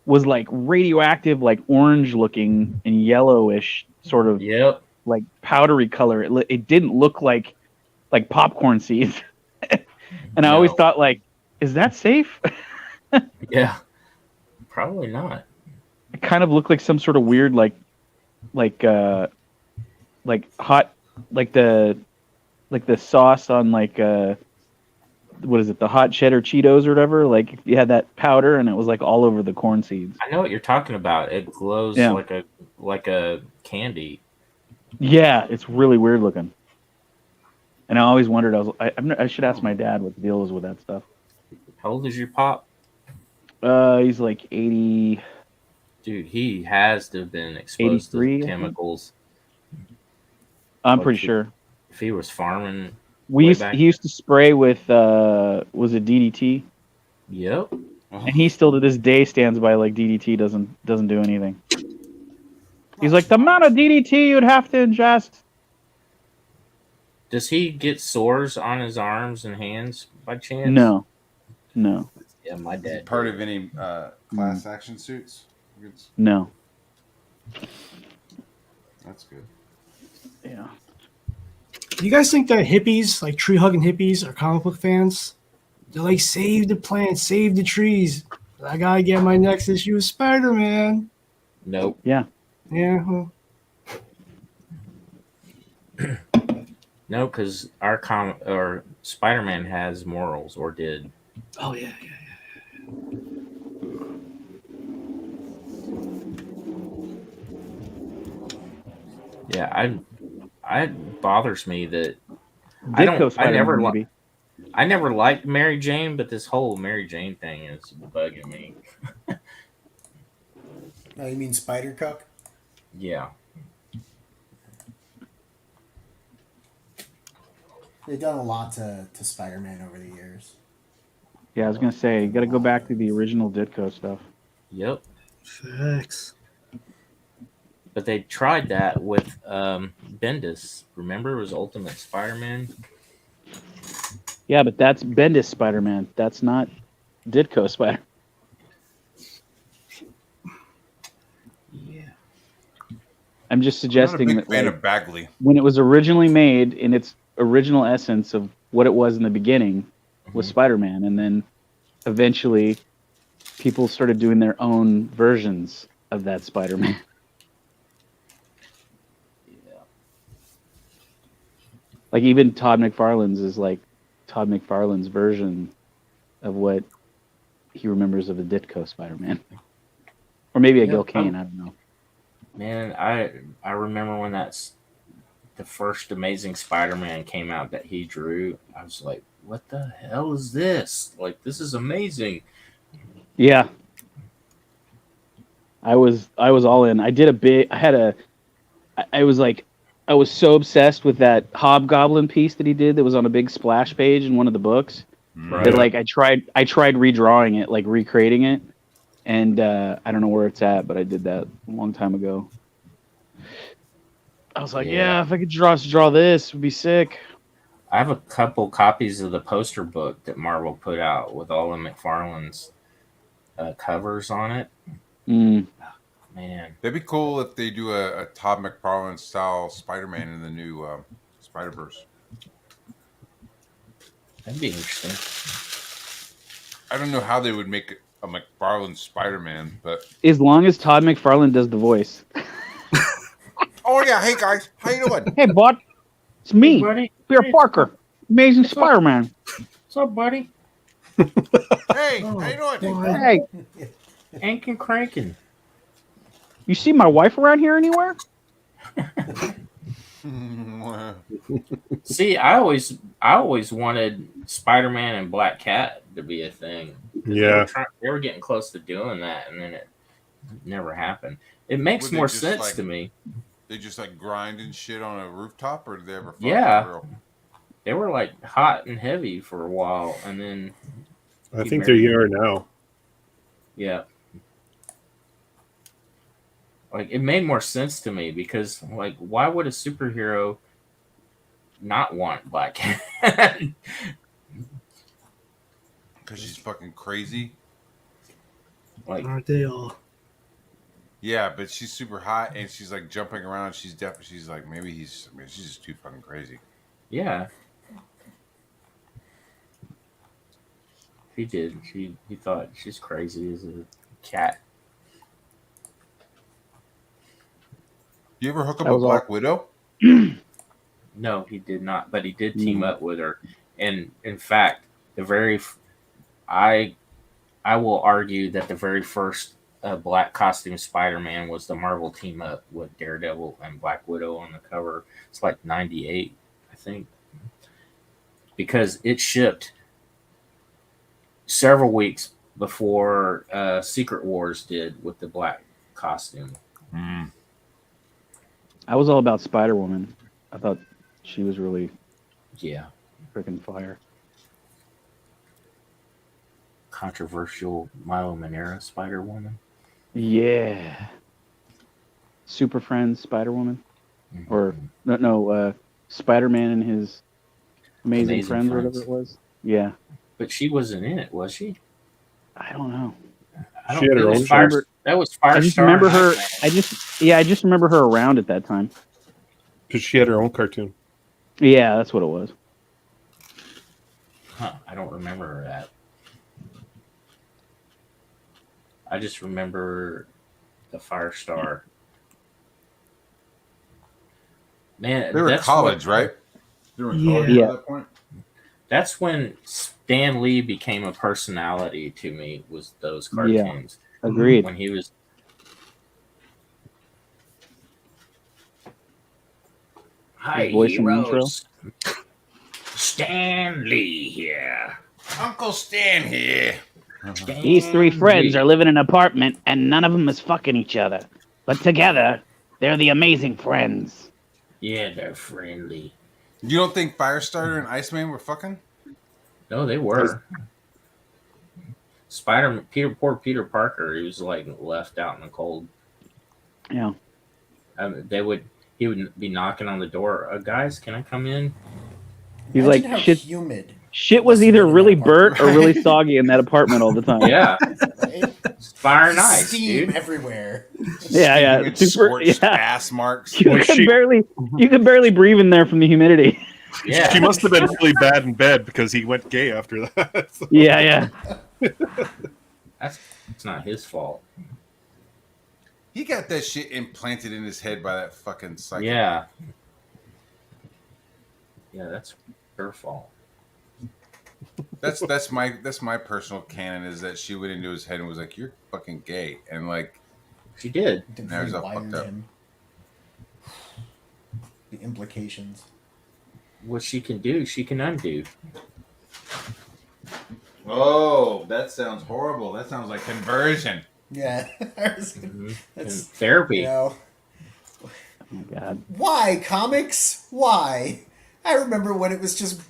was like radioactive, like orange looking and yellowish, sort of Yep. like powdery color. It didn't look like popcorn seeds. And I always No. thought, like, is that safe? Yeah. Probably not. It kind of looked like some sort of weird, like hot, like the sauce on what is it, the hot cheddar Cheetos or whatever. Like you had that powder and it was like all over the corn seeds. I know what you're talking about. It glows Yeah. like a candy. Yeah, it's really weird looking. And I always wondered. I should ask my dad what the deal is with that stuff. How old is your pop? He's like 80. Dude, he has to have been exposed 83, I to think. chemicals. I'm Like, pretty sure. If he was farming, He way back. used to spray with was it DDT? Yep. And he still to this day stands by like DDT doesn't do anything. He's like, the amount of DDT you'd have to ingest. Does he get sores on his arms and hands by chance? No. Yeah, my dad. Part did. of any class action suits? No. That's good. Yeah. Do you guys think that hippies, like tree hugging hippies, are comic book fans? They're like, save the plants, save the trees. I gotta get my next issue of Spider-Man. Nope. Yeah. Yeah. Well, No, because our Spider-Man has morals, or did. oh yeah. Yeah, it bothers me that Ditko Spider-Man, maybe. I never liked Mary Jane, but this whole Mary Jane thing is bugging me. Oh, you mean Spider Cuck? Yeah. They've done a lot to Spider-Man over the years. Yeah, I was gonna say you got to go back to the original Ditko stuff. Yep. Facts. But they tried that with Bendis. Remember, it was Ultimate Spider-Man. Yeah, but that's Bendis Spider-Man. That's not Ditko Spider. Yeah. I'm just I'm not a suggesting big that fan like, of Bagley. when it was originally made in its original essence of what it was in the beginning was Spider-Man, and then eventually people started doing their own versions of that Spider-Man. Yeah. Like even Todd McFarlane's is like Todd McFarlane's version of what he remembers of the Ditko Spider-Man, or maybe a Yeah, Gil Kane. I don't know. Man, I remember when the first Amazing Spider-Man came out that he drew. I was like, what the hell is this? Like, this is amazing. Yeah, I was all in. I did a big. I was so obsessed with that Hobgoblin piece that he did that was on a big splash page in one of the books. Right. That like I tried redrawing it, like recreating it, and I don't know where it's at, but I did that a long time ago. I was like, yeah, if I could draw this, it would be sick. I have a couple copies of the poster book that Marvel put out with all of McFarlane's covers on it. Mm. Man, That'd be cool if they do a Todd McFarlane style Spider-Man in the new Spider-Verse. that'd be interesting. I don't know how they would make a McFarlane Spider-Man, but As long as Todd McFarlane does the voice. oh yeah, hey guys, how you doing? Hey, bud. It's me, buddy. Peter Parker, Amazing Spider-Man. What's up, buddy? Hey, how you doing? Hey, Ankin' cranking. you see my wife around here anywhere? See, I always wanted Spider-Man and Black Cat to be a thing. Yeah. They were getting close to doing that, and then it never happened. It makes Would they more just, sense like, to me. They just like grind and shit on a rooftop, or did they ever? Fuck Yeah. for real? They were like hot and heavy for a while, and then I think they are now. yeah. Like it made more sense to me because like why would a superhero not want Black Cat? Because she's fucking crazy. Like Aren't they all? Yeah, but she's super hot and she's like jumping around. She's definitely. She's like she's just too fucking crazy. yeah. He did. He thought she's crazy as a cat. You ever hook up That a was all- Black Widow? No, he did not, but he did team up with her. And in fact, I will argue that the very first black costume Spider-Man was the Marvel team up with Daredevil and Black Widow on the cover. It's like 98, I think. Because it shipped several weeks before Secret Wars did with the black costume. Mm. I was all about Spider-Woman. I thought she was really Yeah. freaking fire. Controversial Milo Manera Spider-Woman. Yeah. Super Friends Spider-Woman? Mm-hmm. Or, no, Spider-Man and his Amazing Friends, or whatever it was. Yeah. But she wasn't in it, was she? I don't know. I She had her it was own Fire- show. That was I just Firestar. remember and her. Iceman. I just remember her around at that time. Because she had her own cartoon. Yeah, that's what it was. Huh, I don't remember her at. I just remember the Firestar. Man, They were in that's college, what- right? They were in Yeah. college Yeah. at that point. That's when Stan Lee became a personality to me. Was those Yeah. cartoons Agreed. when he was. Hi, voice in the heroes. Stan Lee here. Uncle Stan here. These three friends are living in an apartment, and none of them is fucking each other. But together, they're the amazing friends. Yeah, they're friendly. You don't think Firestarter and Iceman were fucking? No, they were. Poor Peter Parker, he was like left out in the cold. Yeah. He would be knocking on the door. Guys, can I come in? He's Imagine like, how shit. humid. Shit was must have either been in really that burnt or apartment. really soggy in that apartment all the time. Yeah, Right? fire and ice, Steam dude. everywhere. Yeah. With Super. scorched Yeah. ass marks. You Well, could barely breathe in there from the humidity. Yeah, She must have been really bad in bed because he went gay after that. So- Yeah. it's not his fault. He got that shit implanted in his head by that fucking psycho. Yeah, that's her fault. That's my personal canon is that she went into his head and was like, "You're fucking gay," and like She did. Now he's all Rewired fucked up. him. The implications. What she can do, she can undo. oh, that sounds horrible. That sounds like conversion. Yeah. And That's, therapy. you know, Oh God. why comics? Why? I remember when it was just,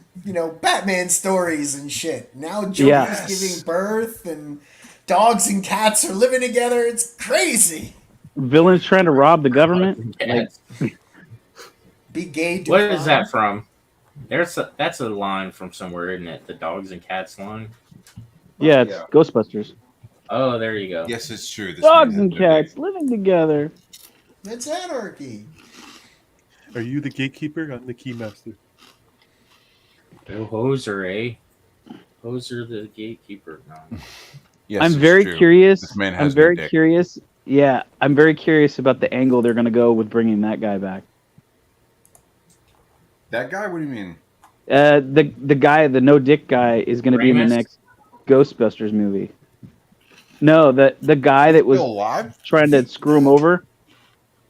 Batman stories and shit. Now Joker's Yes. giving birth and dogs and cats are living together. It's crazy. Villains trying to rob the government. Yeah. Be gay. Do What is crime. that from? That's a line from somewhere, isn't it? The dogs and cats line. Yeah, it's Yeah. Ghostbusters. Oh, there you go. Yes, it's true. This Dogs man and has no dick. cats living together. It's anarchy. Are you the gatekeeper? I'm the keymaster. Oh, Hoser, eh? Hoser the gatekeeper. No. Yes, I'm it's very true. curious. This man I'm has very no dick. curious. Yeah, I'm very curious about the angle they're going to go with bringing that guy back. That guy? What do you mean? The guy, the no dick guy, is going to be in the Ramus? next Ghostbusters movie. No, the guy that was Still alive? trying to screw him over.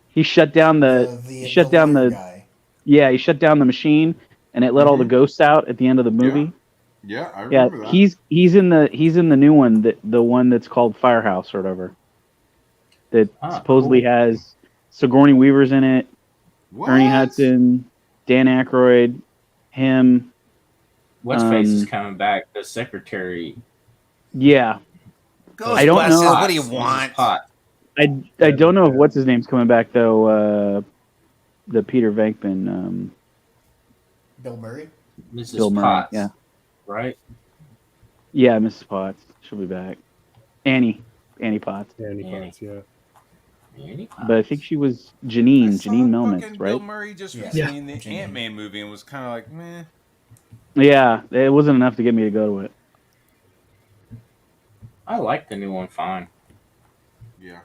He shut down he shut down lawyer the guy. yeah, he shut down the machine, and it let all the ghosts out at the end of the movie. Yeah, I Yeah, remember that. he's in the new one, the one that's called Firehouse or whatever. That supposedly cool. has Sigourney Weaver's in it, What? Ernie Hudson, Dan Aykroyd, him. What's face is coming back? The secretary. Yeah, I don't know. Ghostbusters, what do you Mrs. want? Potts. I don't know if what's his name's coming back though. The Peter Venkman, Bill Murray. Mrs. Bill Murray. Potts. Yeah, Right. yeah, Mrs. Potts, she'll be back. Annie Potts, Annie Annie. Potts, yeah. Annie Potts. but I think she was I Janine saw Melnitz, fucking right? Bill Murray just Yeah. recently in the Janine. Ant-Man movie and was kind of like, meh. Yeah, it wasn't enough to get me to go to it. I like the new one fine. Yeah.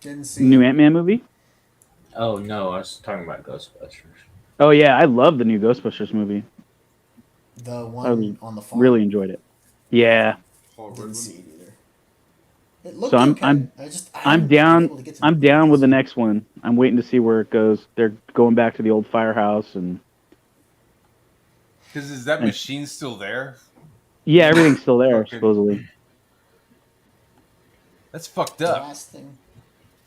Didn't see New Ant-Man movie? Oh no, I was talking about Ghostbusters. Oh yeah, I love the new Ghostbusters movie. the I one on the farm. really enjoyed it. Yeah, Paul Didn't Rudd. see it either. It looked So I'm- okay. I'm- I I'm haven't been down. able to get to I'm the down with the movies. next one. I'm waiting to see where it goes. They're going back to the old firehouse, and Because is that And- machine still there? yeah, everything's still there Okay. supposedly. That's fucked The up. last thing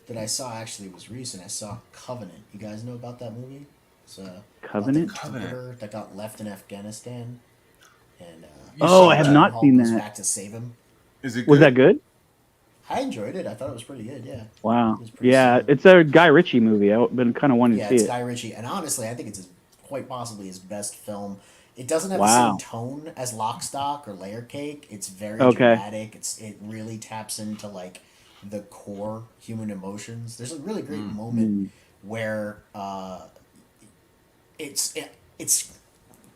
that I saw actually was recent. I saw Covenant. You guys know about that movie? It's Covenant? about the interpreter that got left in Afghanistan, and You Oh, saw I have that? not Hall seen goes that. back to save him. Is it good? Was that good? I enjoyed it. I thought it was pretty good. Yeah. Wow. It was pretty Yeah, solid. it's a Guy Ritchie movie. I've been kind of wanting Yeah, to it's see it. Guy Ritchie, and honestly, I think it's quite possibly his best film. It doesn't have Wow. the same tone as Lock, Stock, or Layer Cake. It's very Okay. dramatic. It really taps into like the core human emotions. There's a really great moment where it's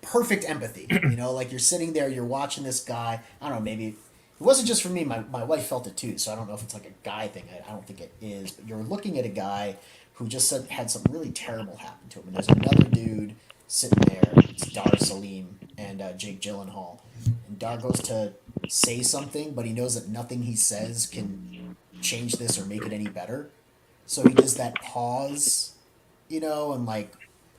perfect empathy. You know, like you're sitting there, you're watching this guy. I don't know, maybe it wasn't just for me. My wife felt it too, so I don't know if it's like a guy thing. I don't think it is. But you're looking at a guy who just had something really terrible happen to him, and there's another dude sitting there. It's Dar Salim and Jake Gyllenhaal, and Dar goes to say something, but he knows that nothing he says can change this or make it any better. So he does that pause, you know, and like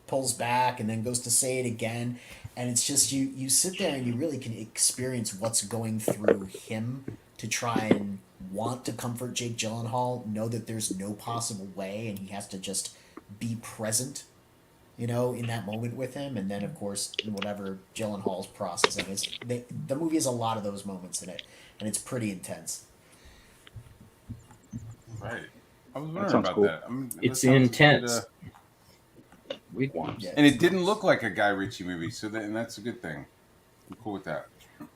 pulls back and then goes to say it again. And it's just you sit there and you really can experience what's going through him to try and want to comfort Jake Gyllenhaal, know that there's no possible way, and he has to just be present, you know, in that moment with him. And then, of course, whatever Gyllenhaal's processing is, the movie has a lot of those moments in it, and it's pretty intense. Right. I was wondering sounds about cool. that. It's that sounds intense. good, We'd want. Yeah, and it didn't look like a Guy Ritchie movie, and that's a good thing. I'm cool with that.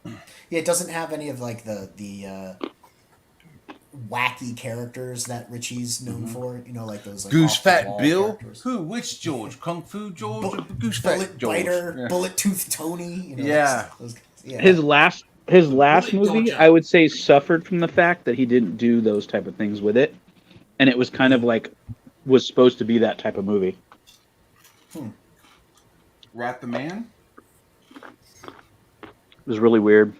Yeah, it doesn't have any of like the wacky characters that Ritchie's known for. You know, like those like Goose Fat off-the-wall Bill? characters. Who? Which George? Kung Fu George? Bu- or Goose Fat Bullet George? Biter, Yeah. Bullet Tooth Tony. You know, Yeah. those guys. Yeah. His last Bullet movie, Dojo. I would say, suffered from the fact that he didn't do those type of things with it, and it was kind of like was supposed to be that type of movie. Rat the Man? It was really weird.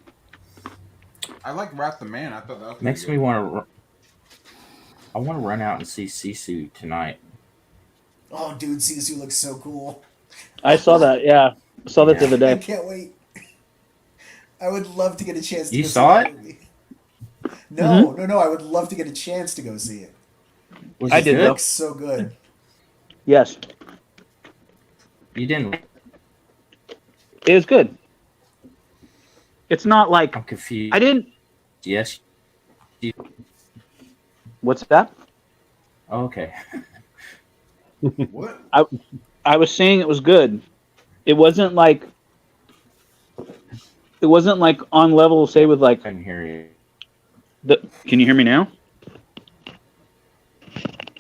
I like Rat the Man. I thought that was Makes me want to. I want to run out and see Sisu tonight. Oh, dude, Sisu looks so cool. I saw that. Yeah, I saw that the other I day. can't wait. I would love to get a chance to You go saw see that movie. No. I would love to get a chance to go see it. Was I it did, It good? though. looks so good. Yes, You didn't. it was good. It's not like I'm confused. I didn't. Yes. What's that? Oh, okay. What? I was saying it was good. It wasn't like on level, say with like I can hear you. Can you hear me now?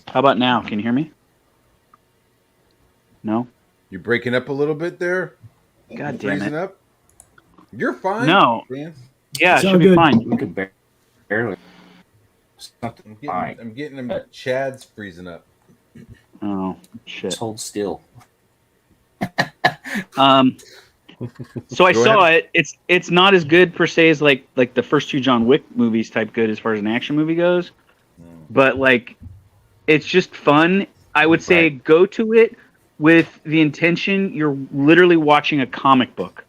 How about now? Can you hear me? No? You're breaking up a little bit there. God damn Freezing it. up. You're fine. No. Dan. Yeah, it It's all should be good. fine. We could barely. Something fine. I'm getting them. Chad's freezing up. Oh, shit. Just hold still. So I Go saw ahead. it. It's not as good per se as like the first two John Wick movies type good as far as an action movie goes, but like it's just fun. I would say go to it with the intention you're literally watching a comic book,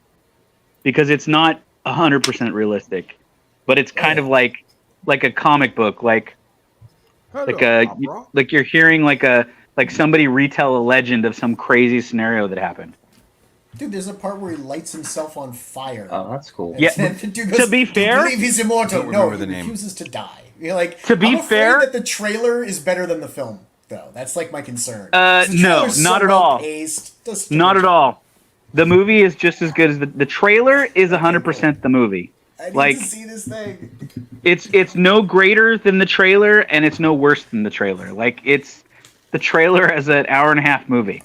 because it's not 100% realistic, but it's kind of like a comic book, like you're hearing like somebody retell a legend of some crazy scenario that happened. Dude, there's a part where he lights himself on fire. Oh, that's cool. And Yeah. then the dude goes, To be "Do you fair- believe he's immortal?" Don't No, remember he the name. refuses to die. You're like, To be I'm afraid fair- that the trailer is better than the film, though. That's like my concern. No, The trailer's so not at well all. paced. Just Not at all. The movie is just as good as the trailer is 100% the movie. I need Like- to see this thing. It's no greater than the trailer, and it's no worse than the trailer. Like it's the trailer as an hour and a half movie.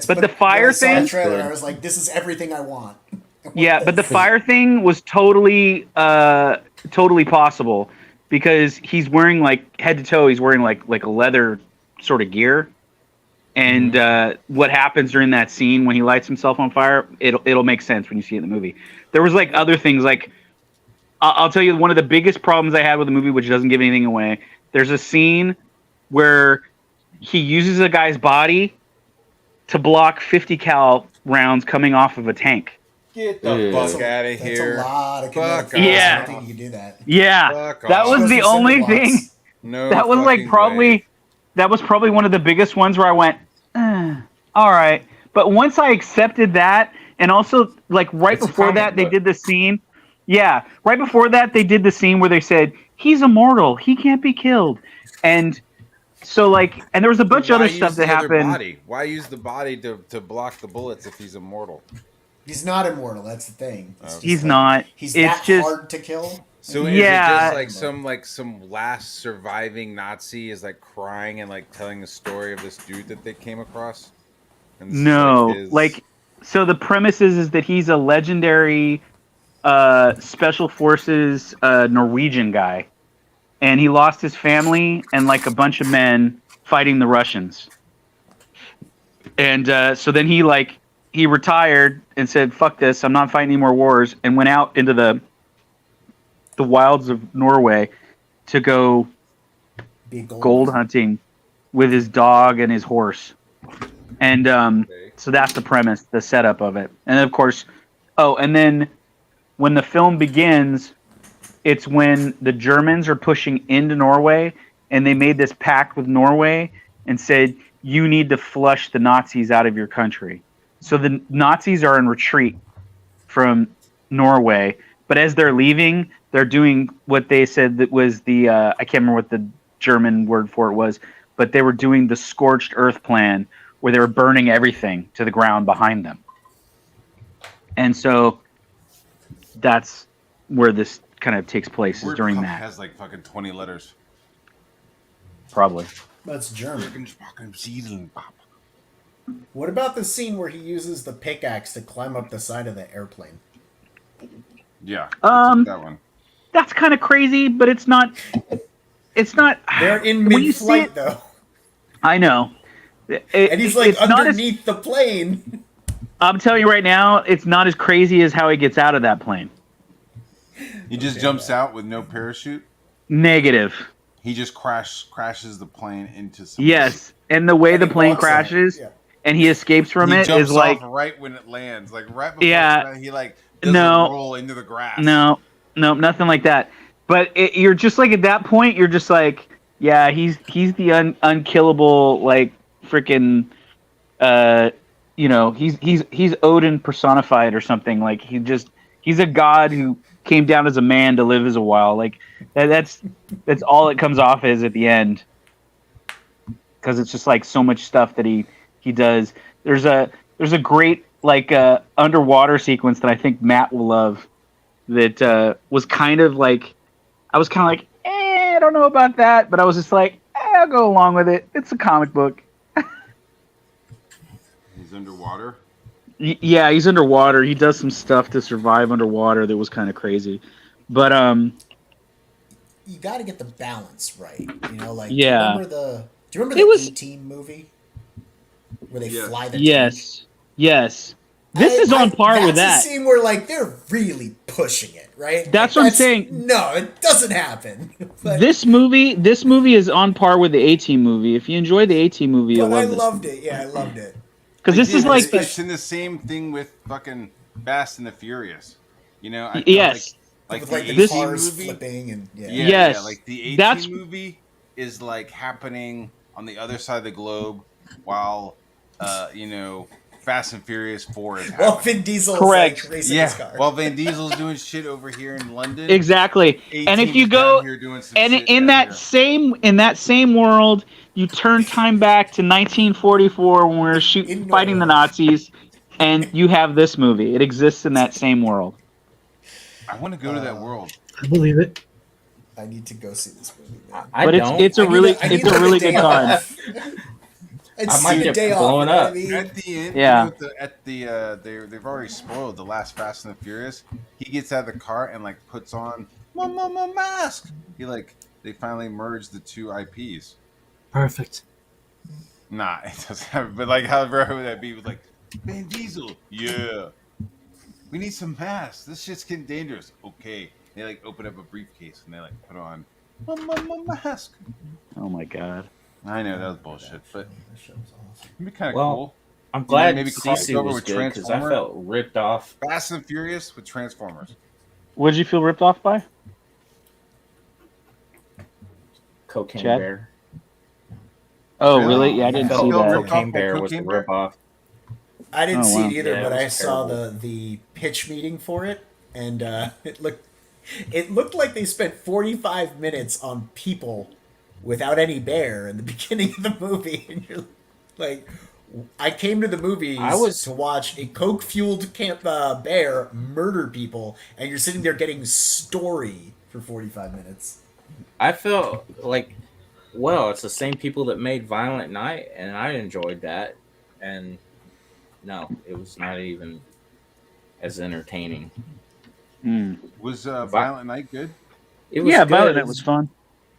But the fire when I saw the thing- trailer, I was like, this is everything I want. I want Yeah, but the this. fire thing was totally possible because he's wearing like head to toe. He's wearing like a leather sort of gear, and what happens during that scene when he lights himself on fire, it'll make sense when you see it in the movie. There was like other things like I'll tell you one of the biggest problems I had with the movie, which doesn't give anything away. There's a scene where he uses a guy's body to block 50 cal rounds coming off of a tank. Get the Yeah. fuck out of That's here. a lot of Fuck commitment. Yeah. I don't think you can do that. Yeah, Fuck that off. was Supposed the to only cinder blocks. thing. No That was like fucking probably way. that was probably one of the biggest ones where I went, all right. But once I accepted that, and also like right It's a before comic that, they book. did the scene. Yeah, right before that, they did the scene where they said he's immortal, he can't be killed, and so like, and there was a bunch of Why other stuff use that the other happened. Body? Why use the body to block the bullets if he's immortal? He's not immortal. That's the thing. It's just He's like, not. He's It's that just- hard to kill. So is Yeah. it just like some last surviving Nazi is like crying and like telling the story of this dude that they came across? And this is, No, his- like, so the premise is that he's a legendary special forces Norwegian guy, and he lost his family and like a bunch of men fighting the Russians. And so then he retired and said, "Fuck this! I'm not fighting any more wars," and went out into the wilds of Norway to go Be a gold hunting with his dog and his horse. And so that's the premise, the setup of it. And of course, and then when the film begins, it's when the Germans are pushing into Norway, and they made this pact with Norway and said, you need to flush the Nazis out of your country. So the Nazis are in retreat from Norway, but as they're leaving, they're doing what they said that was the, I can't remember what the German word for it was, but they were doing the scorched earth plan, where they were burning everything to the ground behind them. And so that's where this kind of takes place, is Word during Pup that, has like fucking 20 letters. probably. That's German. Fucking Zealand, Pop. What about the scene where he uses the pickaxe to climb up the side of the airplane? Yeah. That one. That's kind of crazy, but it's not. They're in when you see mid-flight, it- though. I know. And he's like it's not as- underneath the plane. I'm telling you right now, it's not as crazy as how he gets out of that plane. He just jumps out with no parachute. Negative. He just crashes the plane into something. Yes, and the way And the he plane walks out, crashes yeah. and he escapes from He it jumps is like off right when it lands, like right before Yeah. he like doesn't No. roll into the grass. no, nothing like that. But you're just like at that point, you're just like, yeah, he's the unkillable, like freaking, he's Odin personified or something. Like he's a god who came down as a man to live as a while. Like that's all it comes off as at the end, because it's just like so much stuff that he does. There's a great like underwater sequence that I think Matt will love. That was kind of like, I was kind of like, I don't know about that, but I was just like, I'll go along with it. It's a comic book. He's underwater. Yeah, he's underwater. He does some stuff to survive underwater that was kind of crazy, but You got to get the balance right. You know, like Yeah. do you remember It the was- A-Team movie where they Yes. fly the tank? Yes. This is on par with that. That's a scene where like they're really pushing it, right? That's Like, what I'm saying. No, it doesn't happen. But, This movie is on par with the A-Team movie. If you enjoy the A-Team movie, you'll but I love this. loved it. Yeah, I loved it. Because this is like, it's in the same thing with fucking Fast and the Furious. You know, I felt yes. like With the like the A-Team cars movie. flipping and yeah. Yes. Like the A-Team That's- movie is like happening on the other side of the globe, while you know, Fast and Furious 4 is happening. Well, Vin Diesel Correct. is like racing his car. While Van Diesel's doing shit over here in London. Exactly. And if A-Team's you go down here doing some and shit in down that same world, you turn time back to 1944 when we were fighting the Nazis, and you have this movie. It exists in that same world. I want to go to that world. I believe it. I need to go see this movie, man. I But don't. it's a I need really I need it's a like really day good time. off. I'd I might see a get day off. blown You know what up. I mean? At the end, Yeah. you know, they've already spoiled the last Fast and the Furious. He gets out of the car and like puts on my mask. They finally merged the two IPs. Perfect. Nah, it doesn't have. But like, how rare would that be? With like Van Diesel, yeah. We need some masks. This shit's getting dangerous. Okay, they like open up a briefcase and they like put on my mask. Oh my god. I know that was bullshit, but it'd be kind of Well, cool. I'm glad maybe cross Sisu over was with good because I Transformer. felt ripped off. Fast and Furious with Transformers. What did you feel ripped off by? Cocaine Chad? Bear. Oh, Really? really? Yeah, I I didn't felt see that. ripped off Cocaine by Bear was the Cocaine Bear? rip off. I didn't Oh, see wow. it either, Yeah, it but I was saw terrible. the pitch meeting for it, and it looked like they spent 45 minutes on people without any bear in the beginning of the movie, and you're like, I came to the movies to watch a coke-fueled bear murder people, and you're sitting there getting story for 45 minutes. I felt like, well, it's the same people that made Violent Night, and I enjoyed that. And no, it was not even as entertaining. Mm. Was Violent Night good? It was Yeah, good. Violent Night was fun.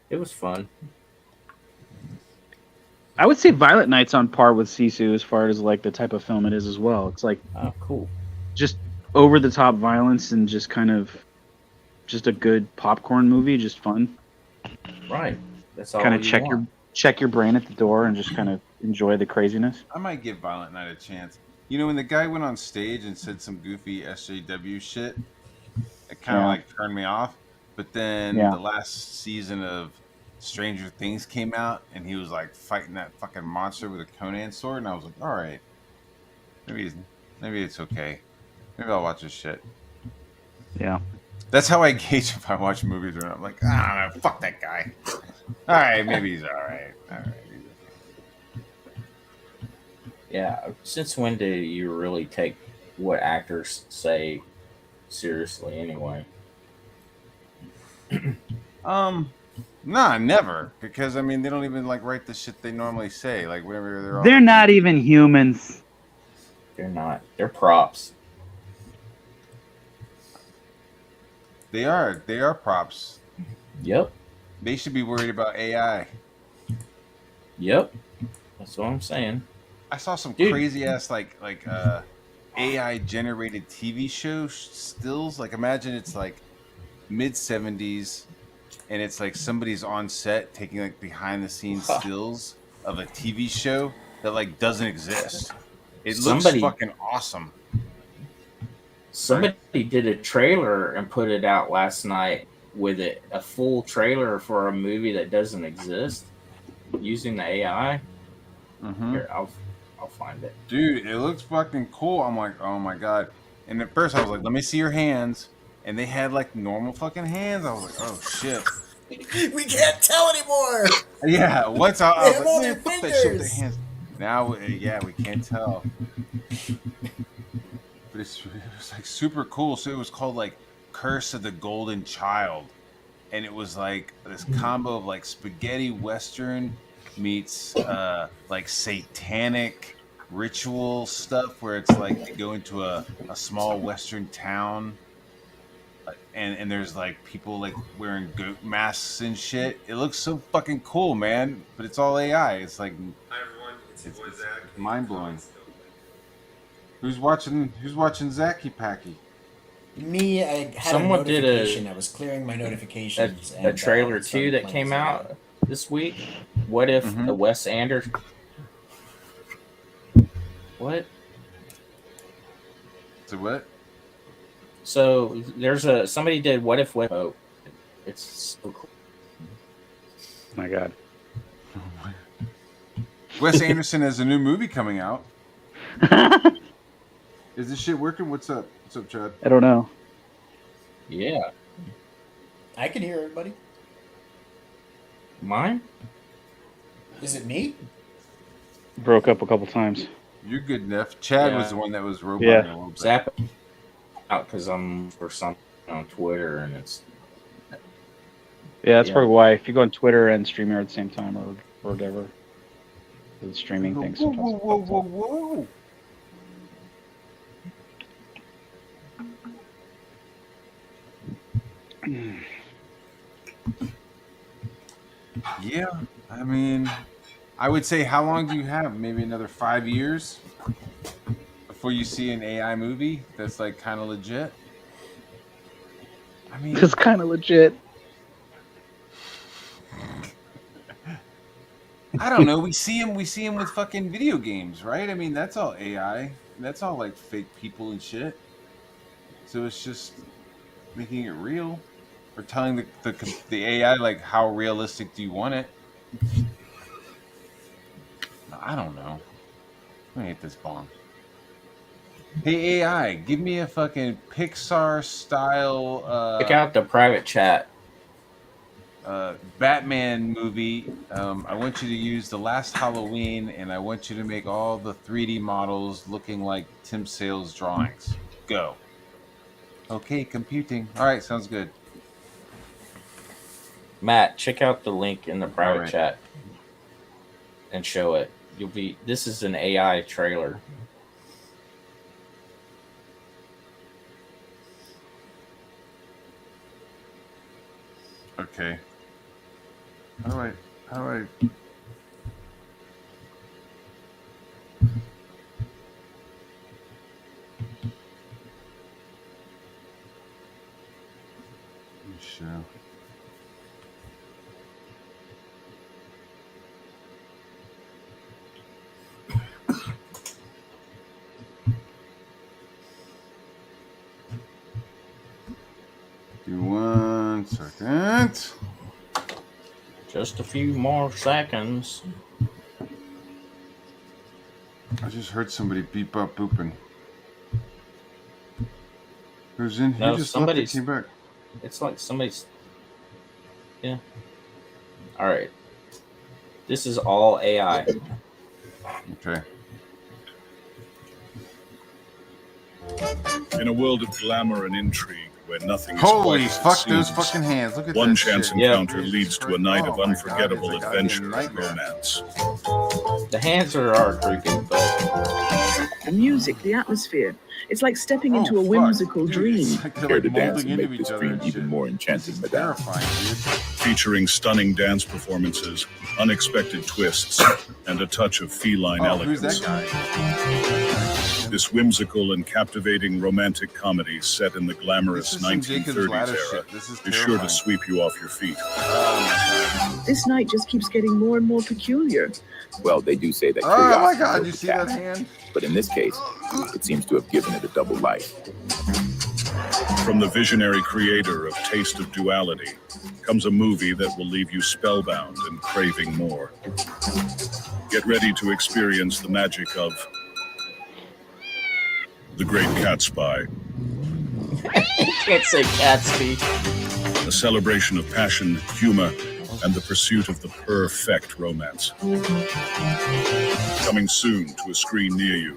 It was fun. I would say Violent Night's on par with Sisu as far as like the type of film it is as well. It's like Oh, cool. just over the top violence and just kind of just a good popcorn movie, just fun. Right. That's all. Kind of you check want. your brain at the door and just kind of enjoy the craziness. I might give Violent Night a chance. You know, when the guy went on stage and said some goofy SJW shit, it kind of Yeah. like turned me off. But then Yeah. the last season of Stranger Things came out, and he was like fighting that fucking monster with a Conan sword, and I was like, all right, maybe it's okay. Maybe I'll watch this shit. Yeah. That's how I gauge if I watch movies or not. I'm like, I don't know, fuck that guy. All right, maybe he's all right. All right. Yeah. Since when do you really take what actors say seriously anyway? Nah, never. Because I mean, they don't even like write the shit they normally say. Like whenever they're all They're not even humans. They're not. They're props. They are props. Yep. They should be worried about AI. Yep. That's what I'm saying. I saw some Dude. crazy ass like AI generated TV show stills. Like imagine it's like mid 70s, and it's like somebody's on set taking like behind the scenes stills of a TV show that like doesn't exist. It looks fucking awesome. Somebody did a trailer and put it out last night with it, a full trailer for a movie that doesn't exist using the AI. Mm-hmm. Here, I'll find it. Dude, it looks fucking cool. I'm like, oh my god. And at first I was like, let me see your hands. And they had like normal fucking hands. I was like, oh shit. We can't tell anymore. Yeah, once I was They have all like, their man, fuck that shit with their fingers. hands. Now, yeah, we can't tell. but it was like super cool. So it was called like Curse of the Golden Child, and it was like this combo of like spaghetti western meets like satanic ritual stuff, where it's like they go into a small western town, and there's like people like wearing goat masks and shit. It looks so fucking cool, man. But it's all AI. It's like it's mind blowing. Who's watching Zacky Packy? Me, I had Someone a did notification. I was clearing my notifications. a trailer too that came out this week. What if a Wes Anderson? What? So what? So there's somebody did what if Wes? Oh, it's so cool. My God. Wes Anderson has a new movie coming out. Is this shit working? What's up? What's up, Chad? I don't know. Yeah. I can hear everybody. Mine? Is it me? Broke up a couple times. You're good, Neff. Chad Yeah. was the one that was roboting Yeah. a little bit. Zap out because I'm for something on Twitter and it's. Yeah, that's Yeah. probably why. If you go on Twitter and StreamYard at the same time or whatever, the streaming thing Whoa, sometimes. whoa, whoa, whoa, whoa. Yeah, I mean, I would say, how long do you have? Maybe another 5 years before you see an AI movie that's like kind of legit. I mean, It's kind of legit. I don't know. We see him with fucking video games, right? I mean, that's all AI. That's all like fake people and shit. So it's just making it real, or telling the AI like how realistic do you want it. I don't know. I hate this bomb. Hey AI, give me a fucking Pixar style Check out the private chat. Batman movie. I want you to use the last Halloween, and I want you to make all the 3D models looking like Tim Sale's drawings. Go. Okay, computing. All right, sounds good. Matt, check out the link in the private Alright. chat and show it. This is an AI trailer. Okay. All right. Sure. Give me 1 second. Just a few more seconds. I just heard somebody beep up booping. Who's in? No, Who just somebody's- left and came back? It's like somebody's. Yeah. All right. This is all AI. Okay. In a world of glamour and intrigue where nothing is Holy quite as it fuck! Those seems, fucking hands. Look at one that chance shit. encounter leads to a night Oh of my God, unforgettable it's a goddamn adventure and nightmare. romance. The hands are creepy, but The music, the atmosphere. It's like stepping Oh, into a fuck. whimsical Dude, dream. it's like they're Here like to dance molding and into make each this other dream and even shit. more enchanting, This is madame. terrifying, dude. Featuring stunning dance performances, unexpected twists, and a touch of feline Oh, who's elegance. that guy? This whimsical and captivating romantic comedy set in the This glamorous is some Jacob's 1930s Ladder era shit. This is is sure terrifying. to sweep you off your feet. Oh This night just keeps getting more and more peculiar. Well, they do say that my god. Oh my curiosity god, kills you the see that cat. hand? But in this case, it seems to have given it a double life. From the visionary creator of Taste of Duality comes a movie that will leave you spellbound and craving more. Get ready to experience the magic of The Great Cat Spy, can't say cat speak. a celebration of passion, humor, and the pursuit of the perfect romance. Coming soon to a screen near you.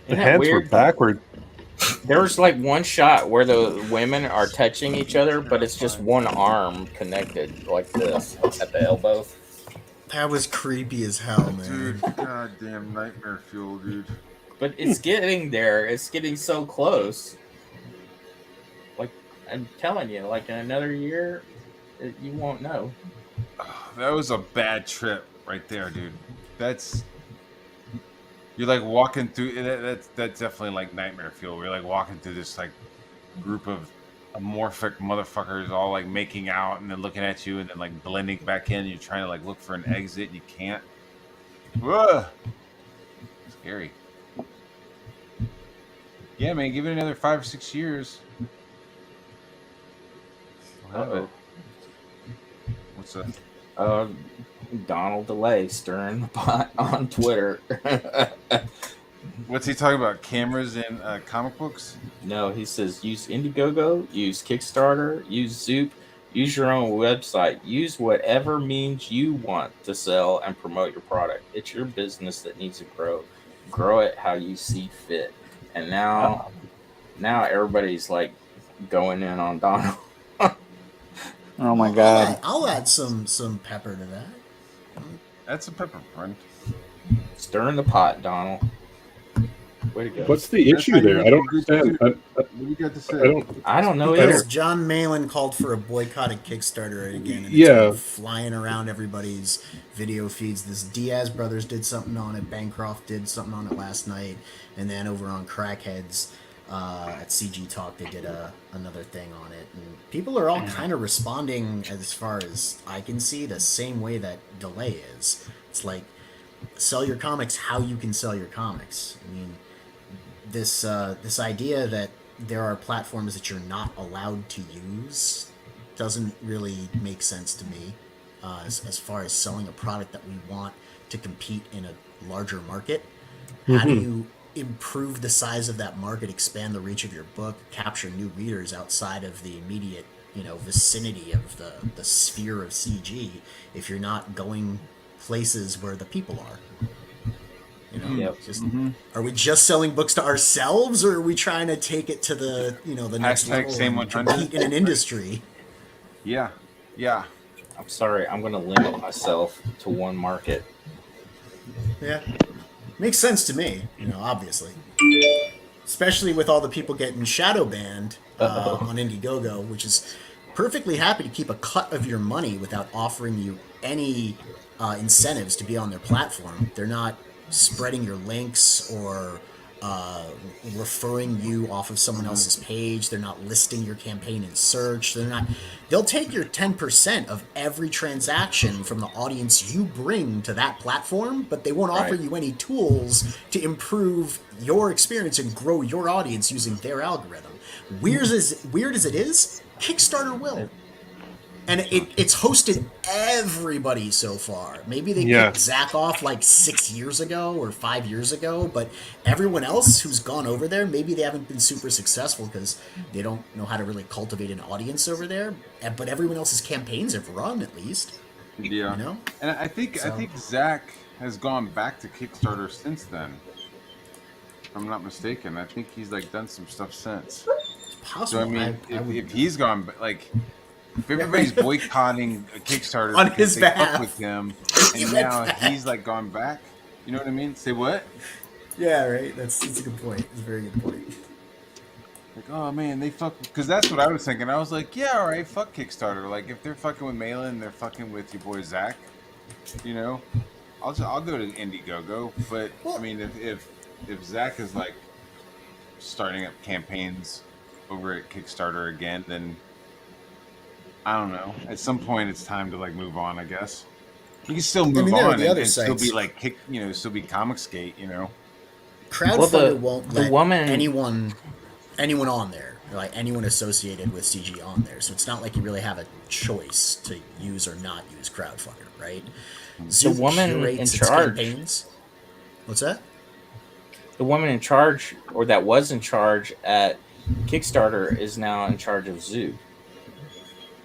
The hands were backward. There was like one shot where the women are touching each other, but it's just one arm connected like this at the elbow. That was creepy as hell, man. Dude, goddamn nightmare fuel, dude. But it's getting there. It's getting so close. Like, I'm telling you, like in another year, you won't know. That was a bad trip right there, dude. You're like walking through. That's definitely like nightmare fuel. We're like walking through this like group of amorphic motherfuckers all like making out and then looking at you and then like blending back in. And you're trying to like look for an exit and you can't. Ugh. Scary. Yeah, man. Give it another 5 or 6 years. Uh-oh. What's that? Donald DeLay stirring the pot on Twitter. What's he talking about? Cameras and comic books? No, he says use Indiegogo, use Kickstarter, use Zoop, use your own website, use whatever means you want to sell and promote your product. It's your business that needs to grow. Grow it how you see fit. And now everybody's like going in on Donald. Oh my God! I'll add some pepper to that. That's a pepper, friend. Stir in the pot, Donald. Way to go. What's the issue there? I don't understand. What do you got to say? I don't know Because either. John Malin called for a boycott of Kickstarter again. And Yeah. it's flying around everybody's video feeds. This Diaz brothers did something on it. Bancroft did something on it last night. And then over on Crackheads at CG Talk, they did another thing on it. And people are all kind of responding, as far as I can see, the same way that Delay is. It's like, sell your comics how you can sell your comics. I mean, this idea that there are platforms that you're not allowed to use doesn't really make sense to me as far as selling a product that we want to compete in a larger market. How do you improve the size of that market, expand the reach of your book, capture new readers outside of the immediate vicinity of the sphere of CG if you're not going places where the people are? Are we just selling books to ourselves, or are we trying to take it to the the next Hashtag level same and 100. compete in an industry? Yeah. I'm sorry, I'm going to limit myself to one market. Yeah, makes sense to me. Obviously, especially with all the people getting shadow banned on Indiegogo, which is perfectly happy to keep a cut of your money without offering you any incentives to be on their platform. They're not spreading your links or referring you off of someone else's page. They're not listing your campaign in search. They'll take your 10% of every transaction from the audience you bring to that platform, but they won't offer you any tools to improve your experience and grow your audience using their algorithm. Weird as it is, Kickstarter will. And it's hosted everybody so far. Maybe they kicked Zach off like 6 years ago or 5 years ago, but everyone else who's gone over there, maybe they haven't been super successful because they don't know how to really cultivate an audience over there. But everyone else's campaigns have run, at least. Yeah. And I think Zach has gone back to Kickstarter since then. If I'm not mistaken. I think he's like done some stuff since. It's possible. So I mean, if he's gone, like, if everybody's boycotting a Kickstarter on because his they behalf fuck with him, and now he's like gone back. You know what I mean? Say what? Yeah, right. That's a good point. It's a very good point. Like, oh man, they fuck, because that's what I was thinking. I was like, yeah, all right, fuck Kickstarter. Like, if they're fucking with Malin, they're fucking with your boy Zach. I'll go to Indiegogo. But I mean, if Zach is like starting up campaigns over at Kickstarter again, then I don't know. At some point, it's time to like move on. I guess you can still move on and still be like still be Comicsgate. Crowdfunder won't let anyone on there, like anyone associated with CG on there. So it's not like you really have a choice to use or not use Crowdfunder, right? The woman in charge. What's that? The woman in charge, or that was in charge at Kickstarter, is now in charge of Zoo.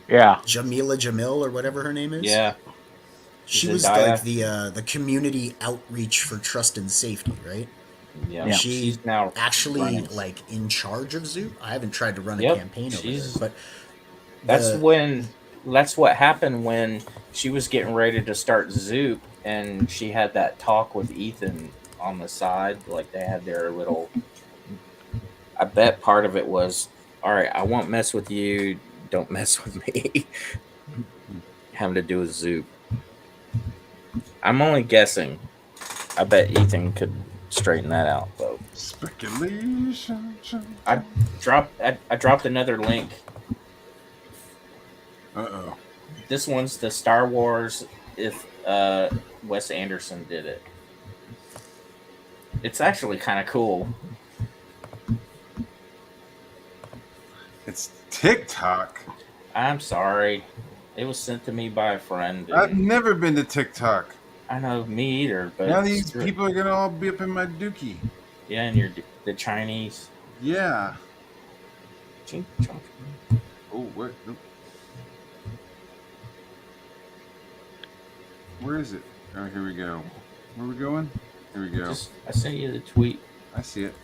Yeah, Jamila Jamil or whatever her name is. Yeah, she was like the community outreach for trust and safety, right? Yeah, Is she she's now actually running. like in charge of Zoop? I haven't tried to run a Yep, campaign over there, she's. but That's what happened when she was getting ready to start Zoop, and she had that talk with Ethan on the side. Like they had their little. I bet part of it was, all right, I won't mess with you. Don't mess with me. Having to do with Zoop. I'm only guessing. I bet Ethan could straighten that out, though. Speculation. I dropped another link. Uh-oh. This one's the Star Wars if Wes Anderson did it. It's actually kind of cool. It's TikTok. I'm sorry. It was sent to me by a friend. I've never been to TikTok. I know, me either. But Now these people are gonna all be up in my dookie. Yeah, and the Chinese. Yeah. Ching, chong. Oh, where? Nope. Where is it? Oh, here we go. Where are we going? Here we go. I sent you the tweet. I see it.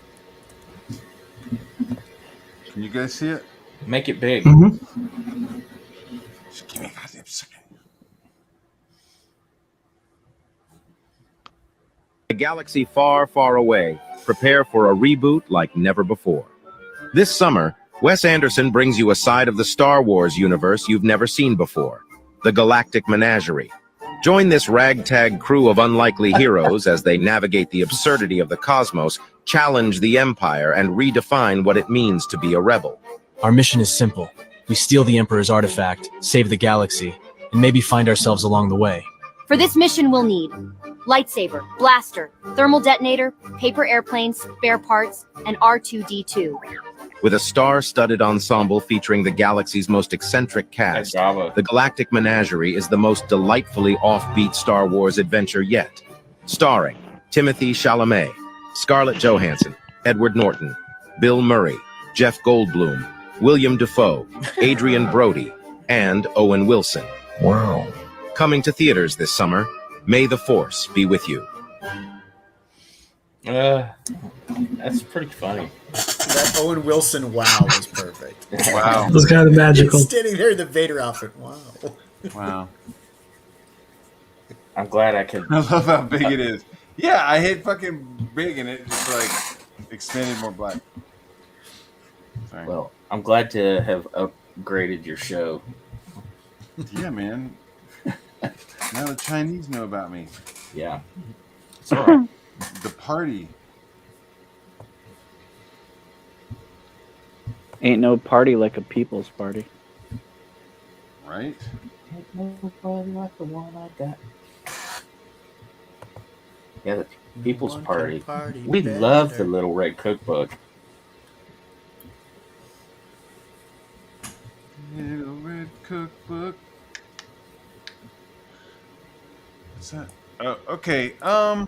Can you guys see it? Make it big. Mm-hmm. Just give me a goddamn second. A galaxy far, far away. Prepare for a reboot like never before. This summer, Wes Anderson brings you a side of the Star Wars universe you've never seen before. The Galactic Menagerie. Join this ragtag crew of unlikely heroes as they navigate the absurdity of the cosmos, challenge the Empire, and redefine what it means to be a rebel. Our mission is simple. We steal the Emperor's artifact, save the galaxy, and maybe find ourselves along the way. For this mission, we'll need lightsaber, blaster, thermal detonator, paper airplanes, spare parts, and R2-D2. With a star-studded ensemble featuring the galaxy's most eccentric cast, the Galactic Menagerie is the most delightfully offbeat Star Wars adventure yet. Starring Timothée Chalamet, Scarlett Johansson, Edward Norton, Bill Murray, Jeff Goldblum, William Dafoe, Adrian Brody, and Owen Wilson. Wow. Coming to theaters this summer, may the Force be with you. That's pretty funny. That Owen Wilson wow was perfect. Wow. It was kind of magical. Standing there in the Vader outfit. Wow. Wow. I'm glad I could. I love how big it is. Yeah, I hit fucking big and it just like expanded more black. Sorry. Well, I'm glad to have upgraded your show. Yeah, man. Now the Chinese know about me. Yeah. It's all right. The party. Ain't no party like a people's party. Right? Ain't nobody like the one I got. Yeah, the People's Party. We love the Little Red Cookbook. Little Red Cookbook. What's that? Oh, okay. I'm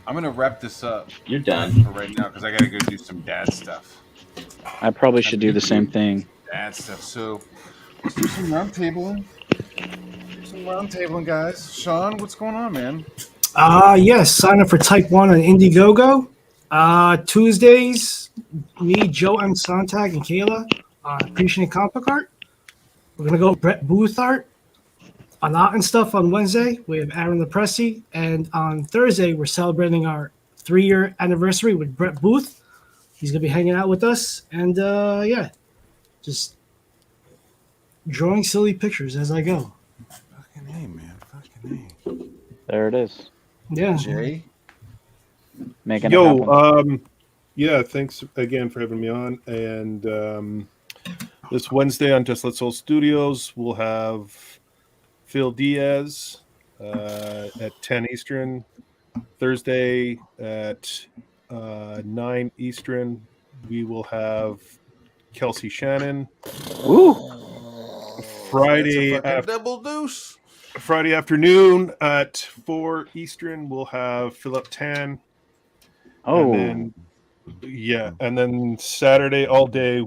gonna wrap this up. You're done for right now because I gotta go do some dad stuff. I probably should do the same thing. Dad stuff. So let's do some round tabling. Some round tabling, guys. Sean, what's going on, man? Yes, sign up for Type 1 on Indiegogo. Tuesdays, me, Joe M. Sontag, and Kayla on Appreciating Comic Book Art. We're going to go Brett Booth Art. On Art and Stuff on Wednesday, we have Aaron Lepresti. And on Thursday, we're celebrating our 3-year anniversary with Brett Booth. He's going to be hanging out with us. And, yeah, just drawing silly pictures as I go. Fucking A, man. Fucking A. There it is. Yeah. Jay? Making it happen. Yeah, thanks again for having me on. And this Wednesday on Just Let Soul Studios, we'll have Phil Diaz at 10 Eastern. Thursday at 9 Eastern, we will have Kelsey Shannon. Ooh. Friday double deuce. Friday afternoon at 4 Eastern, we'll have Philip Tan. Oh. And then Saturday all day,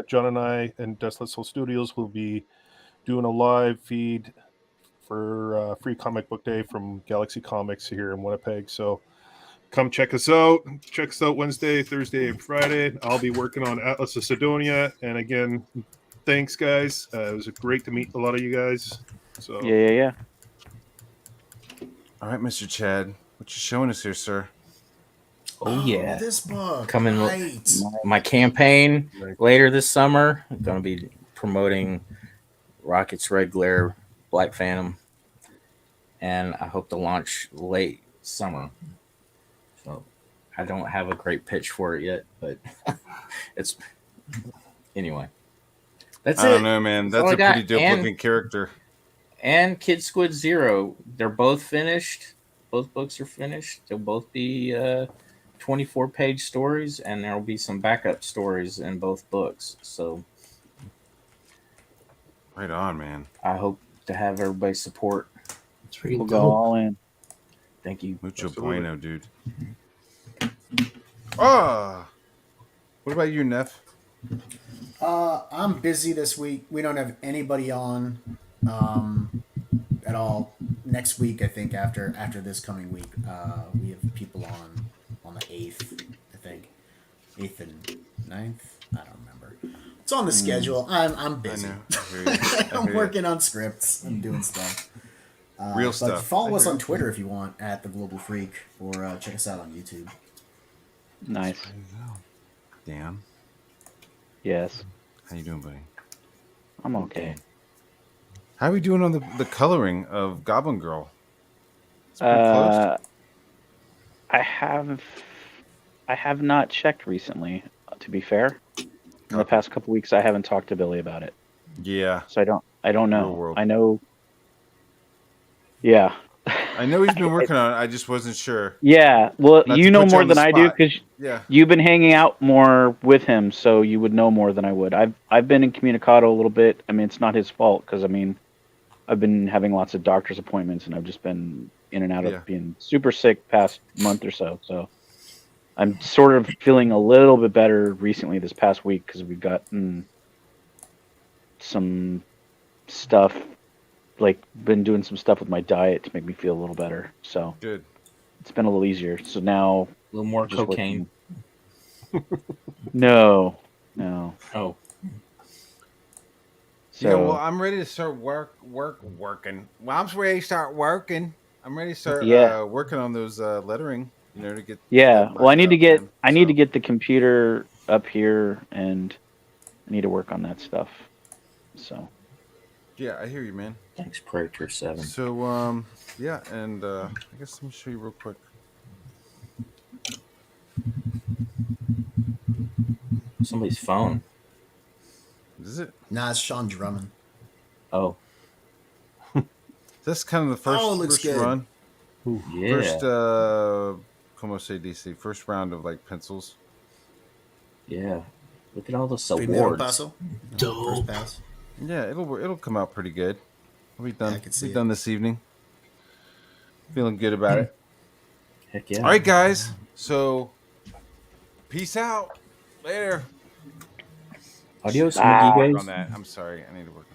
John and I and Desolate Soul Studios will be doing a live feed for Free Comic Book Day from Galaxy Comics here in Winnipeg. So come check us out. Check us out Wednesday, Thursday, and Friday. I'll be working on Atlas of Sidonia. And again, thanks, guys. It was great to meet a lot of you guys. So Yeah. All right, Mr. Chad, what you showing us here, sir? Oh yeah, this book. coming Right. my campaign later this summer. I'm gonna be promoting Rocket's Red Glare, Black Phantom, and I hope to launch late summer. So I don't have a great pitch for it yet, but it's anyway. That's it. I don't know, man. That's That's all a I got. pretty dope looking character. And Kid Squid Zero, they're both finished. Both books are finished. They'll both be 24-page stories, and there will be some backup stories in both books. So, right on, man. I hope to have everybody's support. We'll go all in. Thank you. Mucho bueno, dude. Ah, what about you, Neff? I'm busy this week. We don't have anybody on at all. Next week, I think after this coming week, we have people on the 8th, I think. 8th and 9th? I don't remember. It's on the schedule. I'm busy. I'm working on scripts. I'm doing stuff. Real but stuff. Follow us on Twitter if you want at The Global Freak, or check us out on YouTube. Nice. Dan. Yes. How you doing, buddy? I'm okay. How are we doing on the coloring of Goblin Girl? It's pretty close. I have not checked recently, to be fair. In the past couple weeks, I haven't talked to Billy about it. Yeah. So I don't know. Real world. I know. Yeah. I know he's been working on it. I just wasn't sure. Yeah. Well, Not you to know put you more on the than I do spot. because Yeah. you've been hanging out more with him, so you would know more than I would. I've been incommunicado a little bit. I mean, it's not his fault because I've been having lots of doctor's appointments, and I've just been in and out of being super sick past month or so. So I'm sort of feeling a little bit better recently this past week because we've gotten some stuff, like been doing some stuff with my diet to make me feel a little better. So good. It's been a little easier. So now a little more cocaine. No. Oh. Yeah, well, I'm ready to start working. Well, I'm ready to start working. I'm ready to start working on those lettering, to get. Yeah, well, I need to get man, to get the computer up here, and I need to work on that stuff. So. Yeah, I hear you, man. Thanks, Predator 7. So, yeah, and I guess let me show you real quick. Somebody's phone. Is it? Nah, it's Sean Drummond. Oh. That's kind of the first, it looks first good. run. Ooh, yeah. First, como se dice, first round of like pencils. Yeah. Look at all those Primero awards. paso. Dope. First pass. Yeah, it'll come out pretty good. It'll be done. I can see Be done this evening. Feeling good about it. Heck yeah. All right, guys. So, peace out. Later. Adios, I need to amigos. work on that. I'm sorry. I need to work